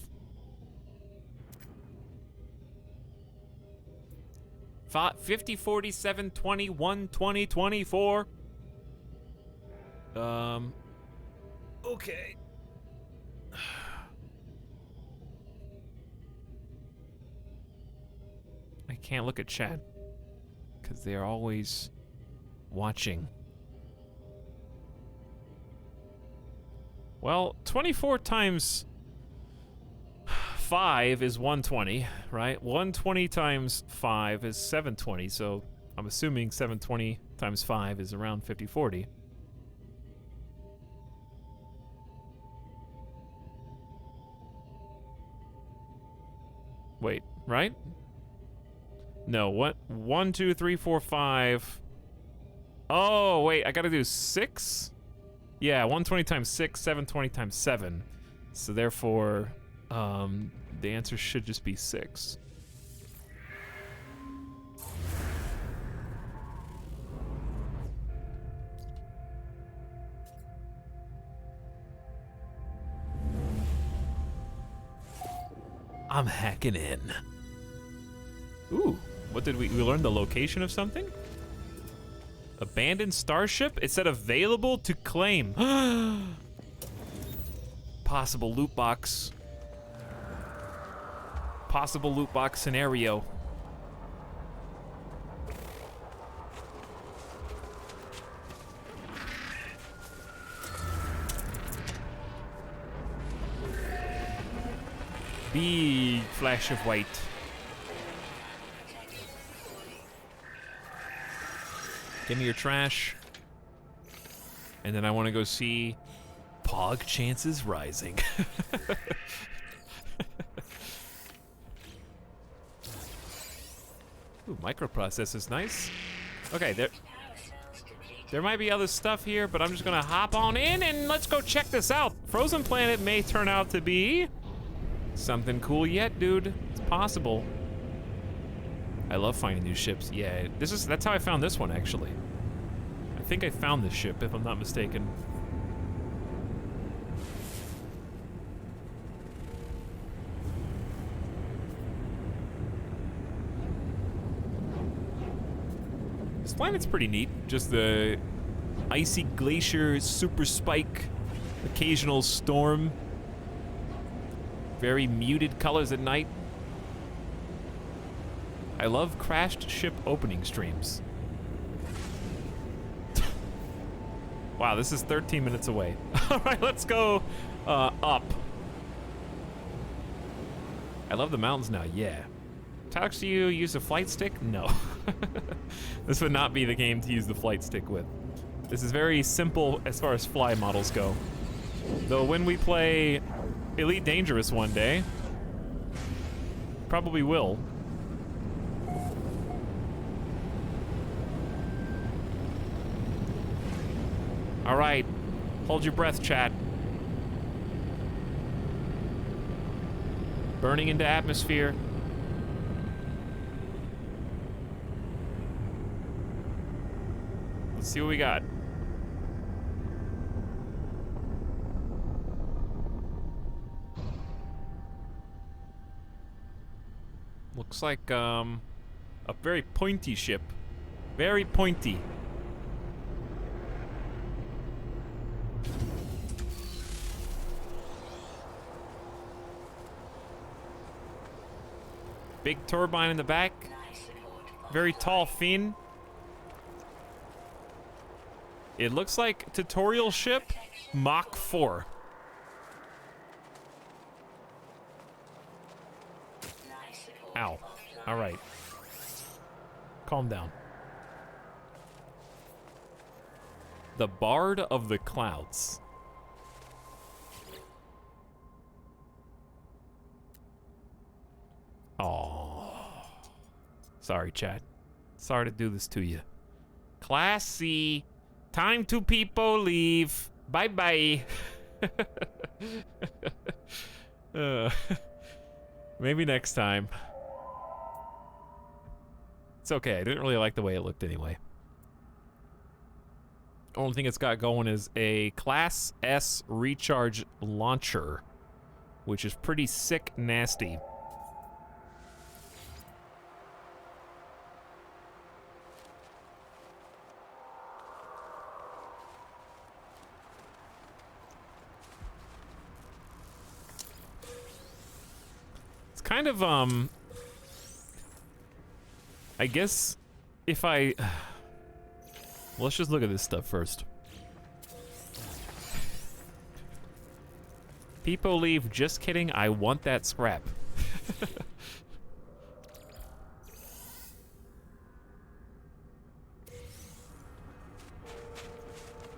50, 47, 21, 20, 24. Okay. I can't look at chat because they're always watching. Well, 24 times 5 is 120, right? 120 times 5 is 720, so I'm assuming 720 times 5 is around 5040. Wait, right? No, what? 1, 2, 3, 4, 5. Oh, wait, I gotta do 6? Yeah, 120 times 6, 720 times 7. So therefore, the answer should just be 6. I'm hacking in. Ooh, what did we learned the location of something? Abandoned starship? It said available to claim. Possible loot box. Possible loot box scenario. Big flash of white. Give me your trash. And then I want to go see Pog Chances Rising. Ooh, microprocessor's nice. Okay, there might be other stuff here, but I'm just gonna hop on in and let's go check this out. Frozen Planet may turn out to be something cool yet, dude. It's possible. I love finding new ships. Yeah, that's how I found this one, actually. I think I found this ship, if I'm not mistaken. This planet's pretty neat. Just the icy glacier, super spike, occasional storm. Very muted colors at night. I love crashed ship opening streams. Wow, this is 13 minutes away. All right, let's go up. I love the mountains now, yeah. Talks to you, use the flight stick? No. This would not be the game to use the flight stick with. This is very simple as far as fly models go. Though when we play Elite Dangerous one day, probably will. All right, hold your breath, chat. Burning into atmosphere. Let's see what we got. Looks like a very pointy ship. Very pointy. Big turbine in the back. Very tall fin. It looks like tutorial ship Mach 4. Ow. All right. Calm down. The Bard of the Clouds. Oh. Sorry, chat. Sorry to do this to you. Class C. Time to people leave. Bye-bye. Maybe next time. It's okay. I didn't really like the way it looked anyway. Only thing it's got going is a Class S recharge launcher, which is pretty sick nasty. It's kind of, I guess if I... Let's just look at this stuff first. People leave. Just kidding. I want that scrap.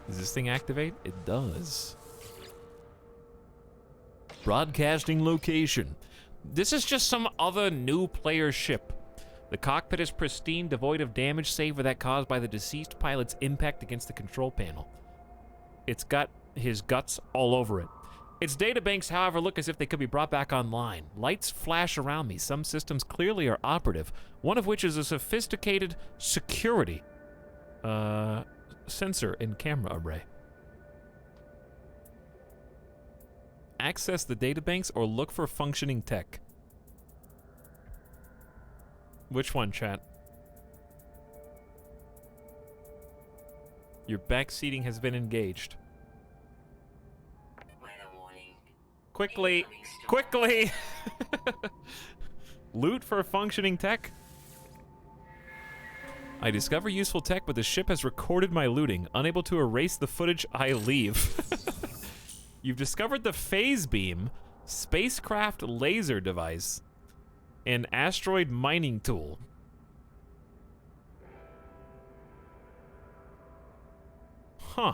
Does this thing activate? It does. Broadcasting location. This is just some other new player ship. The cockpit is pristine, devoid of damage save for that caused by the deceased pilot's impact against the control panel. It's got his guts all over it. Its databanks, however, look as if they could be brought back online. Lights flash around me. Some systems clearly are operative, one of which is a sophisticated security sensor and camera array. Access the databanks or look for functioning tech. Which one, chat? Your back seating has been engaged. Weather warning. Quickly! Incoming storm. Quickly! Loot for functioning tech? I discover useful tech, but the ship has recorded my looting. Unable to erase the footage, I leave. You've discovered the phase beam, spacecraft laser device, an asteroid mining tool. Huh.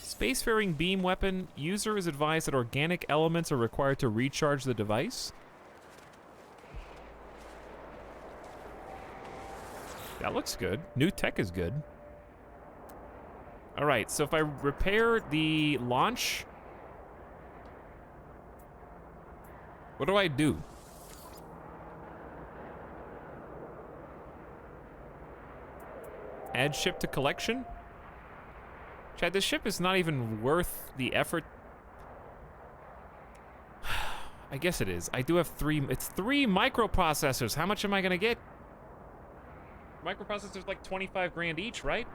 Spacefaring beam weapon. User is advised that organic elements are required to recharge the device. That looks good. New tech is good. All right, so if I repair the launch, what do I do? Add ship to collection? Chad, this ship is not even worth the effort. I guess it is. I do have it's 3 microprocessors. How much am I gonna get? Microprocessors like 25 grand each, right?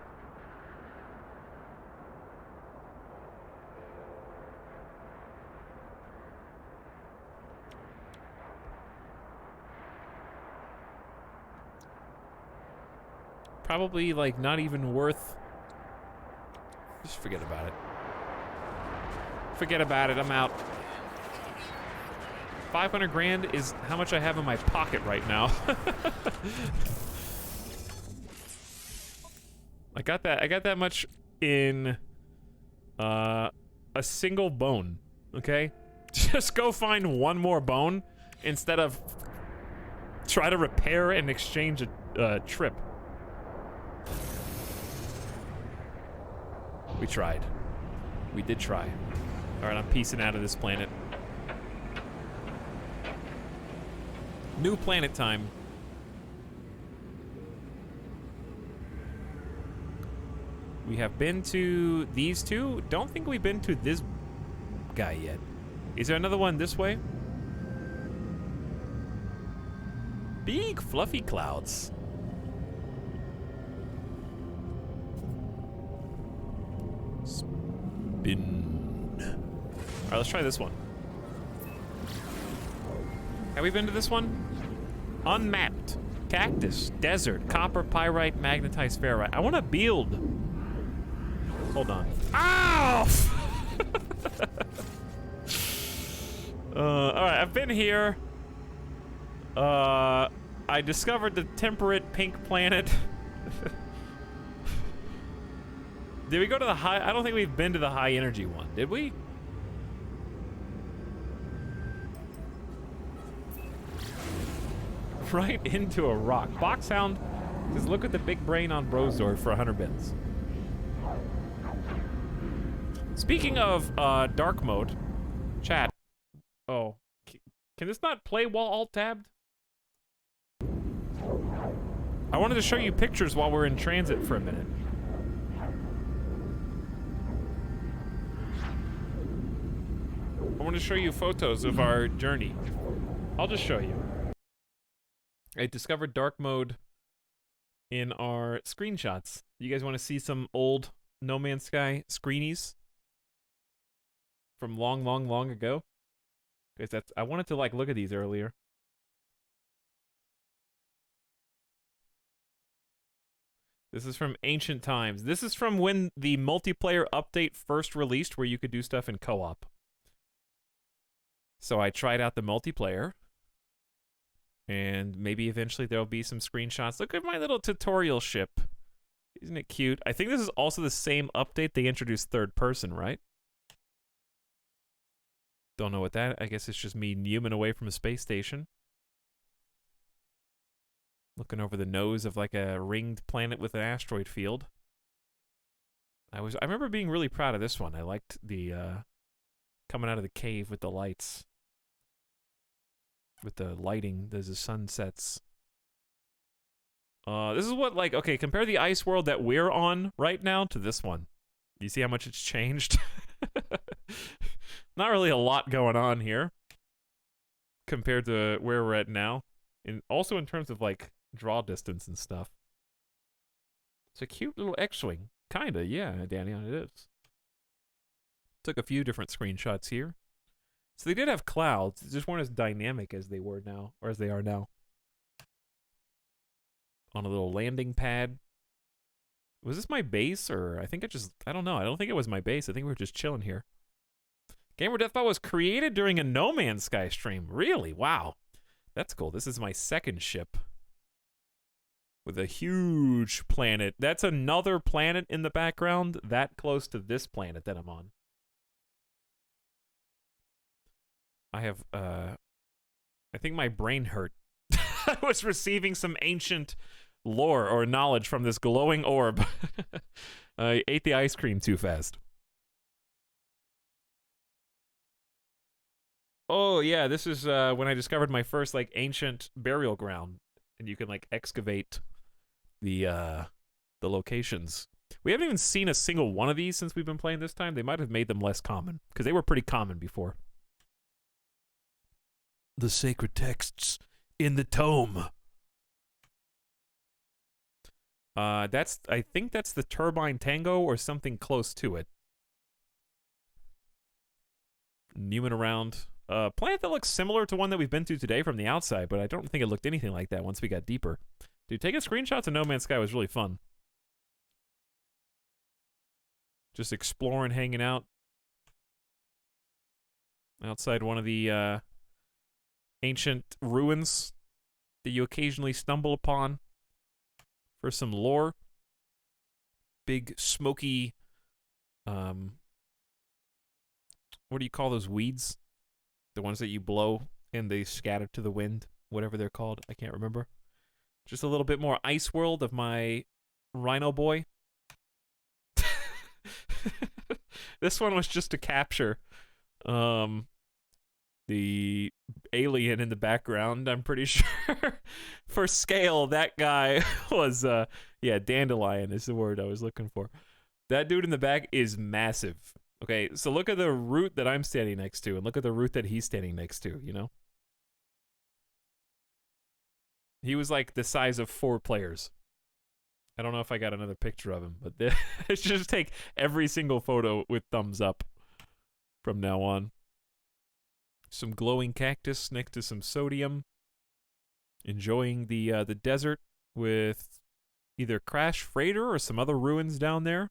Probably like not even worth. Just forget about it. Forget about it. I'm out. 500 grand is how much I have in my pocket right now. I got that much in a single bone. Okay? Just go find one more bone instead of try to repair and exchange a trip. We tried. We did try. All right, I'm peacing out of this planet. New planet time. We have been to these two. Don't think we've been to this guy yet. Is there another one this way? Big fluffy clouds. Spin. All right, let's try this one. Have we been to this one? Unmapped. Cactus, desert, copper, pyrite, magnetized ferrite. I want to build. Hold on. Ow! All right, I've been here. I discovered the temperate pink planet. Did we go to the high? I don't think we've been to the high energy one, did we? right into a rock. Boxhound says, look at the big brain on Brozor for 100 bits. Speaking of dark mode, chat. Oh, can this not play while alt-tabbed? I wanted to show you pictures while we're in transit for a minute. I want to show you photos of our journey. I'll just show you. I discovered dark mode in our screenshots. You guys want to see some old No Man's Sky screenies from long, long, long ago? Because that's, I wanted to like look at these earlier. This is from ancient times. This is from when the multiplayer update first released, where you could do stuff in co-op. So I tried out the multiplayer, and maybe eventually there'll be some screenshots. Look at my little tutorial ship. Isn't it cute? I think this is also the same update they introduced third person, right? Don't know what that, I guess it's just me Newman away from a space station. Looking over the nose of like a ringed planet with an asteroid field. I remember being really proud of this one. I liked the coming out of the cave with the lights. With the lighting as the sun sets. This is what, like, okay, compare the ice world that we're on right now to this one. You see how much it's changed? Not really a lot going on here compared to where we're at now. And also in terms of, like, draw distance and stuff. It's a cute little X-Wing. Kinda, yeah, Danny, it is. Took a few different screenshots here. So they did have clouds, they just weren't as dynamic as they were now, or as they are now. On a little landing pad. Was this my base, or I don't know, I don't think it was my base, I think we were just chilling here. Gamer Deathbot was created during a No Man's Sky stream. Really? Wow. That's cool. This is my second ship. With a huge planet. That's another planet in the background, that close to this planet that I'm on. I have, I think my brain hurt. I was receiving some ancient lore or knowledge from this glowing orb. I ate the ice cream too fast. Oh, yeah, this is when I discovered my first, like, ancient burial ground. And you can, like, excavate the locations. We haven't even seen a single one of these since we've been playing this time. They might have made them less common, because they were pretty common before. The sacred texts in the tome. I think that's the Turbine Tango or something close to it. Newman around. Planet that looks similar to one that we've been to today from the outside, but I don't think it looked anything like that once we got deeper. Dude, taking screenshots of No Man's Sky was really fun. Just exploring, hanging out. Outside one of the ancient ruins that you occasionally stumble upon for some lore. Big, smoky, what do you call those weeds? The ones that you blow and they scatter to the wind, whatever they're called. I can't remember. Just a little bit more ice world of my Rhino boy. This one was just to capture the alien in the background, I'm pretty sure. For scale, that guy was, yeah, dandelion is the word I was looking for. That dude in the back is massive. Okay, so look at the root that I'm standing next to, and look at the root that he's standing next to, you know? He was like the size of 4 players. I don't know if I got another picture of him, but let's just take every single photo with thumbs up from now on. Some glowing cactus next to some sodium. Enjoying the desert with either Crash Freighter or some other ruins down there.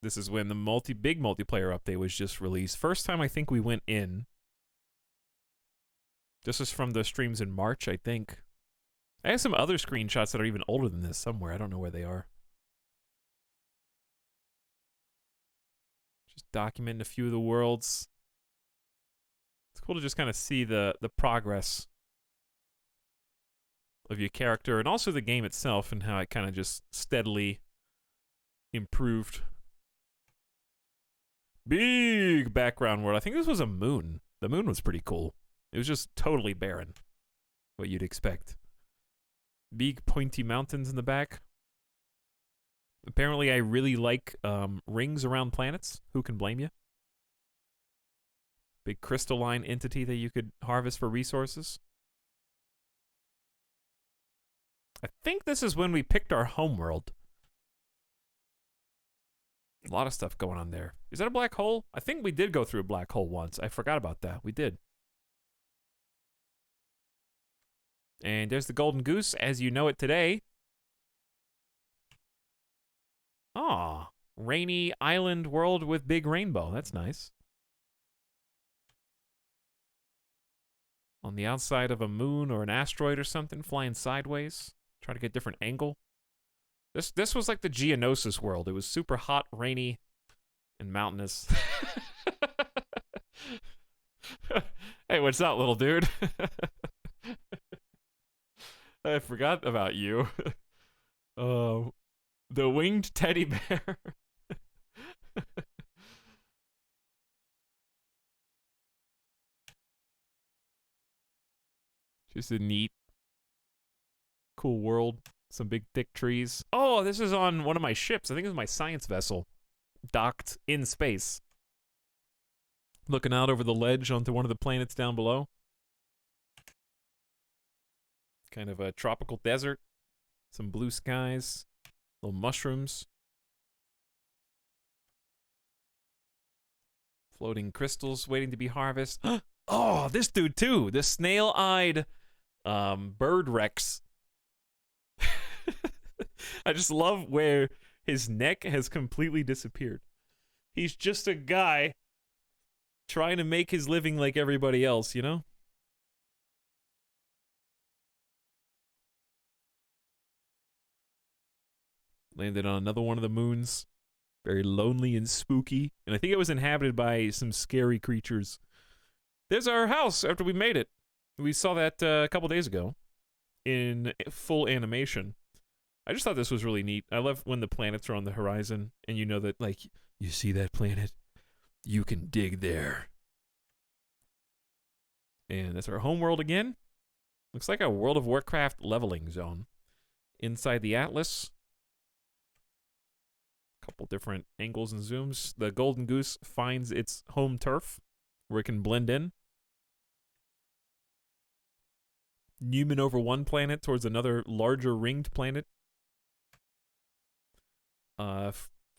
This is when the big multiplayer update was just released. First time I think we went in. This is from the streams in March, I think. I have some other screenshots that are even older than this somewhere. I don't know where they are. Just documenting a few of the worlds. It's cool to just kind of see the progress of your character and also the game itself and how it kind of just steadily improved. Big background world. I think this was a moon. The moon was pretty cool. It was just totally barren. What you'd expect. Big pointy mountains in the back. Apparently I really like rings around planets. Who can blame you? Big crystalline entity that you could harvest for resources. I think this is when we picked our homeworld. A lot of stuff going on there. Is that a black hole? I think we did go through a black hole once. I forgot about that. We did. And there's the golden goose as you know it today. Aw, rainy island world with big rainbow. That's nice. On the outside of a moon or an asteroid or something, flying sideways. Try to get a different angle. This was like the Geonosis world. It was super hot, rainy, and mountainous. Hey, what's up, little dude? I forgot about you. The winged teddy bear. Just a neat, cool world. Some big thick trees. Oh, this is on one of my ships. I think it's my science vessel. Docked in space. Looking out over the ledge onto one of the planets down below. Kind of a tropical desert. Some blue skies. Little mushrooms. Floating crystals waiting to be harvested. Oh, this dude too. The snail-eyed bird Rex. I just love where his neck has completely disappeared. He's just a guy trying to make his living like everybody else, you know? Landed on another one of the moons. Very lonely and spooky. And I think it was inhabited by some scary creatures. There's our house after we made it. We saw that a couple days ago in full animation. I just thought this was really neat. I love when the planets are on the horizon and you know that, like, you see that planet, you can dig there. And that's our homeworld again. Looks like a World of Warcraft leveling zone. Inside the Atlas. Couple different angles and zooms. The golden goose finds its home turf where it can blend in. Newman over one planet towards another larger ringed planet.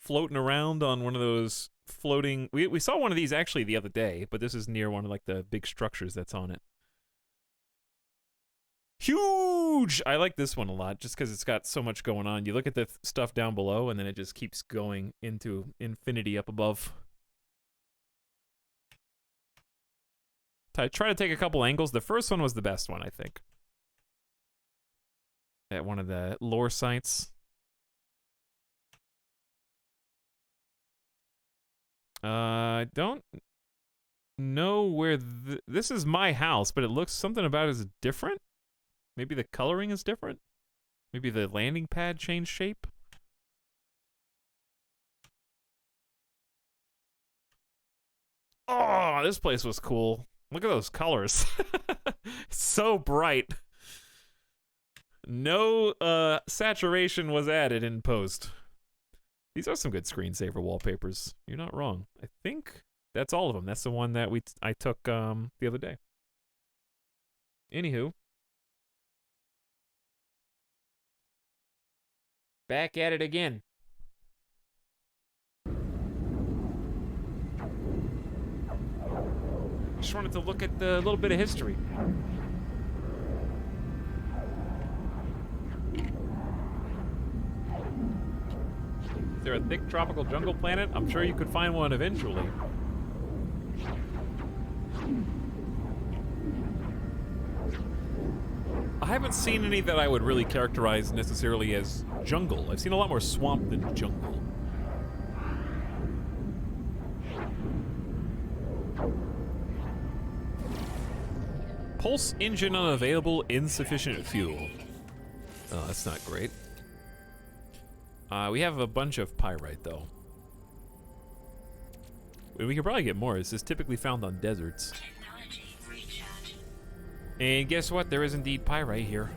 Floating around on one of those floating... We saw one of these actually the other day, but this is near one of like the big structures that's on it. Huge! I like this one a lot just because it's got so much going on. You look at the stuff down below and then it just keeps going into infinity up above. I try to take a couple angles. The first one was the best one, I think. At one of the lore sites. I don't know where... This is my house, but it looks something about it is different. Maybe the coloring is different? Maybe the landing pad changed shape? Oh, this place was cool. Look at those colors. So bright. No saturation was added in post. These are some good screensaver wallpapers. You're not wrong. I think that's all of them. That's the one that I took the other day. Anywho. Back at it again. Just wanted to look at the little bit of history. Is there a thick tropical jungle planet? I'm sure you could find one eventually. I haven't seen any that I would really characterize necessarily as jungle. I've seen a lot more swamp than jungle. Pulse engine unavailable, insufficient fuel. Oh, that's not great. We have a bunch of pyrite, though. We could probably get more. This is typically found on deserts. Technology recharge. And guess what? There is indeed pyrite here.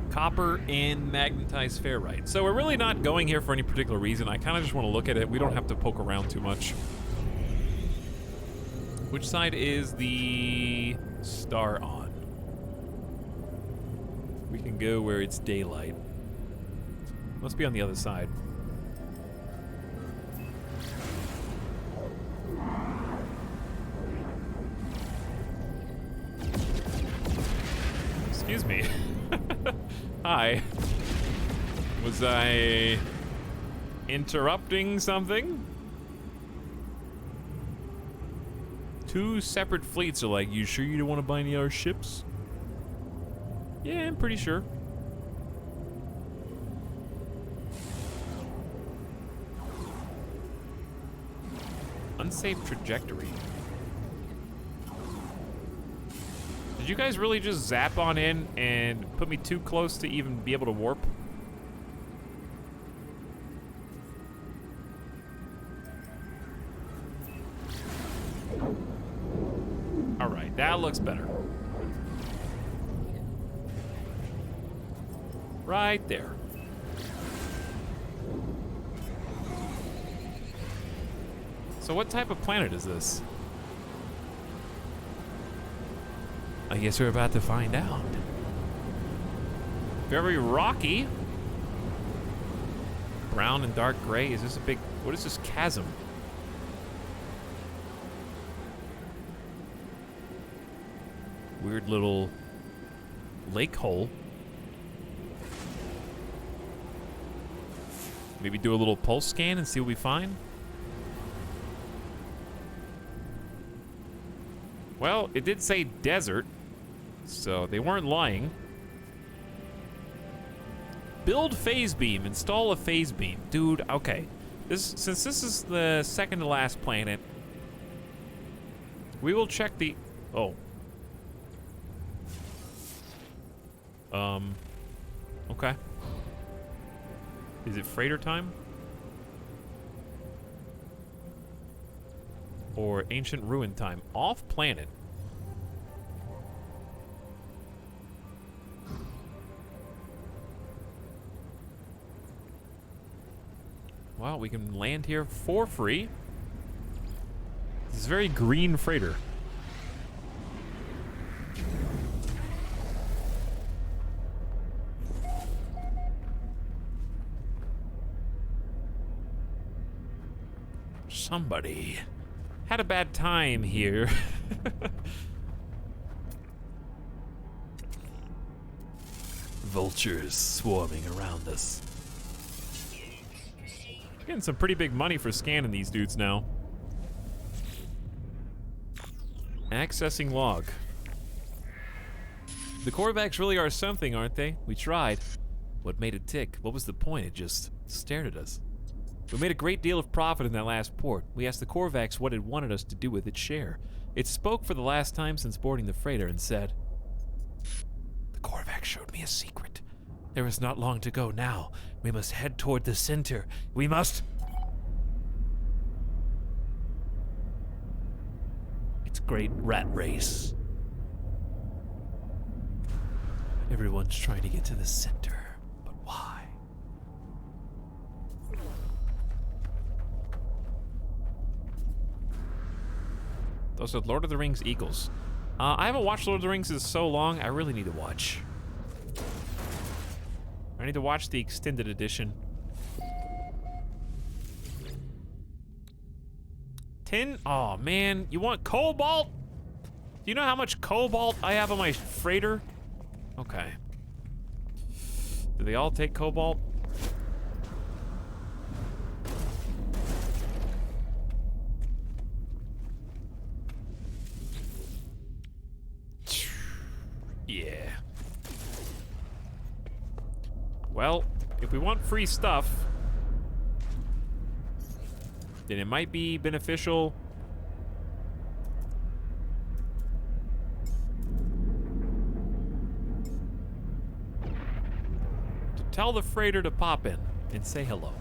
Copper and magnetized ferrite. So we're really not going here for any particular reason. I kind of just want to look at it. We don't have to poke around too much. Which side is the star on? We can go where it's daylight. Must be on the other side. Excuse me. Hi. Was I interrupting something? Two separate fleets are like, you sure you don't want to buy any other ships? Yeah, I'm pretty sure. Unsafe trajectory. Did you guys really just zap on in and put me too close to even be able to warp? All right, that looks better. Right there. So what type of planet is this? I guess we're about to find out. Very rocky. Brown and dark gray. Is this a big... What is this chasm? Weird little lake hole. Maybe do a little pulse scan and see what we find. Well, it did say desert, so they weren't lying. Build phase beam. Install a phase beam. Dude, okay. Since this is the second to last planet, we will check the... Oh. Okay. Is it freighter time? Or ancient ruin time? Off planet. Well, we can land here for free. This is very green freighter. Somebody had a bad time here. Vultures swarming around us. Getting some pretty big money for scanning these dudes now. Accessing log. The Korvax really are something, aren't they? We tried. What made it tick? What was the point? It just stared at us. We made a great deal of profit in that last port. We asked the Korvax what it wanted us to do with its share. It spoke for the last time since boarding the freighter and said, "The Korvax showed me a secret. There is not long to go now. We must head toward the center. We must..." It's great rat race. Everyone's trying to get to the center, but why? Those are Lord of the Rings eagles. I haven't watched Lord of the Rings in so long, I really need to watch. I need to watch the extended edition. Tin? Oh man, you want cobalt? Do you know how much cobalt I have on my freighter? Okay. Do they all take cobalt? Yeah. Well, if we want free stuff, then it might be beneficial. To tell the freighter to pop in and say hello.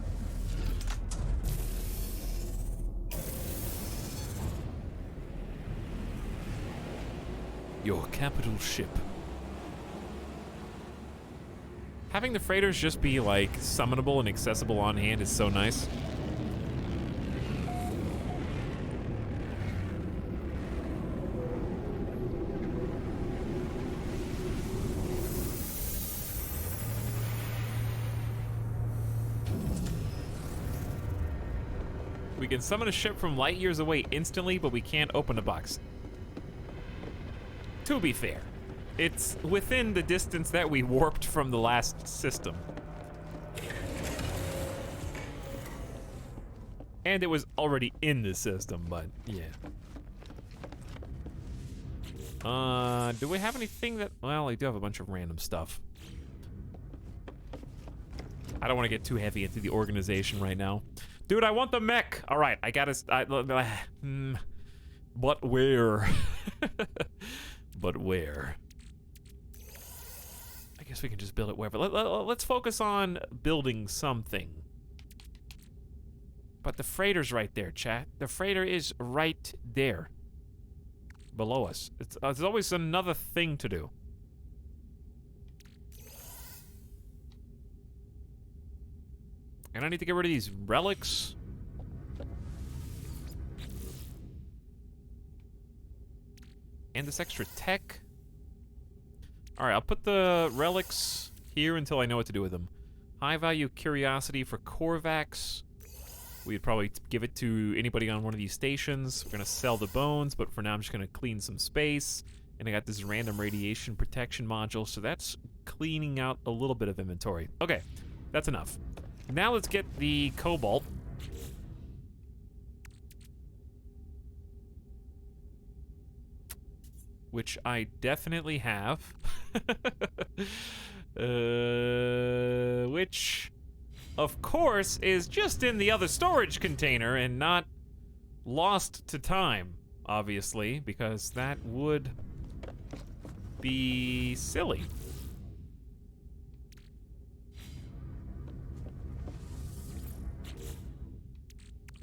Your capital ship. Having the freighters just be like summonable and accessible on hand is so nice. We can summon a ship from light years away instantly, but we can't open a box. To be fair, it's within the distance that we warped from the last system. And it was already in the system, but yeah. Do we have anything that... Well, I do have a bunch of random stuff. I don't want to get too heavy into the organization right now. Dude, I want the mech! Alright, I gotta... but where? But where? I guess we can just build it wherever. Let's focus on building something. But the freighter's right there, chat. The freighter is right there. Below us. There's always another thing to do. And I need to get rid of these relics. And this extra tech. Alright, I'll put the relics here until I know what to do with them. High value curiosity for Korvax. We'd probably give it to anybody on one of these stations. We're gonna sell the bones, but for now I'm just gonna clean some space. And I got this random radiation protection module, so that's cleaning out a little bit of inventory. Okay, that's enough. Now let's get the cobalt. Which I definitely have. Which, of course, is just in the other storage container and not lost to time, obviously, because that would be silly.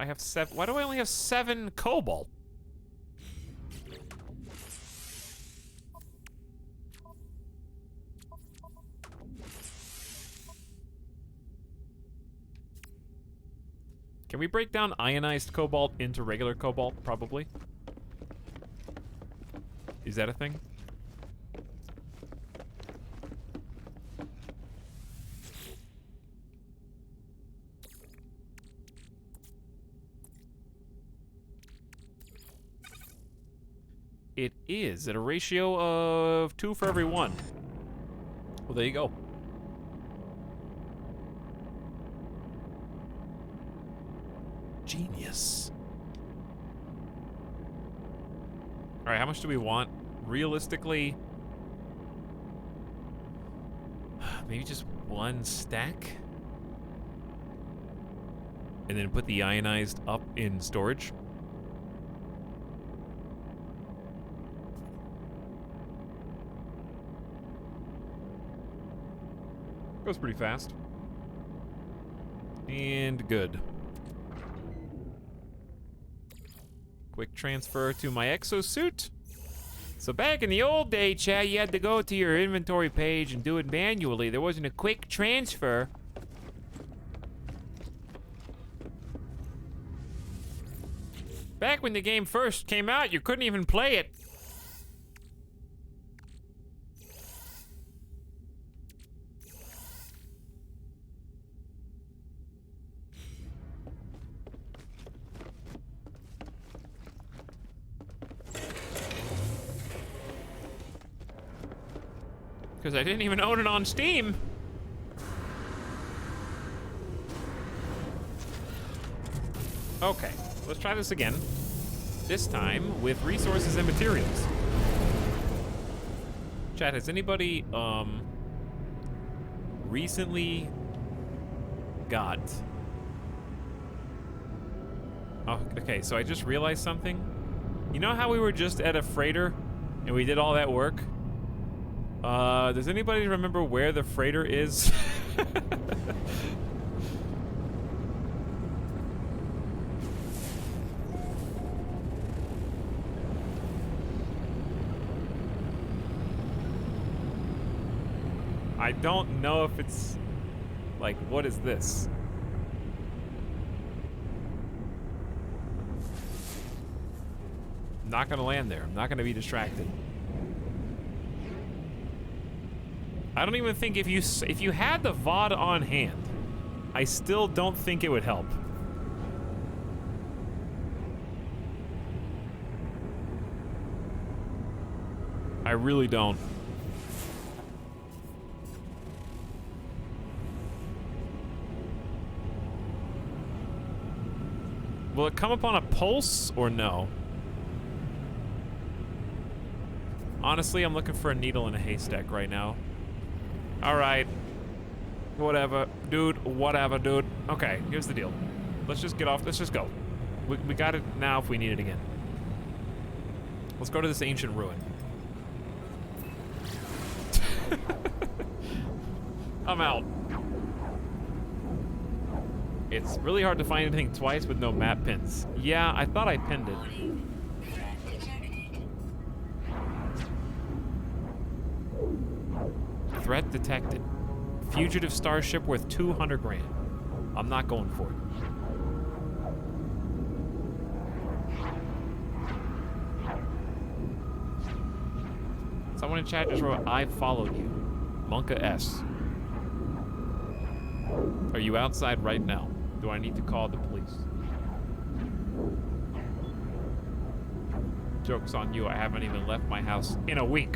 I have 7. Why do I only have 7 cobalt? Can we break down ionized cobalt into regular cobalt? Probably. Is that a thing? It is at a ratio of 2 for every 1. Well, there you go. Genius. All right, how much do we want? Realistically, maybe just 1 stack? And then put the ionized up in storage? Goes pretty fast. And good. Quick transfer to my exosuit. So back in the old day, Chad, you had to go to your inventory page and do it manually. There wasn't a quick transfer. Back when the game first came out, you couldn't even play it. Because I didn't even own it on Steam. Okay, let's try this again. This time with resources and materials. Chat, has anybody recently got Oh, okay, so I just realized something. You know how we were just at a freighter and we did all that work? Does anybody remember where the freighter is? I don't know if it's like, what is this? I'm not gonna land there. I'm not gonna be distracted. I don't even think if you had the VOD on hand, I still don't think it would help. I really don't. Will it come up on a pulse or no? Honestly, I'm looking for a needle in a haystack right now. Alright. Whatever. Dude, whatever, dude. Okay, here's the deal. Let's just get off. Let's just go. We got it now if we need it again. Let's go to this ancient ruin. I'm out. It's really hard to find anything twice with no map pins. Yeah, I thought I pinned it. Warning. Threat detected. Threat detected. Fugitive starship worth 200 grand. I'm not going for it. Someone in chat just wrote, I followed you. Monka S. Are you outside right now? Do I need to call the police? Joke's on you, I haven't even left my house in a week.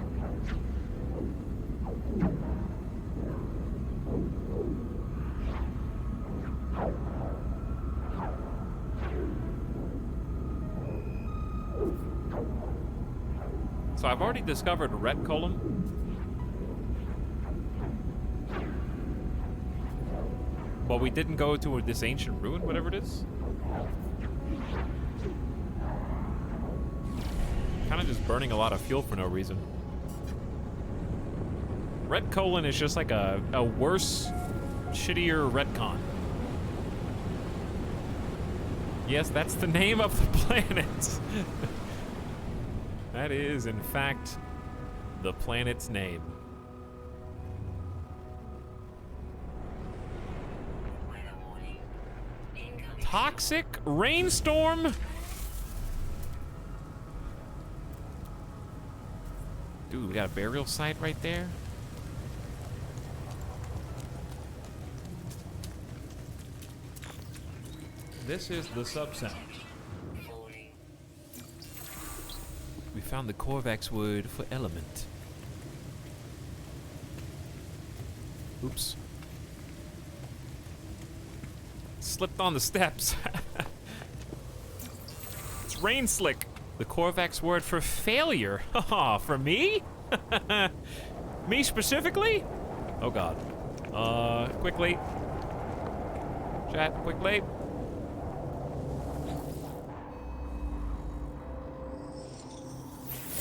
So I've already discovered Ret Column. But we didn't go to this ancient ruin, whatever it is. Kind of just burning a lot of fuel for no reason. Ret Colon is just like a worse, shittier retcon. Yes, that's the name of the planet. That is, in fact, the planet's name. Weather warning. Incoming. Toxic rainstorm? Dude, we got a burial site right there. This is the sub-sound. Falling. We found the Korvax word for element. Oops. Slipped on the steps. It's rain slick. The Korvax word for failure. Haha, for me? Me specifically? Oh god. Quickly. Chat, quickly.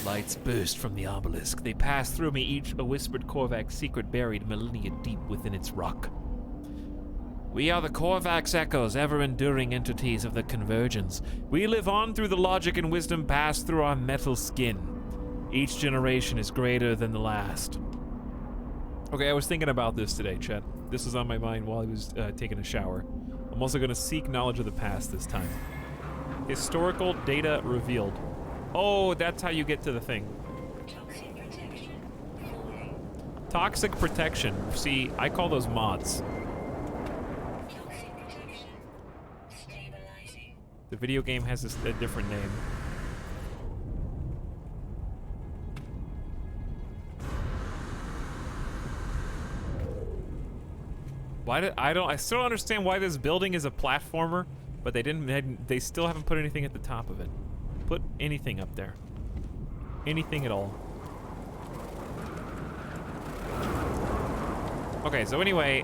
Lights burst from the obelisk. They passed through me, each a whispered Korvax secret buried millennia deep within its rock. We are the Korvax echoes, ever-enduring entities of the Convergence. We live on through the logic and wisdom passed through our metal skin. Each generation is greater than the last. Okay, I was thinking about this today, Chet. This was on my mind while I was taking a shower. I'm also going to seek knowledge of the past this time. Historical data revealed. Oh, that's how you get to the thing. Toxic protection. Falling. Toxic protection. See, I call those mods. Toxic protection. Stabilizing. The video game has a different name. I still don't understand why this building is a platformer, but they still haven't put anything at the top of it. Put anything up there. Anything at all. Okay, so anyway,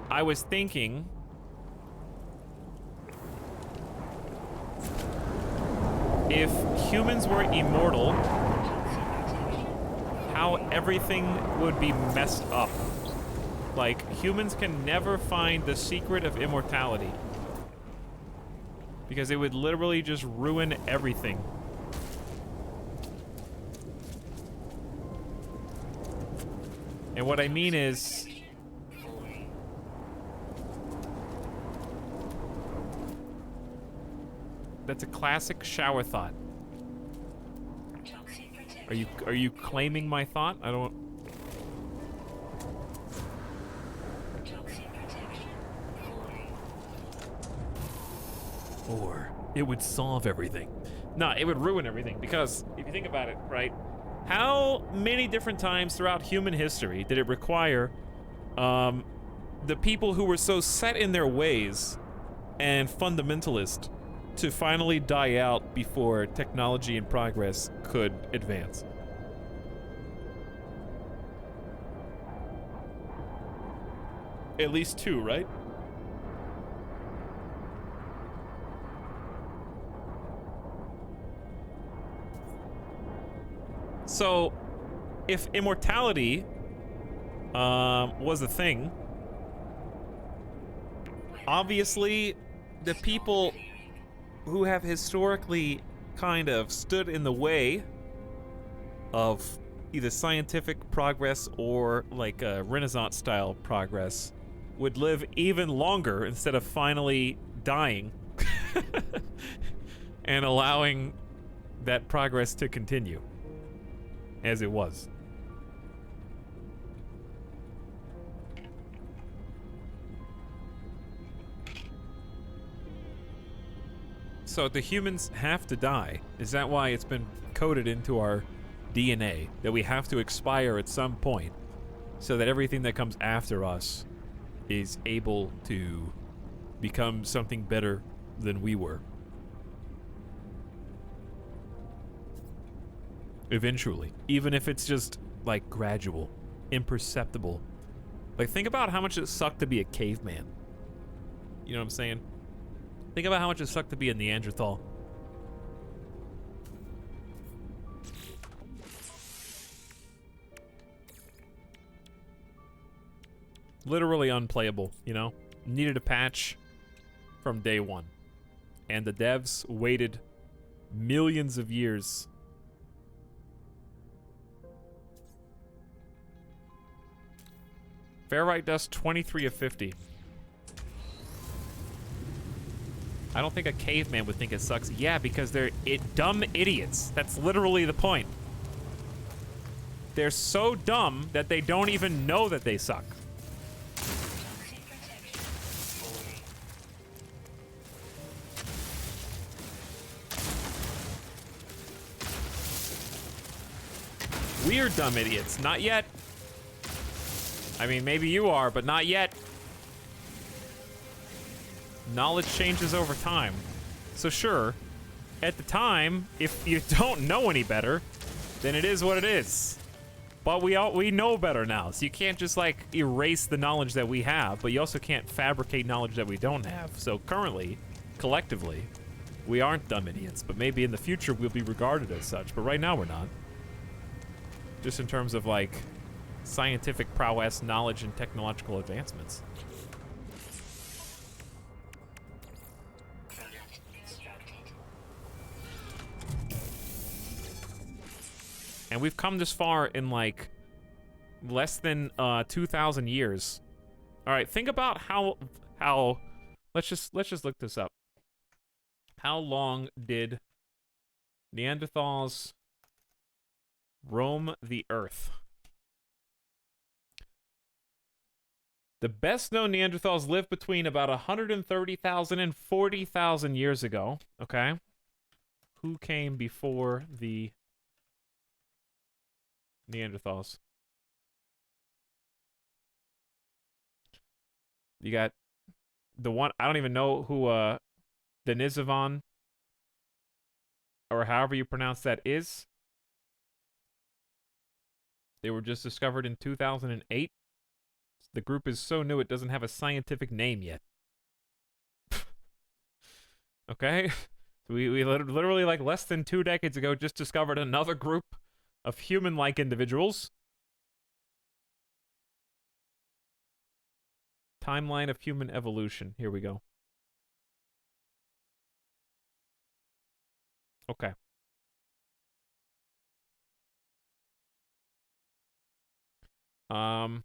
I was thinking if humans were immortal, how everything would be messed up. Like, humans can never find the secret of immortality. Because it would literally just ruin everything. And what I mean is... That's a classic shower thought. Are you claiming my thought? I don't... Or it would solve everything. No, it would ruin everything, because if you think about it, right? How many different times throughout human history did it require the people who were so set in their ways and fundamentalist to finally die out before technology and progress could advance? At least two, right? So, if immortality was a thing, obviously the people who have historically kind of stood in the way of either scientific progress or like Renaissance style progress would live even longer instead of finally dying and allowing that progress to continue as it was. So the humans have to die. Is that why it's been coded into our DNA that we have to expire at some point so that everything that comes after us is able to become something better than we were? Eventually, even if it's just like gradual, imperceptible. Like, think about how much it sucked to be a caveman. You know what I'm saying? Think about how much it sucked to be a Neanderthal. Literally unplayable, you know? Needed a patch from day one. And the devs waited millions of years. Ferrite dust 23 of 50. I don't think a caveman would think it sucks. Yeah, because they're dumb idiots. That's literally the point. They're so dumb that they don't even know that they suck. We're dumb idiots. Not yet. I mean, maybe you are, but not yet. Knowledge changes over time. So sure, at the time, if you don't know any better, then it is what it is. But we know better now, so you can't just like erase the knowledge that we have, but you also can't fabricate knowledge that we don't have. So currently, collectively, we aren't dumb idiots, but maybe in the future we'll be regarded as such, but right now we're not. Just in terms of like scientific prowess, knowledge, and technological advancements. Product constructed. And we've come this far in like less than 2,000 years. All right, think about how let's just look this up. How long did Neanderthals roam the earth? The best known Neanderthals lived between about 130,000 and 40,000 years ago. Okay. Who came before the Neanderthals? You got the one, I don't even know who Denisovan, or however you pronounce that, is. They were just discovered in 2008. The group is so new it doesn't have a scientific name yet. Okay? So we literally, like, less than 2 decades ago, just discovered another group of human-like individuals. Timeline of human evolution. Here we go. Okay. All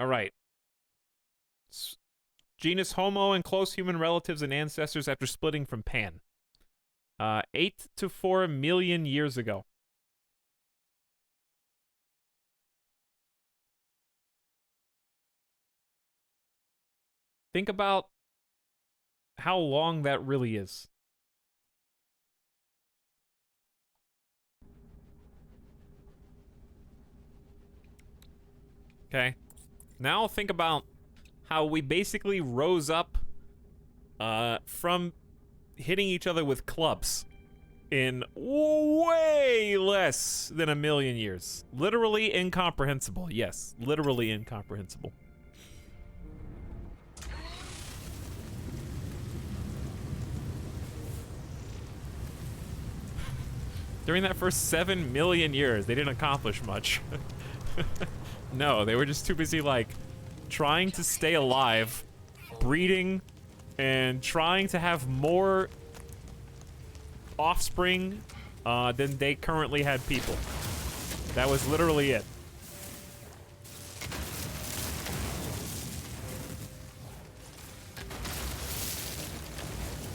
right. Genus Homo and close human relatives and ancestors after splitting from Pan. 8 to 4 million years ago. Think about how long that really is. Okay. Now think about how we basically rose up from hitting each other with clubs in way less than 1 million years. Literally incomprehensible. Yes, literally incomprehensible. During that first 7 million years, they didn't accomplish much. No, they were just too busy, like, trying to stay alive, breeding, and trying to have more offspring than they currently had people. That was literally it.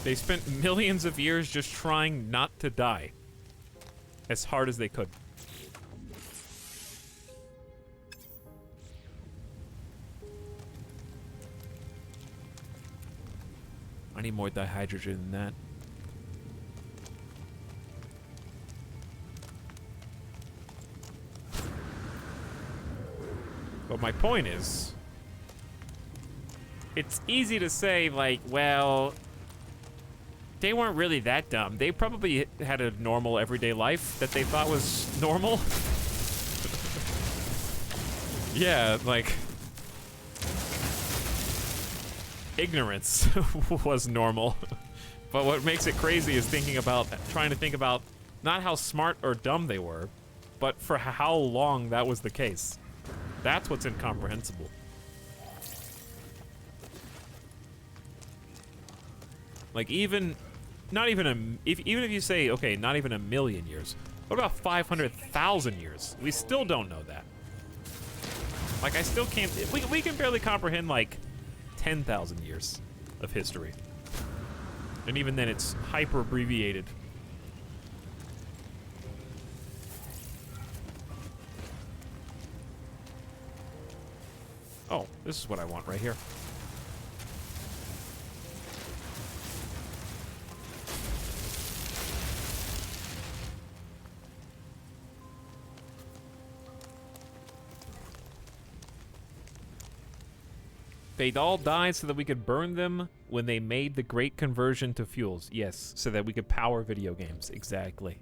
They spent millions of years just trying not to die as hard as they could. I need more dihydrogen than that. But my point is, it's easy to say, like, well, they weren't really that dumb. They probably had a normal everyday life that they thought was normal. Yeah, like, ignorance was normal. But what makes it crazy is trying to think about not how smart or dumb they were, but for how long that was the case. That's what's incomprehensible. Like, even if you say, okay, not even 1 million years, what about 500,000 years? We still don't know that. Like, I still can't, we can barely comprehend, like, 10,000 years of history. And even then, it's hyper abbreviated. Oh, this is what I want right here. They all died so that we could burn them when they made the great conversion to fuels. Yes, so that we could power video games. Exactly.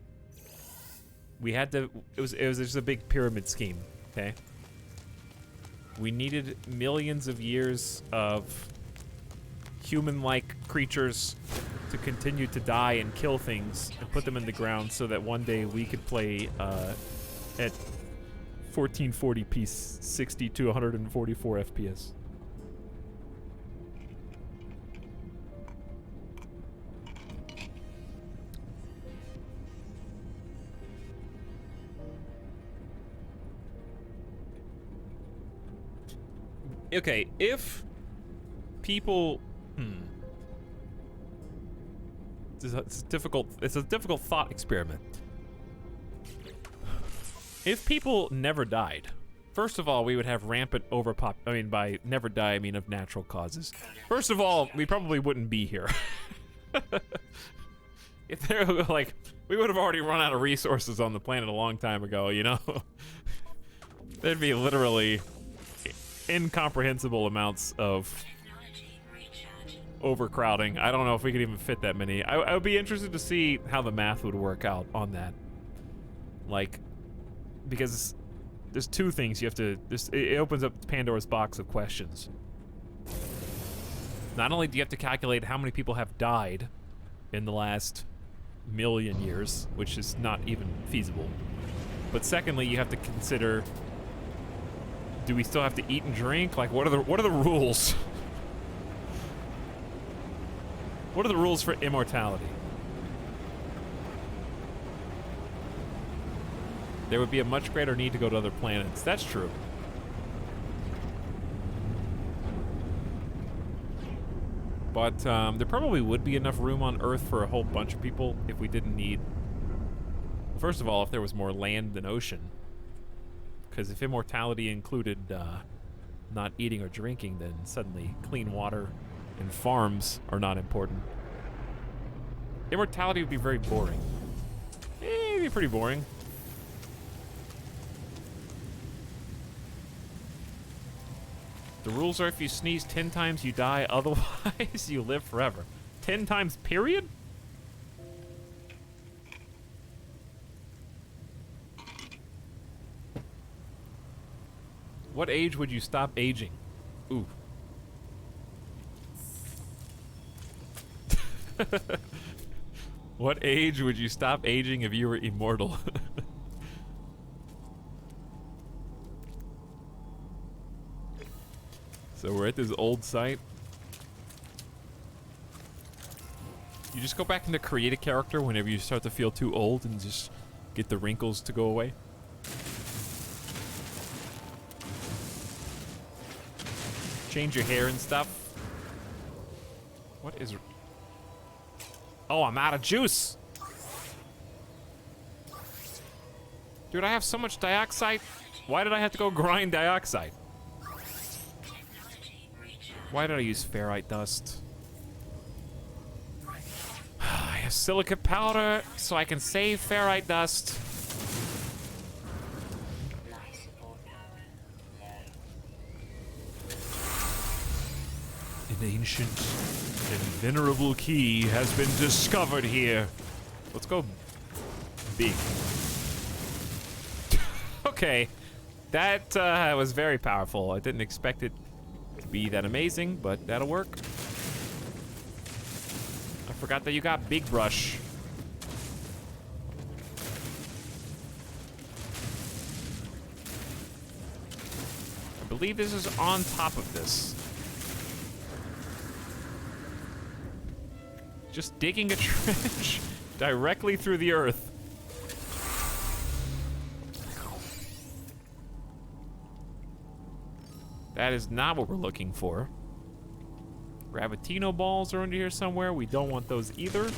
We had to, it was just a big pyramid scheme, okay? We needed millions of years of human-like creatures to continue to die and kill things and put them in the ground so that one day we could play at 1440p 60 to 144 FPS. Okay, if people, it's a difficult thought experiment. If people never died, first of all, we would have rampant by never die, I mean of natural causes. First of all, we probably wouldn't be here. If they're like, we would have already run out of resources on the planet a long time ago, you know? There'd be literally incomprehensible amounts of overcrowding. I don't know if we could even fit that many. I would be interested to see how the math would work out on that. Like, because there's two things you have to, it opens up Pandora's box of questions. Not only do you have to calculate how many people have died in the last million years, which is not even feasible. But secondly, you have to consider, do we still have to eat and drink? Like, what are the rules? What are the rules for immortality? There would be a much greater need to go to other planets. That's true. But there probably would be enough room on Earth for a whole bunch of people if we didn't need... First of all, if there was more land than ocean. Because if immortality included not eating or drinking, then suddenly clean water and farms are not important. Immortality would be very boring. It'd be pretty boring. The rules are if you sneeze 10 times, you die. Otherwise, you live forever. 10 times, period? What age would you stop aging? Ooh. What age would you stop aging if you were immortal? So we're at this old site. You just go back into create a character whenever you start to feel too old and just get the wrinkles to go away. Change your hair and stuff. What is... Oh, I'm out of juice! Dude, I have so much dioxide. Why did I have to go grind dioxide? Why did I use ferrite dust? I have silicate powder, so I can save ferrite dust. An ancient and venerable key has been discovered here. Let's go big. Okay, that was very powerful. I didn't expect it to be that amazing, but that'll work. I forgot that you got big brush. I believe this is on top of this. Just digging a trench directly through the earth. That is not what we're looking for. Gravitino balls are under here somewhere. We don't want those either.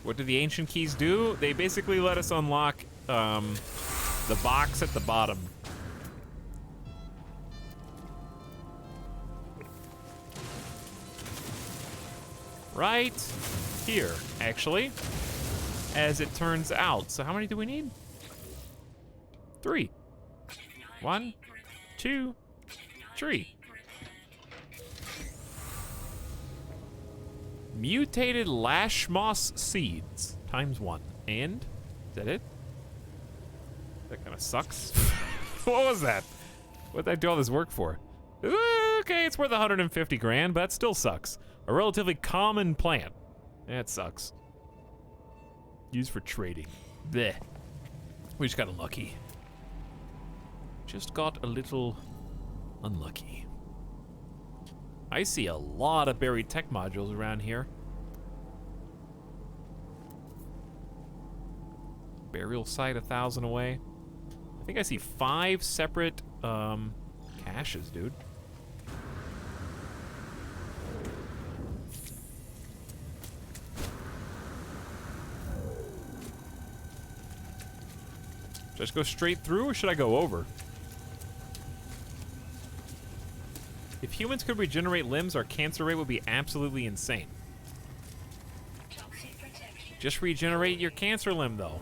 What do the ancient keys do? They basically let us unlock the box at the bottom. Right here, actually, as it turns out. So how many do we need? 3. 1, 2, 3. Mutated Lashmoss seeds times 1. And is that it? That kind of sucks. What was that? What did I do all this work for? Okay, it's worth 150 grand, but that still sucks. A relatively common plant. That sucks. Used for trading. Bleh. We just got unlucky. Just got a little unlucky. I see a lot of buried tech modules around here. Burial site 1,000 away. I think I see 5 separate caches, dude. Should I just go straight through or should I go over? If humans could regenerate limbs, our cancer rate would be absolutely insane. Just regenerate your cancer limb, though.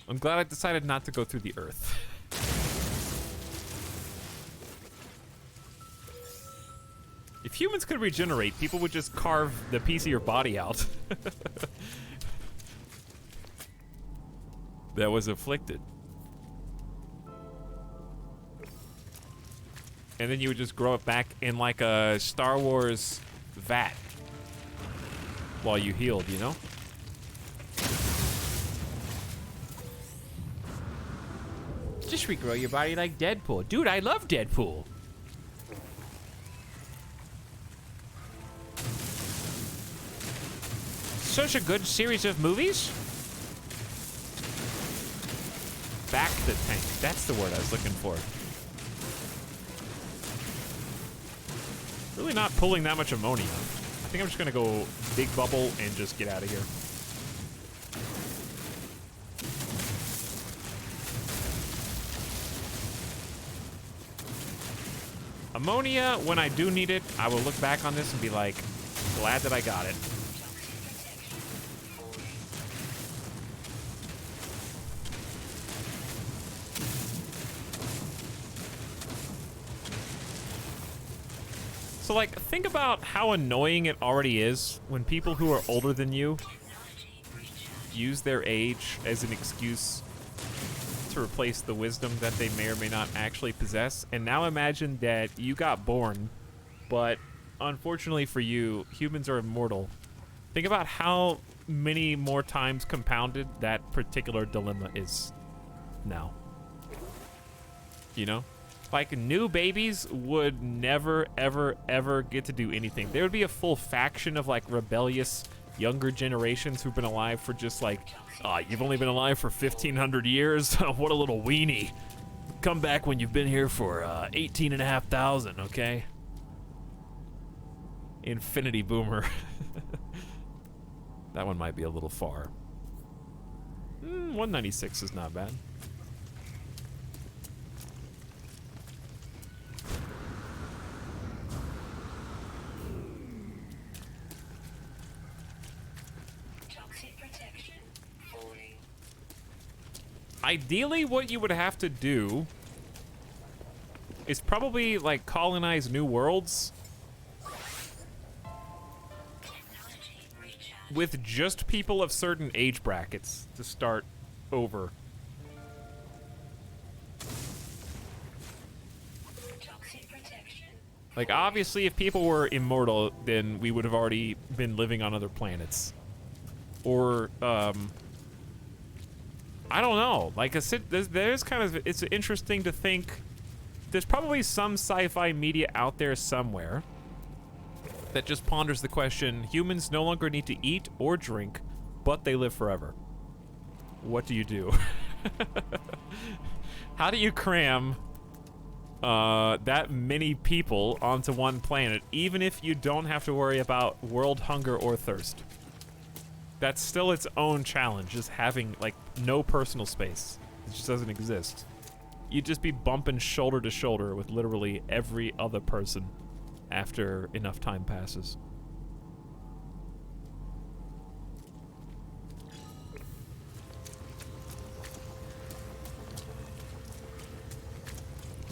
I'm glad I decided not to go through the earth. humans could regenerate, people would just carve the piece of your body out that was afflicted. And then you would just grow it back in like a Star Wars vat while you healed, you know? Just regrow your body like Deadpool. Dude, I love Deadpool. Such a good series of movies. Back the tank. That's the word I was looking for. Really not pulling that much ammonia. I think I'm just gonna go big bubble and just get out of here. Ammonia, when I do need it, I will look back on this and be like, glad that I got it. So, like, think about how annoying it already is when people who are older than you use their age as an excuse to replace the wisdom that they may or may not actually possess. And now imagine that you got born, but unfortunately for you, humans are immortal. Think about how many more times compounded that particular dilemma is now. You know? Like, new babies would never, ever, ever get to do anything. There would be a full faction of, like, rebellious younger generations who've been alive for just, like, you've only been alive for 1,500 years? What a little weenie. Come back when you've been here for 18,500, okay? Infinity Boomer. That one might be a little far. 196 is not bad. Ideally, what you would have to do is probably, like, colonize new worlds with just people of certain age brackets to start over. Like, obviously, if people were immortal, then we would have already been living on other planets. Or, I don't know. Like, there's kind of, it's interesting to think there's probably some sci-fi media out there somewhere that just ponders the question, humans no longer need to eat or drink, but they live forever. What do you do? How do you cram that many people onto one planet, even if you don't have to worry about world hunger or thirst? That's still its own challenge, just having, like, no personal space. It just doesn't exist. You'd just be bumping shoulder to shoulder with literally every other person after enough time passes.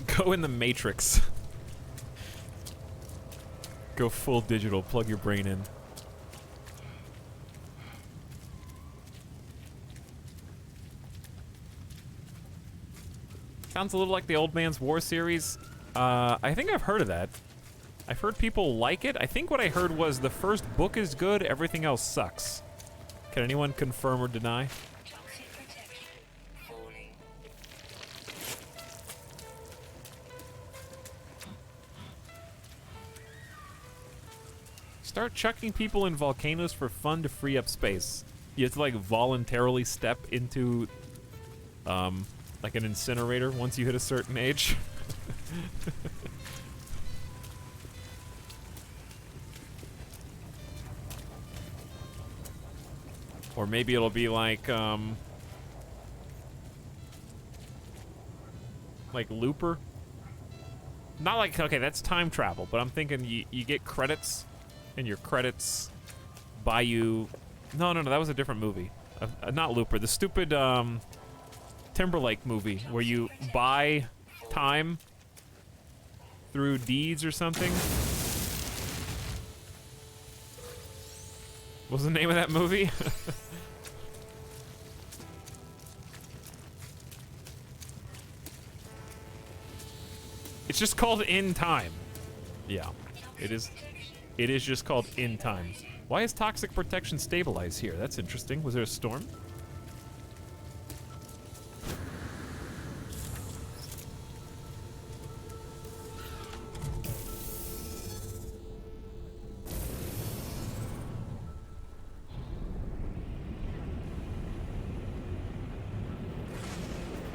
Go in the Matrix. Go full digital, plug your brain in. Sounds a little like the Old Man's War series. I think I've heard of that. I've heard people like it. I think what I heard was the first book is good, everything else sucks. Can anyone confirm or deny? Start chucking people in volcanoes for fun to free up space. You have to, like, voluntarily step into like an incinerator once you hit a certain age. Or maybe it'll be like Looper. Not like, okay, that's time travel, but I'm thinking you get credits, and your credits buy you... No, that was a different movie. Not Looper, the stupid Timberlake movie where you buy time through deeds or something. What's the name of that movie? It's just called In Time. Yeah, it is. It is just called In Time. Why is toxic protection stabilized here? That's interesting. Was there a storm?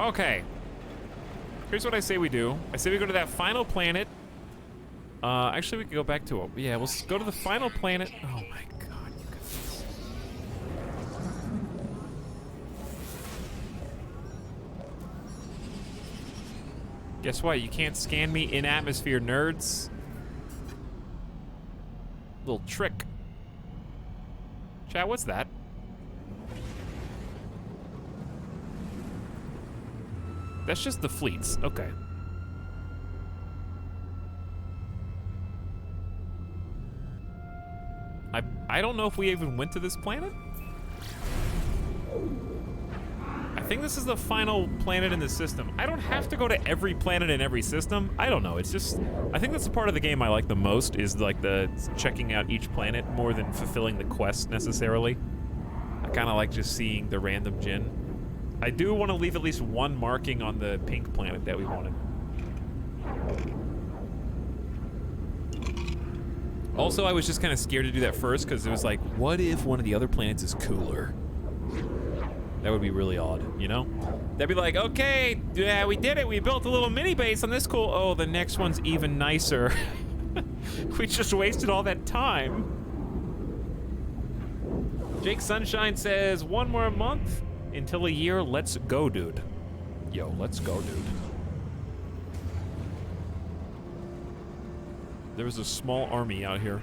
Okay. Here's what I say we do. I say we go to that final planet. Actually, we could go back to it. Yeah, we'll go to the final planet. Oh my god, you guys. Guess what? You can't scan me in atmosphere, nerds. Little trick. Chat, what's that? That's just the fleets. Okay. I don't know if we even went to this planet. I think this is the final planet in the system. I don't have to go to every planet in every system. I don't know. It's just, I think that's the part of the game I like the most, is like the checking out each planet more than fulfilling the quest necessarily. I kind of like just seeing the random Jinn. I do want to leave at least one marking on the pink planet that we wanted. Also, I was just kind of scared to do that first because it was like, what if one of the other planets is cooler? That would be really odd, you know? They'd be like, okay, yeah, we did it. We built a little mini base on this cool. Oh, the next one's even nicer. We just wasted all that time. Jake Sunshine says, 1 more month until a year. Let's go, dude. Yo, let's go, dude. There was a small army out here.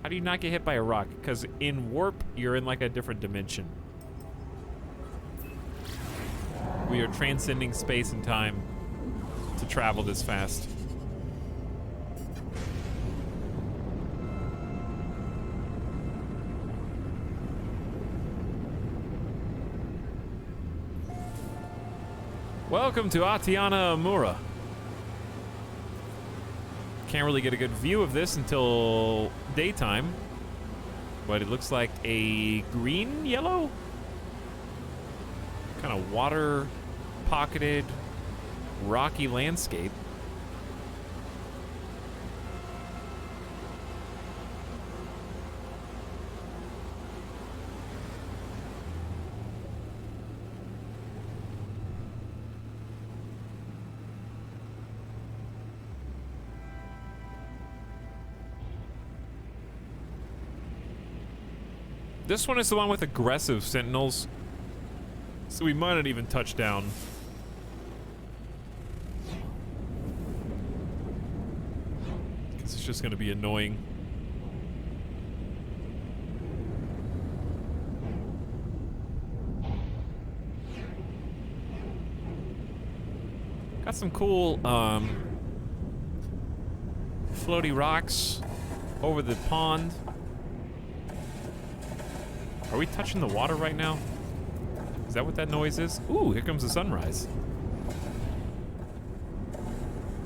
How do you not get hit by a rock? Because in warp, you're in like a different dimension. We are transcending space and time to travel this fast. Welcome to Atiana Amura. Can't really get a good view of this until daytime, but it looks like a green, yellow, kind of water pocketed, rocky landscape. This one is the one with aggressive sentinels, so we might not even touch down. Because it's just going to be annoying. Got some cool floaty rocks over the pond. Are we touching the water right now? Is that what that noise is? Ooh, here comes the sunrise.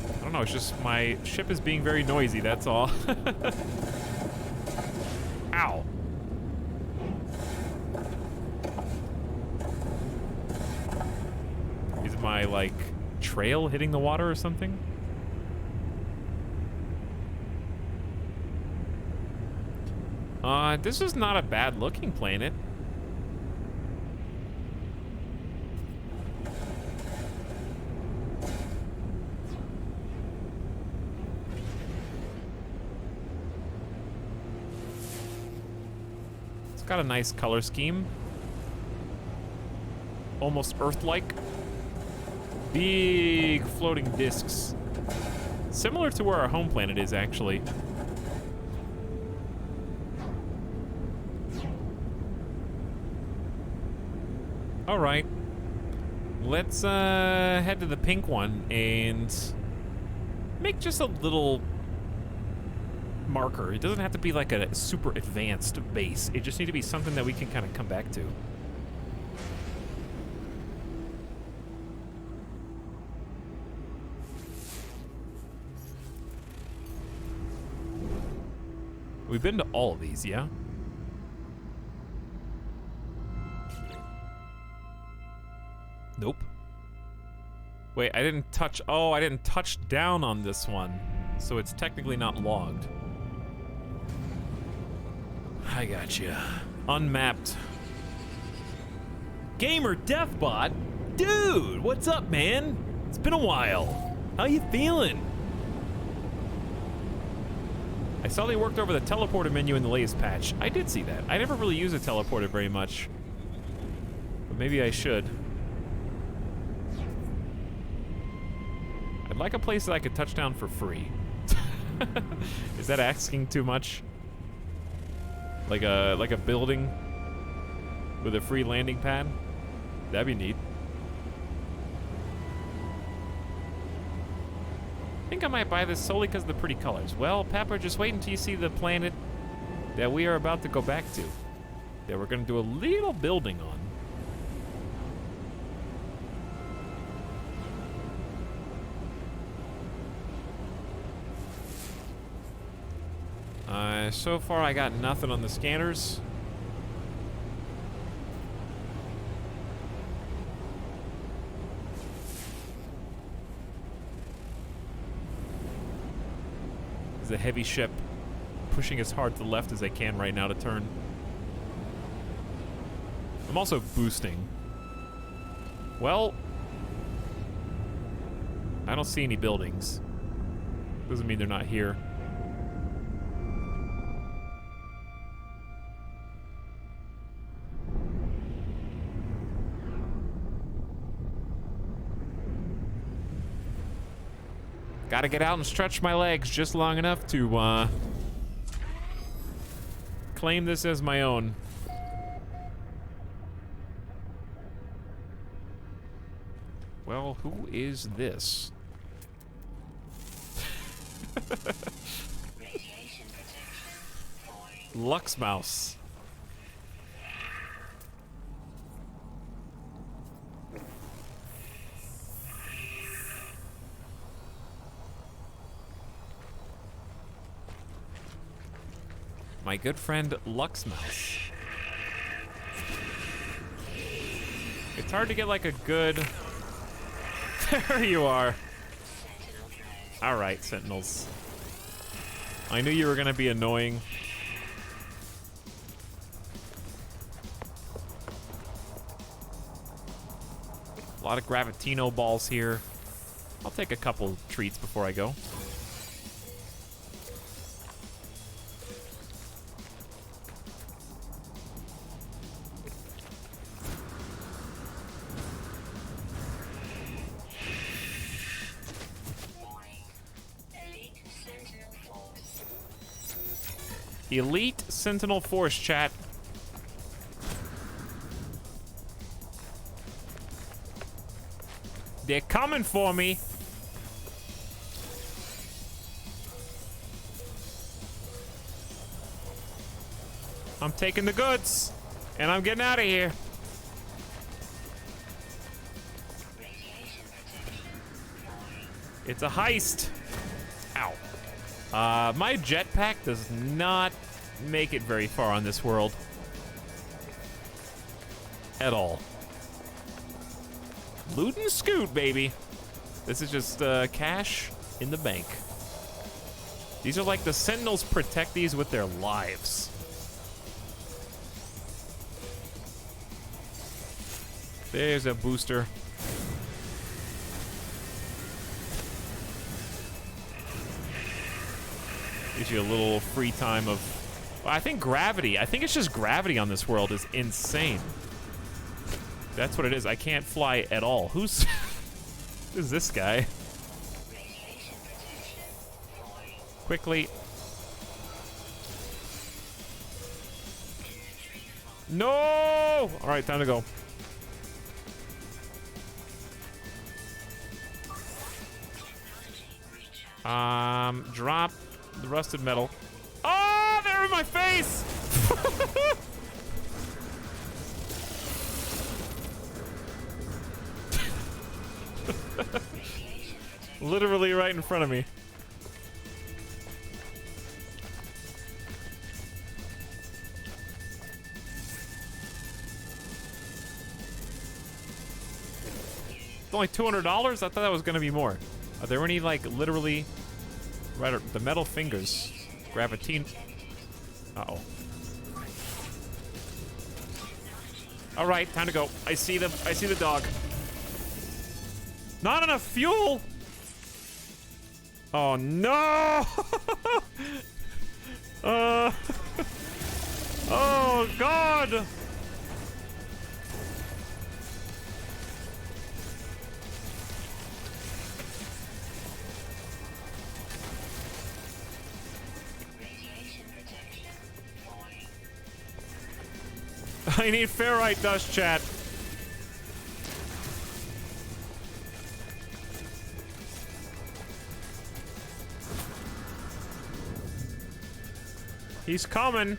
I don't know, it's just my ship is being very noisy, that's all. Ow. Is my, like, trail hitting the water or something? This is not a bad looking planet. It's got a nice color scheme. Almost Earth-like. Big floating discs. Similar to where our home planet is, actually. All right, let's head to the pink one and make just a little marker. It doesn't have to be like a super advanced base. It just needs to be something that we can kind of come back to. We've been to all of these, yeah? Nope. Wait, I didn't touch... Oh, I didn't touch down on this one. So it's technically not logged. I gotcha. Unmapped. Gamer Deathbot? Dude, what's up, man? It's been a while. How you feeling? I saw they worked over the teleporter menu in the latest patch. I did see that. I never really use a teleporter very much. But maybe I should. I'd like a place that I could touch down for free. Is that asking too much? Like a building with a free landing pad? That'd be neat. I think I might buy this solely because of the pretty colors. Well, Papa, just wait until you see the planet that we are about to go back to. That we're going to do a little building on. So far I got nothing on the scanners. It's a heavy ship pushing as hard to the left as I can right now to turn. I'm also boosting. Well, I don't see any buildings. Doesn't mean they're not here. Gotta get out and stretch my legs just long enough to claim this as my own. Well, who is this? Lux Mouse. My good friend Lux Mouse. It's hard to get like a good... There you are. Alright, Sentinels. I knew you were gonna be annoying. A lot of Gravitino balls here. I'll take a couple treats before I go. Elite Sentinel Force, chat. They're coming for me. I'm taking the goods, and I'm getting out of here. It's a heist. Ow. My jetpack does not make it very far on this world. At all. Loot and scoot, baby. This is just cash in the bank. These are like the Sentinels protect these with their lives. There's a booster. Gives you a little free time of... Well, I think gravity. I think it's just gravity on this world is insane. That's what it is. I can't fly at all. Who's... Who's this guy? Quickly. No! All right, time to go. Drop the rusted metal. my face! Literally right in front of me. It's only $200? I thought that was gonna be more. Are there any, like, literally... Right, the metal fingers. Gravitine... Uh-oh. Alright, time to go. I see the dog. Not enough fuel! Oh, no! Oh, God! I need ferrite dust, chat. He's coming.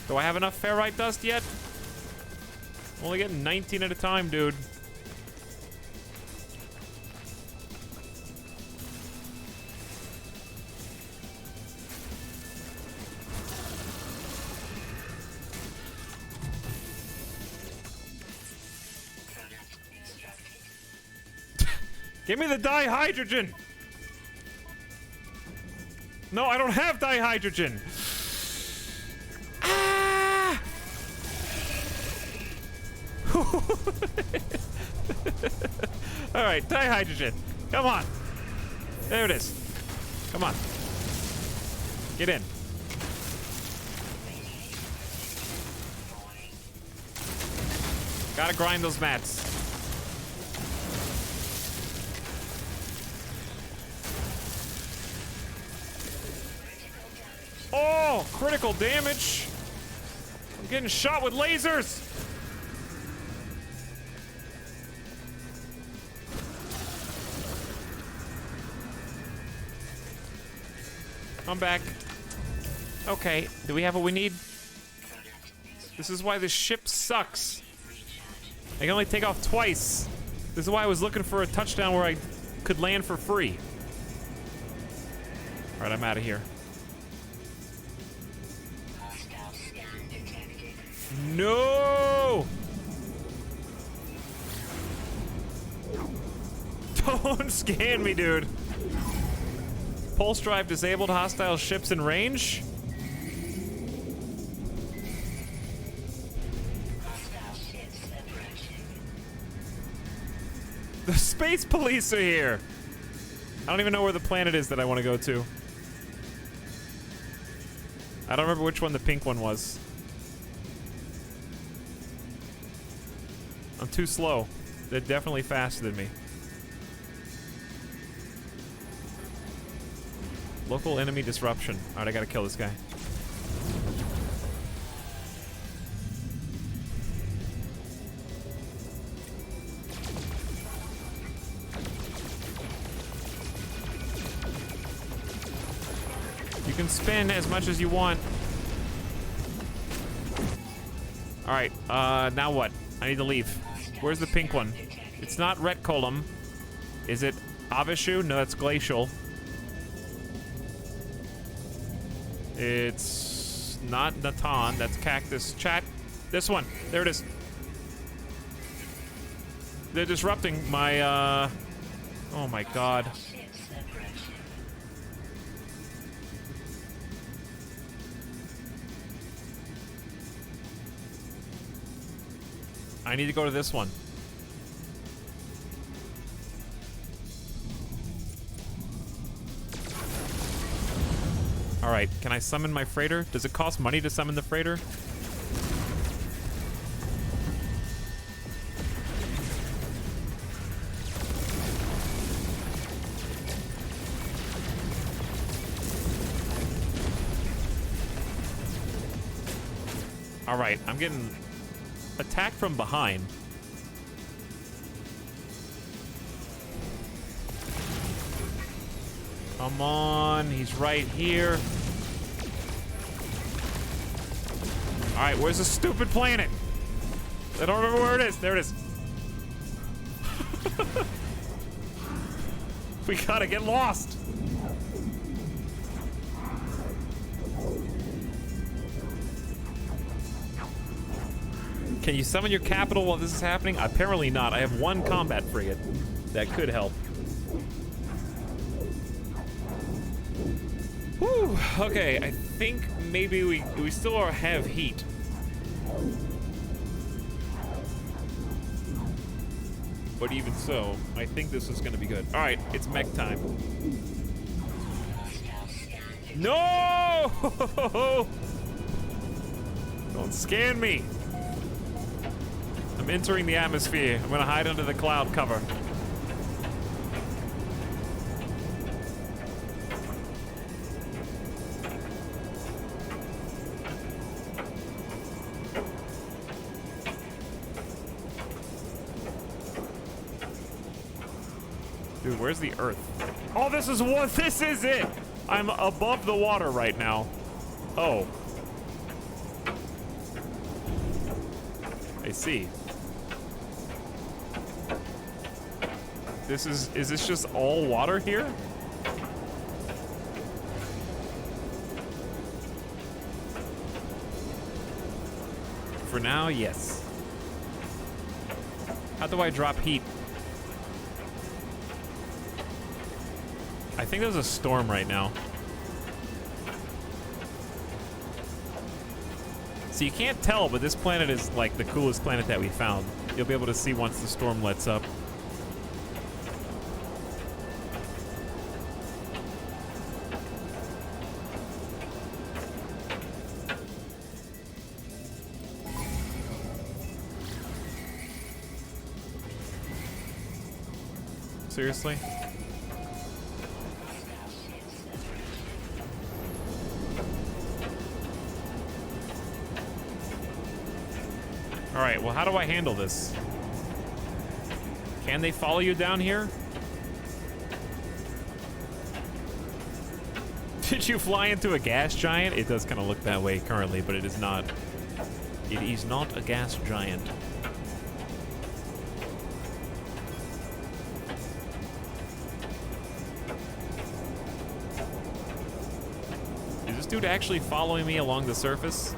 Do I have enough ferrite dust yet? Only getting 19 at a time, dude. Give me the dihydrogen! No, I don't have dihydrogen! Ah! Alright, dihydrogen. Come on. There it is. Come on. Get in. Gotta grind those mats. Oh, critical damage. I'm getting shot with lasers. I'm back. Okay, do we have what we need? This is why this ship sucks. I can only take off twice. This is why I was looking for a touchdown where I could land for free. All right, I'm out of here. No! Don't scan me, dude. Pulse drive disabled, hostile ships in range. The space police are here. I don't even know where the planet is that I want to go to. I don't remember which one the pink one was. I'm too slow. They're definitely faster than me. Local enemy disruption. Alright, I gotta kill this guy. You can spin as much as you want. Alright, now what? I need to leave. Where's the pink one? It's not Retcolum. Is it Avishu? No, that's Glacial. It's not Natan. That's Cactus. Chat. This one. There it is. They're disrupting my, oh my god. I need to go to this one. Alright, can I summon my freighter? Does it cost money to summon the freighter? Alright, I'm getting attacked from behind. Come on, he's right here. All right, where's the stupid planet? I don't remember where it is. There it is. We gotta get lost. Can you summon your capital while this is happening? Apparently not. I have one combat frigate that could help. Whew, okay, I think maybe we still have heat. But even so, I think this is gonna be good. All right, it's mech time. No! Don't scan me. I'm entering the atmosphere. I'm gonna hide under the cloud cover. Dude, where's the Earth? Oh, this is what. This is it. I'm above the water right now. Oh. I see. Is this just all water here? For now, yes. How do I drop heat? I think there's a storm right now. So you can't tell, but this planet is like the coolest planet that we found. You'll be able to see once the storm lets up. Seriously? All right, well, how do I handle this? Can they follow you down here? Did you fly into a gas giant? It does kind of look that way currently, but it is not. It is not a gas giant. Is this dude actually following me along the surface?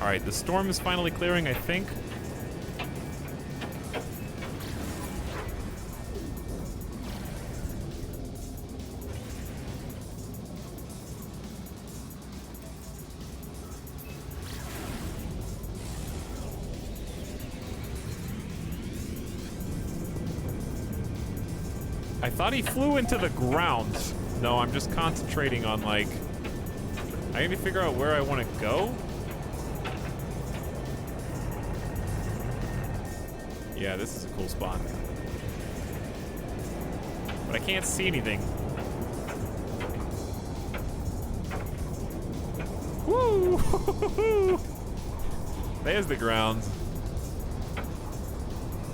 All right, the storm is finally clearing, I think. I thought he flew into the ground. No, I'm just concentrating on, like, I need to figure out where I want to go. Yeah, this is a cool spot. But I can't see anything. Woo! There's the ground.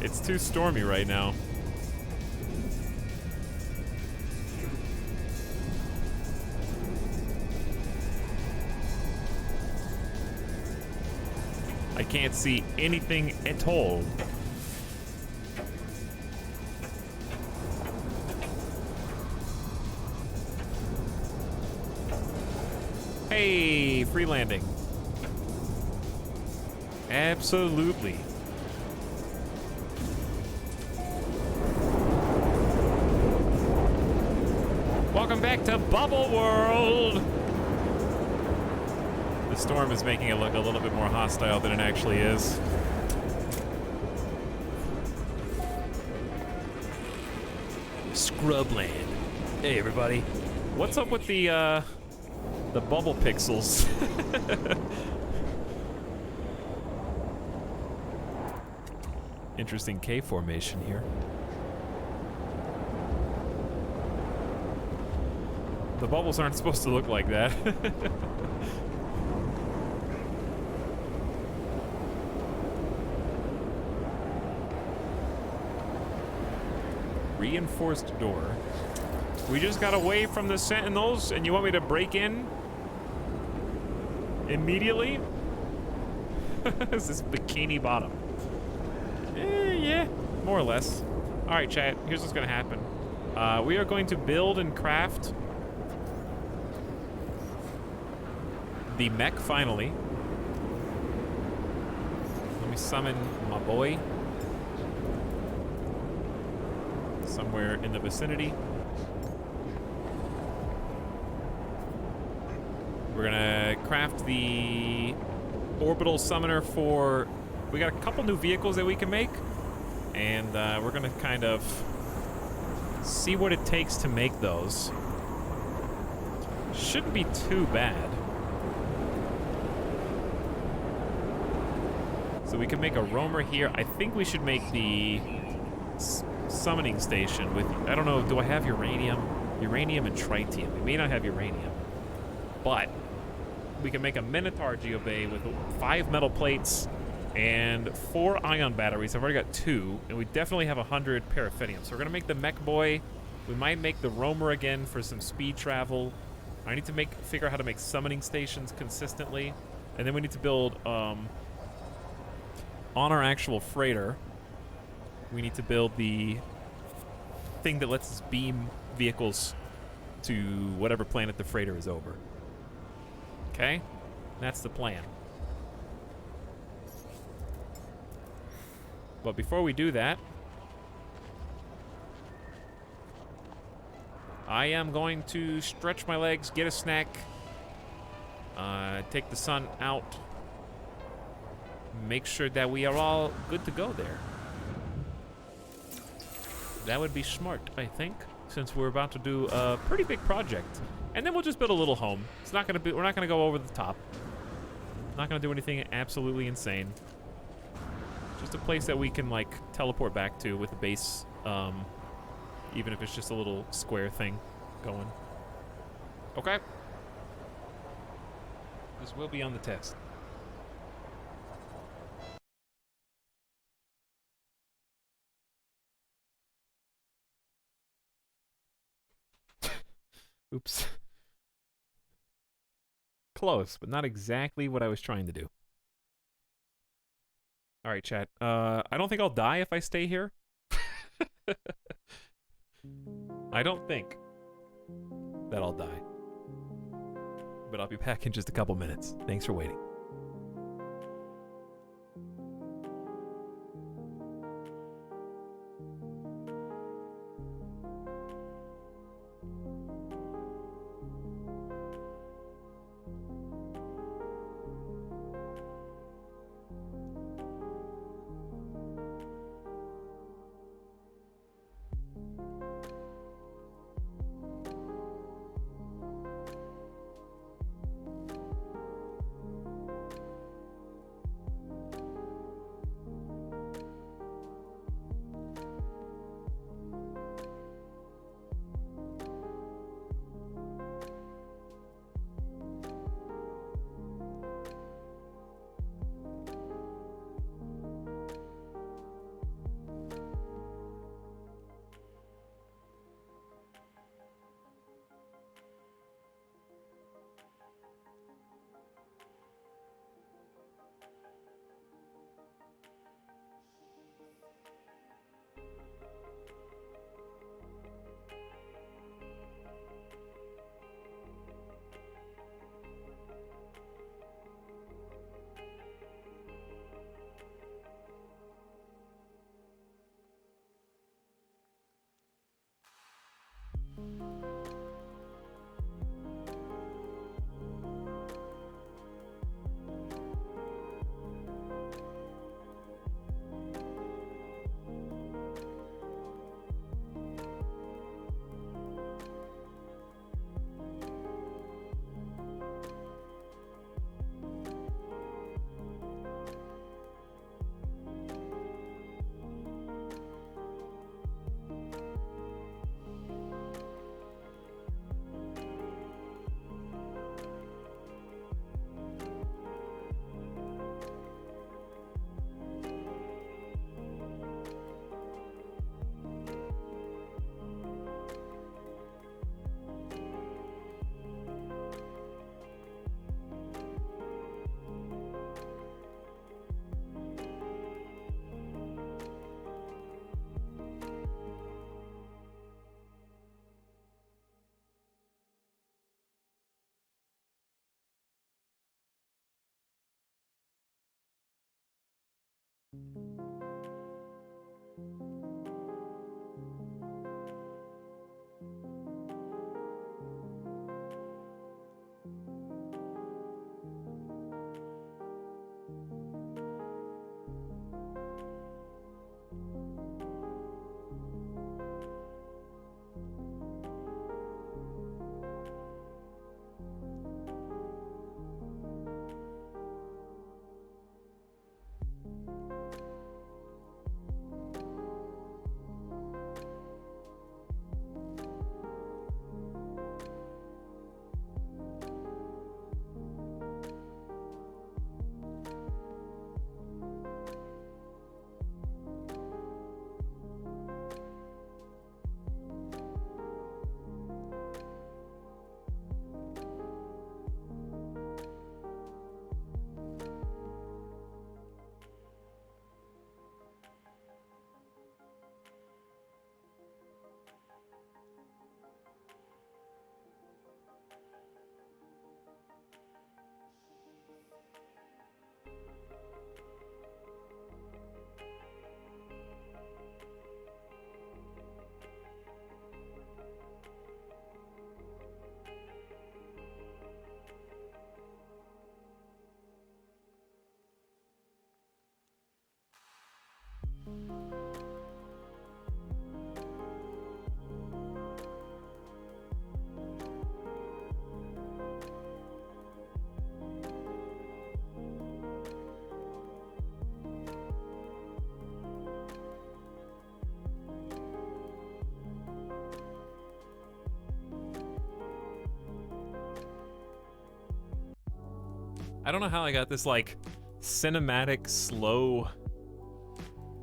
It's too stormy right now. I can't see anything at all. Hey, free landing. Absolutely. Welcome back to Bubble World. The storm is making it look a little bit more hostile than it actually is. Scrubland. Hey, everybody. What's up with the bubble pixels? Interesting K formation here. The bubbles aren't supposed to look like that. Reinforced door. We just got away from the sentinels, and you want me to break in immediately? Is this Bikini Bottom? Yeah, more or less. All right, chat. Here's what's gonna happen. We are going to build and craft the mech finally. Let me summon my boy somewhere in the vicinity. We're gonna craft the orbital summoner for... We got a couple new vehicles that we can make, and we're gonna kind of see what it takes to make those. Shouldn't be too bad. So we can make a roamer here. I think we should make the summoning station with... I don't know, do I have uranium? Uranium and tritium. We may not have uranium, but we can make a Minotaur Geobay with 5 metal plates and 4 ion batteries. I've already got 2, and we definitely have 100 paraffinium. So we're gonna make the mech boy. We might make the roamer again for some speed travel. I need to figure out how to make summoning stations consistently, and then we need to build on our actual freighter. We need to build the thing that lets us beam vehicles to whatever planet the freighter is over. Okay? That's the plan. But before we do that, I am going to stretch my legs, get a snack, take the sun out, make sure that we are all good to go there. That would be smart, I think, since we're about to do a pretty big project. And then we'll just build a little home. It's not gonna be, we're not gonna go over the top. Not gonna do anything absolutely insane. Just a place that we can like teleport back to with a base, even if it's just a little square thing going. Okay. This will be on the test. Oops. Close, but not exactly what I was trying to do. All right, chat. I don't think I'll die if I stay here. I don't think that I'll die. But I'll be back in just a couple minutes. Thanks for waiting. I don't know how I got this, like, cinematic, slow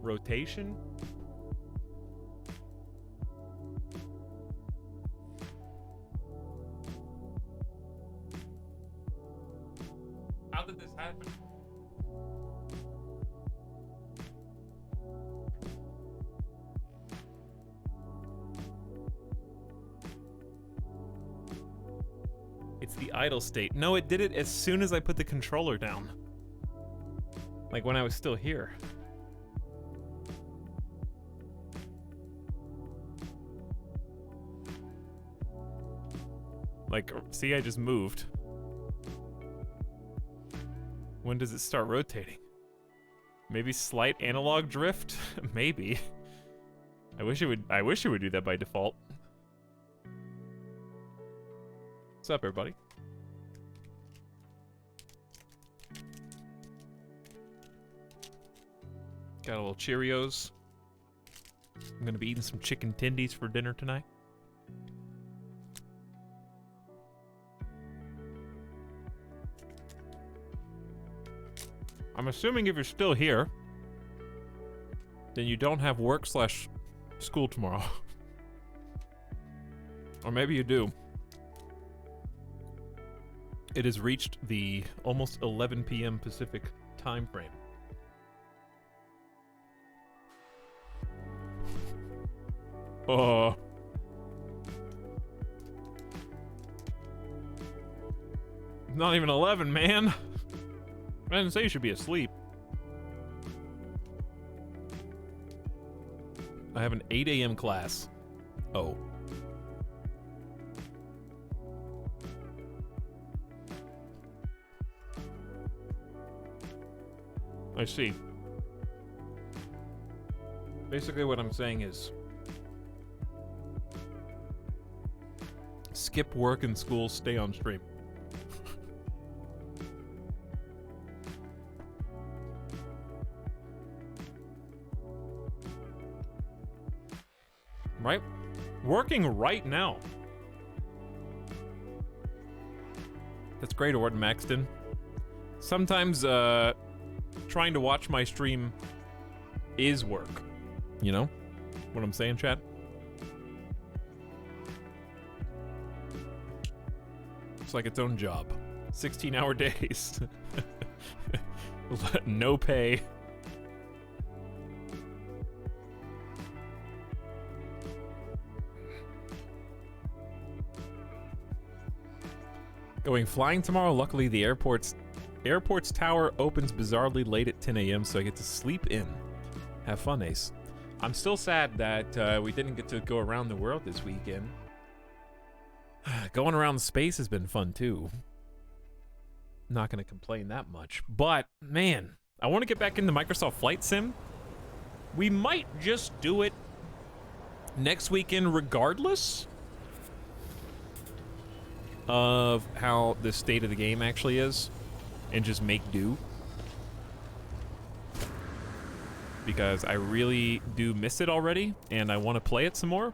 rotation. How did this happen? It's the idle state. No, it did it as soon as I put the controller down. Like when I was still here. Like, see, I just moved. When does it start rotating? Maybe slight analog drift? Maybe. I wish it would do that by default. What's up, everybody? Got a little Cheerios. I'm gonna be eating some chicken tendies for dinner tonight. I'm assuming if you're still here, then you don't have work/school tomorrow. Or maybe you do. It has reached the almost 11 p.m. Pacific time frame. Not even 11, man. I didn't say you should be asleep. I have an 8 a.m. class. Oh. I see. Basically what I'm saying is skip work and school, stay on stream. Right? Working right now. That's great, Orton Maxton. Sometimes, trying to watch my stream is work. You know what I'm saying, chat? It's like its own job. 16-hour days. No pay. Going flying tomorrow. Luckily, the airport's tower opens bizarrely late at 10 a.m., so I get to sleep in. Have fun, Ace. I'm still sad that we didn't get to go around the world this weekend. Going around space has been fun, too. Not going to complain that much. But, man, I want to get back into Microsoft Flight Sim. We might just do it next weekend regardless of how the state of the game actually is, and just make do. Because I really do miss it already, and I want to play it some more.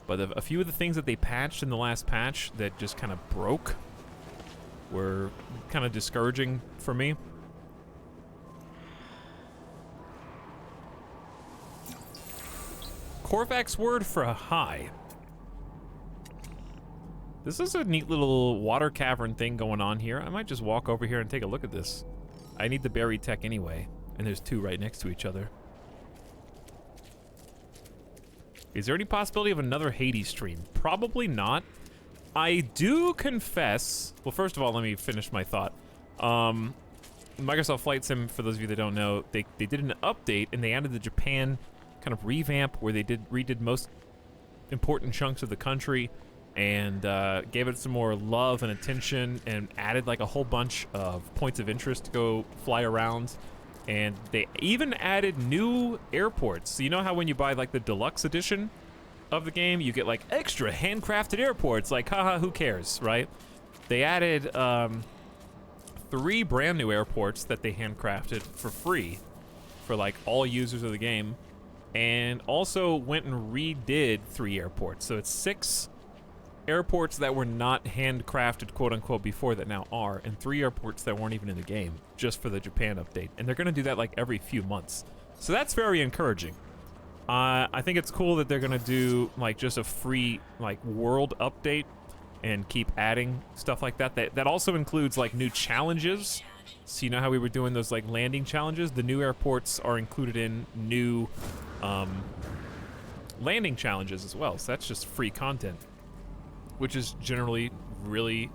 But a few of the things that they patched in the last patch that just kind of broke were kind of discouraging for me. Korvax word for a hi. This is a neat little water cavern thing going on here. I might just walk over here and take a look at this. I need the berry tech anyway, and there's two right next to each other. Is there any possibility of another Hades stream? Probably not. I do confess... Well, first of all, let me finish my thought. Microsoft Flight Sim, for those of you that don't know, they did an update and they added the Japan kind of revamp where they redid most important chunks of the country and gave it some more love and attention and added like a whole bunch of points of interest to go fly around. And they even added new airports. So you know how when you buy like the deluxe edition of the game, you get like extra handcrafted airports, like haha, who cares, right? They added 3 brand new airports that they handcrafted for free for like all users of the game, and also went and redid 3 airports. So it's 6 airports that were not handcrafted, quote unquote, before that now are, and 3 airports that weren't even in the game just for the Japan update. And they're gonna do that like every few months. So that's very encouraging. I think it's cool that they're gonna do like just a free like world update and keep adding stuff like that. That also includes like new challenges. So you know how we were doing those like landing challenges? The new airports are included in new landing challenges as well. So that's just free content, which is generally really,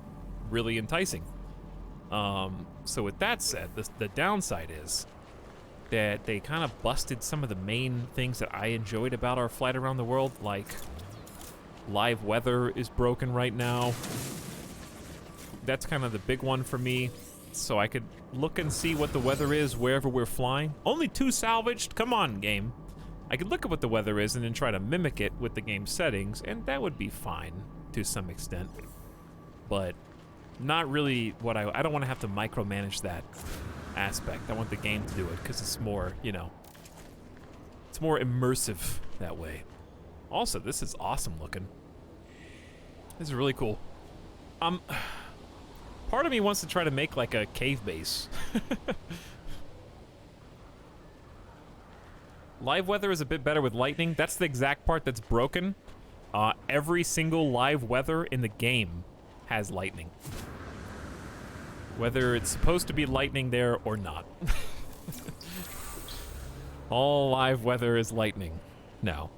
really enticing. So with that said, the downside is that they kind of busted some of the main things that I enjoyed about our flight around the world, like live weather is broken right now. That's kind of the big one for me. So I could look and see what the weather is wherever we're flying. Only 2 salvaged? Come on, game. I could look at what the weather is and then try to mimic it with the game settings, and that would be fine to some extent. But not really what I don't want to have to micromanage that aspect. I want the game to do it because it's more, you know, it's more immersive that way. Also, this is awesome looking. This is really cool. Part of me wants to try to make like a cave base. Live weather is a bit better with lightning. That's the exact part that's broken. Every single live weather in the game has lightning. Whether it's supposed to be lightning there or not. All live weather is lightning now.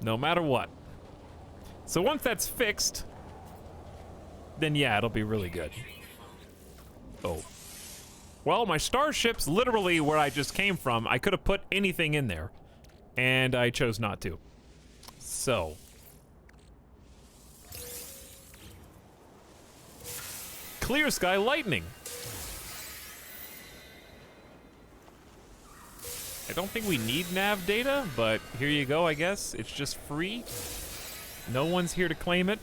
No matter what. So once that's fixed, then yeah, it'll be really good. Oh. Well, my starship's literally where I just came from. I could have put anything in there, and I chose not to. So. Clear sky lightning. I don't think we need nav data, but here you go, I guess. It's just free. No one's here to claim it.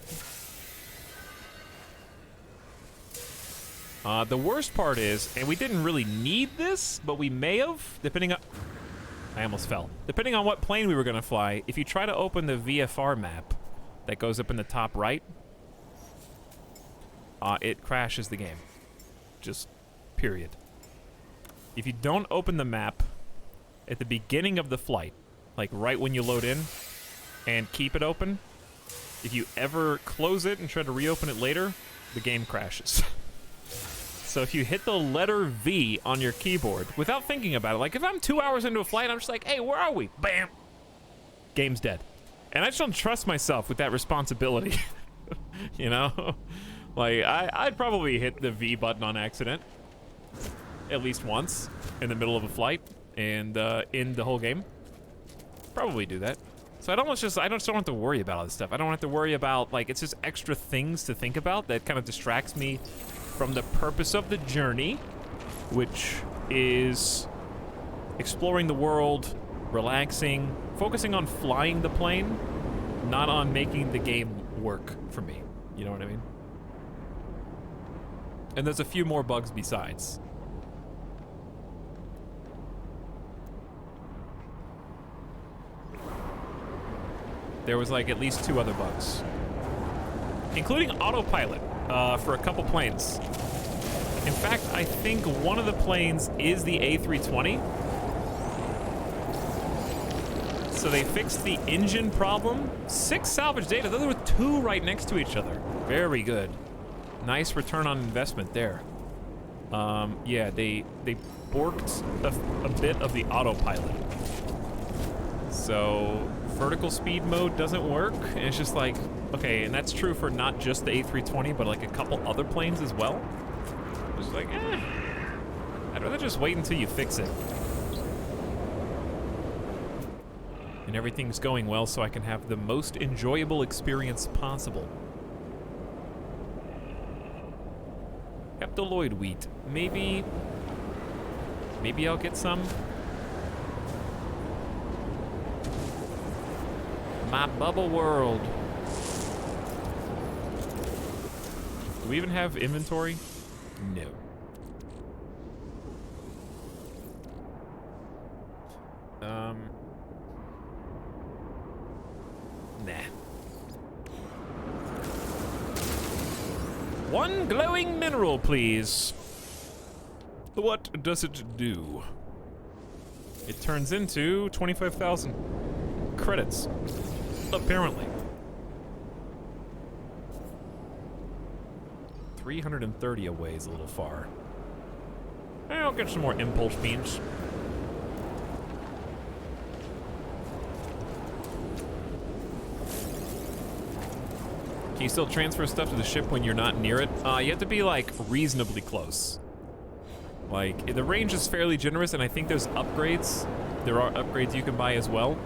The worst part is, and we didn't really need this, but we may have, depending on... I almost fell. Depending on what plane we were going to fly, if you try to open the VFR map that goes up in the top right, it crashes the game. Just period. If you don't open the map at the beginning of the flight, like right when you load in, and keep it open, if you ever close it and try to reopen it later, the game crashes. So if you hit the letter V on your keyboard without thinking about it, like if I'm 2 hours into a flight, I'm just like, hey, where are we? Bam! Game's dead. And I just don't trust myself with that responsibility. You know? Like, I'd probably hit the V button on accident at least once in the middle of a flight and end the whole game. Probably do that. So I just don't have to worry about all this stuff. I don't have to worry about, like, it's just extra things to think about that kind of distracts me from the purpose of the journey, which is exploring the world, relaxing, focusing on flying the plane, not on making the game work for me. You know what I mean? And there's a few more bugs besides. There was like at least 2 other bugs, including autopilot for a couple planes. In fact, I think one of the planes is the A320. So they fixed the engine problem. 6 salvage data. Those were 2 right next to each other. Very good. Nice return on investment there. Yeah, they borked a bit of the autopilot. So vertical speed mode doesn't work, and it's just like, okay, and that's true for not just the A320, but like a couple other planes as well. Just like, I'd rather just wait until you fix it. And everything's going well so I can have the most enjoyable experience possible. Peptaloid wheat. Maybe I'll get some. My bubble world. Do we even have inventory? No. Nah. One glowing mineral, please. What does it do? It turns into 25,000 credits, apparently. 330 away is a little far. I'll get some more impulse beams. Can you still transfer stuff to the ship when you're not near it? You have to be, like, reasonably close. Like, the range is fairly generous, and I think there's upgrades. There are upgrades you can buy as well.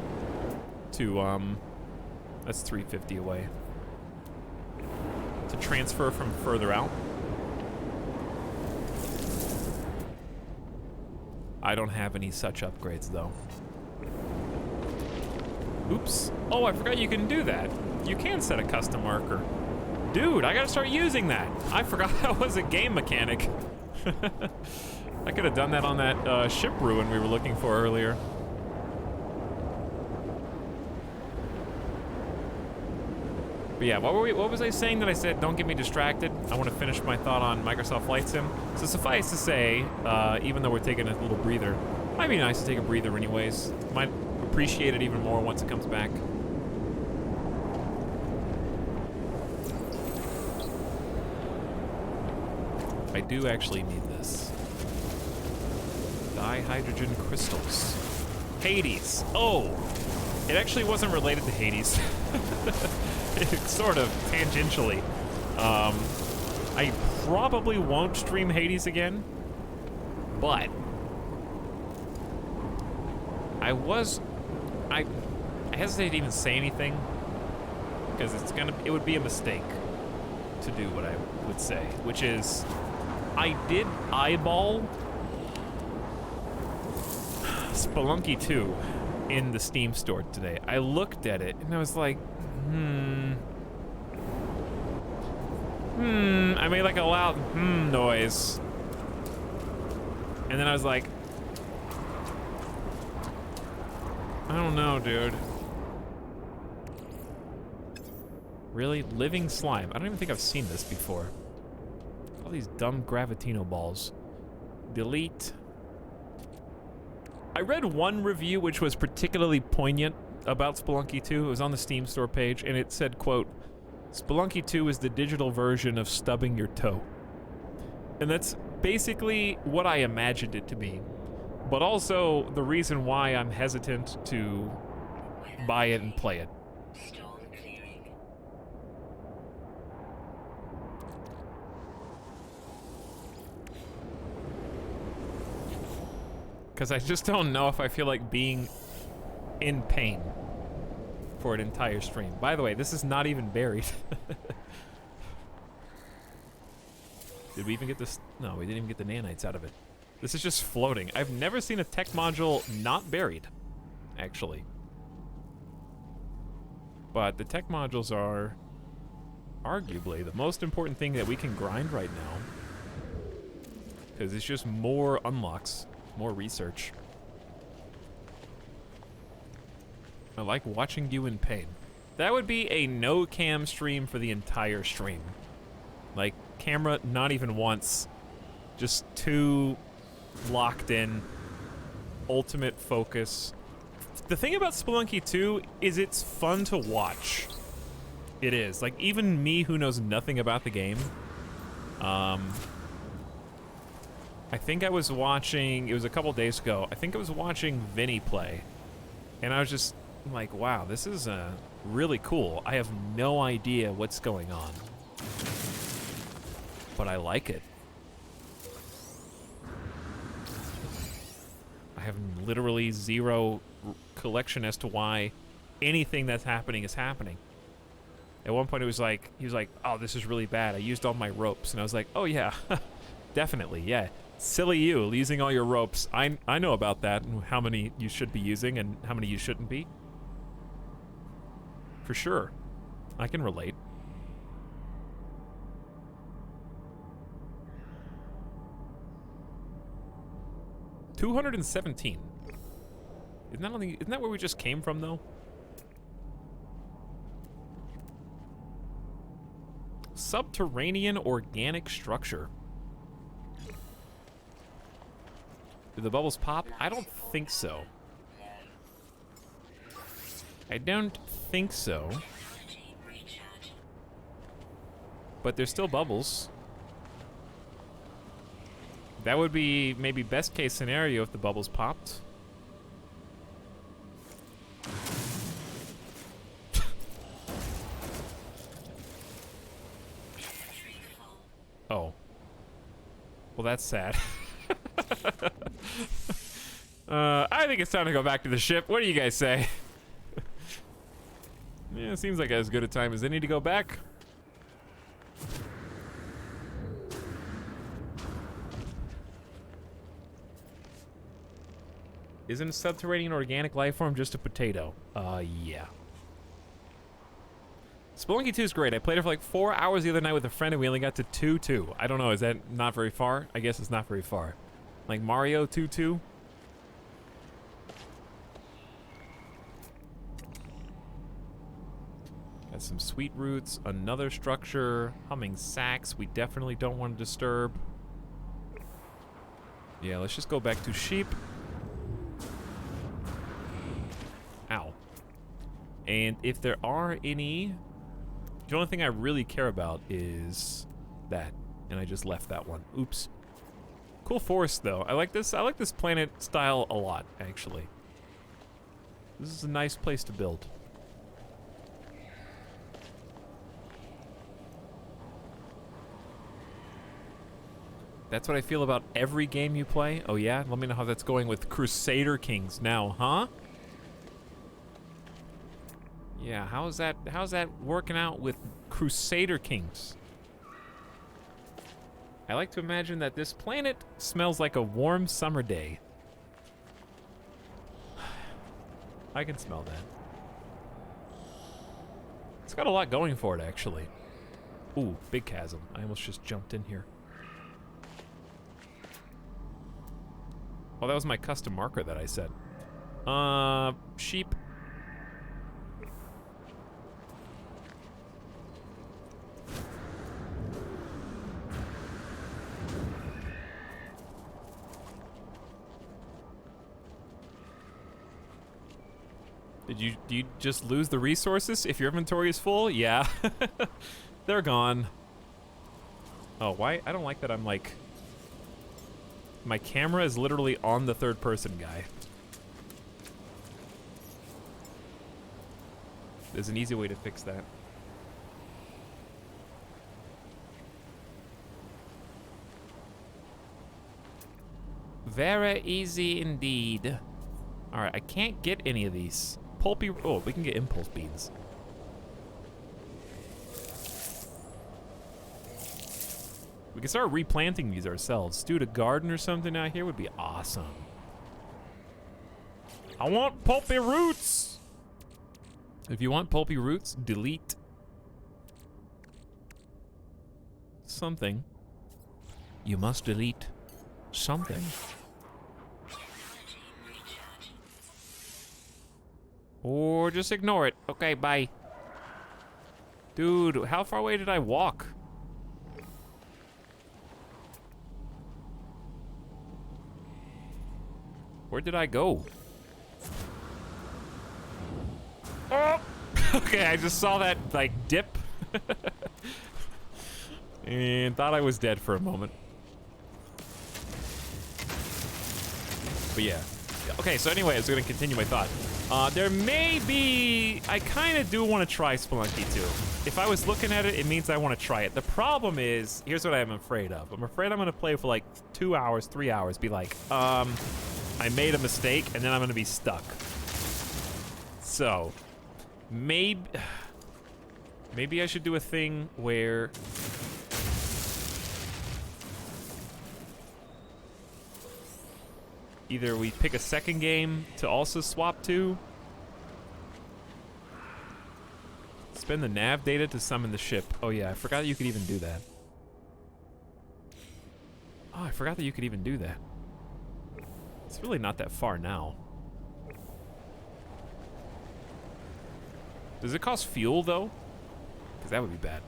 To, that's 350 away. To transfer from further out. I don't have any such upgrades, though. Oops. Oh, I forgot you can do that. You can set a custom marker. Dude, I gotta start using that. I forgot that was a game mechanic. I could have done that on that ship ruin we were looking for earlier. But yeah, what was I saying that I said don't get me distracted? I want to finish my thought on Microsoft Flight Sim. So suffice to say, even though we're taking a little breather, might be nice to take a breather anyways. Might appreciate it even more once it comes back. I do actually need this. Dihydrogen crystals. Hades. Oh! It actually wasn't related to Hades. Sort of, tangentially. I probably won't stream Hades again, but I hesitate to even say anything because it would be a mistake to do what I would say, which is I did eyeball Spelunky 2 in the Steam store today. I looked at it and I was like, I made like a loud noise. And then I was like, I don't know, dude. Really? Living slime. I don't even think I've seen this before. All these dumb Gravitino balls. Delete. I read one review which was particularly poignant about Spelunky 2. It was on the Steam store page, and it said, quote, Spelunky 2 is the digital version of stubbing your toe. And that's basically what I imagined it to be. But also the reason why I'm hesitant to buy it and play it. Storm clearing. Because I just don't know if I feel like being in pain for an entire stream. By the way, this is not even buried. Did we even get this? No, we didn't even get the nanites out of it. This is just floating. I've never seen a tech module not buried, actually. But the tech modules are arguably the most important thing that we can grind right now. Because it's just more unlocks, more research. I like watching you in pain. That would be a no-cam stream for the entire stream. Like, camera not even once. Just two locked in, ultimate focus. The thing about Spelunky 2 is it's fun to watch. It is. Like, even me who knows nothing about the game, I think I was watching, it was a couple days ago, I think I was watching Vinny play, and I was just like, wow, this is really cool. I have no idea what's going on, but I like it. I have literally zero collection as to why anything that's happening is happening. At one point, he was like, "Oh, this is really bad. I used all my ropes," and I was like, "Oh yeah, definitely, yeah. Silly you, using all your ropes. I know about that and how many you should be using and how many you shouldn't be. For sure, I can relate." $217. Isn't that where we just came from though? Subterranean organic structure. Do the bubbles pop? I don't think so. I don't think so. But there's still bubbles. That would be maybe best case scenario if the bubbles popped. Oh. Well, that's sad. I think it's time to go back to the ship. What do you guys say? Yeah, it seems like as good a time as any to go back. Isn't a subterranean organic life form just a potato? Yeah. Spelunky 2 is great. I played it for like 4 hours the other night with a friend and we only got to 2-2. I don't know, is that not very far? I guess it's not very far. Like Mario 2-2? Got some sweet roots, another structure, humming sacs we definitely don't want to disturb. Yeah, let's just go back to sheep. Ow. And if there are any, the only thing I really care about is that, and I just left that one. Oops. Cool forest though. I like this planet style a lot, actually. This is a nice place to build. That's what I feel about every game you play. Oh yeah? Let me know how that's going with Crusader Kings now, huh? Yeah, how's that working out with Crusader Kings? I like to imagine that this planet smells like a warm summer day. I can smell that. It's got a lot going for it, actually. Ooh, big chasm. I almost just jumped in here. Oh, that was my custom marker that I said. Sheep. Do you just lose the resources if your inventory is full? Yeah. They're gone. Oh, why? I don't like that I'm like... My camera is literally on the third person guy. There's an easy way to fix that. Very easy indeed. Alright, I can't get any of these. Pulpy... Oh, we can get impulse beans. We can start replanting these ourselves. Dude, a garden or something out here would be awesome. I want pulpy roots! If you want pulpy roots, delete something. You must delete something. Or just ignore it. Okay, bye. Dude, how far away did I walk? Where did I go? Oh! Okay, I just saw that, like, dip. And thought I was dead for a moment. But yeah. Okay, so anyway, I was gonna continue my thought. There may be... I kind of do want to try Spelunky 2. If I was looking at it, it means I want to try it. The problem is, here's what I'm afraid of. I'm afraid I'm gonna play for like 2 hours, 3 hours, be like, I I made a mistake, and then I'm gonna be stuck. So, maybe I should do a thing where either we pick a second game to also swap to, spend the nav data to summon the ship. Oh yeah, I forgot you could even do that. Oh, I forgot that you could even do that. It's really not that far now. Does it cost fuel, though? Because that would be bad.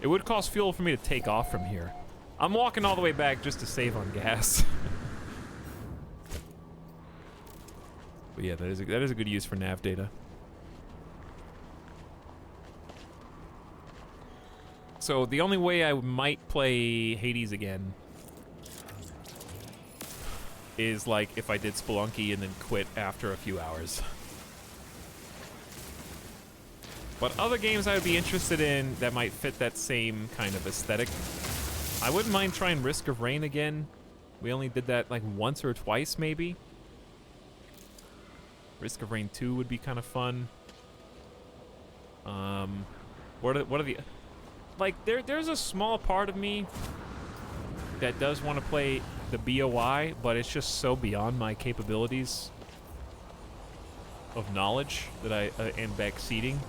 It would cost fuel for me to take off from here. I'm walking all the way back just to save on gas. But yeah, that is a good use for nav data. So the only way I might play Hades again is like if I did Spelunky and then quit after a few hours. But other games I would be interested in that might fit that same kind of aesthetic. I wouldn't mind trying Risk of Rain again. We only did that like once or twice maybe. Risk of Rain 2 would be kind of fun. What are the like there's a small part of me that does want to play the BOI, but it's just so beyond my capabilities of knowledge that I am backseating.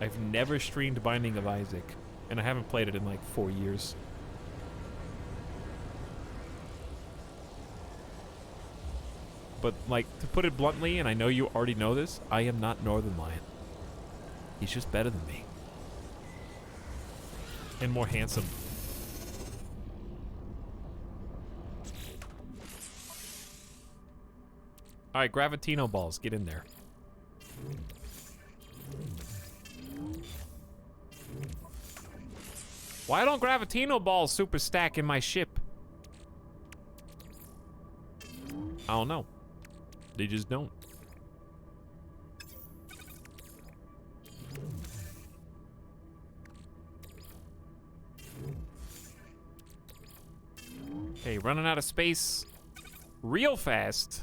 I've never streamed Binding of Isaac, and I haven't played it in like 4 years. But like, to put it bluntly, and I know you already know this, I am not Northern Lion. He's just better than me. And more handsome. Alright, Gravitino balls, get in there. Why don't Gravitino balls super stack in my ship? I don't know. They just don't. Okay, running out of space real fast.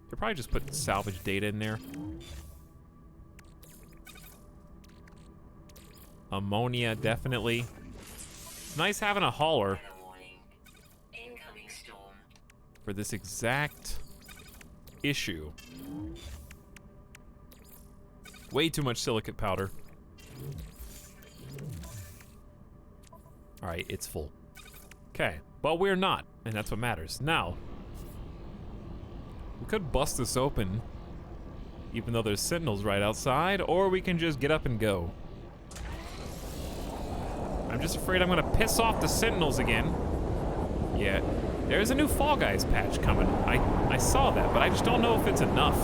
Could probably just put salvage data in there. Ammonia, definitely. It's nice having a hauler Incoming storm. for this exact issue. Way too much silicate powder. Alright, it's full. Okay, but we're not, and that's what matters. Now, we could bust this open, even though there's sentinels right outside, or we can just get up and go. I'm just afraid I'm gonna piss off the sentinels again. Yeah, there's a new Fall Guys patch coming. I saw that, but I just don't know if it's enough.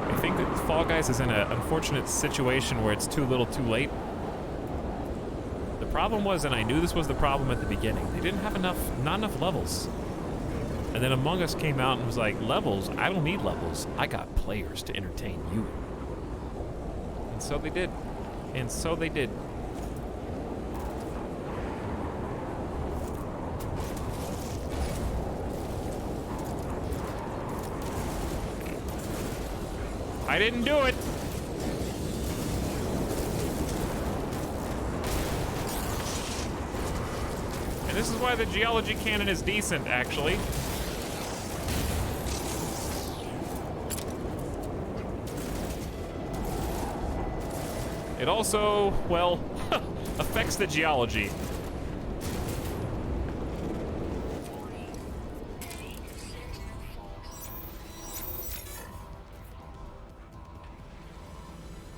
I think that Fall Guys is in an unfortunate situation where it's too little too late. The problem was, and I knew this was the problem at the beginning, they didn't have not enough levels. And then Among Us came out and was like, levels? I don't need levels. I got players to entertain you. And so they did. And so they did. I didn't do it. And this is why the geology canon is decent, actually. It also, well, affects the geology.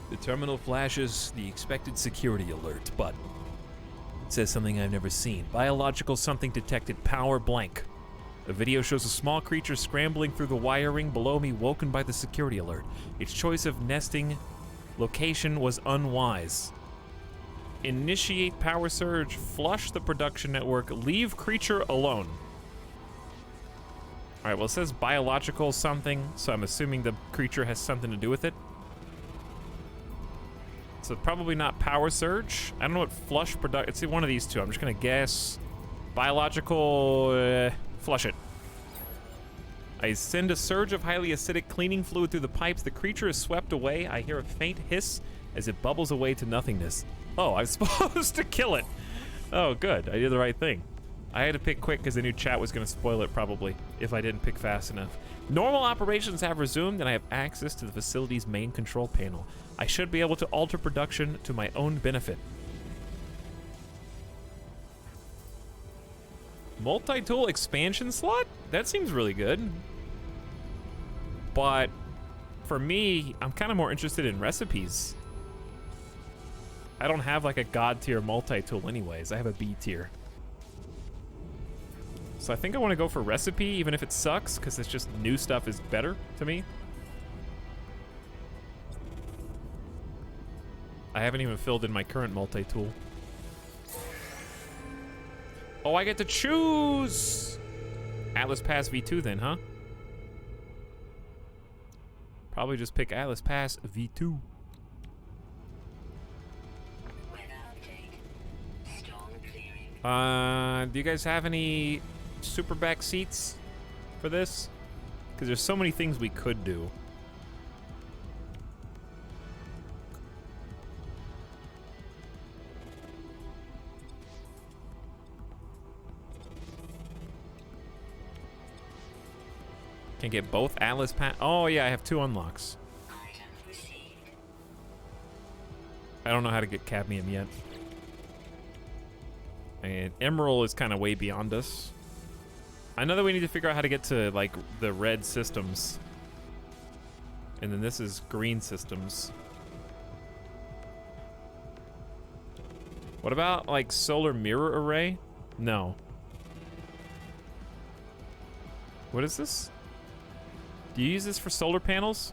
The terminal flashes the expected security alert, but it says something I've never seen. Biological something detected, power blank. The video shows a small creature scrambling through the wiring below me, woken by the security alert. Its choice of nesting location was unwise. Initiate power surge, flush the production network, leave creature alone. All right, well, it says biological something, so I'm assuming the creature has something to do with it. So probably not power surge. I don't know what flush product. It's one of these two. I'm just gonna guess biological Flush it. I send a surge of highly acidic cleaning fluid through the pipes. The creature is swept away. I hear a faint hiss as it bubbles away to nothingness. Oh, I'm supposed to kill it. Oh, good. I did the right thing. I had to pick quick because I knew chat was going to spoil it probably if I didn't pick fast enough. Normal operations have resumed and I have access to the facility's main control panel. I should be able to alter production to my own benefit. Multi-tool expansion slot? That seems really good. But for me, I'm kind of more interested in recipes. I don't have like a god tier multi-tool anyways. I have a B tier. So I think I want to go for recipe, even if it sucks, because it's just new stuff is better to me. I haven't even filled in my current multi-tool. Oh, I get to choose! Atlas Pass V2 then, huh? Probably just pick Atlas Pass V2. Do you guys have any super back seats for this? Because there's so many things we could do. Can get both Atlas Pass. Oh yeah, I have 2 unlocks. I don't know how to get cadmium yet. And Emerald is kind of way beyond us. I know that we need to figure out how to get to like the red systems. And then this is green systems. What about like solar mirror array? No. What is this? Do you use this for solar panels?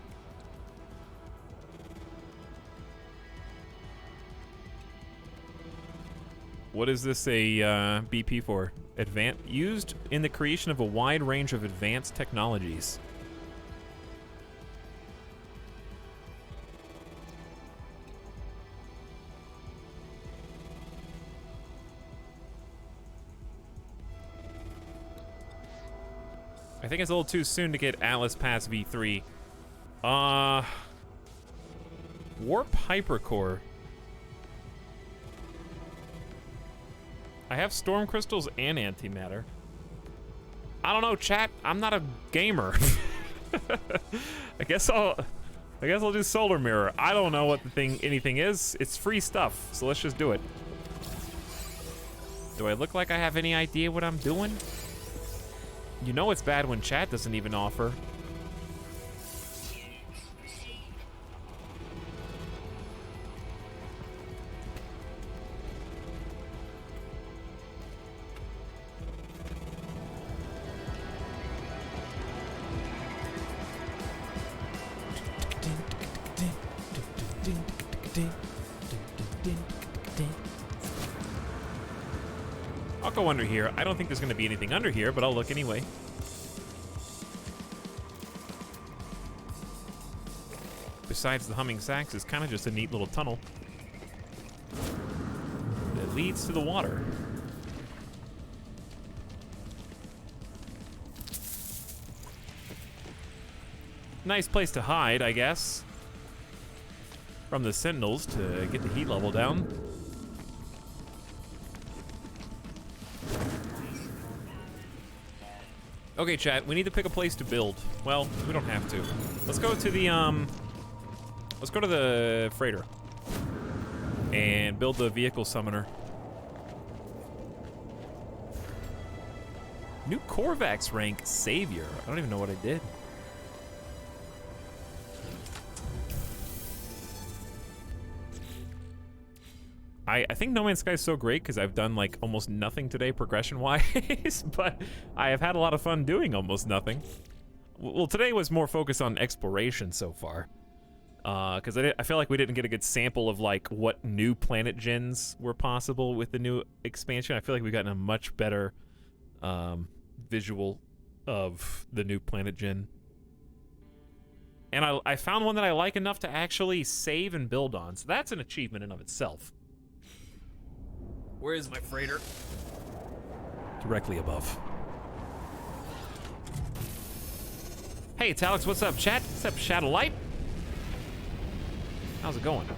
What is this a BP for? Used in the creation of a wide range of advanced technologies. I think it's a little too soon to get Atlas Pass V3. Warp Hypercore. I have storm crystals and antimatter. I don't know, chat. I'm not a gamer. I guess I'll do solar mirror. I don't know what anything is. It's free stuff, so let's just do it. Do I look like I have any idea what I'm doing? You know it's bad when chat doesn't even offer. I'll go under here. I don't think there's going to be anything under here, but I'll look anyway. Besides the humming sacs, it's kind of just a neat little tunnel that leads to the water. Nice place to hide, I guess, from the sentinels to get the heat level down. Okay, chat, we need to pick a place to build. Well, we don't have to. Let's go to the, let's go to the freighter and build the vehicle summoner. New Korvax rank, Savior. I don't even know what I did. I think No Man's Sky is so great because I've done like almost nothing today progression-wise, but I have had a lot of fun doing almost nothing. Well, today was more focused on exploration so far, because I feel like we didn't get a good sample of like what new planet gens were possible with the new expansion. I feel like we've gotten a much better visual of the new planet gen. And I found one that I like enough to actually save and build on, so that's an achievement in of itself. Where is my freighter? Directly above. Hey, it's Alex. What's up, chat? What's up, Shadow Light? How's it going?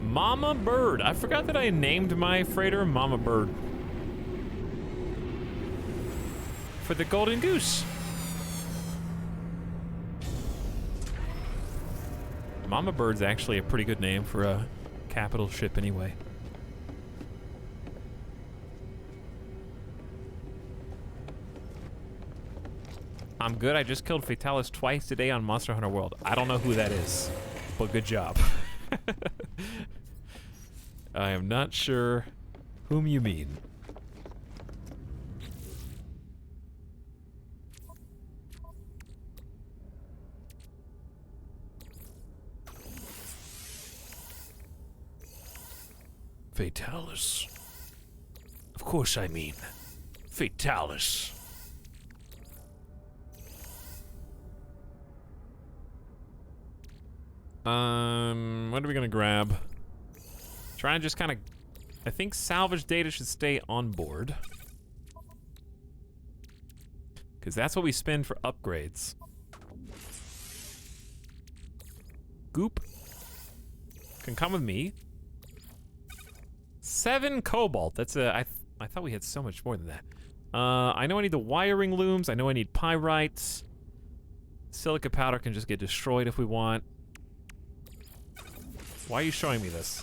Mama Bird. I forgot that I named my freighter Mama Bird. For the Golden Goose. Mama Bird's actually a pretty good name for a capital ship anyway. I'm good. I just killed Fatalis twice today on Monster Hunter World. I don't know who that is, but good job. I am not sure whom you mean. Fatalis. Of course I mean Fatalis. What are we gonna grab? Try and just kind of, I think salvage data should stay on board. Because that's what we spend for upgrades. Goop can come with me. 7 cobalt. That's a, I thought we had so much more than that. I know I need the wiring looms. I know I need pyrites. Silica powder can just get destroyed if we want. Why are you showing me this?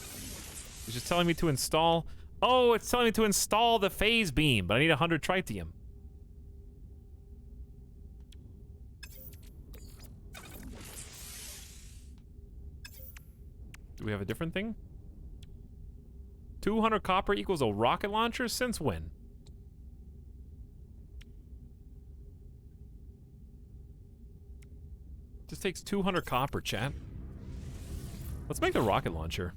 It's just telling me to install. Oh, it's telling me to install the phase beam, but I need 100 tritium. Do we have a different thing? 200 copper equals a rocket launcher? Since when? Just takes 200 copper, chat. Let's make the rocket launcher.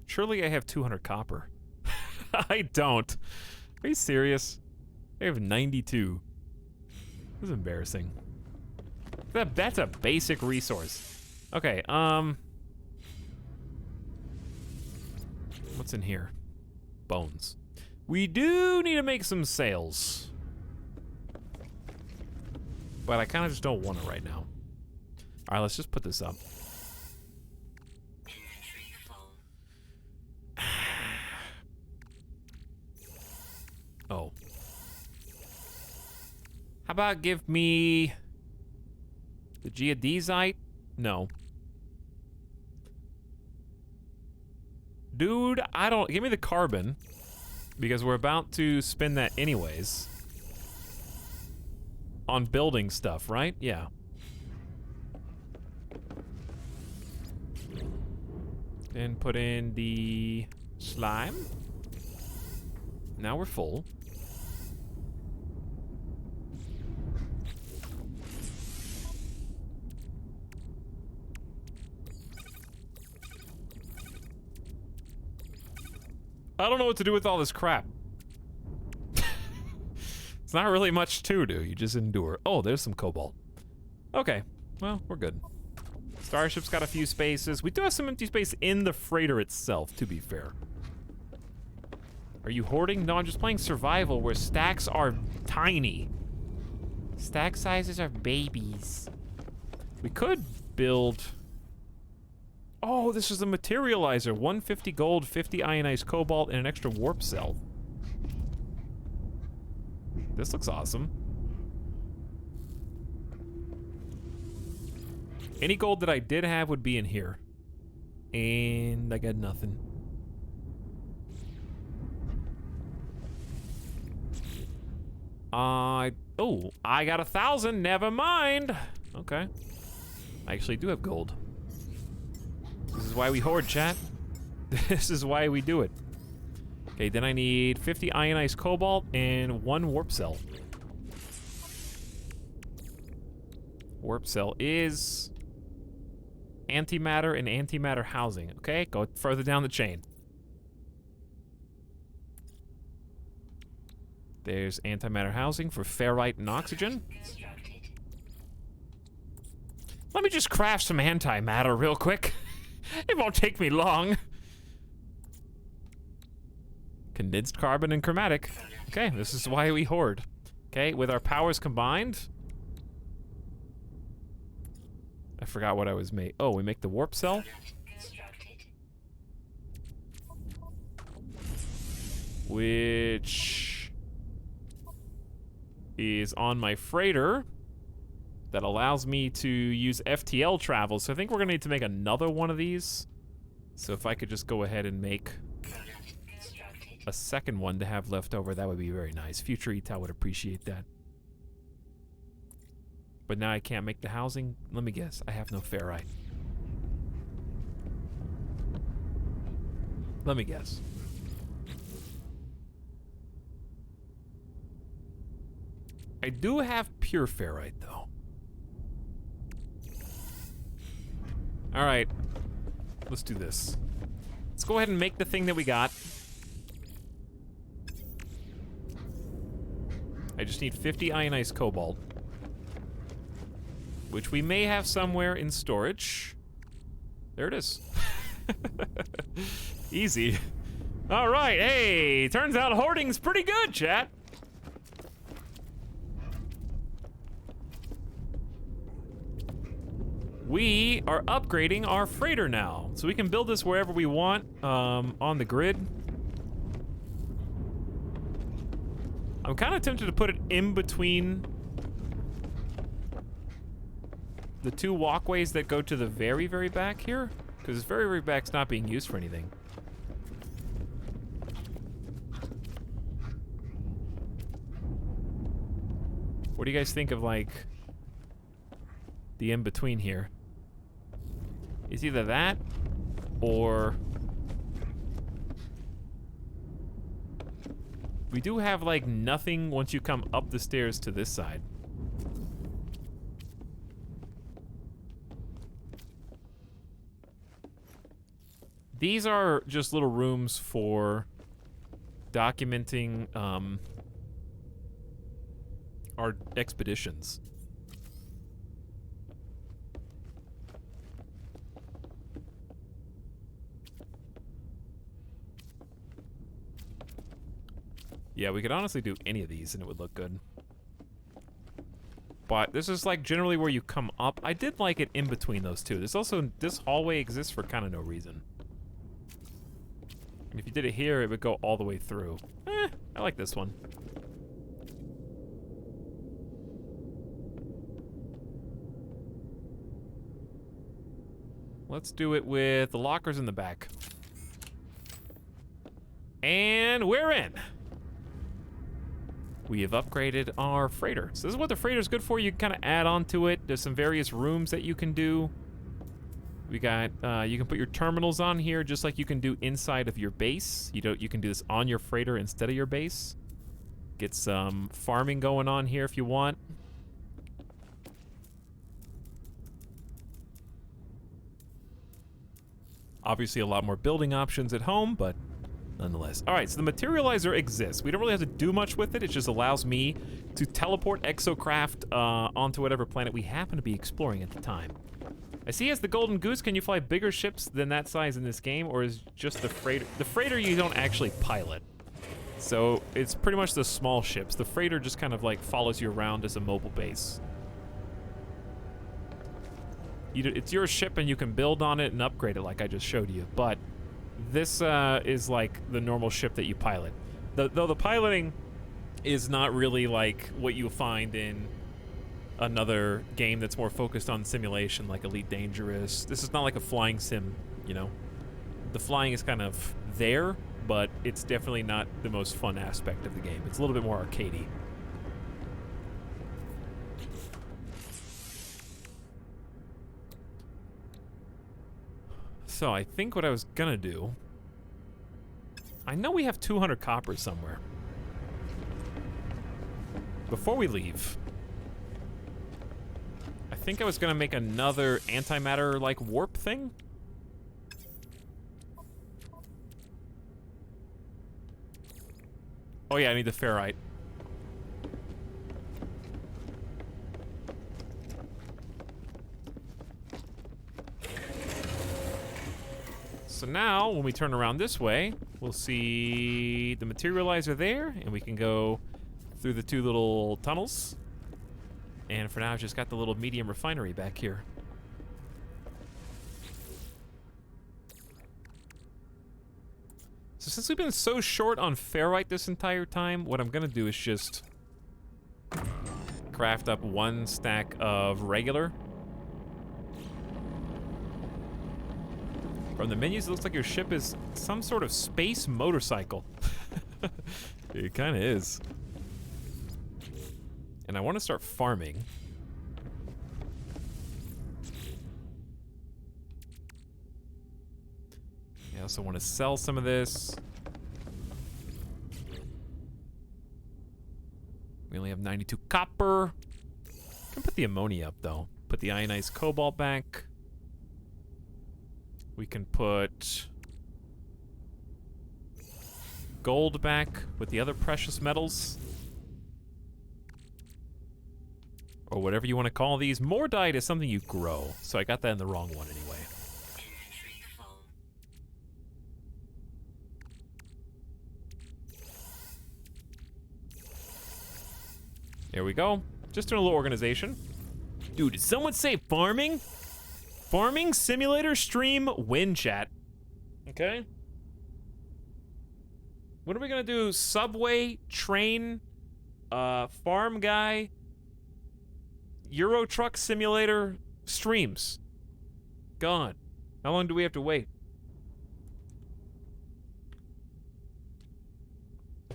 Surely I have 200 copper. I don't. Are you serious? I have 92. This is embarrassing. That's a basic resource. Okay, what's in here? Bones. We do need to make some sails. But I kind of just don't want it right now. All right, let's just put this up. Inventory full. Oh. How about give me the geodesite? No. Dude, I don't, give me the carbon because we're about to spend that anyways on building stuff, right? Yeah. Then put in the slime. Now we're full. I don't know what to do with all this crap. It's not really much to do. You just endure. Oh, there's some cobalt. Okay. Well, we're good. Starship's got a few spaces. We do have some empty space in the freighter itself, to be fair. Are you hoarding? No, I'm just playing survival where stacks are tiny. Stack sizes are babies. We could build... Oh, this is a materializer. 150 gold, 50 ionized cobalt, and an extra warp cell. This looks awesome. Any gold that I did have would be in here. And I got nothing. Oh, I got 1,000. Never mind. Okay. I actually do have gold. This is why we hoard, chat. This is why we do it. Okay, then I need 50 ionized cobalt and 1 warp cell. Warp cell is antimatter and antimatter housing. Okay, go further down the chain. There's antimatter housing for ferrite and oxygen. Constructed. Let me just craft some antimatter real quick. It won't take me long. Condensed carbon and chromatic. Okay, this is why we hoard. Okay, with our powers combined. I forgot what I was made. Oh, we make the warp cell. Constructed. Which is on my freighter that allows me to use FTL travel. So I think we're gonna need to make another one of these. So if I could just go ahead and make Constructed. a second one to have left over, that would be very nice. Future Etal would appreciate that. But now I can't make the housing. Let me guess, I have no ferrite. Let me guess. I do have pure ferrite, though. All right, let's do this. Let's go ahead and make the thing that we got. I just need 50 ionized cobalt, which we may have somewhere in storage. There it is. Easy. All right, hey, turns out hoarding's pretty good, chat. We are upgrading our freighter now, so we can build this wherever we want on the grid. I'm kind of tempted to put it in between the two walkways that go to the very, very back here, because this very, very back's not being used for anything. What do you guys think of, like, the in-between here? It's either that, or... we do have, like, nothing once you come up the stairs to this side. These are just little rooms for documenting, our expeditions. Yeah, we could honestly do any of these and it would look good. But this is like generally where you come up. I did like it in between those two. There's also, this hallway exists for kind of no reason. And if you did it here, it would go all the way through. I like this one. Let's do it with the lockers in the back. And we're in. We have upgraded our freighter. So this is what the freighter's good for. You can kind of add on to it. There's some various rooms that you can do. We got, you can put your terminals on here just like you can do inside of your base. You can do this on your freighter instead of your base. Get some farming going on here if you want. Obviously a lot more building options at home, but nonetheless. All right, so the materializer exists. We don't really have to do much with it. It just allows me to teleport Exocraft onto whatever planet we happen to be exploring at the time. I see as the Golden Goose, can you fly bigger ships than that size in this game, or is just the freighter? The freighter you don't actually pilot. So it's pretty much the small ships. The freighter just kind of like follows you around as a mobile base. It's your ship and you can build on it and upgrade it like I just showed you, but this is like the normal ship that you pilot. Though the piloting is not really like what you find in another game that's more focused on simulation, like Elite Dangerous. This is not like a flying sim, you know? The flying is kind of there, but it's definitely not the most fun aspect of the game. It's a little bit more arcadey. So I think what I was gonna do, I know we have 200 copper somewhere. Before we leave, I think I was gonna make another antimatter like warp thing. Oh yeah, I need the ferrite. So now, when we turn around this way, we'll see the materializer there, and we can go through the two little tunnels. And for now, I've just got the little medium refinery back here. So since we've been so short on ferrite this entire time, what I'm gonna do is just craft up one stack of regular. From the menus, it looks like your ship is some sort of space motorcycle. It kind of is. And I want to start farming. I also want to sell some of this. We only have 92 copper. Can put the ammonia up though. Put the ionized cobalt back. We can put gold back with the other precious metals. Or whatever you want to call these. Mordite is something you grow, so I got that in the wrong one anyway. Inventory full. There we go. Just doing a little organization. Dude, did someone say farming? Farming simulator stream win chat. Okay. What are we gonna do? Subway, train, farm guy, Euro truck simulator streams. God, how long do we have to wait?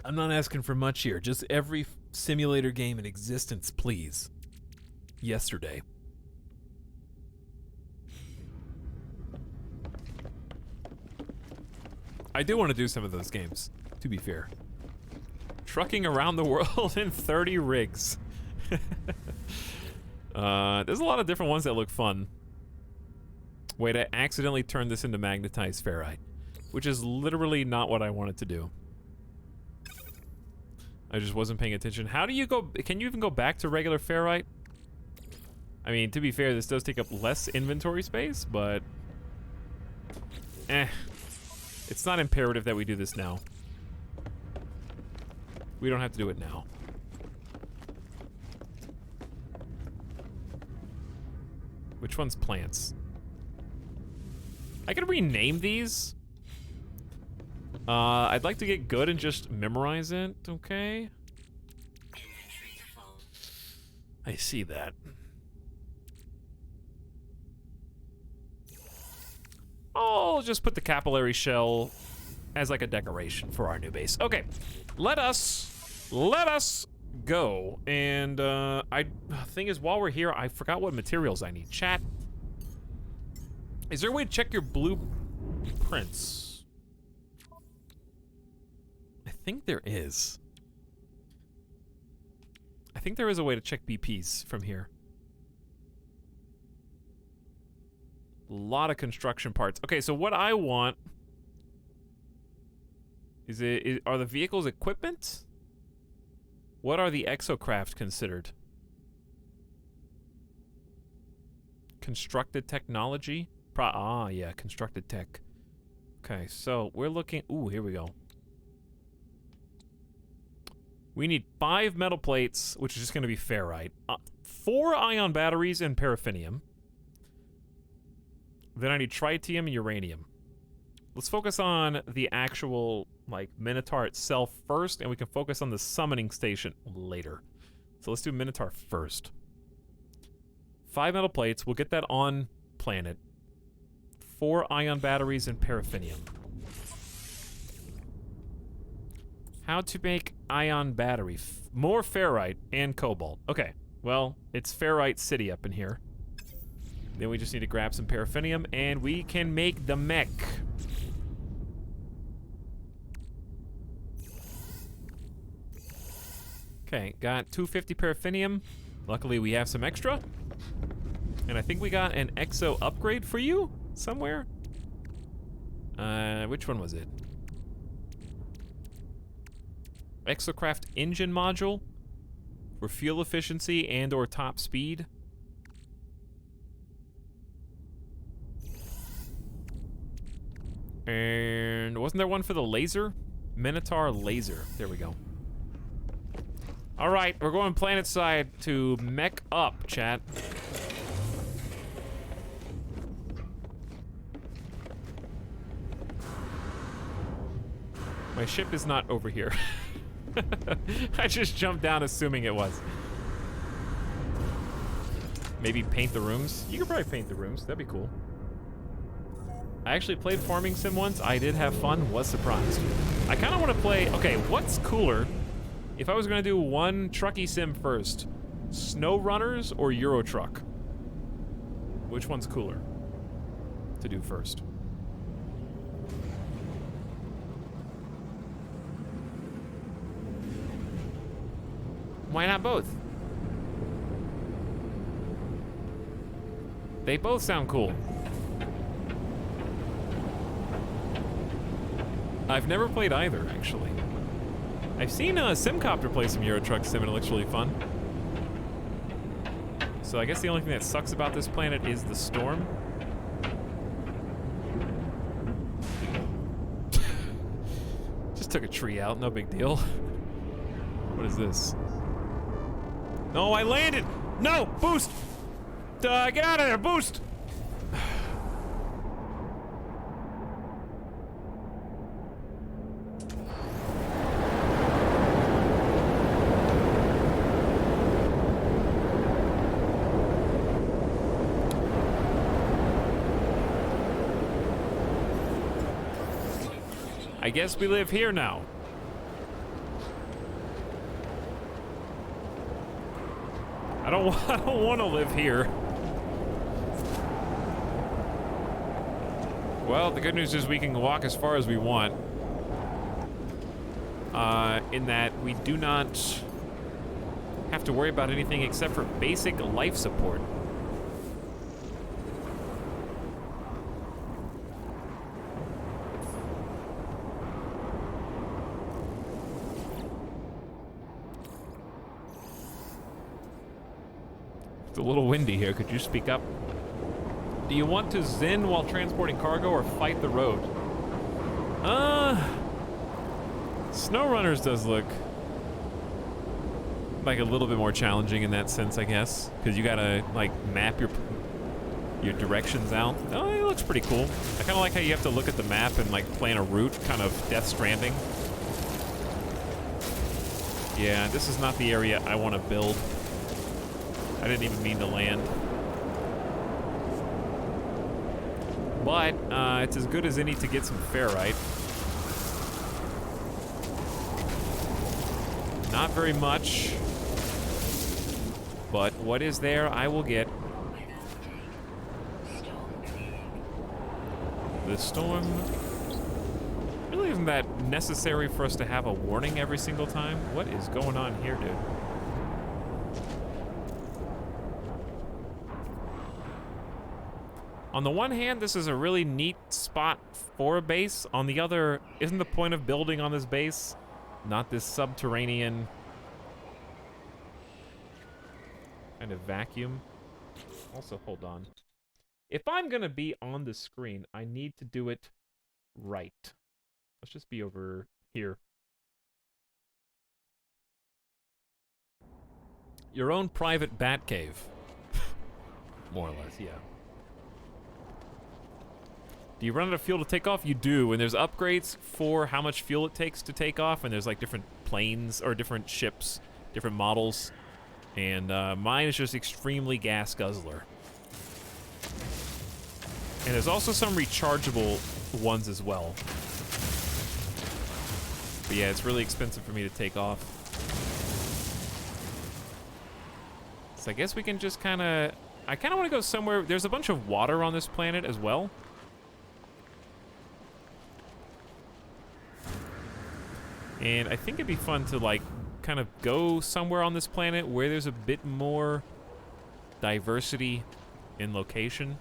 I'm not asking for much here. Just every simulator game in existence, please. Yesterday. I do want to do some of those games, to be fair. Trucking around the world in 30 rigs. There's a lot of different ones that look fun. Wait, I accidentally turned this into magnetized ferrite, which is literally not what I wanted to do. I just wasn't paying attention. How do you go? Can you even go back to regular ferrite? I mean, to be fair, this does take up less inventory space, but it's not imperative that we do this now. We don't have to do it now. Which one's plants? I can rename these. I'd like to get good and just memorize it, okay? Inventory full. I see that. I'll just put the capillary shell as like a decoration for our new base. Okay, let us go. And thing is, while we're here, I forgot what materials I need. Chat, is there a way to check your blueprints? I think there is. I think there is a way to check BPs from here. A lot of construction parts. Okay, so what I want are the vehicles equipment? What are the exocraft considered? Constructed technology? Yeah, constructed tech. Okay, so we're looking. Ooh, here we go. We need 5 metal plates, which is just going to be ferrite. 4 ion batteries and paraffinium. Then I need tritium and uranium. Let's focus on the actual, like, Minotaur itself first, and we can focus on the summoning station later. So let's do Minotaur first. 5 metal plates. We'll get that on planet. 4 ion batteries and paraffinium. How to make ion battery. More ferrite and cobalt. Okay, well, it's ferrite city up in here. Then we just need to grab some paraffinium, and we can make the mech. Okay, got 250 paraffinium. Luckily, we have some extra. And I think we got an exo upgrade for you somewhere. Which one was it? Exocraft engine module for fuel efficiency and or top speed. And wasn't there one for the laser? Minotaur laser. There we go. All right, we're going planet side to mech up, chat. My ship is not over here. I just jumped down assuming it was. Maybe paint the rooms? You could probably paint the rooms, that'd be cool. I actually played Farming Sim once. I did have fun, was surprised. I kind of want to play, okay, what's cooler if I was going to do one trucky sim first? Snow Runners or Euro Truck? Which one's cooler to do first? Why not both? They both sound cool. I've never played either, actually. I've seen Simcopter play some Euro Truck Sim and it looks really fun. So I guess the only thing that sucks about this planet is the storm. Just took a tree out, no big deal. What is this? No, I landed! No! Boost! Get out of there! Boost! I guess we live here now. I don't want to live here. Well, the good news is we can walk as far as we want. In that we do not have to worry about anything except for basic life support. It's a little windy here. Could you speak up? Do you want to zen while transporting cargo or fight the road? SnowRunners does look like a little bit more challenging in that sense, I guess, because you gotta like map your directions out. Oh, it looks pretty cool. I kind of like how you have to look at the map and like plan a route, kind of Death Stranding. Yeah, this is not the area I want to build. I didn't even mean to land. But, it's as good as any to get some ferrite. Not very much. But what is there, I will get. The storm really isn't that necessary for us to have a warning every single time. What is going on here, dude? On the one hand, this is a really neat spot for a base. On the other, isn't the point of building on this base not this subterranean kind of vacuum? Also, hold on. If I'm gonna be on the screen, I need to do it right. Let's just be over here. Your own private bat cave. More or less, yeah. Do you run out of fuel to take off? You do, and there's upgrades for how much fuel it takes to take off, and there's like different planes or different ships, different models, and mine is just extremely gas guzzler. And there's also some rechargeable ones as well. But yeah, it's really expensive for me to take off. So I guess we can just kind of... I kind of want to go somewhere... There's a bunch of water on this planet as well. And I think it'd be fun to, like, kind of go somewhere on this planet where there's a bit more diversity in location.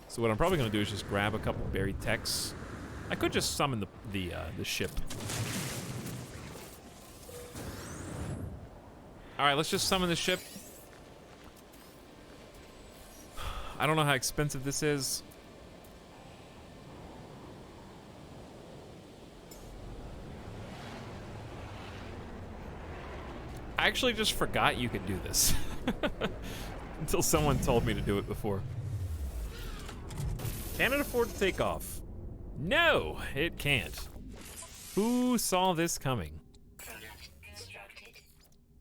So what I'm probably going to do is just grab a couple buried techs. I could just summon the ship. All right, let's just summon the ship. I don't know how expensive this is. I actually just forgot you could do this. Until someone told me to do it before. Can it afford to take off? No, it can't. Who saw this coming? Product constructed.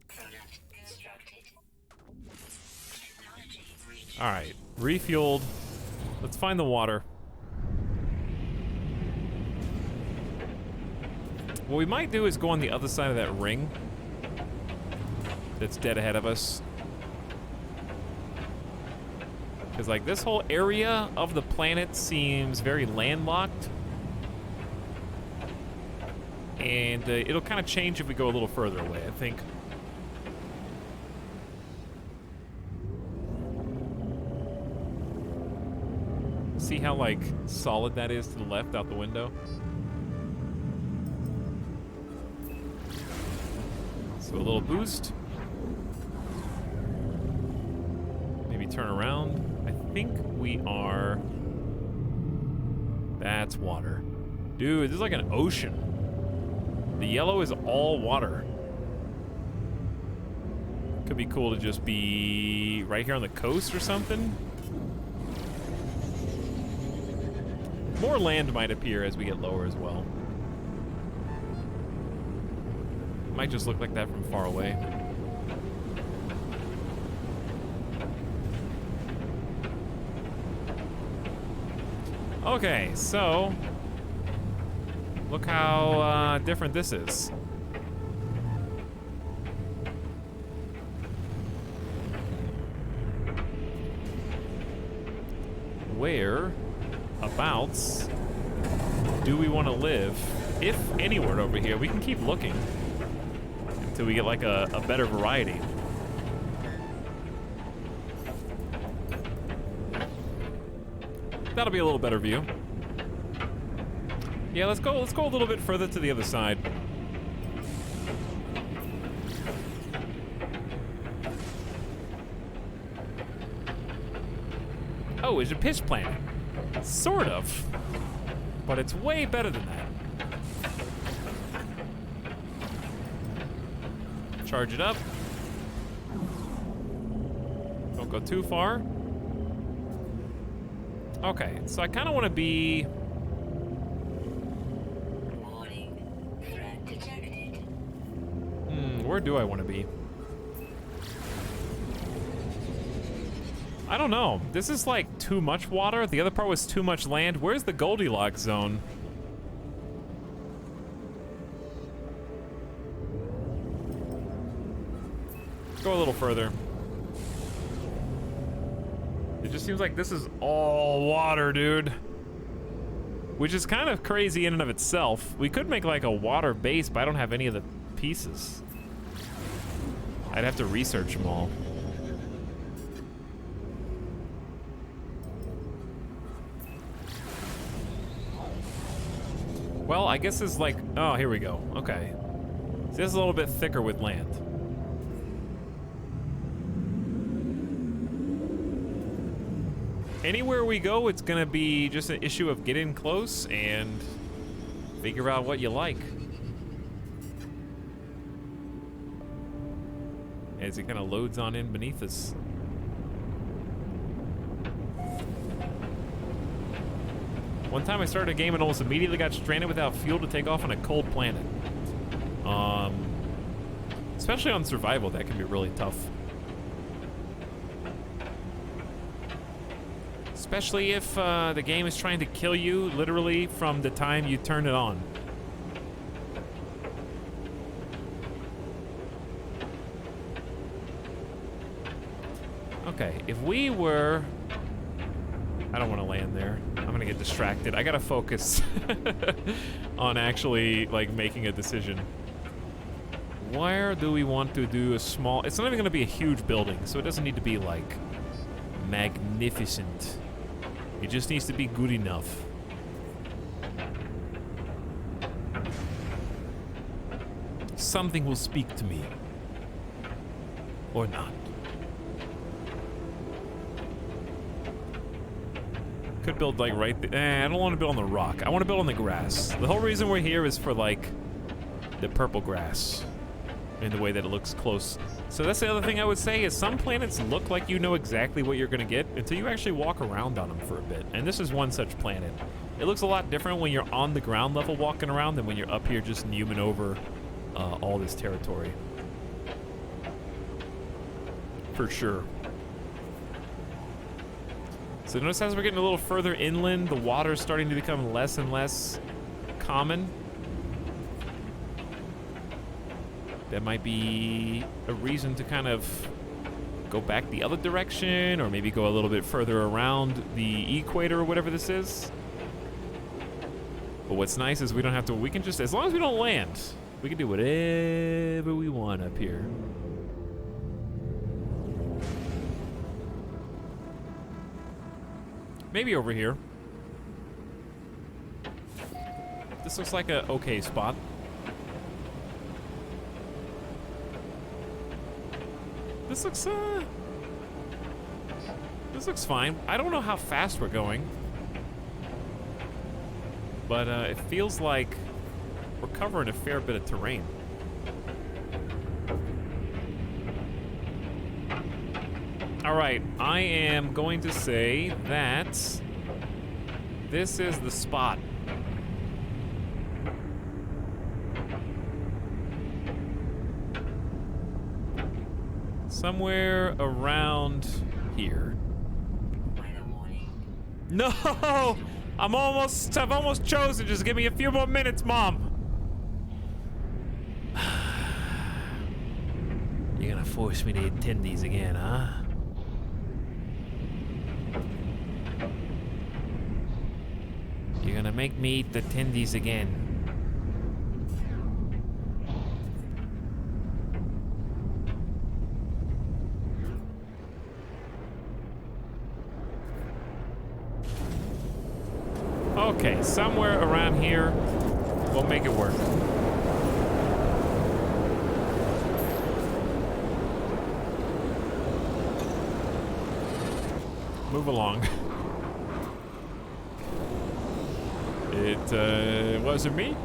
Product constructed. Technology reached. All right, refueled. Let's find the water. What we might do is go on the other side of that ring that's dead ahead of us. Because, like, this whole area of the planet seems very landlocked. And it'll kind of change if we go a little further away, I think. See how, like, solid that is to the left out the window? So a little boost. Maybe turn around. I think we are... That's water. Dude, this is like an ocean. The yellow is all water. Could be cool to just be right here on the coast or something. More land might appear as we get lower as well. Might just look like that from far away. Okay, so look how different this is. Where abouts do we want to live? If anywhere over here, we can keep looking until we get like a better variety. That'll be a little better view. Yeah, let's go a little bit further to the other side. Oh, it's a pitch planet. Sort of. But it's way better than that. Charge it up. Don't go too far. Okay, so I kind of want to be... Warning. Threat detected. Where do I want to be? I don't know. This is like too much water. The other part was too much land. Where's the Goldilocks zone? Go a little further. It just seems like this is all water, dude. Which is kind of crazy in and of itself. We could make like a water base, but I don't have any of the pieces. I'd have to research them all. Well, I guess it's like, oh, here we go. Okay. So this is a little bit thicker with land. Anywhere we go, it's gonna be just an issue of getting close and figure out what you like. As it kind of loads on in beneath us. One time I started a game and almost immediately got stranded without fuel to take off on a cold planet. Especially on survival, that can be really tough. Especially if the game is trying to kill you literally from the time you turn it on. Okay, if we were... I don't want to land there. I'm gonna get distracted. I gotta focus on actually like making a decision. Where do we want to do a small... It's not even gonna be a huge building, so it doesn't need to be like magnificent. It just needs to be good enough. Something will speak to me. Or not. Could build like right there. I don't want to build on the rock. I want to build on the grass. The whole reason we're here is for like the purple grass and the way that it looks close. So that's the other thing I would say is some planets look like you know exactly what you're gonna get until you actually walk around on them for a bit. And this is one such planet. It looks a lot different when you're on the ground level walking around than when you're up here just newman over all this territory. For sure. So notice as we're getting a little further inland, the water's starting to become less and less common. That might be a reason to kind of go back the other direction, or maybe go a little bit further around the equator or whatever this is. But what's nice is we don't have to, we can just, as long as we don't land, we can do whatever we want up here. Maybe over here. This looks like a okay spot. This looks fine. I don't know how fast we're going, but it feels like we're covering a fair bit of terrain. All right, I am going to say that this is the spot. Somewhere around here. No! I've almost chosen. Just give me a few more minutes, Mom. You're gonna force me to eat tendies again, huh? You're gonna make me eat the tendies again. Okay, somewhere around here, we'll make it work. Move along. It wasn't me.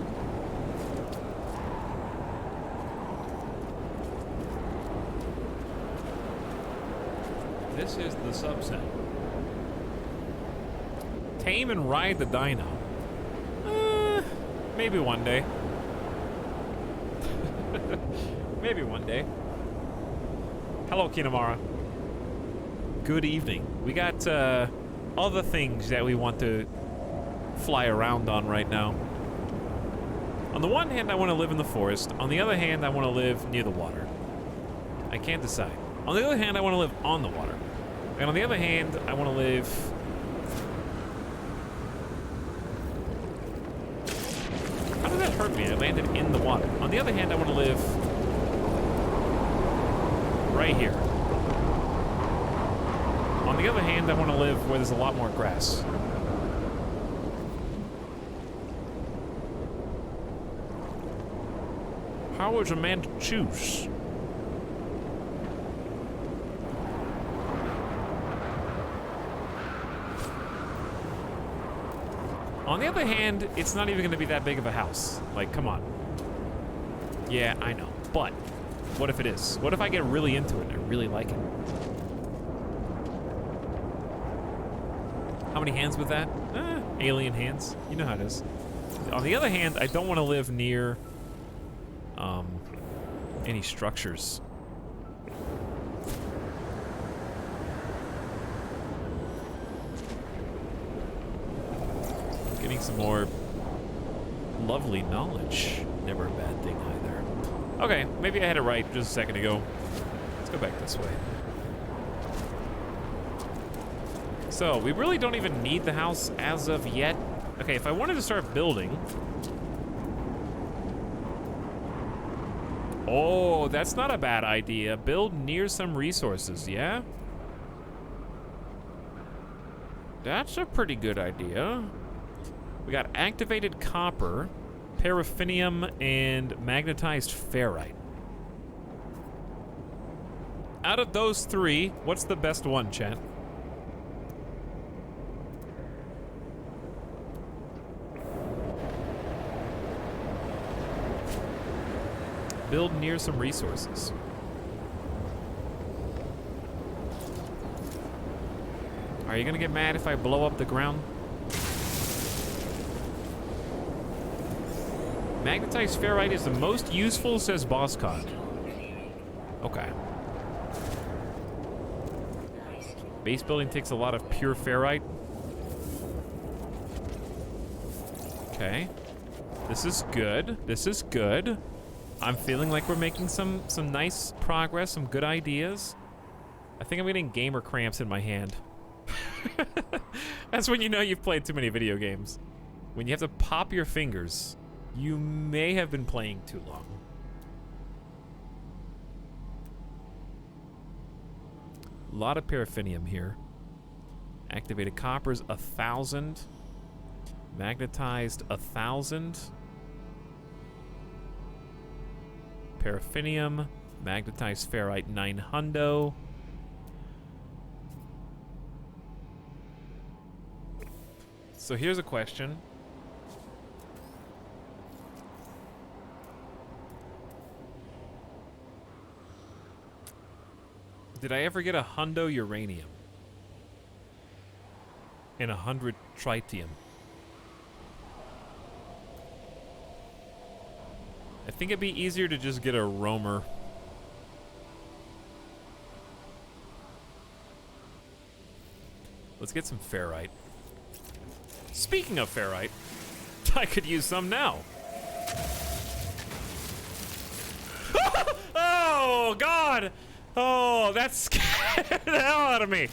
This is the subset. Tame and ride the dino. Maybe one day. Maybe one day. Hello, Kinamara. Good evening. We got other things that we want to fly around on right now. On the one hand, I want to live in the forest. On the other hand, I want to live near the water. I can't decide. On the other hand, I want to live on the water. And on the other hand, I want to live... How did that hurt me? I landed in the water. On the other hand, I want to live right here. On the other hand, I want to live where there's a lot more grass. How would a man choose? On the other hand, it's not even going to be that big of a house. Like, come on. Yeah, I know. But what if it is? What if I get really into it and I really like it? How many hands with that? Alien hands. You know how it is. On the other hand, I don't want to live near any structures. Getting some more lovely knowledge. Never a bad thing either. Okay, maybe I had it right just a second ago. Let's go back this way. So, we really don't even need the house as of yet. Okay, if I wanted to start building... Oh, that's not a bad idea. Build near some resources, yeah? That's a pretty good idea. We got activated copper, paraffinium, and magnetized ferrite. Out of those three, what's the best one, chat? Build near some resources. Are you gonna get mad if I blow up the ground? Magnetized ferrite is the most useful, says BossCon. Okay. Base building takes a lot of pure ferrite. Okay. This is good. This is good. I'm feeling like we're making some nice progress, some good ideas. I think I'm getting gamer cramps in my hand. That's when you know you've played too many video games. When you have to pop your fingers, you may have been playing too long. A lot of paraffinium here. Activated coppers, 1,000. Magnetized, 1,000. Paraffinium. Magnetized ferrite, 900. So here's a question. Did I ever get 100 uranium? And 100 tritium? I think it'd be easier to just get a roamer. Let's get some ferrite. Speaking of ferrite, I could use some now. Oh, God! Oh, that scared the hell out of me.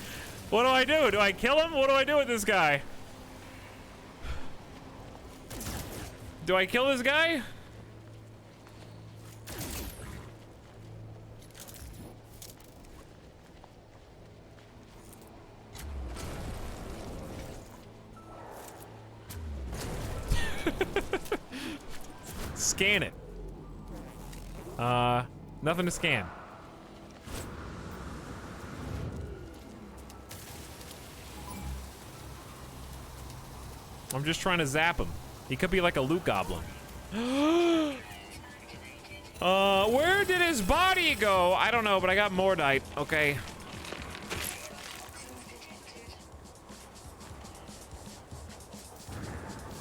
What do I do? Do I kill him? What do I do with this guy? Do I kill this guy? Scan it. Nothing to scan. I'm just trying to zap him. He could be like a loot goblin. Where did his body go? I don't know, but I got Mordite. Okay.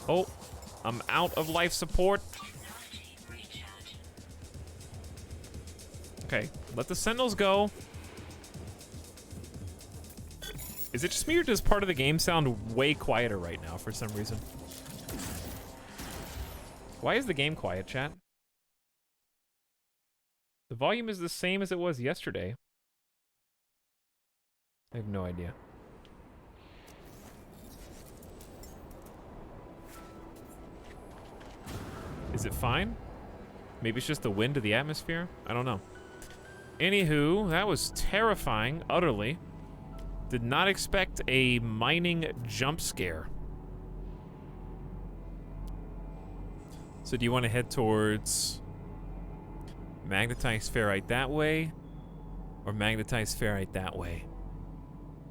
Oh, I'm out of life support. Okay, let the sentinels go. Is it just me or does part of the game sound way quieter right now for some reason? Why is the game quiet, chat? The volume is the same as it was yesterday. I have no idea. Is it fine? Maybe it's just the wind of the atmosphere? I don't know. Anywho, that was terrifying, utterly. Did not expect a mining jump scare. So do you want to head towards magnetized ferrite that way or magnetized ferrite that way?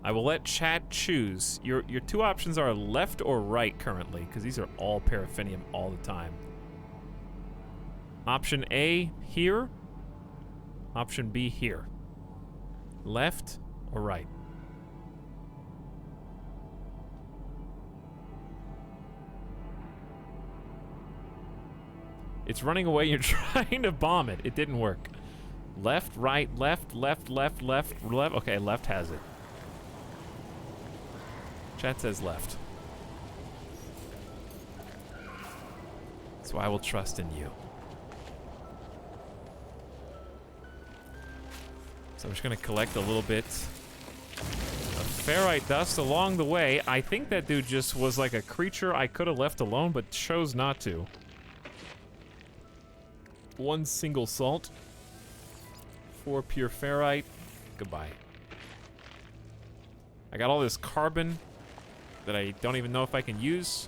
I will let chat choose. Your two options are left or right currently, because these are all paraffinium all the time. Option A, here. Option B, here. Left or right? It's running away. You're trying to bomb it. It didn't work. Left, right, left, left, left, left, left. Okay, left has it. Chat says left. So I will trust in you. So I'm just gonna collect a little bit of ferrite dust along the way. I think that dude just was like a creature I could have left alone, but chose not to. One single salt. 4 pure ferrite. Goodbye. I got all this carbon that I don't even know if I can use.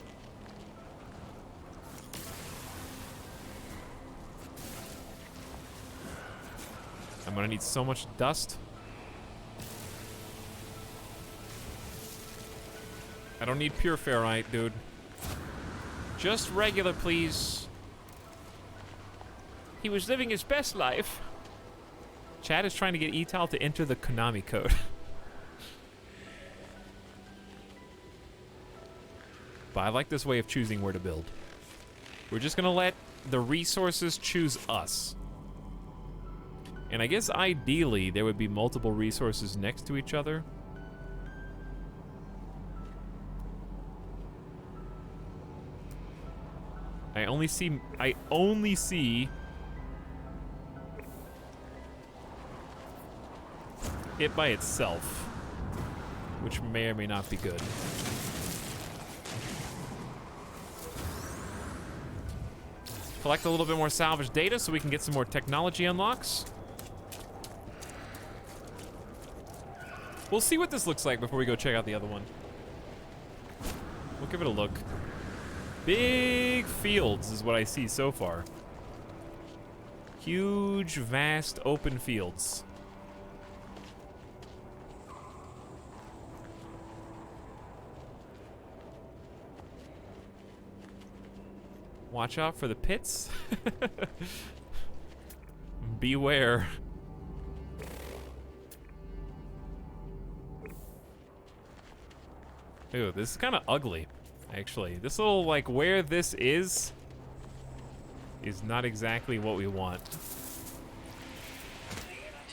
I'm gonna need so much dust. I don't need pure ferrite, dude. Just regular, please. He was living his best life. Chad is trying to get Etal to enter the Konami code. But I like this way of choosing where to build. We're just gonna let the resources choose us. And I guess ideally there would be multiple resources next to each other. I only see it by itself, which may or may not be good. Collect a little bit more salvage data so we can get some more technology unlocks. We'll see what this looks like before we go check out the other one. We'll give it a look. Big fields is what I see so far. Huge, vast, open fields. Watch out for the pits. Beware. Ooh, this is kind of ugly, actually. This little, like, where this is not exactly what we want.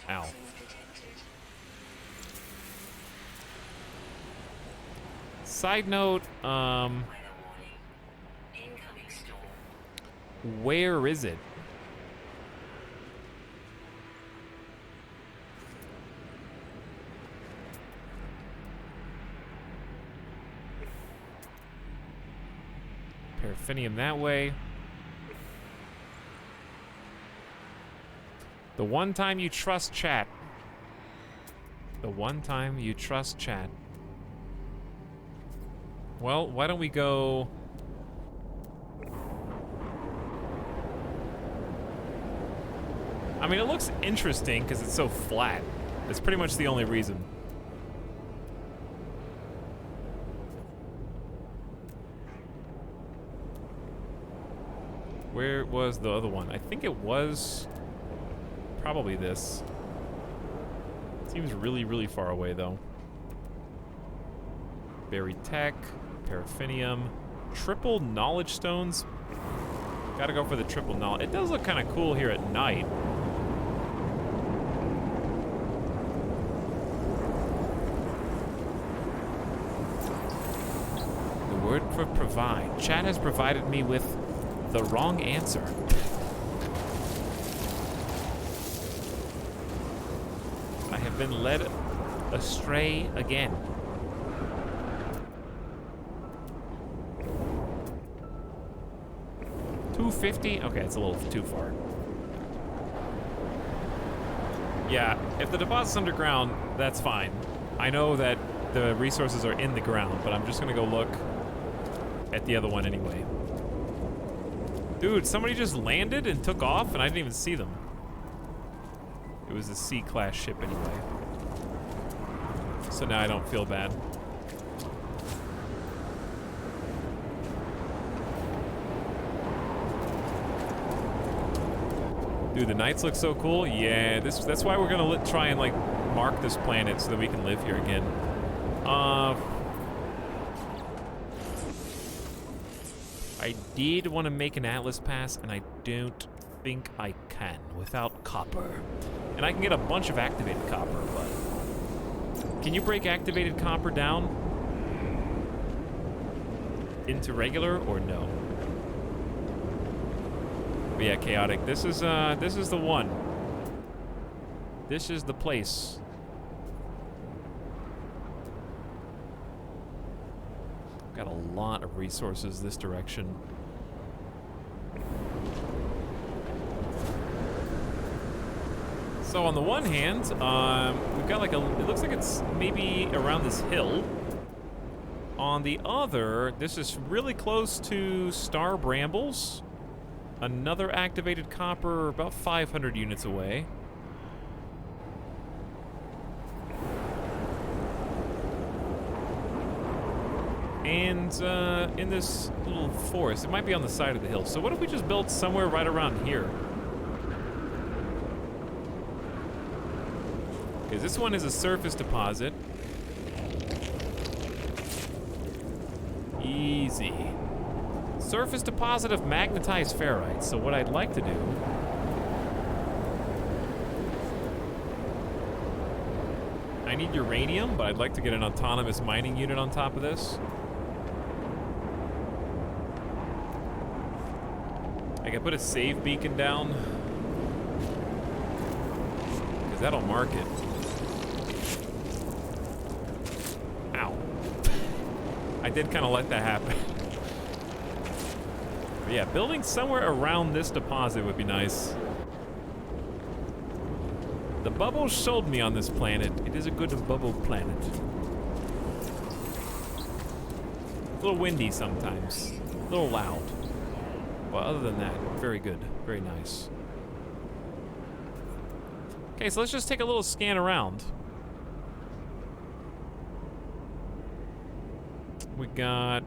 Ow. Side note, where is it? Paraffinium that way. The one time you trust chat. The one time you trust chat. Well, why don't we go... I mean, it looks interesting because it's so flat. It's pretty much the only reason. Where was the other one? I think it was probably this. Seems really, really far away, though. Buried tech, paraffinium, triple knowledge stones. Gotta go for the triple knowledge. It does look kind of cool here at night. The word for provide. Chat has provided me with the wrong answer. I have been led astray again. $250? Okay, it's a little too far. Yeah, if the deposit's underground, that's fine. I know that the resources are in the ground, but I'm just gonna go look at the other one anyway. Dude, somebody just landed and took off and I didn't even see them. It was a C-class ship anyway. So now I don't feel bad. Dude, the nights look so cool. Yeah, that's why we're gonna try and like mark this planet so that we can live here again. I did want to make an Atlas pass, and I don't think I can without copper. And I can get a bunch of activated copper, but can you break activated copper down into regular or no? But yeah, chaotic. This is the one. This is the place. Got a lot of resources this direction. So on the one hand, we've got like it looks like it's maybe around this hill. On the other, this is really close to Star Brambles. Another activated copper about 500 units away. And in this little forest, it might be on the side of the hill. So what if we just build somewhere right around here? Because this one is a surface deposit. Easy. Surface deposit of magnetized ferrite. So what I'd like to do... I need uranium, but I'd like to get an autonomous mining unit on top of this. I can put a save beacon down. Because that'll mark it. Ow. I did kind of let that happen. But yeah, building somewhere around this deposit would be nice. The bubbles sold me on this planet. It is a good bubble planet. A little windy sometimes. A little loud. But other than that, very good. Very nice. Okay, so let's just take a little scan around. We got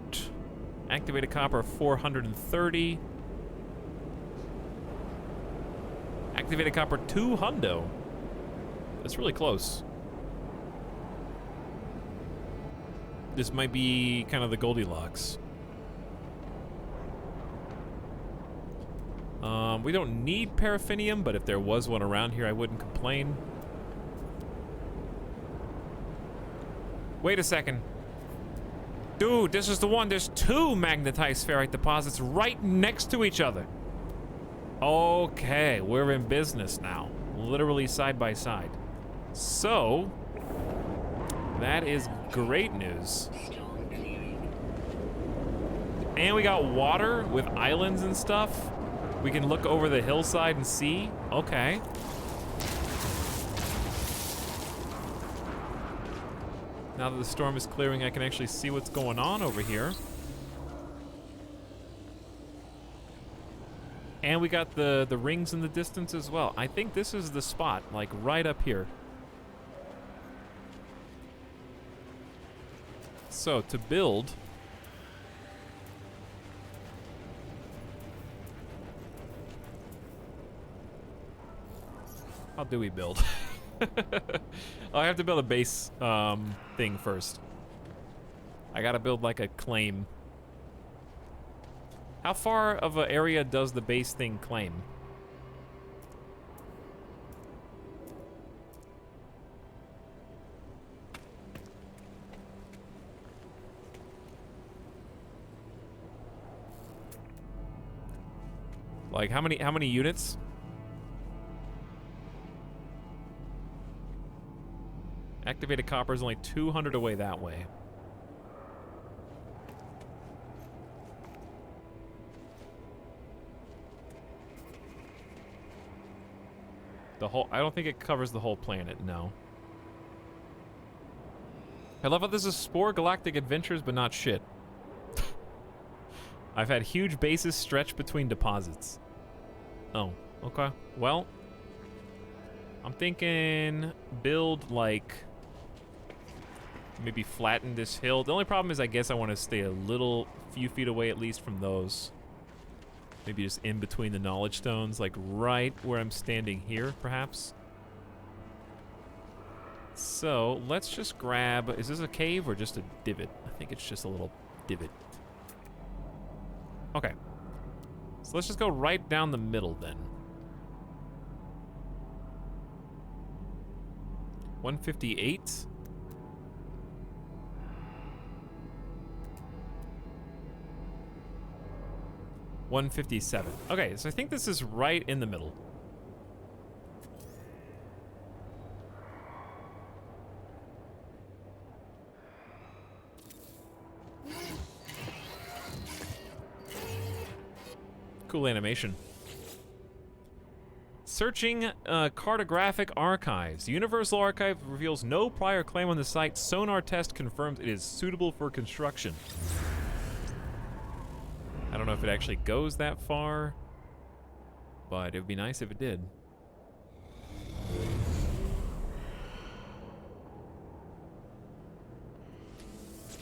activated copper 430. Activated copper 2 hundo. That's really close. This might be kind of the Goldilocks. We don't need paraffinium, but if there was one around here, I wouldn't complain. Wait a second. Dude, this is the one. There's 2 magnetized ferrite deposits right next to each other. Okay, we're in business now. Literally side by side. So, that is great news. Storm clearing. And we got water with islands and stuff. We can look over the hillside and see. Okay. Now that the storm is clearing, I can actually see what's going on over here. And we got the rings in the distance as well. I think this is the spot, like right up here. So, to build... How do we build? I have to build a base thing first. I gotta build like a claim. How far of an area does the base thing claim? Like how many units? Activated copper is only 200 away that way. The whole, I don't think it covers the whole planet, no. I love how this is Spore Galactic Adventures, but not shit. I've had huge bases stretch between deposits. Oh, okay. Well, I'm thinking build like maybe flatten this hill. The only problem is I guess I want to stay a few feet away at least from those. Maybe just in between the knowledge stones, like right where I'm standing here, perhaps. So let's just grab, is this a cave or just a divot? I think it's just a little divot. Okay. So let's just go right down the middle then. 158. $157. Okay, so I think this is right in the middle. Cool animation. Searching cartographic archives. The Universal Archive reveals no prior claim on the site. Sonar test confirms it is suitable for construction. I don't know if it actually goes that far, but it would be nice if it did.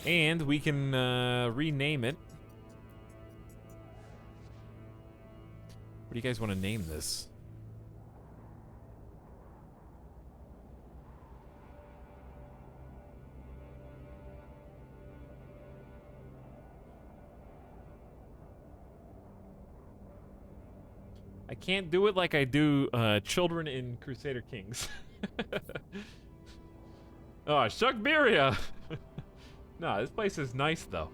And we can rename it. What do you guys want to name this? I can't do it like I do children in Crusader Kings. Oh, Shugberia! No, this place is nice though.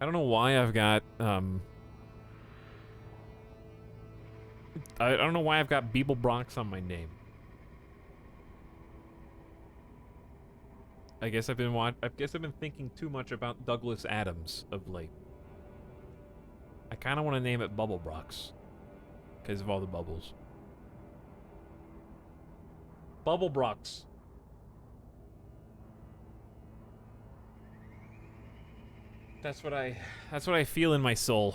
I don't know why I've got I don't know why I've got Beeblebronx on my name. I guess I've been thinking too much about Douglas Adams of late. I kind of want to name it Bubblebrox because of all the bubbles. Bubblebrox. That's what I feel in my soul.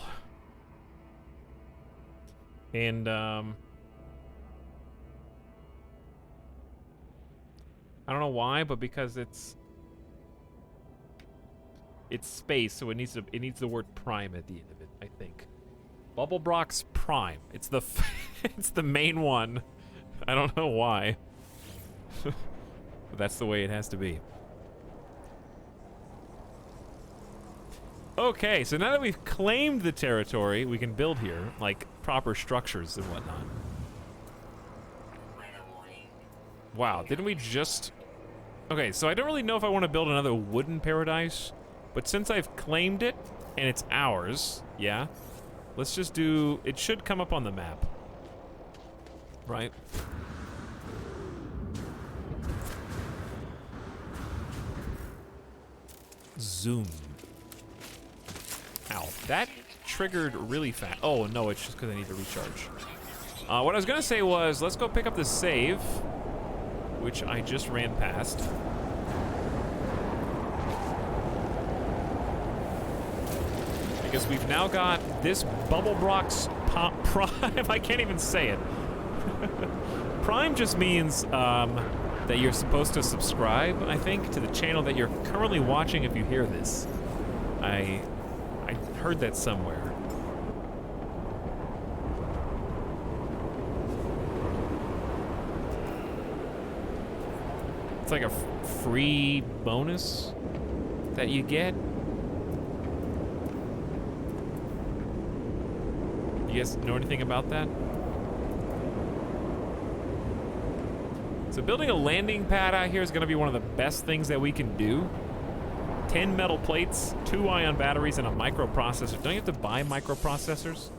And I don't know why, but because it's space, so it needs the word prime at the end of it, I think. Bubblebrox Prime. It's the it's the main one. I don't know why. But that's the way it has to be. Okay, so now that we've claimed the territory, we can build here, like proper structures and whatnot. Wow, didn't we just... Okay, so I don't really know if I want to build another wooden paradise, but since I've claimed it, and it's ours, yeah, let's just do... It should come up on the map. Right? Zoom. Ow. That triggered really fast. Oh, no, it's just because I need to recharge. What I was going to say was, let's go pick up the save, which I just ran past. Because we've now got this Bubblebrox Prime. I can't even say it. Prime just means that you're supposed to subscribe, I think, to the channel that you're currently watching if you hear this. I heard that somewhere. It's like a free bonus that you get. You guys know anything about that? So building a landing pad out here is going to be one of the best things that we can do. 10 metal plates, 2 ion batteries, and a microprocessor. Don't you have to buy microprocessors?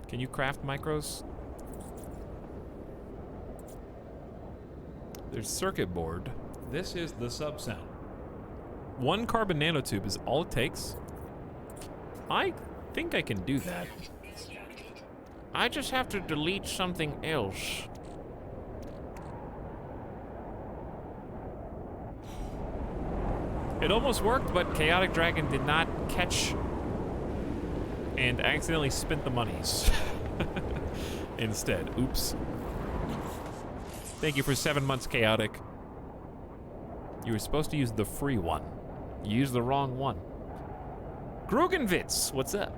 Can you craft micros? There's circuit board. This is the sub-sound. 1 carbon nanotube is all it takes. I think I can do that. I just have to delete something else. It almost worked, but Chaotic Dragon did not catch and accidentally spent the monies instead. Oops. Thank you for 7 months, Chaotic. You were supposed to use the free one. You used the wrong one. Grugenwitz, what's up?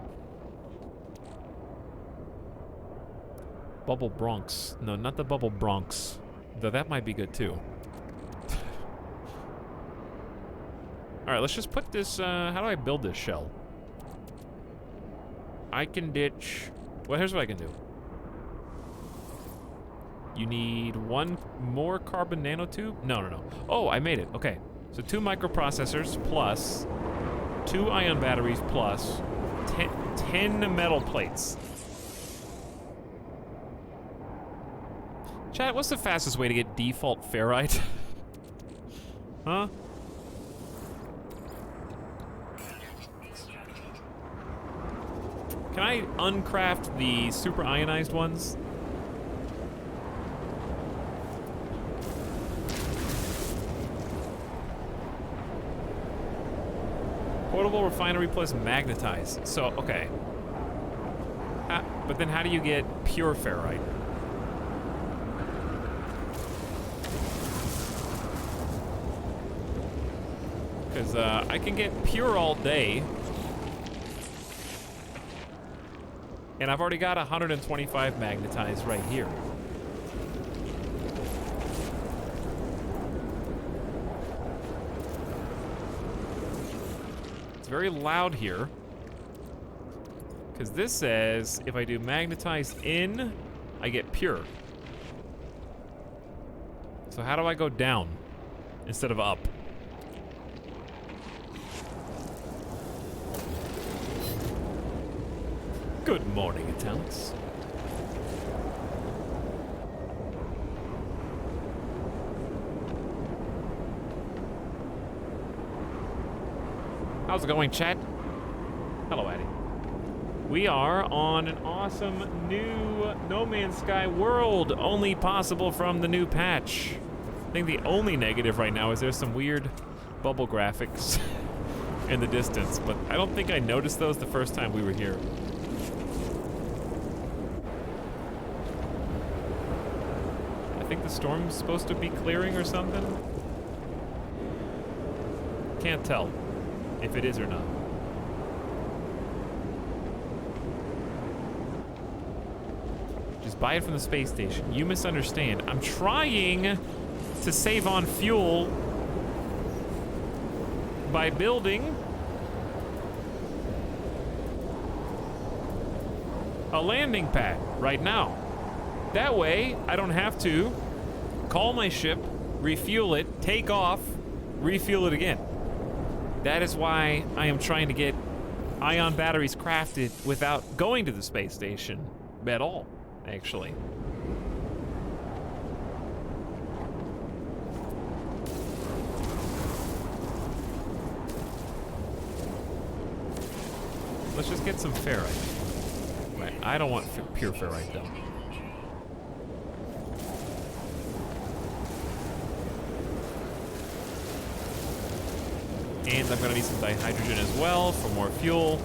Bubble Bronx. No, not the Bubble Bronx. Though that might be good too. Alright, let's just put this, how do I build this shell? I can ditch... Well, here's what I can do. You need 1 more carbon nanotube? No. Oh, I made it. Okay. So 2 microprocessors plus 2 ion batteries plus 10 metal plates. Chat, what's the fastest way to get default ferrite? Huh? Can I uncraft the super ionized ones? Portable refinery plus magnetize. So, okay. But then how do you get pure ferrite? Because I can get pure all day. And I've already got 125 magnetized right here. It's very loud here. Because this says if I do magnetized in, I get pure. So how do I go down instead of up? Good morning, Italics. How's it going, chat? Hello, Addy. We are on an awesome new No Man's Sky world, only possible from the new patch. I think the only negative right now is there's some weird bubble graphics in the distance, but I don't think I noticed those the first time we were here. I think the storm's supposed to be clearing or something. Can't tell if it is or not. Just buy it from the space station. You misunderstand. I'm trying to save on fuel by building a landing pad right now. That way, I don't have to call my ship, refuel it, take off, refuel it again. That is why I am trying to get ion batteries crafted without going to the space station at all, actually. Let's just get some ferrite. Right, I don't want pure ferrite though. And I'm gonna need some dihydrogen as well for more fuel.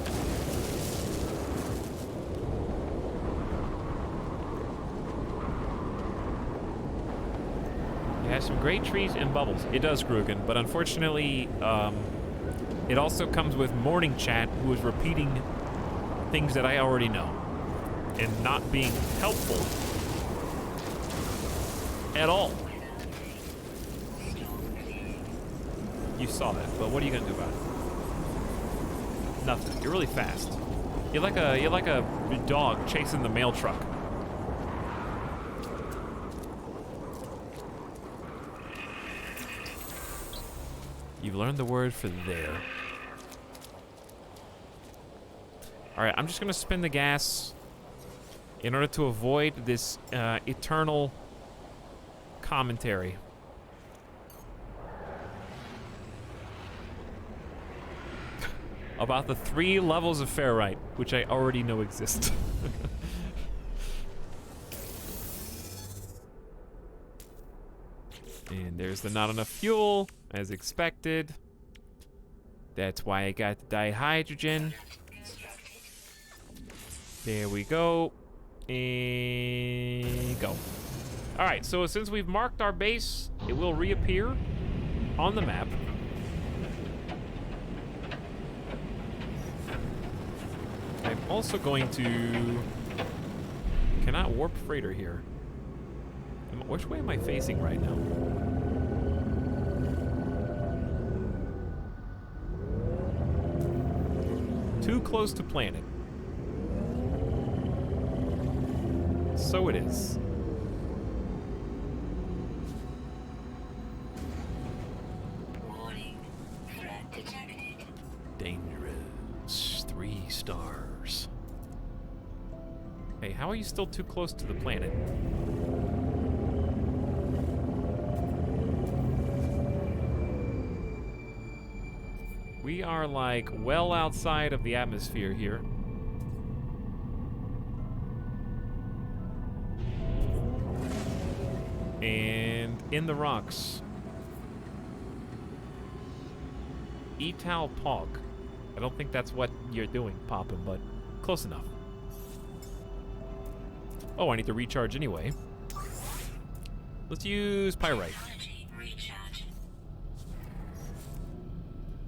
It has some great trees and bubbles. It does, Grugan, but unfortunately, it also comes with morning chat who is repeating things that I already know and not being helpful at all. You saw that, but what are you gonna do about it? Nothing. You're really fast. You're like a dog chasing the mail truck. You've learned the word for there. All right, I'm just gonna spin the gas in order to avoid this eternal commentary. About the 3 levels of ferrite, which I already know exist. And there's the not enough fuel, as expected. That's why I got the dihydrogen. There we go. And go. All right, so since we've marked our base, it will reappear on the map. I'm also going to... Cannot warp freighter here. Which way am I facing right now? Too close to planet. So it is. Warning. Threat detected. Dangerous. 3 stars. Hey, how are you still too close to the planet? We are like well outside of the atmosphere here. And in the rocks. Etal Pog. I don't think that's what you're doing, Poppin', but close enough. Oh, I need to recharge anyway. Let's use Pyrite. Energy recharge.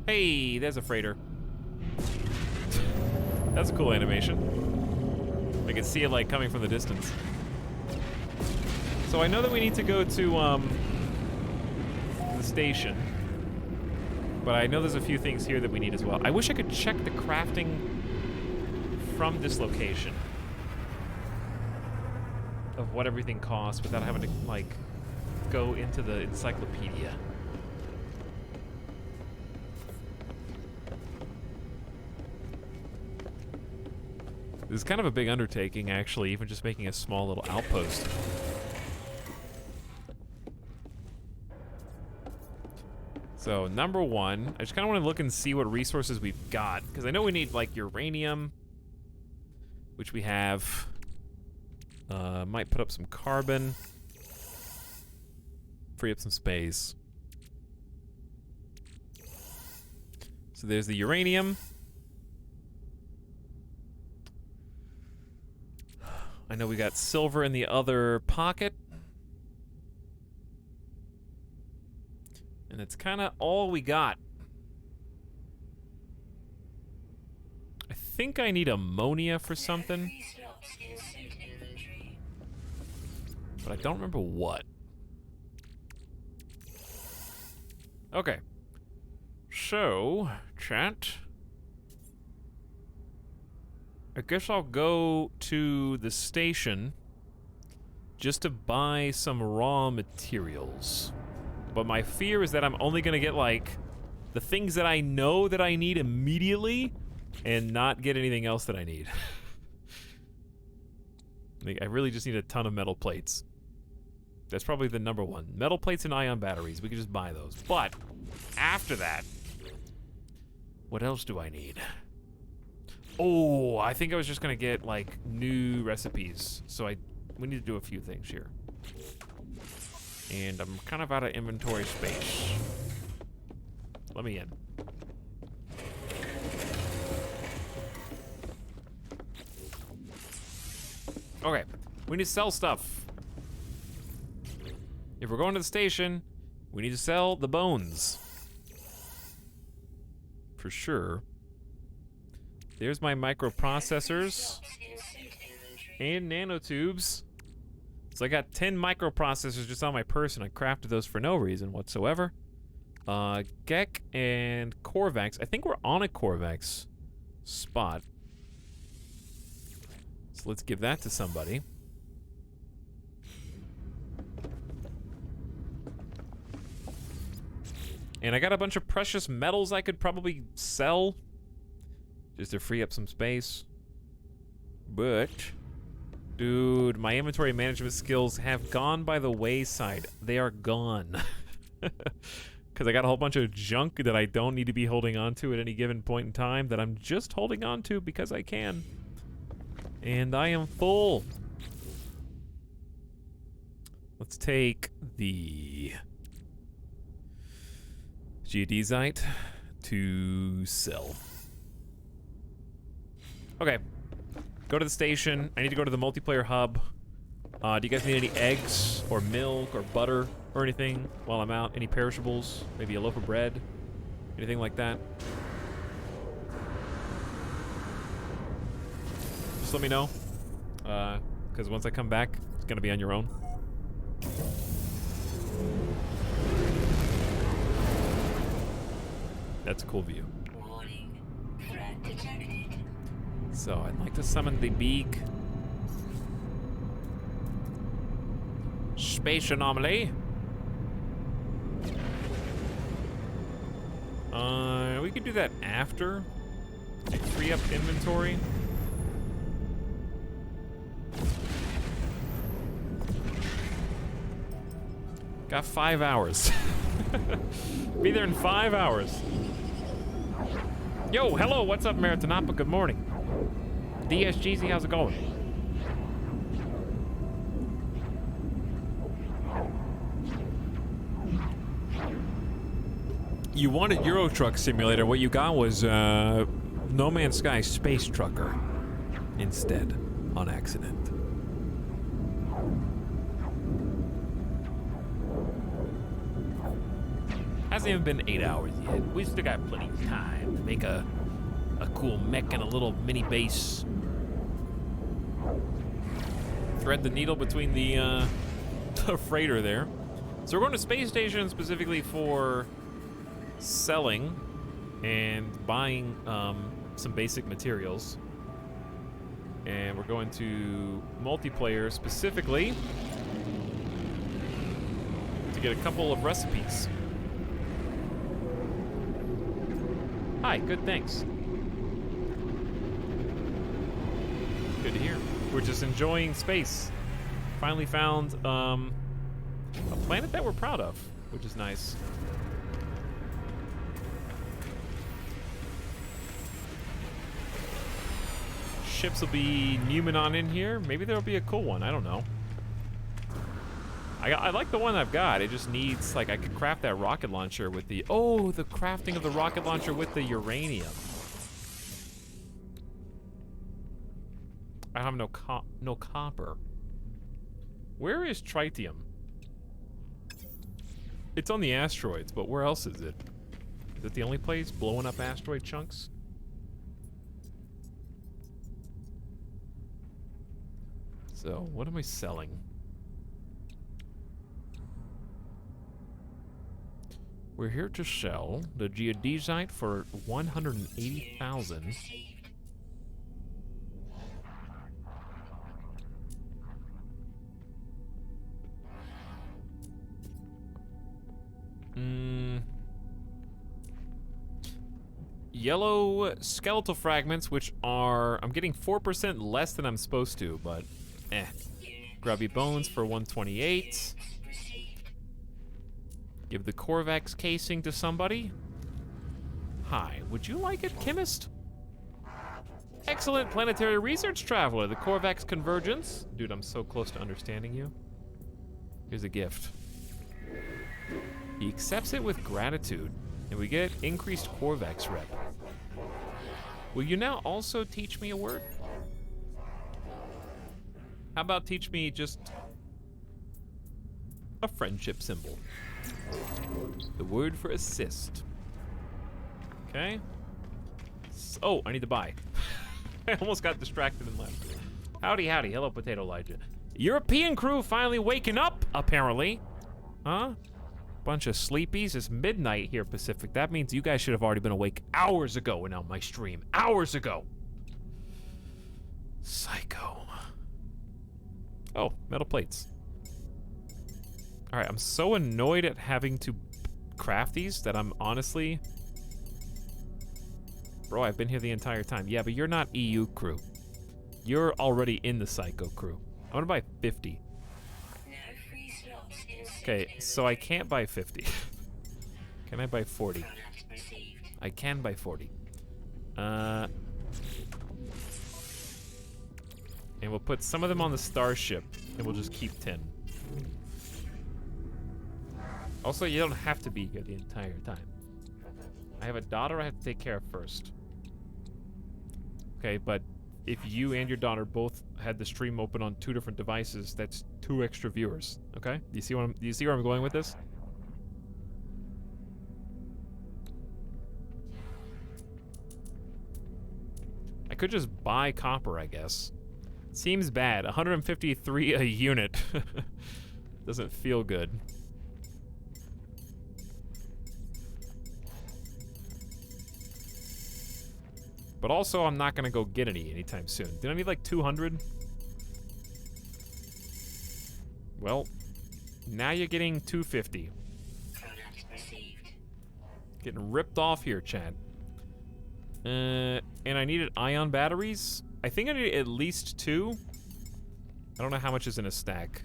Hey, there's a freighter. That's a cool animation. I can see it like coming from the distance. So I know that we need to go to the station. But I know there's a few things here that we need as well. I wish I could check the crafting from this location of what everything costs without having to like go into the encyclopedia. This is kind of a big undertaking, actually, even just making a small little outpost. So, number one, I just kind of want to look and see what resources we've got, because I know we need, like, uranium, which we have. Might put up some carbon. Free up some space. So there's the uranium. I know we got silver in the other pocket. And that's kind of all we got. I think I need ammonia for something, Free slots in suit inventory. but I don't remember what. Okay. So, chat. I guess I'll go to the station just to buy some raw materials. But my fear is that I'm only gonna get like the things that I know that I need immediately and not get anything else that I need. Like, I really just need a ton of metal plates. That's probably the number one. Metal plates and ion batteries, we can just buy those. But after that, what else do I need? Oh, I think I was just gonna get like new recipes. So we need to do a few things here. And I'm kind of out of inventory space. Let me in. Okay, we need to sell stuff. If we're going to the station, we need to sell the bones. For sure. There's my microprocessors Slots in suit inventory. and nanotubes. So I got 10 microprocessors just on my person. I crafted those for no reason whatsoever. Gek and Corvax. I think we're on a Corvax spot. So let's give that to somebody. And I got a bunch of precious metals I could probably sell just to free up some space. But, dude, my inventory management skills have gone by the wayside. They are gone. Because I got a whole bunch of junk that I don't need to be holding on to at any given point in time that I'm just holding on to because I can. And I am full. Let's take the geodesite to sell. Okay. Go to the station. I need to go to the multiplayer hub. Do you guys need any eggs or milk or butter or anything while I'm out? Any perishables? Maybe a loaf of bread? Anything like that? Just let me know. Because once I come back, it's going to be on your own. That's a cool view. Warning. Threat detected. So I'd like to summon the big space anomaly. We could do that after. Like, free up inventory. Got 5 hours. Be there in 5 hours. Yo, hello, what's up, Marathonapa? Good morning. DSGZ, how's it going? You wanted Euro Truck Simulator. What you got was No Man's Sky Space Trucker instead, on accident. Hasn't even been 8 hours yet. We still got plenty of time to make a cool mech and a little mini base. Thread the needle between the freighter there. So we're going to space station specifically for selling and buying some basic materials. And we're going to multiplayer specifically to get a couple of recipes. Hi, good, thanks. Good to hear. We're just enjoying space. Finally found a planet that we're proud of, which is nice. Ships will be Numenon in here. Maybe there'll be a cool one. I don't know. I like the one I've got. It just needs, like, I could craft that rocket launcher with the... Oh, the crafting of the rocket launcher with the uranium. I have no copper. Where is tritium? It's on the asteroids, but where else is it? Is it the only place blowing up asteroid chunks? So, what am I selling? We're here to sell the geodesite for 180,000. Yellow skeletal fragments, which are... I'm getting 4% less than I'm supposed to, but Grubby bones for 128. Give the Korvax casing to somebody. Hi, would you like it, chemist? Excellent planetary research traveler, the Korvax Convergence. Dude, I'm so close to understanding you. Here's a gift. He accepts it with gratitude, and we get increased Korvax rep. Will you now also teach me a word? How about teach me just a friendship symbol? The word for assist. Okay. Oh, I need to buy. I almost got distracted and left. Howdy, howdy. Hello, Potato Elijah. European crew finally waking up, apparently. Huh? Bunch of sleepies. It's midnight here, Pacific. That means you guys should have already been awake hours ago and on my stream. Hours ago. Psycho. Oh, metal plates. All right, I'm so annoyed at having to craft these that I'm honestly... Bro, I've been here the entire time. Yeah, but you're not EU crew. You're already in the Psycho crew. I'm gonna buy 50. Okay, so I can't buy 50. Can I buy 40? I can buy 40. And we'll put some of them on the starship, and we'll just keep 10. Also, you don't have to be here the entire time. I have a daughter I have to take care of first. Okay, but if you and your daughter both had the stream open on 2 different devices, that's 2 extra viewers. Okay? Do you see where I'm going with this? I could just buy copper, I guess. Seems bad. 153 a unit. Doesn't feel good. But also, I'm not gonna go get any anytime soon. Did I need like 200? Well, now you're getting 250. Getting ripped off here, Chad. And I needed ion batteries. I think I need at least 2. I don't know how much is in a stack.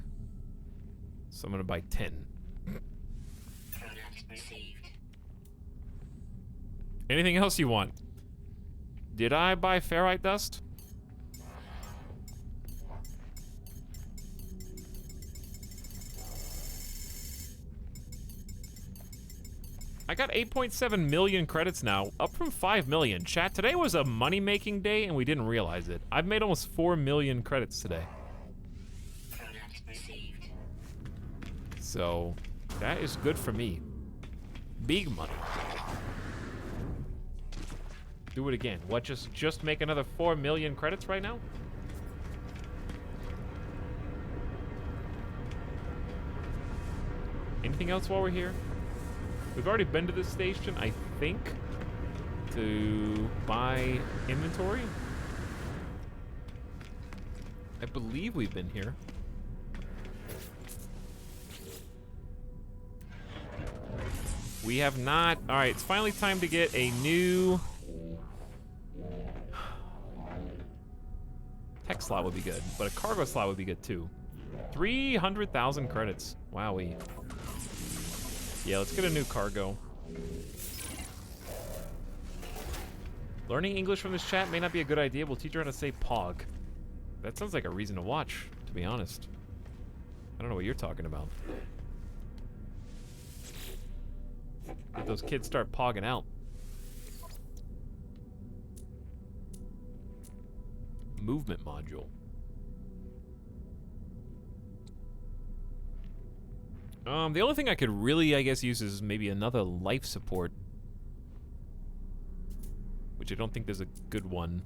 So I'm gonna buy 10. Anything else you want? Did I buy ferrite dust? I got 8.7 million credits now, up from 5 million. Chat, today was a money-making day, and we didn't realize it. I've made almost 4 million credits today. Product received. So, that is good for me. Big money. Do it again. What, just make another 4 million credits right now? Anything else while we're here? We've already been to this station, I think, to buy inventory. I believe we've been here. We have not. All right, it's finally time to get a new tech slot would be good, but a cargo slot would be good too. 300,000 credits. Wowee. Yeah, let's get a new cargo. Learning English from this chat may not be a good idea. We'll teach her how to say pog. That sounds like a reason to watch, to be honest. I don't know what you're talking about. Let those kids start pogging out. Movement module. The only thing I could really, I guess, use is maybe another life support. Which I don't think there's a good one.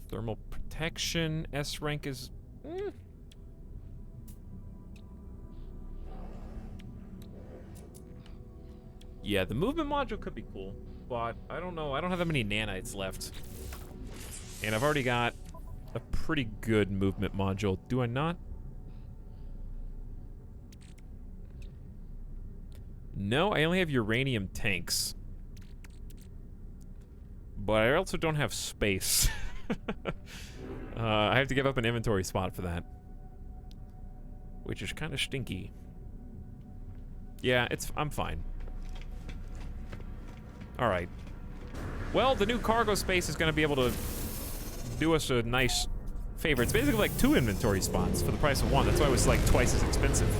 Thermal protection, S rank is... Yeah, the movement module could be cool, but I don't know. I don't have that many nanites left. And I've already got a pretty good movement module. Do I not? No, I only have uranium tanks. But I also don't have space. I have to give up an inventory spot for that. Which is kind of stinky. Yeah, I'm fine. Alright. Well, the new cargo space is going to be able to do us a nice favor. It's basically like 2 inventory spots for the price of 1. That's why it was like twice as expensive.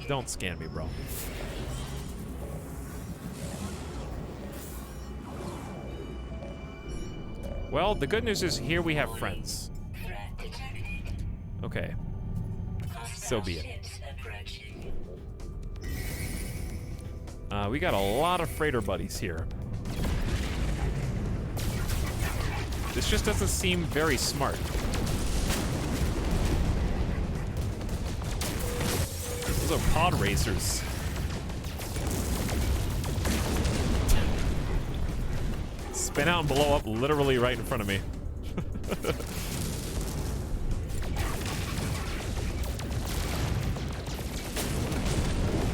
Don't scan me, bro. Well, the good news is here we have friends. Threat detected. Okay. So be it. Ships approaching. We got a lot of freighter buddies here. This just doesn't seem very smart. Those are pod racers. Spin out and blow up literally right in front of me.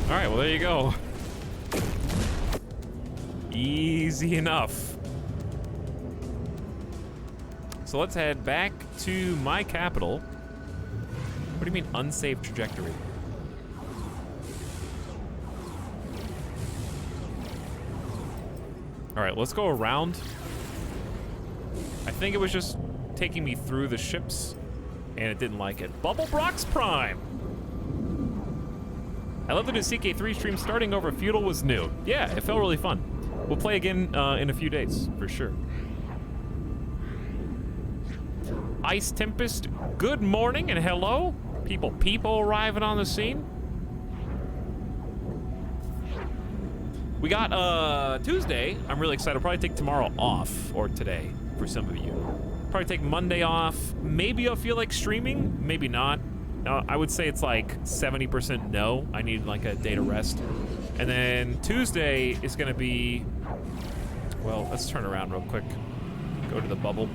All right, well, there you go. Easy enough. So let's head back to my capital. What do you mean unsafe trajectory? All right, let's go around. I think it was just taking me through the ships, and it didn't like it. Bubble Brox Prime. I love the new CK3 stream. Starting over Feudal was new. Yeah, it felt really fun. We'll play again in a few days, for sure. Ice Tempest, good morning and hello. People arriving on the scene. We got Tuesday. I'm really excited. I'll probably take tomorrow off, or today for some of you. Probably take Monday off. Maybe I'll feel like streaming, maybe not. I would say it's like 70% no. I need like a day to rest. And then Tuesday is gonna be, well, let's turn around real quick. Go to the bubble.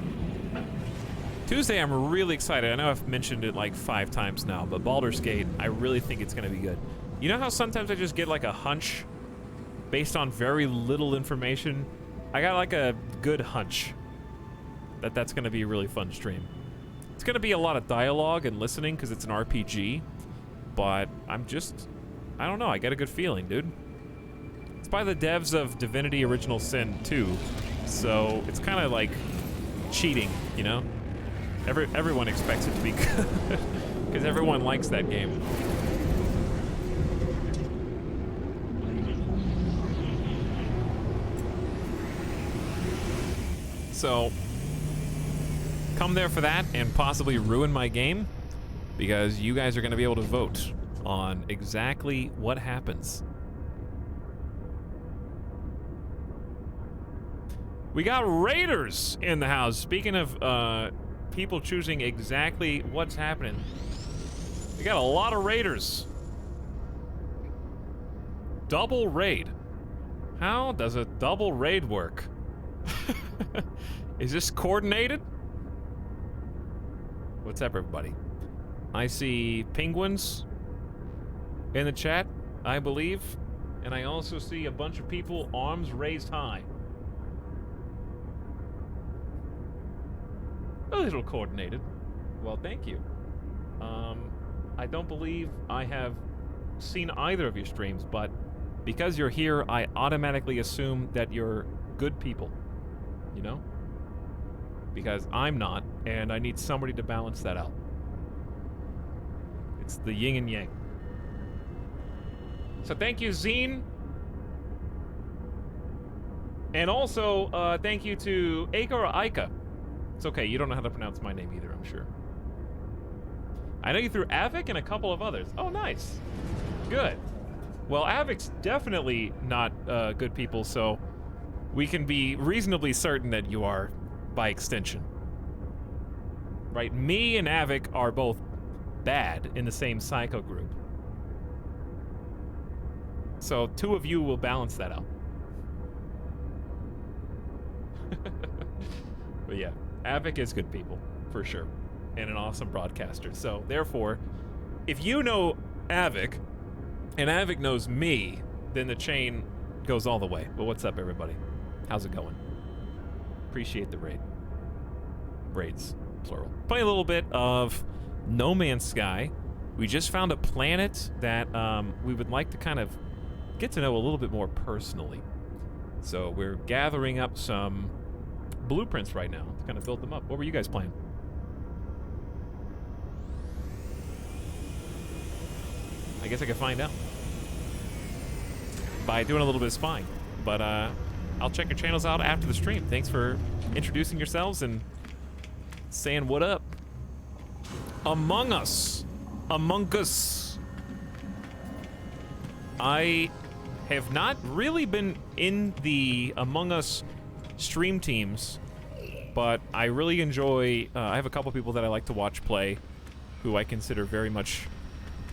Tuesday, I'm really excited. I know I've mentioned it like 5 times now, but Baldur's Gate, I really think it's gonna be good. You know how sometimes I just get like a hunch based on very little information? I got like a good hunch that that's gonna be a really fun stream. It's gonna be a lot of dialogue and listening because it's an RPG, but I don't know, I get a good feeling, dude. It's by the devs of Divinity Original Sin 2, so it's kind of like cheating, you know? Everyone expects it to be good because everyone likes that game. So come there for that and possibly ruin my game, because you guys are going to be able to vote on exactly what happens. We got raiders in the house. Speaking of people choosing exactly what's happening, we got a lot of raiders. Double raid. How does a double raid work? Is this coordinated? What's up, everybody? I see penguins in the chat, I believe, and I also see a bunch of people arms raised high. A little coordinated. Well, thank you. I don't believe I have seen either of your streams, but because you're here, I automatically assume that you're good people, you know? Because I'm not, and I need somebody to balance that out. It's the yin and yang. So thank you, Zine. And also, thank you to Aika or Aika. It's okay, you don't know how to pronounce my name either, I'm sure. I know you threw Avik and a couple of others. Oh, nice. Good. Well, Avik's definitely not good people, so we can be reasonably certain that you are by extension. Right? Me and Avik are both bad in the same psycho group. So 2 of you will balance that out. But yeah, Avik is good people, for sure. And an awesome broadcaster. So therefore, if you know Avik, and Avik knows me, then the chain goes all the way. But what's up, everybody? How's it going? Appreciate the raid. Raids, plural. Playing a little bit of No Man's Sky. We just found a planet that we would like to kind of get to know a little bit more personally. So we're gathering up some blueprints right now to kind of build them up. What were you guys playing? I guess I could find out by doing a little bit of spying. But I'll check your channels out after the stream. Thanks for introducing yourselves and saying what up. Among Us. Among Us. I have not really been in the Among Us stream teams, but I really enjoy, I have a couple people that I like to watch play who I consider very much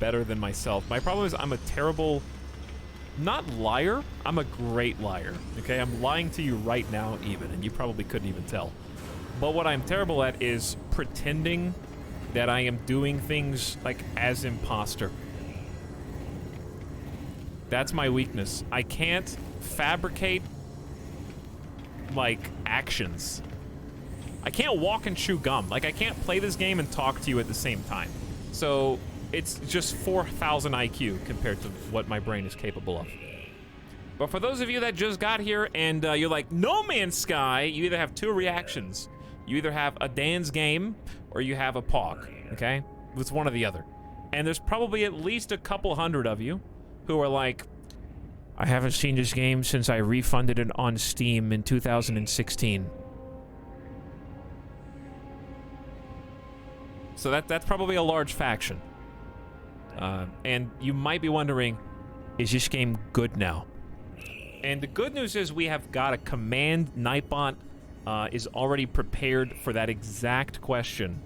better than myself. My problem is I'm a terrible, not liar, I'm a great liar, okay? I'm lying to you right now even, and you probably couldn't even tell. But what I'm terrible at is pretending that I am doing things like as imposter. That's my weakness. I can't fabricate like actions. I can't walk and chew gum. Like I can't play this game and talk to you at the same time. So it's just 4,000 IQ compared to what my brain is capable of. But for those of you that just got here and you're like, No Man's Sky, you either have 2 reactions. You either have a Dan's game or you have a POG, okay? It's one or the other. And there's probably at least a couple hundred of you who are like, I haven't seen this game since I refunded it on Steam in 2016. So that's probably a large faction. And you might be wondering, is this game good now? And the good news is we have got a command. Nightbot is already prepared for that exact question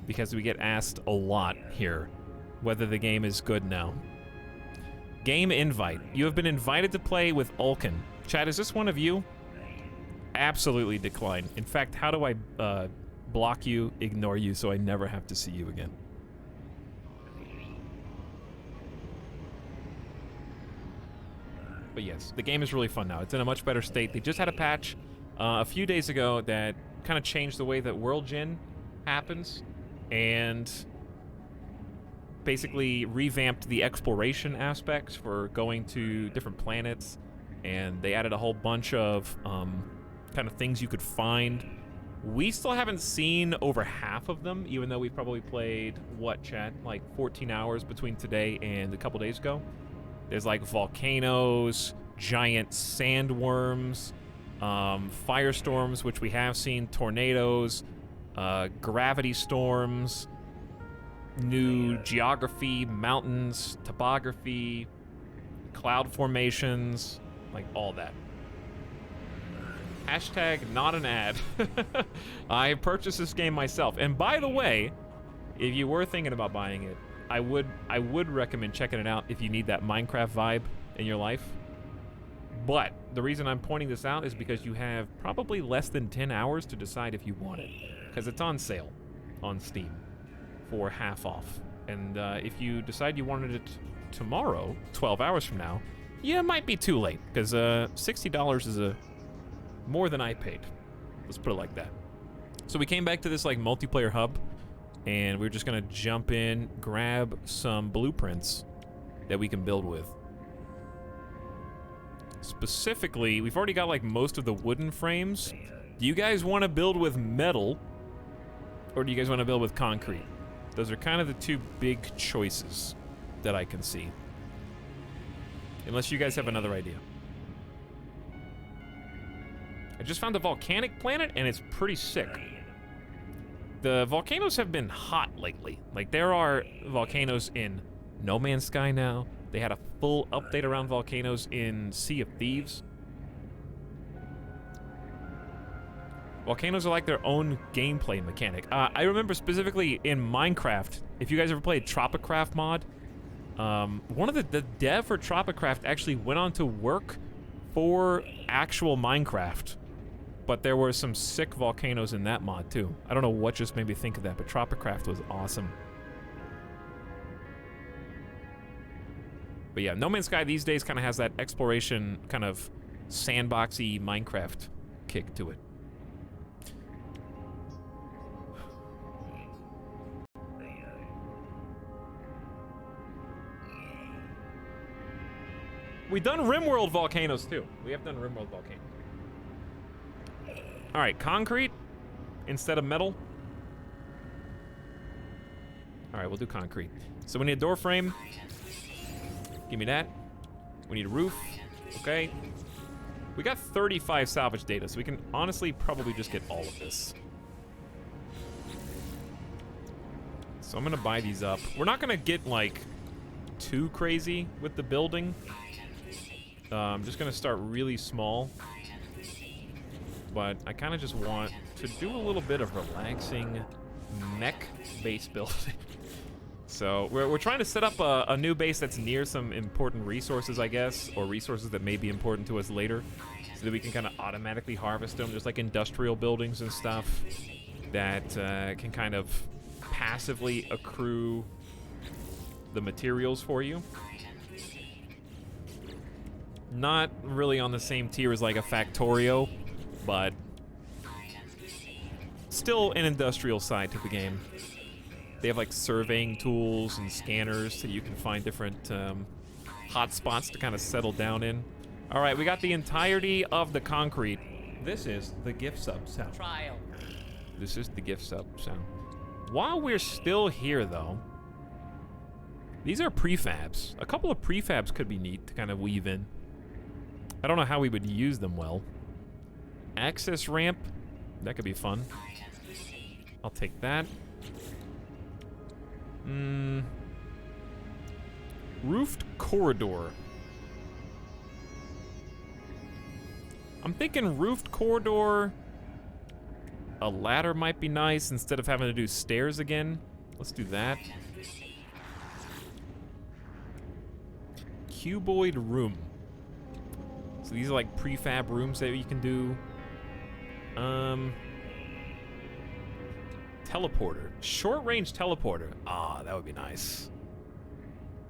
because we get asked a lot here whether the game is good now. Game invite. You have been invited to play with Ulkin. Chad, is this one of you? Absolutely decline. In fact, how do I block you, ignore you, so I never have to see you again? But yes, the game is really fun now. It's in a much better state. They just had a patch a few days ago that kind of changed the way that World Gen happens and basically revamped the exploration aspects for going to different planets, and they added a whole bunch of kind of things you could find. We still haven't seen over half of them, even though we've probably played, what, Chad? Like 14 hours between today and a couple days ago. There's like volcanoes, giant sandworms, firestorms, which we have seen, tornadoes, gravity storms, new geography, mountains, topography, cloud formations, like all that. Hashtag not an ad. I purchased this game myself. And by the way, if you were thinking about buying it, I would recommend checking it out if you need that Minecraft vibe in your life. But the reason I'm pointing this out is because you have probably less than 10 hours to decide if you want it, because it's on sale on Steam for half off. And if you decide you wanted it tomorrow, 12 hours from now, yeah, it might be too late, because $60 is more than I paid. Let's put it like that. So we came back to this like multiplayer hub, and we're just gonna jump in, grab some blueprints that we can build with. Specifically, we've already got like most of the wooden frames. Do you guys want to build with metal, or do you guys want to build with concrete? Those are kind of the two big choices that I can see. Unless you guys have another idea. I just found a volcanic planet, and it's pretty sick. The volcanoes have been hot lately. Like, there are volcanoes in No Man's Sky now. They had a full update around volcanoes in Sea of Thieves. Volcanoes are like their own gameplay mechanic. I remember specifically in Minecraft, if you guys ever played Tropicraft mod, one of the dev for Tropicraft actually went on to work for actual Minecraft. But there were some sick volcanoes in that mod too. I don't know what just made me think of that, but Tropicraft was awesome. But yeah, No Man's Sky these days kind of has that exploration, kind of sandboxy Minecraft kick to it. We've done RimWorld volcanoes too. We have done RimWorld volcanoes. All right, concrete instead of metal. All right, we'll do concrete. So we need a door frame. Give me that. We need a roof. Okay. We got 35 salvage data, so we can honestly probably just get all of this. So I'm gonna buy these up. We're not gonna get like too crazy with the building. I'm just gonna start really small. But I kind of just want to do a little bit of relaxing mech base building. So we're trying to set up a new base that's near some important resources, I guess, or resources that may be important to us later, so that we can kind of automatically harvest them, just like industrial buildings and stuff that can kind of passively accrue the materials for you. Not really on the same tier as like a Factorio, but still an industrial side to the game. They have like surveying tools and scanners so you can find different hot spots to kind of settle down in. All right, we got the entirety of the concrete. This is the gift sub sound. Trial. This is the gift sub sound. While we're still here though, these are prefabs. A couple of prefabs could be neat to kind of weave in. I don't know how we would use them well. Access ramp, that could be fun. I'll take that. Roofed corridor. I'm thinking roofed corridor. A ladder might be nice instead of having to do stairs again. Let's do that. Cuboid room. So these are like prefab rooms that you can do. Teleporter. Short-range teleporter. Ah, that would be nice.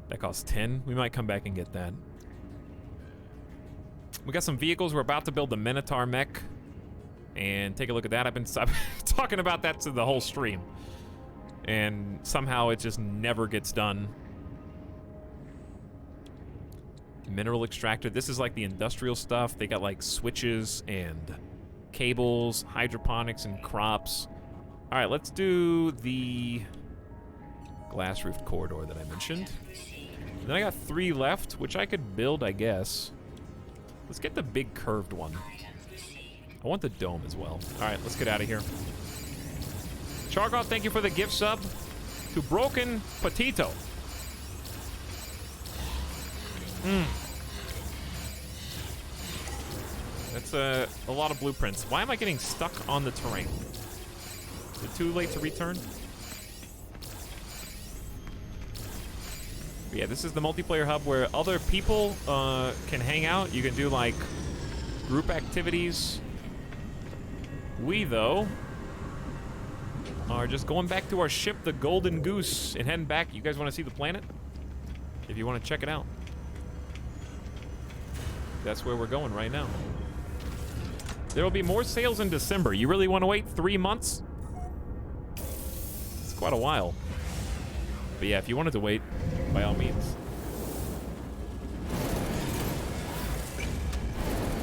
That costs 10. We might come back and get that. We got some vehicles. We're about to build the Minotaur mech. And take a look at that. I've been talking about that to the whole stream. And somehow it just never gets done. Mineral extractor. This is like the industrial stuff. They got like switches and cables, hydroponics, and crops. All right, let's do the glass roofed corridor that I mentioned. And then I got 3 left, which I could build, I guess. Let's get the big curved one. I want the dome as well. All right, let's get out of here. Chargoth, thank you for the gift sub to Broken Petito. That's a lot of blueprints. Why am I getting stuck on the terrain? Is it too late to return? But yeah, this is the multiplayer hub where other people can hang out. You can do like group activities. We, though, are just going back to our ship, the Golden Goose, and heading back. You guys want to see the planet? If you want to check it out. That's where we're going right now. There will be more sales in December. You really want to wait 3 months? It's quite a while. But yeah, if you wanted to wait, by all means.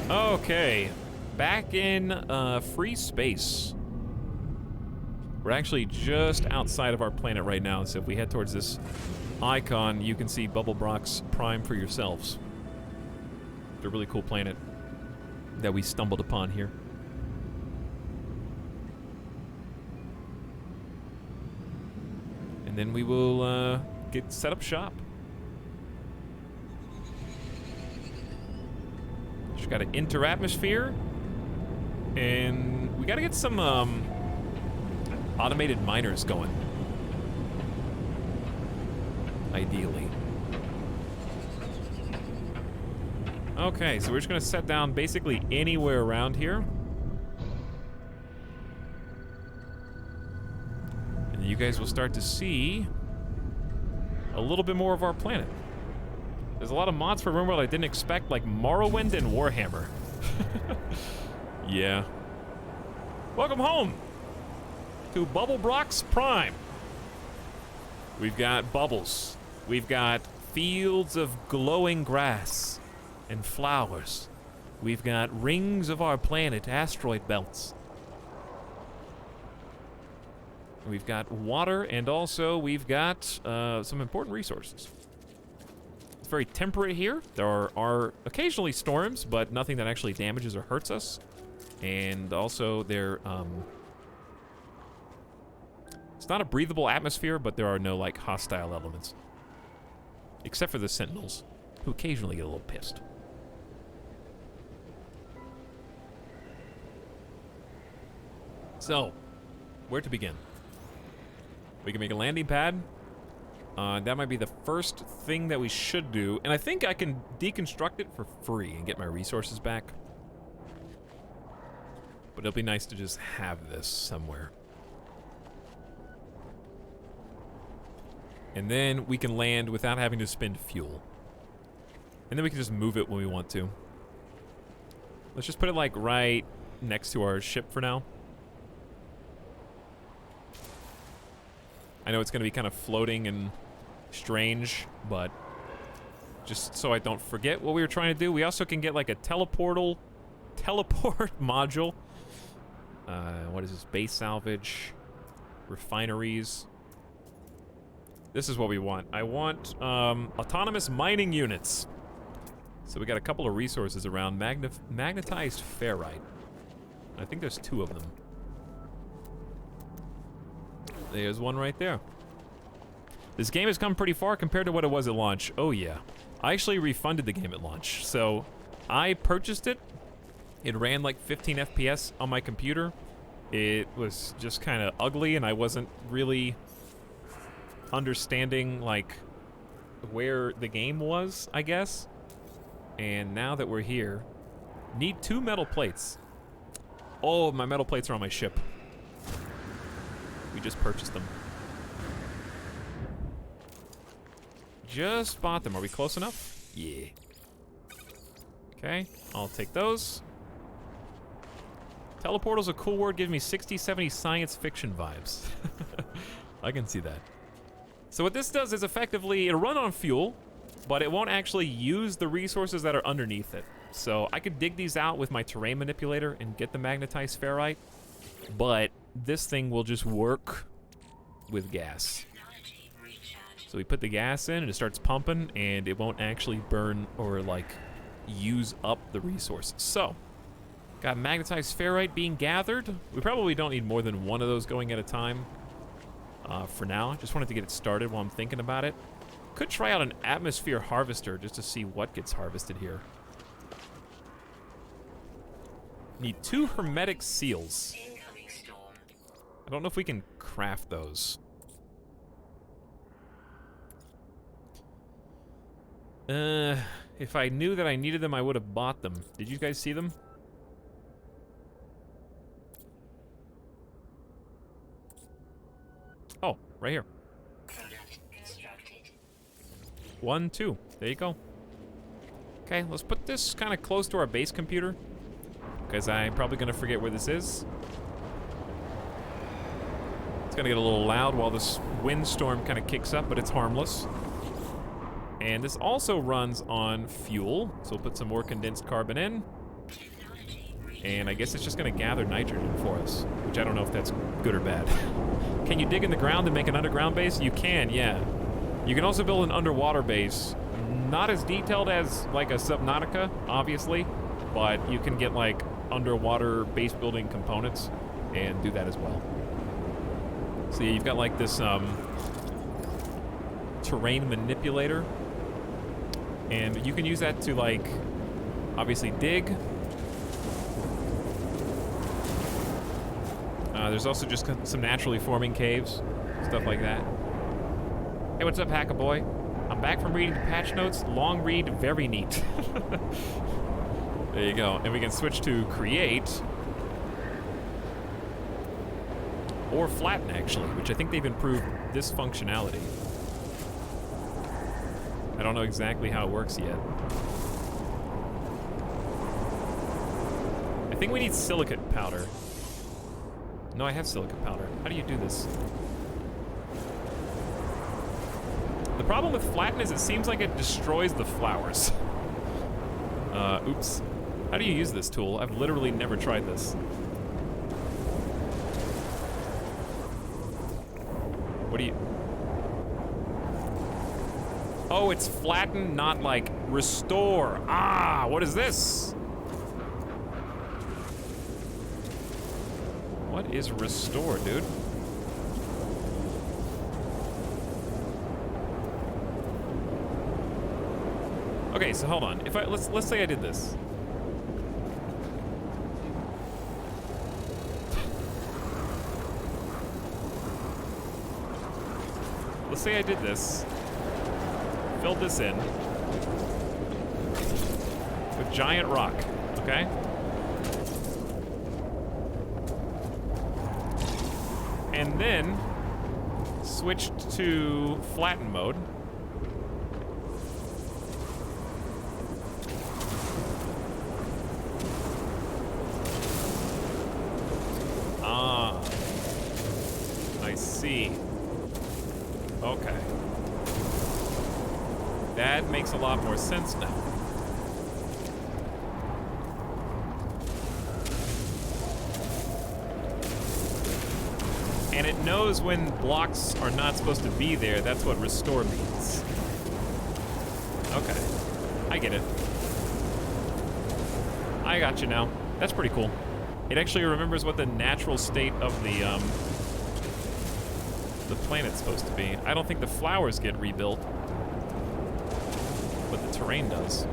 Okay. Back in free space. We're actually just outside of our planet right now, so if we head towards this icon, you can see Bubble Brox Prime for yourselves. It's a really cool planet that we stumbled upon here. And then we will get set up shop. Just gotta enter atmosphere. And we gotta get some automated miners going. Ideally. Okay, so we're just gonna set down basically anywhere around here. And you guys will start to see a little bit more of our planet. There's a lot of mods for RimWorld I didn't expect, like Morrowind and Warhammer. Yeah. Welcome home to Bubble Brox Prime. We've got bubbles. We've got fields of glowing grass and flowers. We've got rings of our planet, asteroid belts. We've got water, and also we've got some important resources. It's very temperate here. There are occasionally storms, but nothing that actually damages or hurts us. And also there, it's not a breathable atmosphere, but there are no like hostile elements. Except for the Sentinels, who occasionally get a little pissed. So, where to begin? We can make a landing pad. That might be the first thing that we should do. And I think I can deconstruct it for free and get my resources back. But it'll be nice to just have this somewhere. And then we can land without having to spend fuel. And then we can just move it when we want to. Let's just put it like right next to our ship for now. I know it's gonna be kind of floating and strange, but just so I don't forget what we were trying to do, we also can get like a teleport module. What is this? Base salvage, refineries. This is what we want. I want autonomous mining units. So we got a couple of resources around. Magnetized ferrite. I think there's 2 of them. There's one right there. This game has come pretty far compared to what it was at launch. Oh yeah. I actually refunded the game at launch. So I purchased it. It ran like 15 FPS on my computer. It was just kind of ugly, and I wasn't really understanding like where the game was, I guess. And now that we're here, need 2 metal plates. Oh, my metal plates are on my ship. We just purchased them. Just bought them. Are we close enough? Yeah. Okay, I'll take those. Teleportal's a cool word, gives me 60, 70 science fiction vibes. I can see that. So what this does is effectively, it'll run on fuel, but it won't actually use the resources that are underneath it. So I could dig these out with my terrain manipulator and get the magnetized ferrite, but this thing will just work with gas. So we put the gas in and it starts pumping, and it won't actually burn or like use up the resources. So Got magnetized ferrite being gathered. We probably don't need more than one of those going at a time. For now, just wanted to get it started while I'm thinking about it. Could try out an atmosphere harvester just to see what gets harvested here. Need 2 hermetic seals. Incoming storm. I don't know if we can craft those. If I knew that I needed them, I would have bought them. Did you guys see them? Oh, right here. Product constructed. 1, 2. There you go. Okay, let's put this kind of close to our base computer, because I'm probably going to forget where this is. It's going to get a little loud while this windstorm kind of kicks up, but it's harmless. And this also runs on fuel, so we'll put some more condensed carbon in. And I guess it's just going to gather nitrogen for us, which I don't know if that's good or bad. Can you dig in the ground and make an underground base? You can, yeah. You can also build an underwater base. Not as detailed as like a Subnautica, obviously, but you can get like underwater base building components and do that as well. So yeah, you've got like this terrain manipulator, and you can use that to like obviously dig. There's also just some naturally forming caves, stuff like that. Hey, what's up, Hackaboy? I'm back from reading the patch notes. Long read, very neat. There you go. And we can switch to create. Or flatten, actually, which I think they've improved this functionality. I don't know exactly how it works yet. I think we need silicate powder. No, I have silicate powder. How do you do this? The problem with flatten is it seems like it destroys the flowers. Oops. How do you use this tool? I've literally never tried this. What do you... Oh, it's flatten, not like restore. Ah, what is this? What is restore, dude? Okay, so hold on. If I let's say I did this. Let's say I did this. Filled this in with giant rock, okay? And then switched to flatten mode. Ah, I see. Okay. That makes a lot more sense now. And it knows when blocks are not supposed to be there. That's what restore means. Okay. I get it. I got you now. That's pretty cool. It actually remembers what the natural state of the planet's supposed to be. I don't think the flowers get rebuilt, but the terrain does.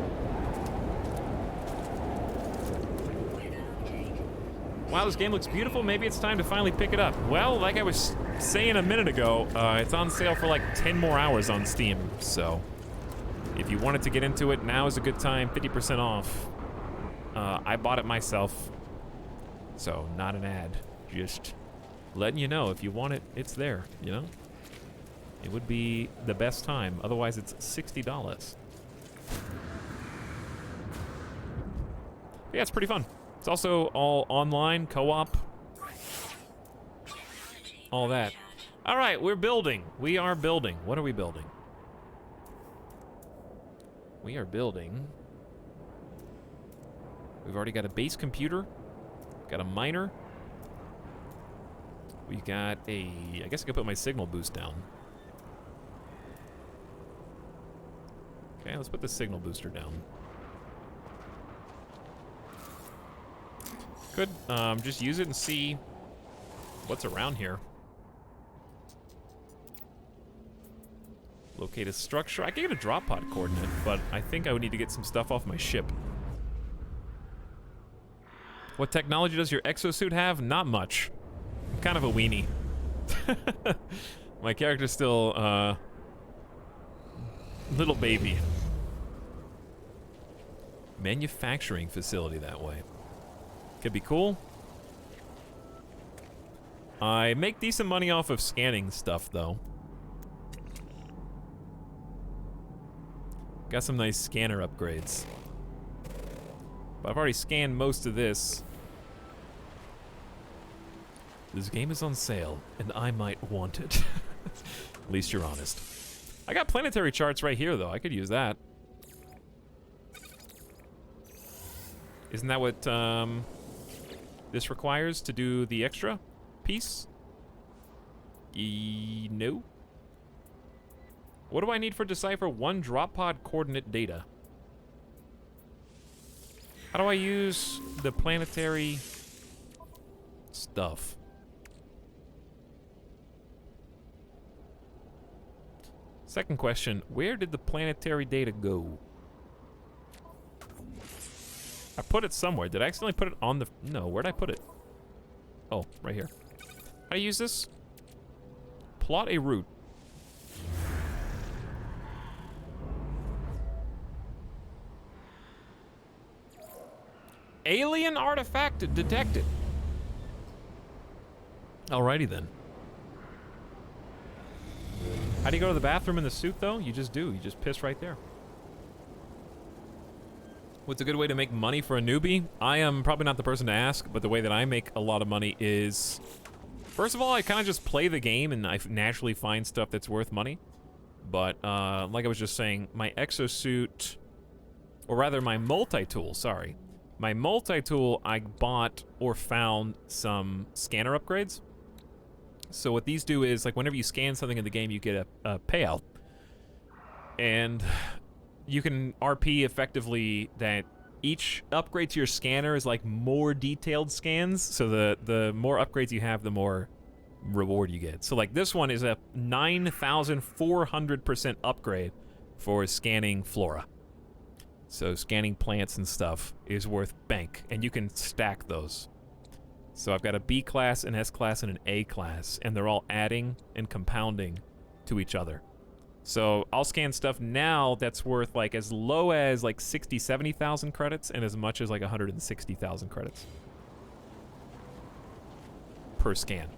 Wow, this game looks beautiful. Maybe it's time to finally pick it up. Well, like I was saying a minute ago, it's on sale for like 10 more hours on Steam. So if you wanted to get into it, now is a good time, 50% off. I bought it myself, so not an ad. Just letting you know, if you want it, it's there, you know? It would be the best time. Otherwise, it's $60. Yeah, it's pretty fun. It's also all online, co-op, all that. All right, we're building. We are building. What are we building? We are building. We've already got a base computer, got a miner. We got a, I guess I could put my signal boost down. Okay, let's put the signal booster down. Could just use it and see what's around here. Locate a structure. I can get a drop pod coordinate, but I think I would need to get some stuff off my ship. What technology does your exosuit have? Not much. I'm kind of a weenie. My character's still, little baby. Manufacturing facility that way. Could be cool. I make decent money off of scanning stuff, though. Got some nice scanner upgrades. But I've already scanned most of this. This game is on sale, and I might want it. At least you're honest. I got planetary charts right here, though. I could use that. Isn't that what this requires to do the extra piece? No. What do I need for Decipher 1 drop pod coordinate data? How do I use the planetary stuff? Second question, where did the planetary data go? I put it somewhere. Did I accidentally put it on the... No, where'd I put it? Oh, right here. How do I use this? Plot a route. Alien artifact detected. Alrighty then. How do you go to the bathroom in the suit, though? You just do. You just piss right there. What's a good way to make money for a newbie? I am probably not the person to ask, but the way that I make a lot of money is... First of all, I kind of just play the game and I naturally find stuff that's worth money. But, like I was just saying, my exosuit... Or rather, my multi-tool, sorry. My multi-tool, I bought or found some scanner upgrades. So what these do is, like, whenever you scan something in the game, you get a payout. And you can RP effectively that each upgrade to your scanner is like more detailed scans. So the more upgrades you have, the more reward you get. So like this one is a 9,400% upgrade for scanning flora. So scanning plants and stuff is worth bank, and you can stack those. So I've got a B class, an S class, and an A class, and they're all adding and compounding to each other. So I'll scan stuff now that's worth like as low as like 60, 70,000 credits and as much as like 160,000 credits per scan.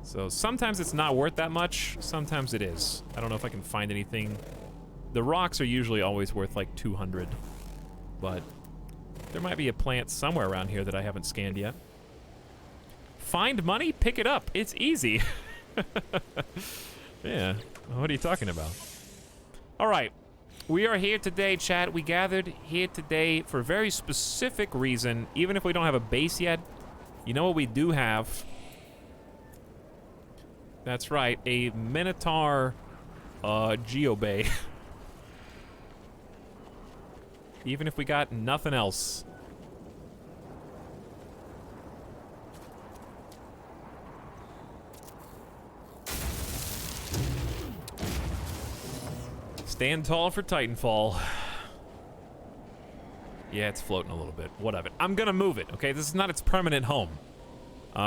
So sometimes it's not worth that much, sometimes it is. I don't know if I can find anything. The rocks are usually always worth like 200, but there might be a plant somewhere around here that I haven't scanned yet. Find money? Pick it up. It's easy. Yeah, what are you talking about? All right, we are here today, chat. We gathered here today for a very specific reason. Even if we don't have a base yet, you know what we do have? That's right, a Minotaur Geobay. Even if we got nothing else. Stand tall for Titanfall. Yeah, it's floating a little bit. What of it? I'm gonna move it, okay? This is not its permanent home.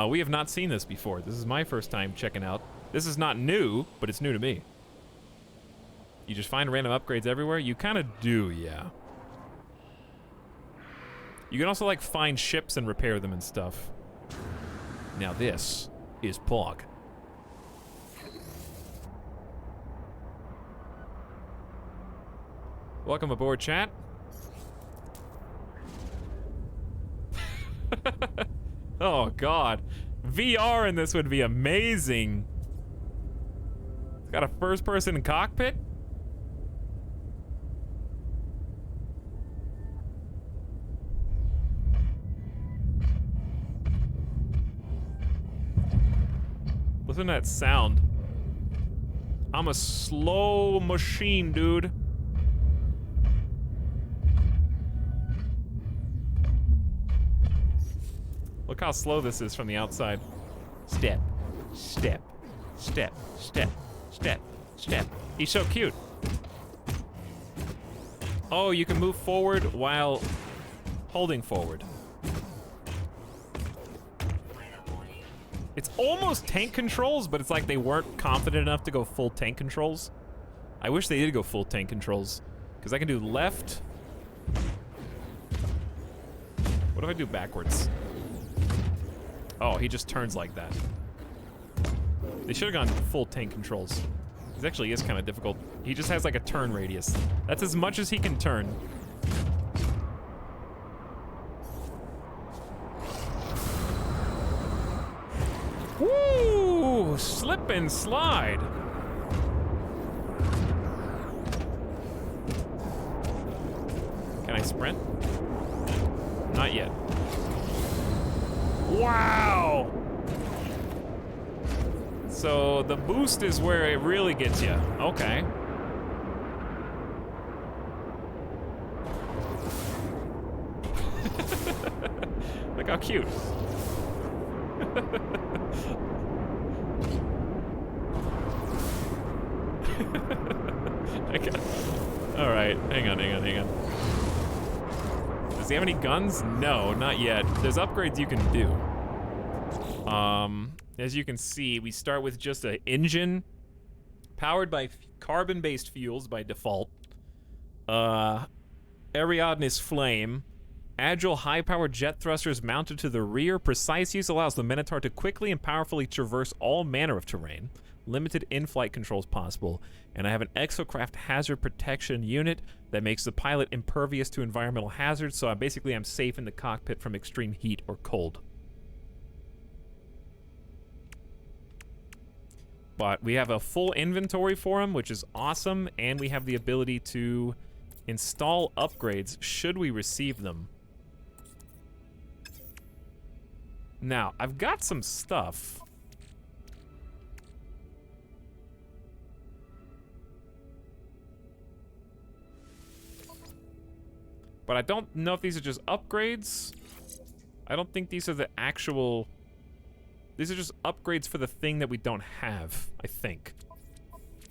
We have not seen this before. This is my first time checking out. This is not new, but it's new to me. You just find random upgrades everywhere? You kind of do, yeah. You can also, like, find ships and repair them and stuff. Now this is Pog. Welcome aboard, chat. Oh, God. VR in this would be amazing. It's got a first-person cockpit? Listen to that sound. I'm a slow machine, dude. Look how slow this is from the outside. Step, step, step, step, step, step. He's so cute. Oh, you can move forward while holding forward. It's almost tank controls, but it's like they weren't confident enough to go full tank controls. I wish they did go full tank controls, because I can do left. What if I do backwards? Oh, he just turns like that. They should have gone full tank controls. This actually is kind of difficult. He just has like a turn radius. That's as much as he can turn. Woo! Slip and slide. Can I sprint? Not yet. Wow! So the boost is where it really gets you. Okay. Look how cute. Okay. All right, hang on. Does he have any guns? No, not yet. There's upgrades you can do. As you can see, we start with just an engine powered by carbon-based fuels by default. Ariadne's Flame. Agile, high-powered jet thrusters mounted to the rear. Precise use allows the Minotaur to quickly and powerfully traverse all manner of terrain. Limited in-flight controls possible. And I have an Exocraft hazard protection unit that makes the pilot impervious to environmental hazards, so I'm safe in the cockpit from extreme heat or cold. But we have a full inventory for him, which is awesome, and we have the ability to install upgrades should we receive them. Now, I've got some stuff. But I don't know if these are just upgrades. I don't think these are the actual... These are just upgrades for the thing that we don't have, I think.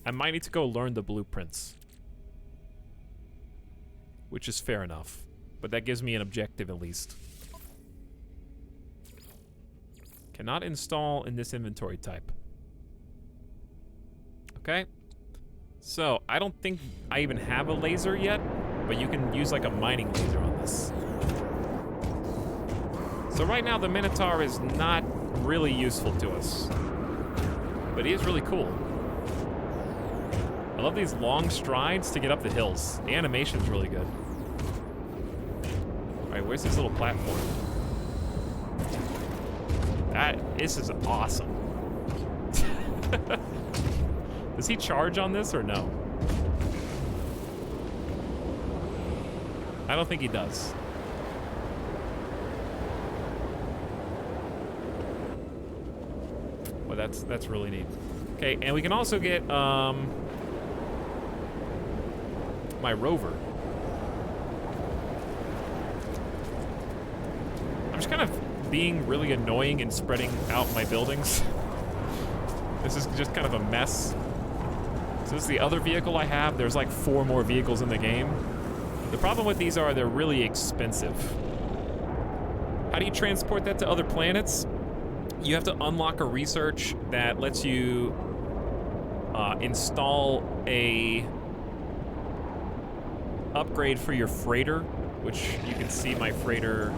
I might need to go learn the blueprints. Which is fair enough. But that gives me an objective at least. Cannot install in this inventory type. Okay. So, I don't think I even have a laser yet, but you can use like a mining laser on this. So right now the Minotaur is not really useful to us. But he is really cool. I love these long strides to get up the hills. The animation's really good. Alright, where's this little platform? This is awesome. Does he charge on this or no? I don't think he does. Well, that's really neat. Okay, and we can also get my rover. I'm just kind of being really annoying and spreading out my buildings. This is just kind of a mess. So this is the other vehicle I have. There's like 4 more vehicles in the game. The problem with these are they're really expensive. How do you transport that to other planets? You have to unlock a research that lets you install a upgrade for your freighter, which you can see my freighter.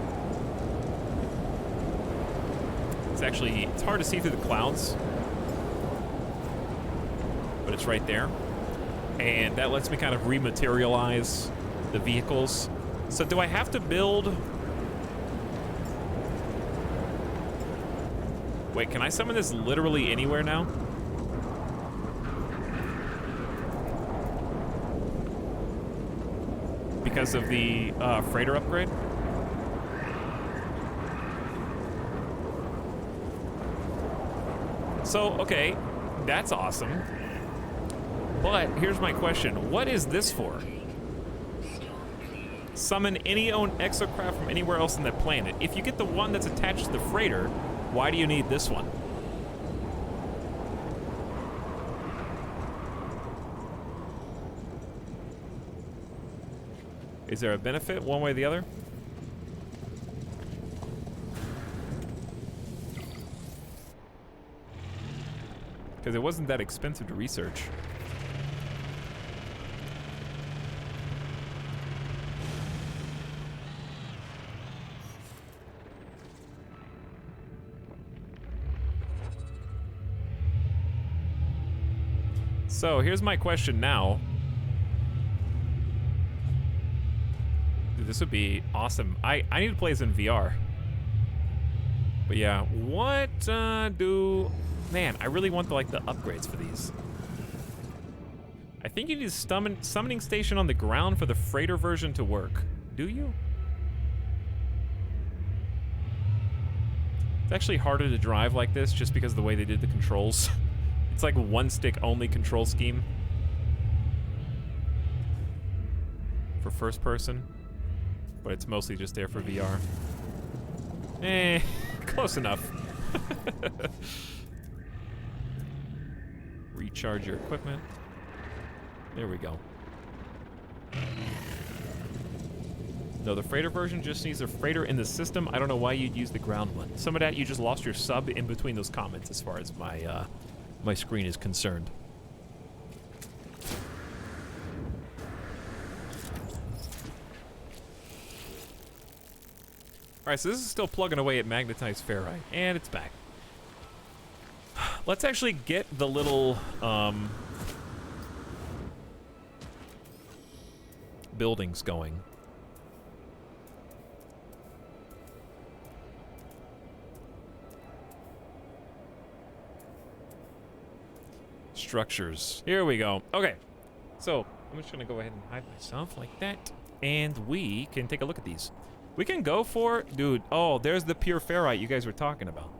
It's hard to see through the clouds, but it's right there. And that lets me kind of rematerialize the vehicles. So do I have to build... Wait, can I summon this literally anywhere now? Because of the freighter upgrade? So, okay, that's awesome. But here's my question. What is this for? Summon any own exocraft from anywhere else on the planet. If you get the one that's attached to the freighter, why do you need this one? Is there a benefit one way or the other? Because it wasn't that expensive to research. So here's my question now. Dude, this would be awesome. I need to play this in VR. But yeah, what man, I really want the upgrades for these. I think you need a summoning station on the ground for the freighter version to work. Do you? It's actually harder to drive like this just because of the way they did the controls. It's like one stick only control scheme for first person, but it's mostly just there for VR. Close enough. Recharge your equipment. There we go. No, the freighter version just needs a freighter in the system. I don't know why you'd use the ground one. Some of that, you just lost your sub in between those comments as far as my my screen is concerned. Alright, so this is still plugging away at magnetized ferrite, and it's back. Let's actually get the little buildings going. Structures. Here we go. Okay. So, I'm just gonna go ahead and hide myself like that. And we can take a look at these. We can go for, dude, oh, there's the pure ferrite you guys were talking about.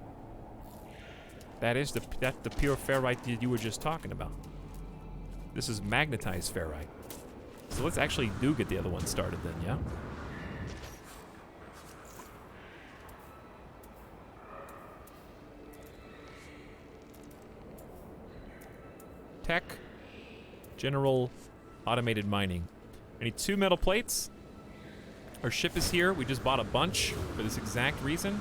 That's the pure ferrite that you were just talking about. This is magnetized ferrite. So let's actually get the other one started then, yeah? Tech, general, automated mining. I need 2 metal plates. Our ship is here. We just bought a bunch for this exact reason.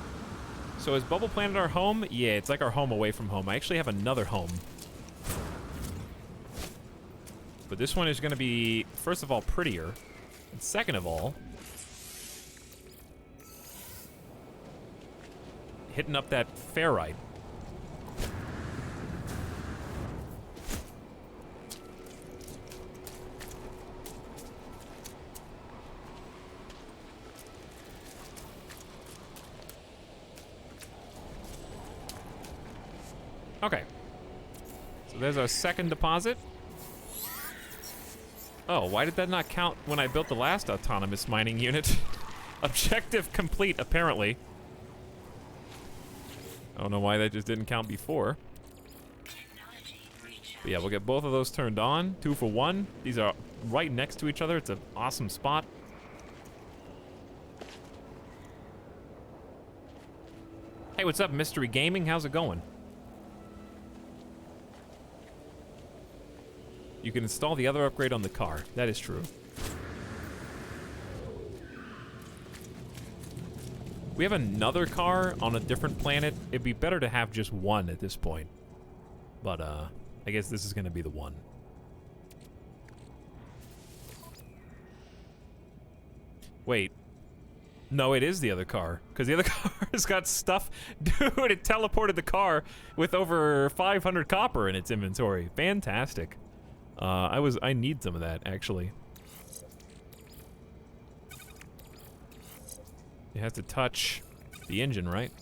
So is Bubble Planet our home? Yeah, it's like our home away from home. I actually have another home. But this one is going to be, first of all, prettier. And second of all, hitting up that ferrite. Okay. So there's our second deposit. Oh, why did that not count when I built the last autonomous mining unit? Objective complete, apparently. I don't know why that just didn't count before. But yeah, we'll get both of those turned on. 2 for 1. These are right next to each other. It's an awesome spot. Hey, what's up, Mystery Gaming? How's it going? You can install the other upgrade on the car. That is true. We have another car on a different planet. It'd be better to have just one at this point. But, I guess this is going to be the one. Wait. No, it is the other car. Because the other car has got stuff. Dude, it teleported the car with over 500 copper in its inventory. Fantastic. I need some of that, actually. It has to touch the engine, right?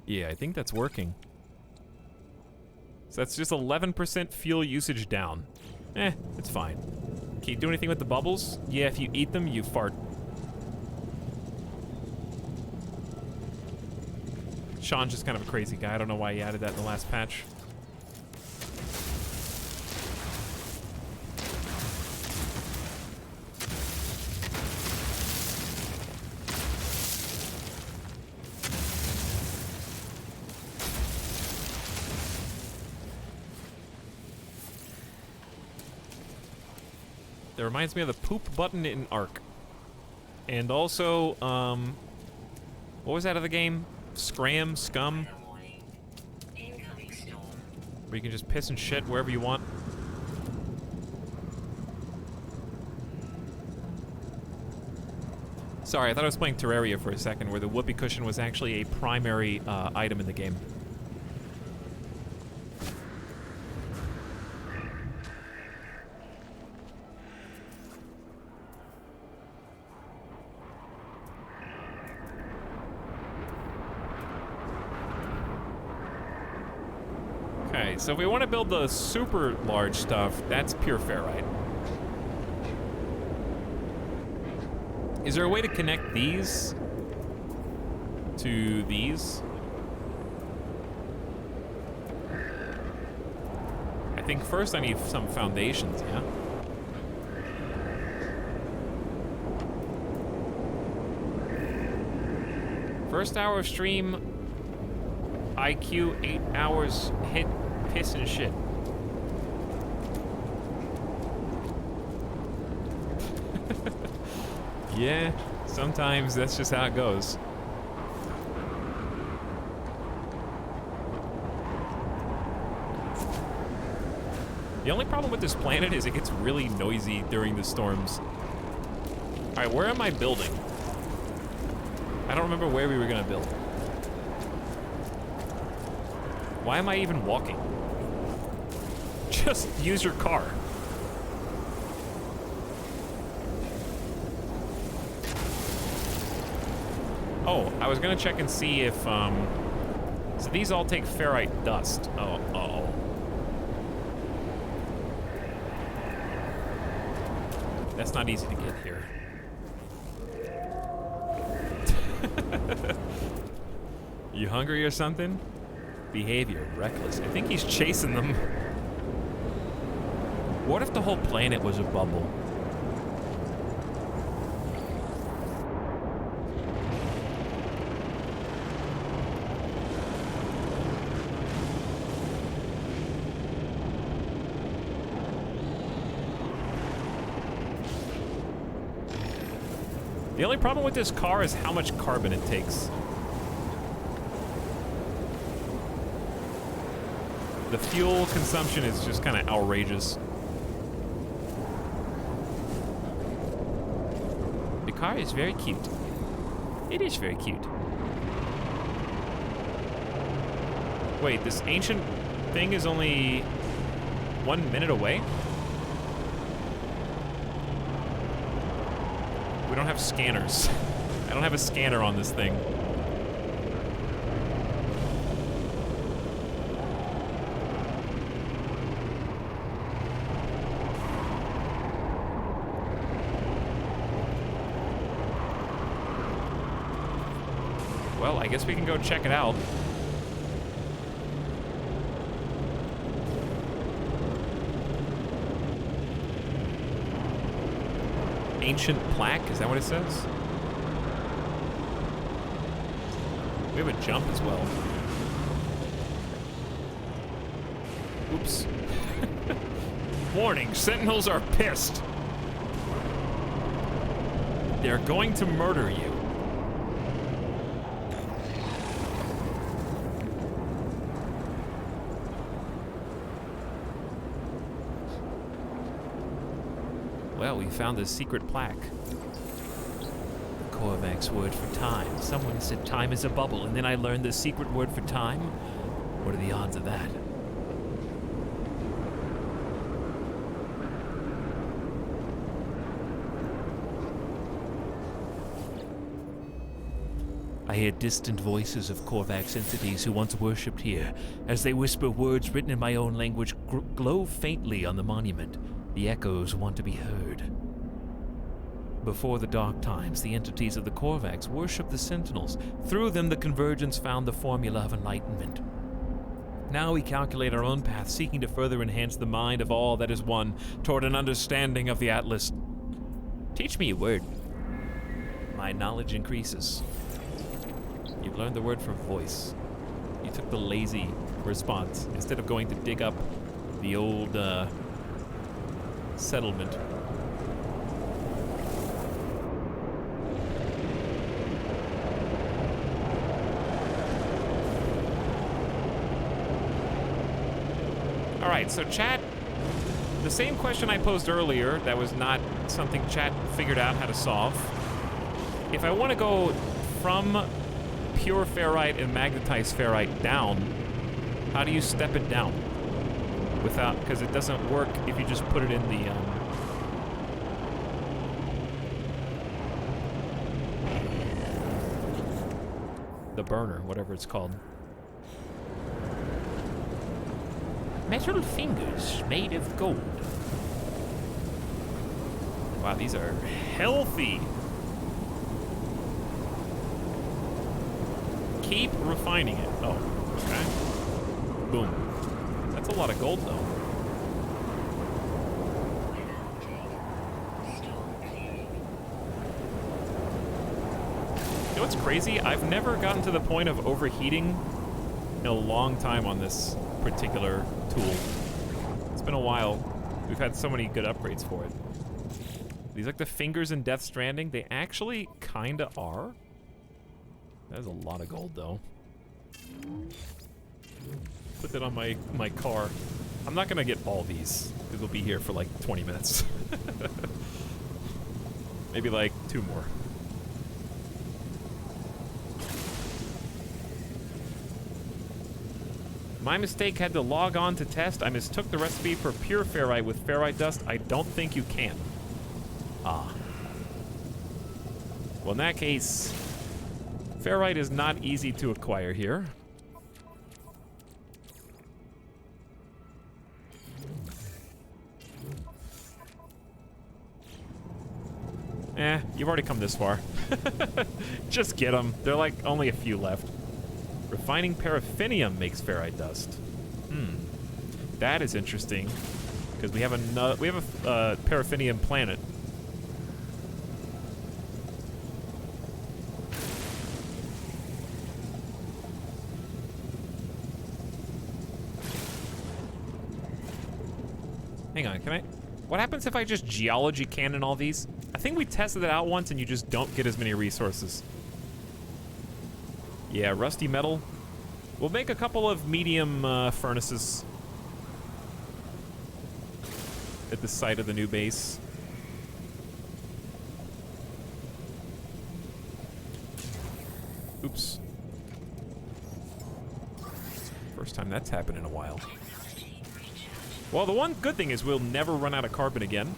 Yeah, I think that's working. So that's just 11% fuel usage down. It's fine. Can you do anything with the bubbles? Yeah, if you eat them, you fart. Sean's just kind of a crazy guy. I don't know why he added that in the last patch. That reminds me of the poop button in Ark. And also, what was that other game? Scram? Scum? Weather warning. Incoming storm. Where you can just piss and shit wherever you want. Sorry, I thought I was playing Terraria for a second, where the whoopee cushion was actually a primary item in the game. Okay, so if we want to build the super large stuff, that's pure ferrite. Is there a way to connect these to these? I think first I need some foundations, yeah? First hour of stream, IQ 8 hours, hit, piss and shit. Yeah, sometimes that's just how it goes. The only problem with this planet is it gets really noisy during the storms. Alright, where am I building? I don't remember where we were gonna build. Why am I even walking? Just use your car. Oh, I was gonna check and see if, so these all take ferrite dust. Oh, uh-oh. That's not easy to get here. You hungry or something? Behavior, reckless. I think he's chasing them. What if the whole planet was a bubble? The only problem with this car is how much carbon it takes. The fuel consumption is just kind of outrageous. The car is very cute. It is very cute. Wait, this ancient thing is only 1 minute away? We don't have scanners. I don't have a scanner on this thing. Well, I guess we can go check it out. Ancient plaque, is that what it says? We have a jump as well. Oops. Warning, Sentinels are pissed. They're going to murder you. Well, we found this secret plaque. The Korvax word for time. Someone said time is a bubble, and then I learned the secret word for time. What are the odds of that? I hear distant voices of Korvax entities who once worshipped here. As they whisper words written in my own language glow faintly on the monument. The echoes want to be heard. Before the dark times, the entities of the Korvax worshipped the Sentinels. Through them, the Convergence found the formula of enlightenment. Now we calculate our own path, seeking to further enhance the mind of all that is one toward an understanding of the Atlas. Teach me a word. My knowledge increases. You've learned the word for voice. You took the lazy response instead of going to dig up the old, settlement. right, so chat, the same question I posed earlier that was not something chat figured out how to solve. If I want to go from pure ferrite and magnetized ferrite down, how do you step it down? Without, because it doesn't work if you just put it in the burner, whatever it's called. Metal fingers made of gold. Wow, these are healthy. Keep refining it. Oh, okay. Boom. That's a lot of gold, though. You know what's crazy? I've never gotten to the point of overheating in a long time on this particular tool. It's been a while. We've had so many good upgrades for it. These like the fingers in Death Stranding, they actually kinda are. That is a lot of gold though. Put that on my car. I'm not gonna get all these, because we'll be here for like 20 minutes. Maybe like 2 more. My mistake, had to log on to test. I mistook the recipe for pure ferrite with ferrite dust. I don't think you can. Ah. Well, in that case, ferrite is not easy to acquire here. You've already come this far. Just get them. They're like only a few left. Refining paraffinium makes ferrite dust. That is interesting, because we have a paraffinium planet. Hang on, can I? What happens if I just geology cannon all these? I think we tested it out once and you just don't get as many resources. Yeah, rusty metal. We'll make a couple of medium furnaces at the site of the new base. Oops. First time that's happened in a while. Well, the one good thing is we'll never run out of carbon again.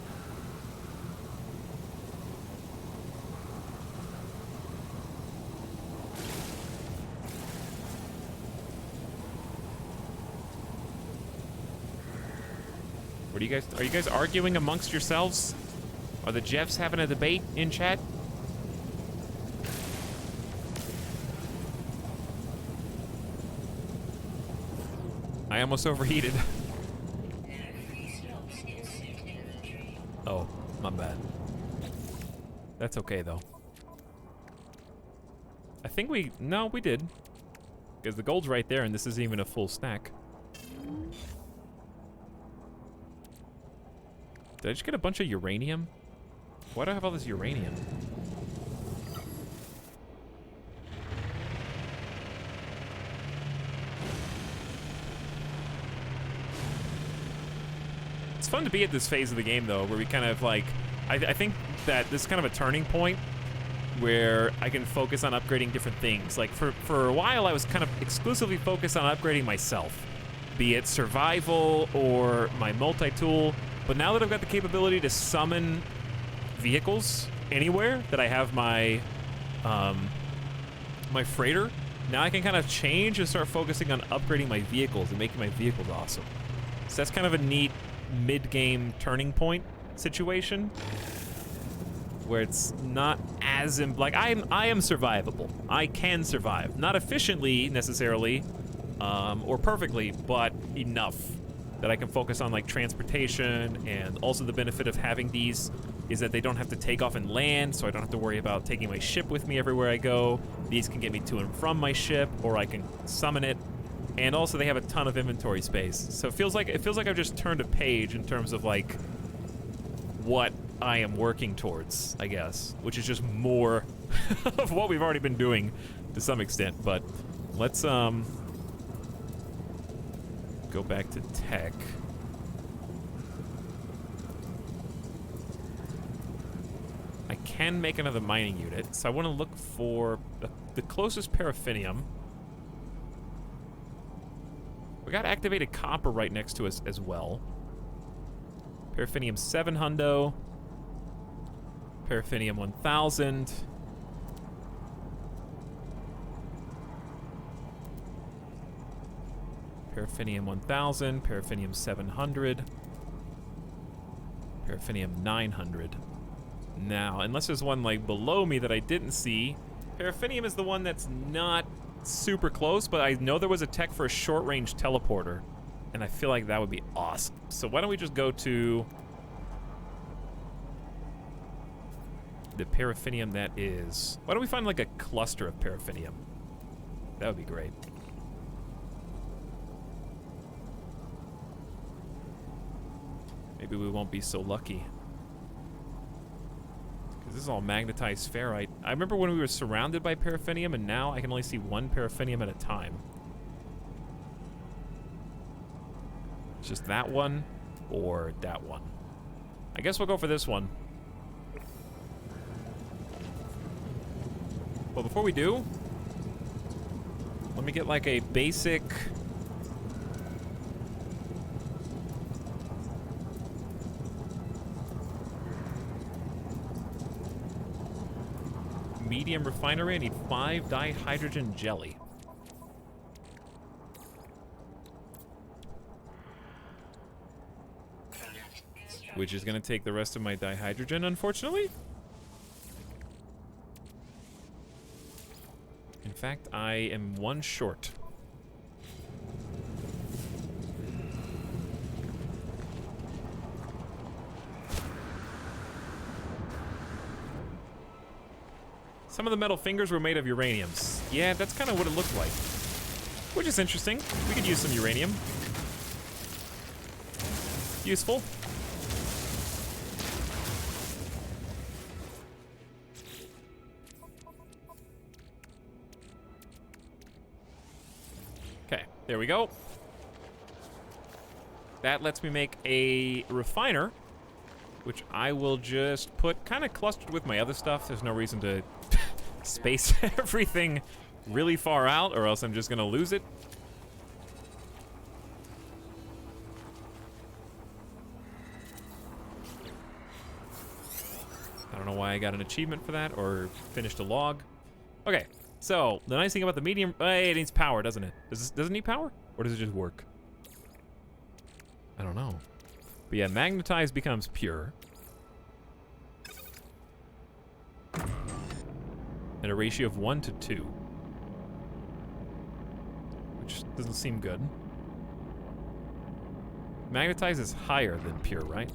What are you guys arguing amongst yourselves? Are the Jeffs having a debate in chat? I almost overheated. Oh, my bad. That's okay though. I think no, we did. Because the gold's right there and this isn't even a full stack. Did I just get a bunch of uranium? Why do I have all this uranium? It's fun to be at this phase of the game, though, where we kind of like... I think that this is kind of a turning point where I can focus on upgrading different things. Like, for a while, I was kind of exclusively focused on upgrading myself, be it survival or my multi-tool. But now that I've got the capability to summon vehicles anywhere, that I have my my freighter, now I can kind of change and start focusing on upgrading my vehicles and making my vehicles awesome. So that's kind of a neat mid-game turning point situation where it's not as like I am survivable. I can survive, not efficiently necessarily or perfectly, but enough that I can focus on like transportation. And also the benefit of having these is that they don't have to take off and land, so I don't have to worry about taking my ship with me everywhere I go. These can get me to and from my ship, or I can summon it. And also they have a ton of inventory space. So it feels like I've just turned a page in terms of like what I am working towards, I guess, which is just more of what we've already been doing to some extent. But let's go back to tech. can make another mining unit, so I want to look for the closest paraffinium. We got activated copper right next to us as well. Paraffinium 7 hundo. Paraffinium 1000. Paraffinium 1000. Paraffinium 700. Paraffinium 900. Now, unless there's one like below me that I didn't see, paraffinium is the one that's not super close, but I know there was a tech for a short-range teleporter, and I feel like that would be awesome. So why don't we just go to the paraffinium that is... Why don't we find like a cluster of paraffinium? That would be great. Maybe we won't be so lucky. Because this is all magnetized ferrite. I remember when we were surrounded by paraffinium, and now I can only see one paraffinium at a time. It's just that one or that one. I guess we'll go for this one. But before we do, let me get like a basic... medium refinery. I need 5 dihydrogen jelly. Which is going to take the rest of my dihydrogen, unfortunately. In fact, I am 1 short. Some of the metal fingers were made of uraniums. Yeah, that's kind of what it looked like. Which is interesting. We could use some uranium. Useful. Okay, there we go. That lets me make a refiner, which I will just put kind of clustered with my other stuff. There's no reason to space everything really far out, or else I'm just gonna lose it. I don't know why I got an achievement for that or finished a log. Okay, so the nice thing about the medium, it needs power, doesn't it? Does it need power, or does it just work? I don't know. But yeah, magnetized becomes pure. At a ratio of 1 to 2. Which doesn't seem good. Magnetized is higher than pure, right?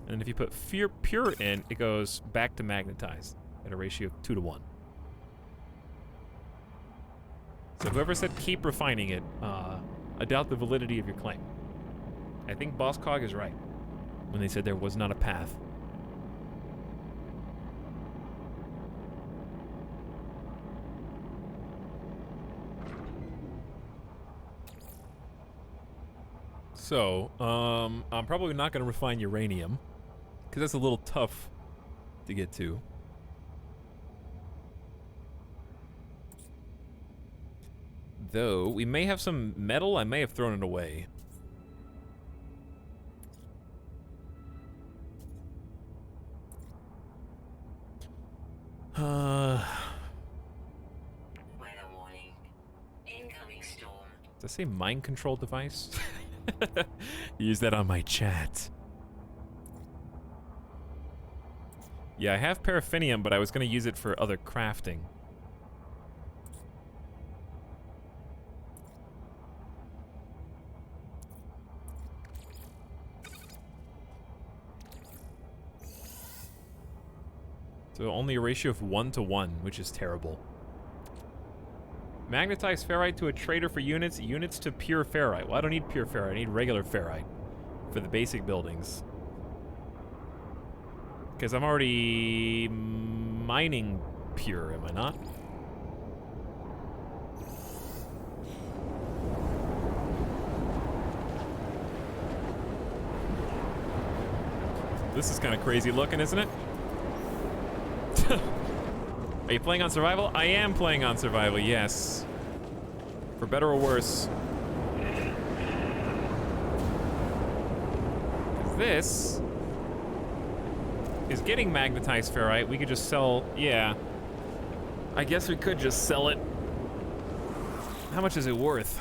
And if you put pure in, it goes back to magnetized at a ratio of 2 to 1. So whoever said keep refining it, I doubt the validity of your claim. I think Boss Cog is right when they said there was not a path. So, I'm probably not going to refine uranium, because that's a little tough to get to. Though, we may have some metal. I may have thrown it away. Weather warning. Incoming storm. Does that say mind control device? Use that on my chat. Yeah, I have paraffinium, but I was going to use it for other crafting. So only a ratio of 1 to 1, which is terrible. Magnetize ferrite to a trader for units, units to pure ferrite. Well, I don't need pure ferrite, I need regular ferrite for the basic buildings. Because I'm already mining pure, am I not? This is kind of crazy looking, isn't it? Are you playing on survival? I am playing on survival, yes. For better or worse. 'Cause this is getting magnetized ferrite. We could just sell, yeah. I guess we could just sell it. How much is it worth?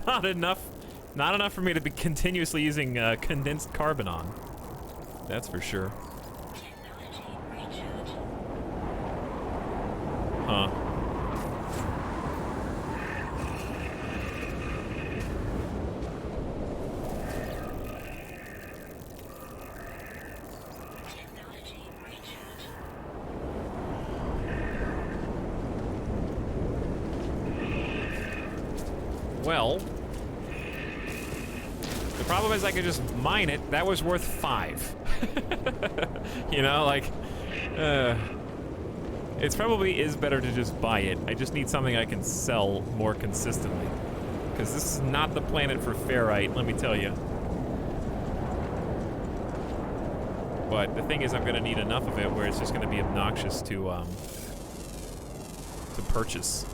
Not enough. Not enough for me to be continuously using condensed carbon on. That's for sure. Huh. Well, the problem is I could just mine it. That was worth 5. You know, like, it probably is better to just buy it. I just need something I can sell more consistently. Because this is not the planet for ferrite, let me tell you. But the thing is, I'm gonna need enough of it where it's just gonna be obnoxious to purchase.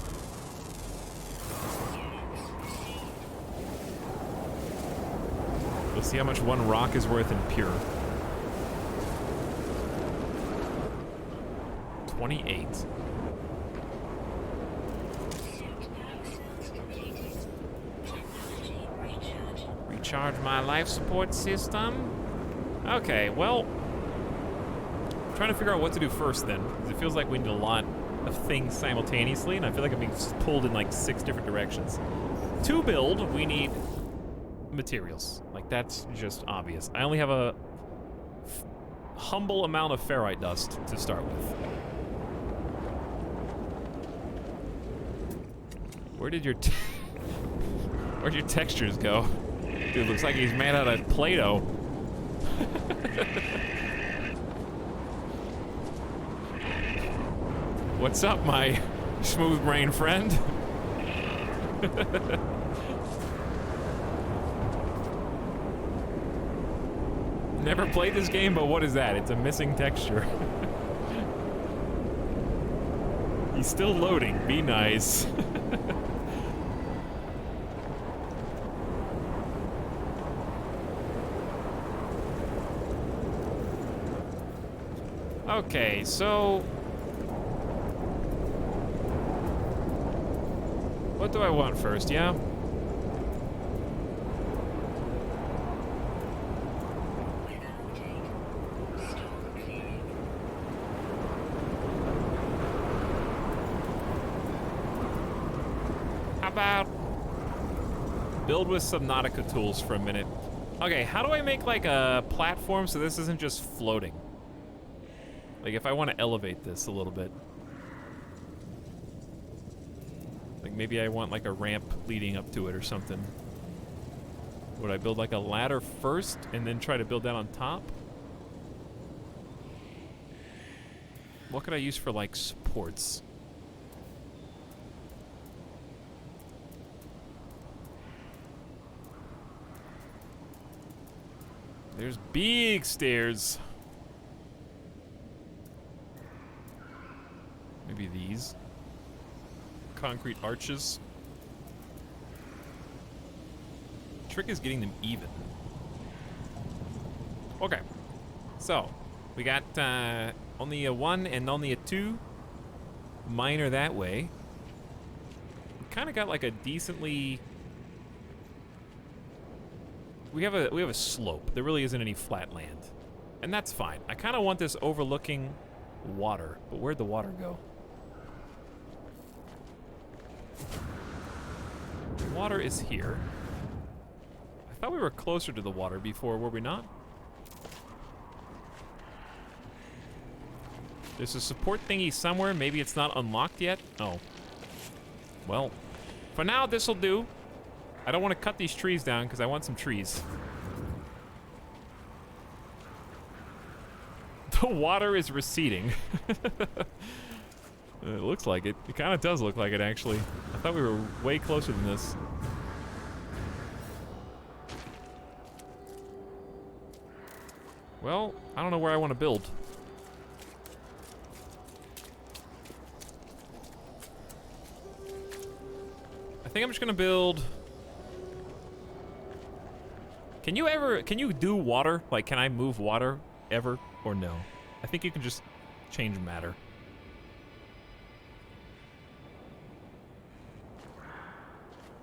We'll see how much one rock is worth in pure. 28. Recharge my life support system. Okay, well, I'm trying to figure out what to do first then, because it feels like we need a lot of things simultaneously, and I feel like I'm being pulled in like 6 different directions. To build, we need materials. Like, that's just obvious. I only have a humble amount of ferrite dust to start with. Where'd your textures go? Dude, looks like he's made out of Play-Doh. What's up, my smooth brain friend? Never played this game, but what is that? It's a missing texture. He's still loading. Be nice. Okay, so what do I want first, yeah? How about build with Subnautica tools for a minute? Okay, how do I make like a platform so this isn't just floating? Like, if I want to elevate this a little bit. Like, maybe I want, like, a ramp leading up to it or something. Would I build, like, a ladder first and then try to build that on top? What could I use for, like, supports? There's big stairs. Maybe these. Concrete arches. The trick is getting them even. Okay. So, we got only a 1 and only a 2. Miner that way. We kind of got like a decently... We have a slope. There really isn't any flat land. And that's fine. I kind of want this overlooking water. But where'd the water go? Water is here. I thought we were closer to the water before, were we not? There's a support thingy somewhere. Maybe it's not unlocked yet. Oh. Well, for now, this'll do. I don't want to cut these trees down because I want some trees. The water is receding. It looks like it. It kind of does look like it, actually. I thought we were way closer than this. Well, I don't know where I want to build. think I'm just gonna build... Can you do water? Like, can I move water ever or no? I think you can just change matter.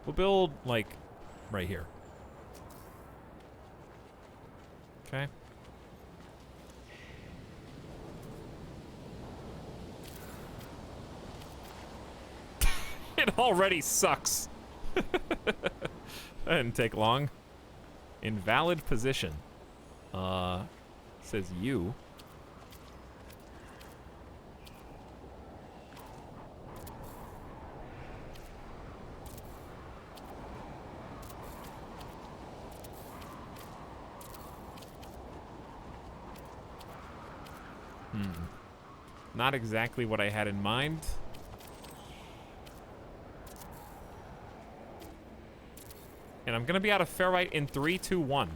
We'll build, like, right here. Okay. It already sucks. That didn't take long. Invalid position. Says you. Not exactly what I had in mind. And I'm gonna be out of ferrite in 3, 2, 1.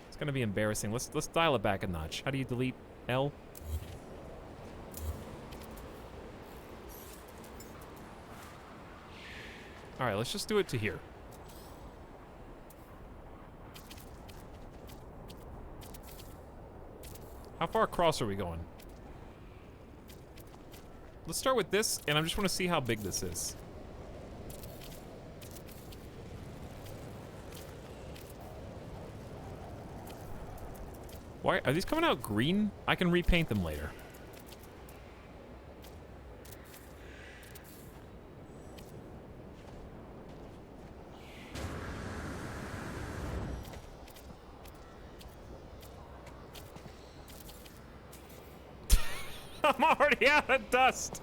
It's gonna be embarrassing. Let's dial it back a notch. How do you delete L? All right, let's just do it to here. How far across are we going? Let's start with this, and I just want to see how big this is. Why are these coming out green? I can repaint them later. I'm already out of dust.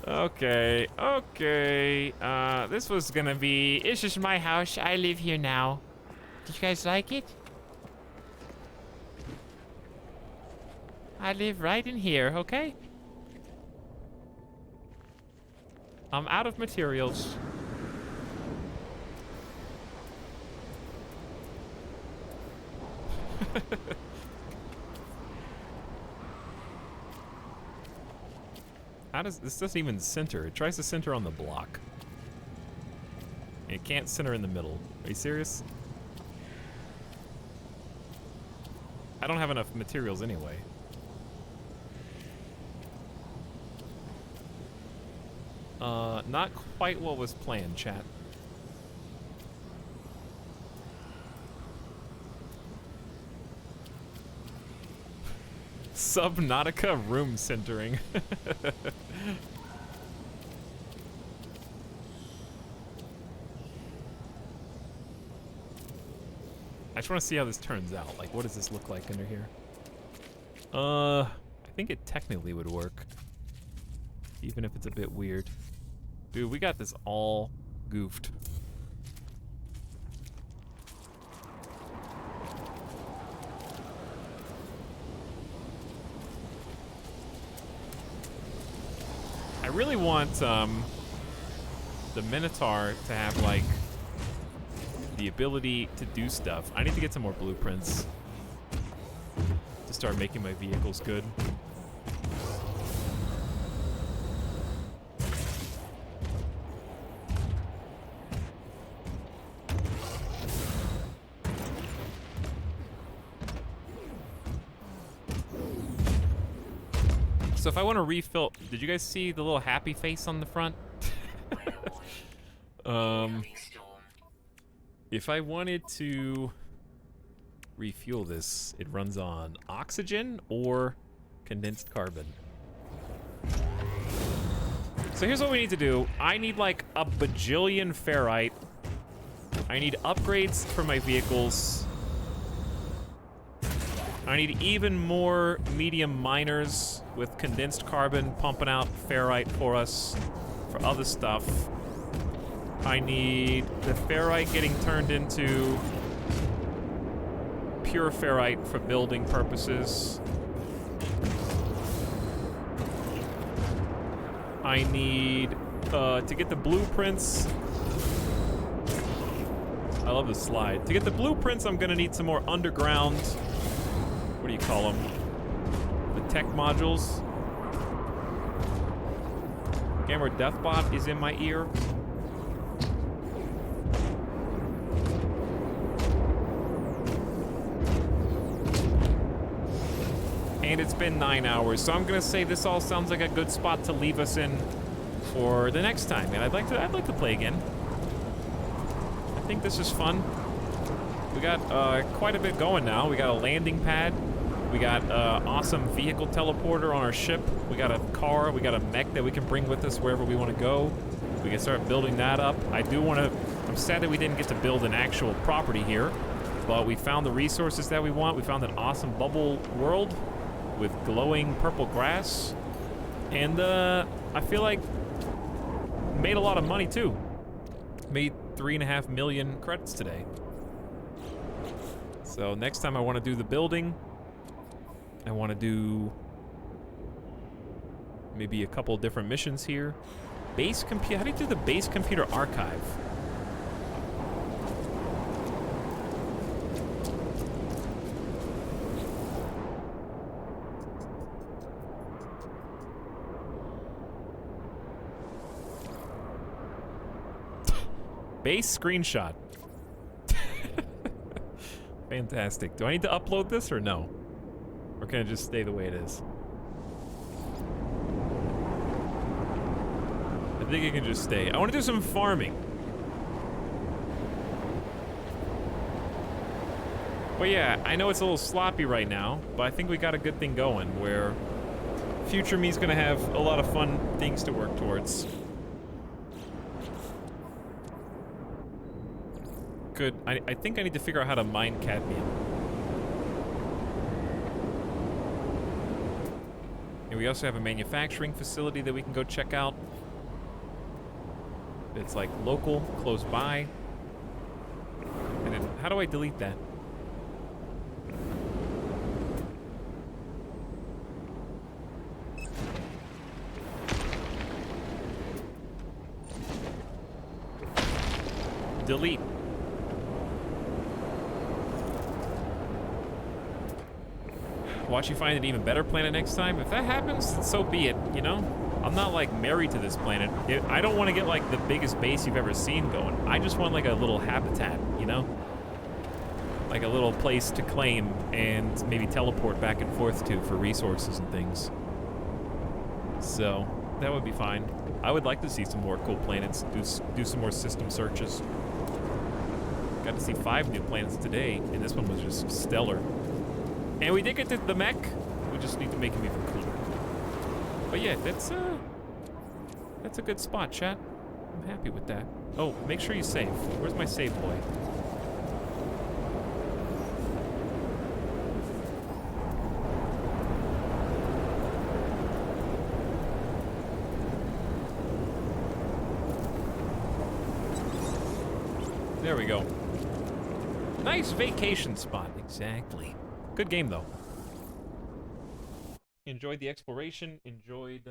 Okay, okay. This was gonna be... It's just my house. I live here now. Did you guys like it? I live right in here, okay? I'm out of materials. How does this doesn't even center? It tries to center on the block. It can't center in the middle. Are you serious? I don't have enough materials anyway. Not quite what was planned, chat. Subnautica room centering. I just want to see how this turns out. Like, what does this look like under here? I think it technically would work. Even if it's a bit weird. Dude, we got this all goofed. I really want the Minotaur to have like the ability to do stuff. I need to get some more blueprints to start making my vehicles good. So if I want to refill, did you guys see the little happy face on the front? If I wanted to refuel this, it runs on oxygen or condensed carbon. So here's what we need to do. I need like a bajillion ferrite. I need upgrades for my vehicles. I need even more medium miners with condensed carbon pumping out ferrite for us for other stuff. I need the ferrite getting turned into pure ferrite for building purposes. I need to get the blueprints. I love this slide. To get the blueprints, I'm gonna need some more underground, what do you call them? The tech modules. Gamer Deathbot is in my ear. And it's been 9 hours, so I'm gonna say this all sounds like a good spot to leave us in for the next time. And I'd like to play again. I think this is fun. We got quite a bit going now. We got a landing pad. We got awesome vehicle teleporter on our ship. We got a car. We got a mech that we can bring with us wherever we want to go. We can start building that up. I'm sad that we didn't get to build an actual property here, but we found the resources that we want. We found an awesome bubble world with glowing purple grass. And I feel like made a lot of money too. Made 3.5 million credits today. So next time I want to do the building. I want to do maybe a couple different missions here. Base computer. How do you do the base computer archive? Base screenshot. Fantastic. Do I need to upload this or no? Or can it just stay the way it is? I think it can just stay. I want to do some farming. But yeah, I know it's a little sloppy right now, but I think we got a good thing going where future me's gonna have a lot of fun things to work towards. Good. I think I need to figure out how to mine cadmium. And we also have a manufacturing facility that we can go check out. It's like local, close by. And then, how do I delete that? Delete. Watch you find an even better planet next time. If that happens, so be it, you know? I'm not like married to this planet. I don't want to get like the biggest base you've ever seen going. I just want like a little habitat, you know? Like a little place to claim and maybe teleport back and forth to for resources and things. So, that would be fine. I would like to see some more cool planets, do some more system searches. Got to see 5 new planets today, and this one was just stellar. And we did get to the mech. We just need to make him even cooler. But yeah, that's a good spot, chat. I'm happy with that. Oh, make sure you save. Where's my save boy? There we go. Nice vacation spot. Exactly. Good game, though. Enjoyed the exploration. Enjoyed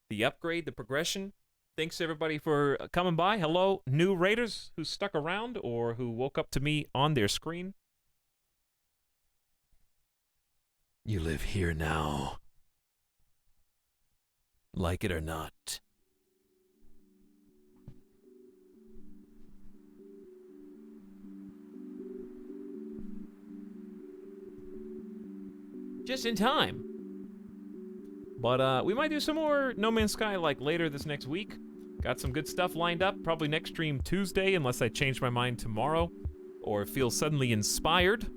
the upgrade, the progression. Thanks, everybody, for coming by. Hello, new raiders who stuck around or who woke up to me on their screen. You live here now. Like it or not. Just in time. But we might do some more No Man's Sky like later this next week. Got some good stuff lined up. Probably next stream Tuesday, unless I change my mind tomorrow or feel suddenly inspired.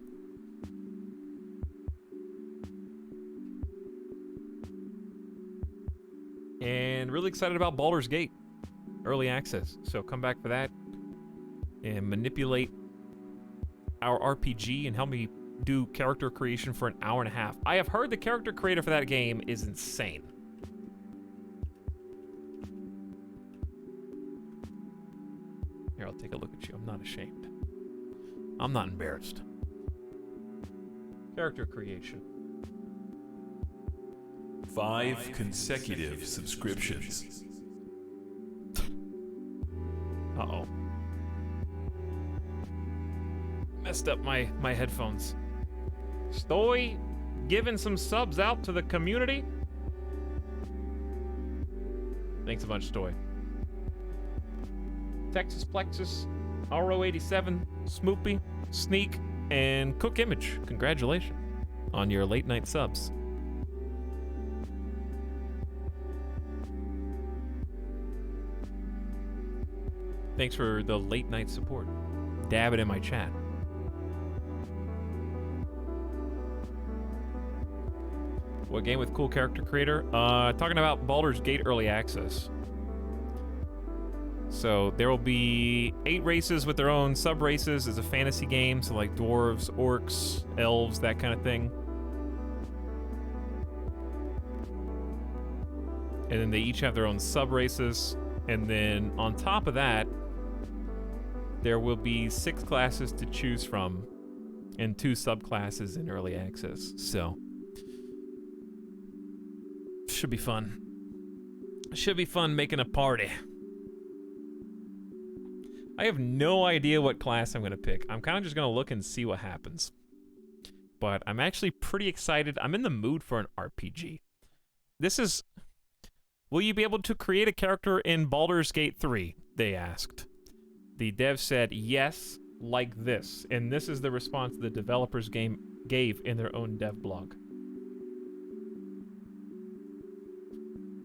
And really excited about Baldur's Gate early access. So come back for that and manipulate our RPG and help me do character creation for an hour and a half. I have heard the character creator for that game is insane. Here, I'll take a look at you. I'm not ashamed. I'm not embarrassed. Character creation. 5 consecutive subscriptions. Uh-oh. Messed up my headphones. Stoy giving some subs out to the community. Thanks a bunch, Stoy. Texas Plexus, RO87, Smoopy, Sneak, and Cook Image. Congratulations. on your late night subs. Thanks for the late night support. Dab it in my chat. What game with cool character creator? Talking about Baldur's Gate early access. So there will be 8 races with their own sub-races. It's a fantasy game, so like dwarves, orcs, elves, that kind of thing. And then they each have their own sub-races. And then on top of that, there will be 6 classes to choose from and 2 subclasses in early access. So should be fun. Should be fun making a party. I have no idea what class I'm going to pick. I'm kind of just going to look and see what happens. But I'm actually pretty excited. I'm in the mood for an RPG. This is... Will you be able to create a character in Baldur's Gate 3? They asked. The dev said yes, like this. And this is the response the developers gave in their own dev blog.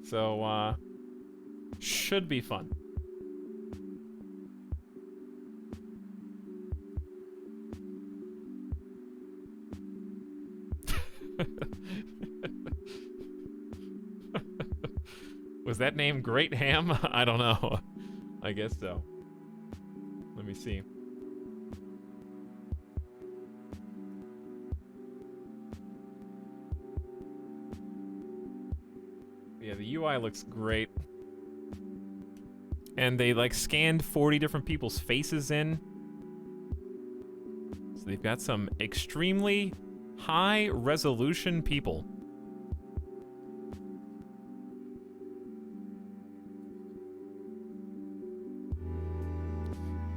So, should be fun. Was that name Great Ham? I don't know. I guess so. Let me see. Yeah, the UI looks great. And they like scanned 40 different people's faces in. So they've got some extremely high resolution people.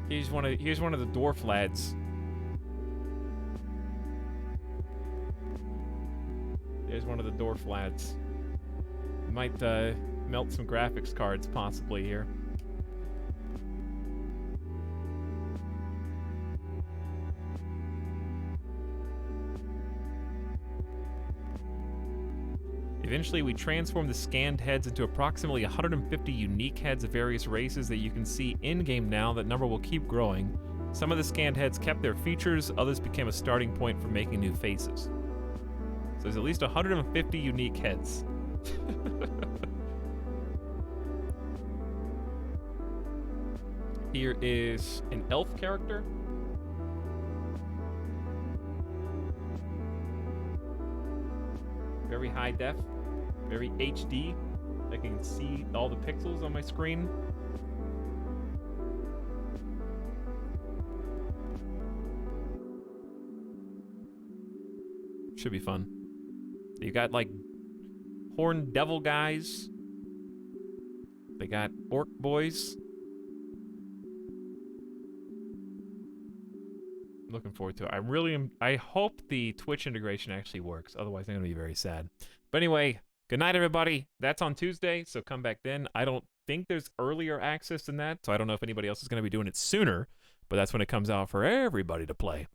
Here's one of the dwarf lads. There's one of the dwarf lads. Might melt some graphics cards possibly here. Eventually, we transform the scanned heads into approximately 150 unique heads of various races that you can see in-game now. That number will keep growing. Some of the scanned heads kept their features, others became a starting point for making new faces. So there's at least 150 unique heads. Here is an elf character. Very high def, very HD. I can see all the pixels on my screen. Should be fun. You got like horned devil guys. They got orc boys. Looking forward to it. I hope the Twitch integration actually works. Otherwise, I'm going to be very sad. But anyway, good night, everybody. That's on Tuesday, so come back then. I don't think there's earlier access than that, so I don't know if anybody else is going to be doing it sooner, but that's when it comes out for everybody to play.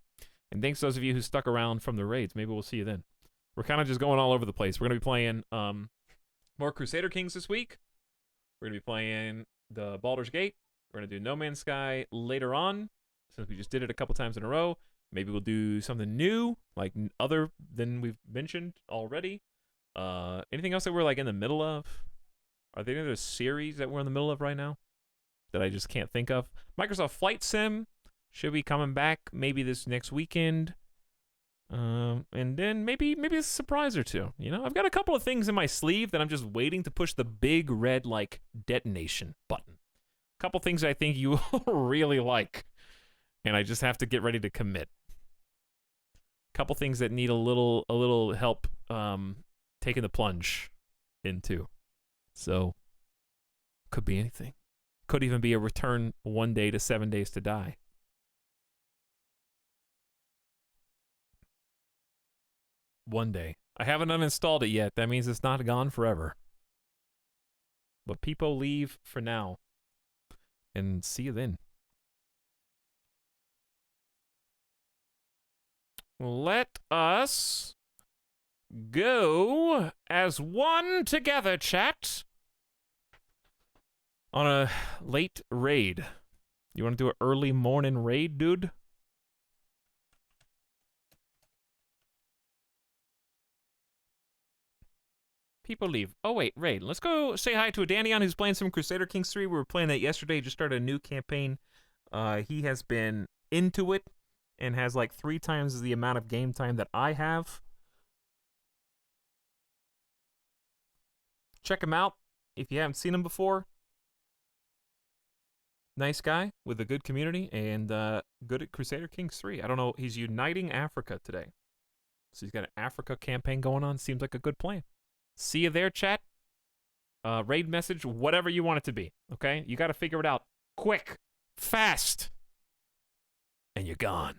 And thanks to those of you who stuck around from the raids. Maybe we'll see you then. We're kind of just going all over the place. We're going to be playing more Crusader Kings this week. We're going to be playing the Baldur's Gate. We're going to do No Man's Sky later on. Since we just did it a couple times in a row, maybe we'll do something new, like other than we've mentioned already. Anything else that we're like in the middle of? Are there any other series that we're in the middle of right now that I just can't think of? Microsoft Flight Sim should be coming back maybe this next weekend. And then maybe a surprise or two. You know, I've got a couple of things in my sleeve that I'm just waiting to push the big red like detonation button. A couple things I think you will really like. And I just have to get ready to commit. Couple things that need a little help taking the plunge into. So could be anything. Could even be a return 1 day to 7 days to die. One day. I haven't uninstalled it yet. That means it's not gone forever. But people leave for now. And see you then. Let us go as one together, chat, on a late raid. You want to do an early morning raid, dude? People leave. Oh, wait, raid. Let's go say hi to a Danion who's playing some Crusader Kings 3. We were playing that yesterday. Just started a new campaign. He has been into it and has like 3 times the amount of game time that I have. Check him out if you haven't seen him before. Nice guy with a good community and good at Crusader Kings 3. I don't know. He's uniting Africa today. So he's got an Africa campaign going on. Seems like a good plan. See you there, chat. Raid message, whatever you want it to be. Okay? You got to figure it out quick, fast, and you're gone.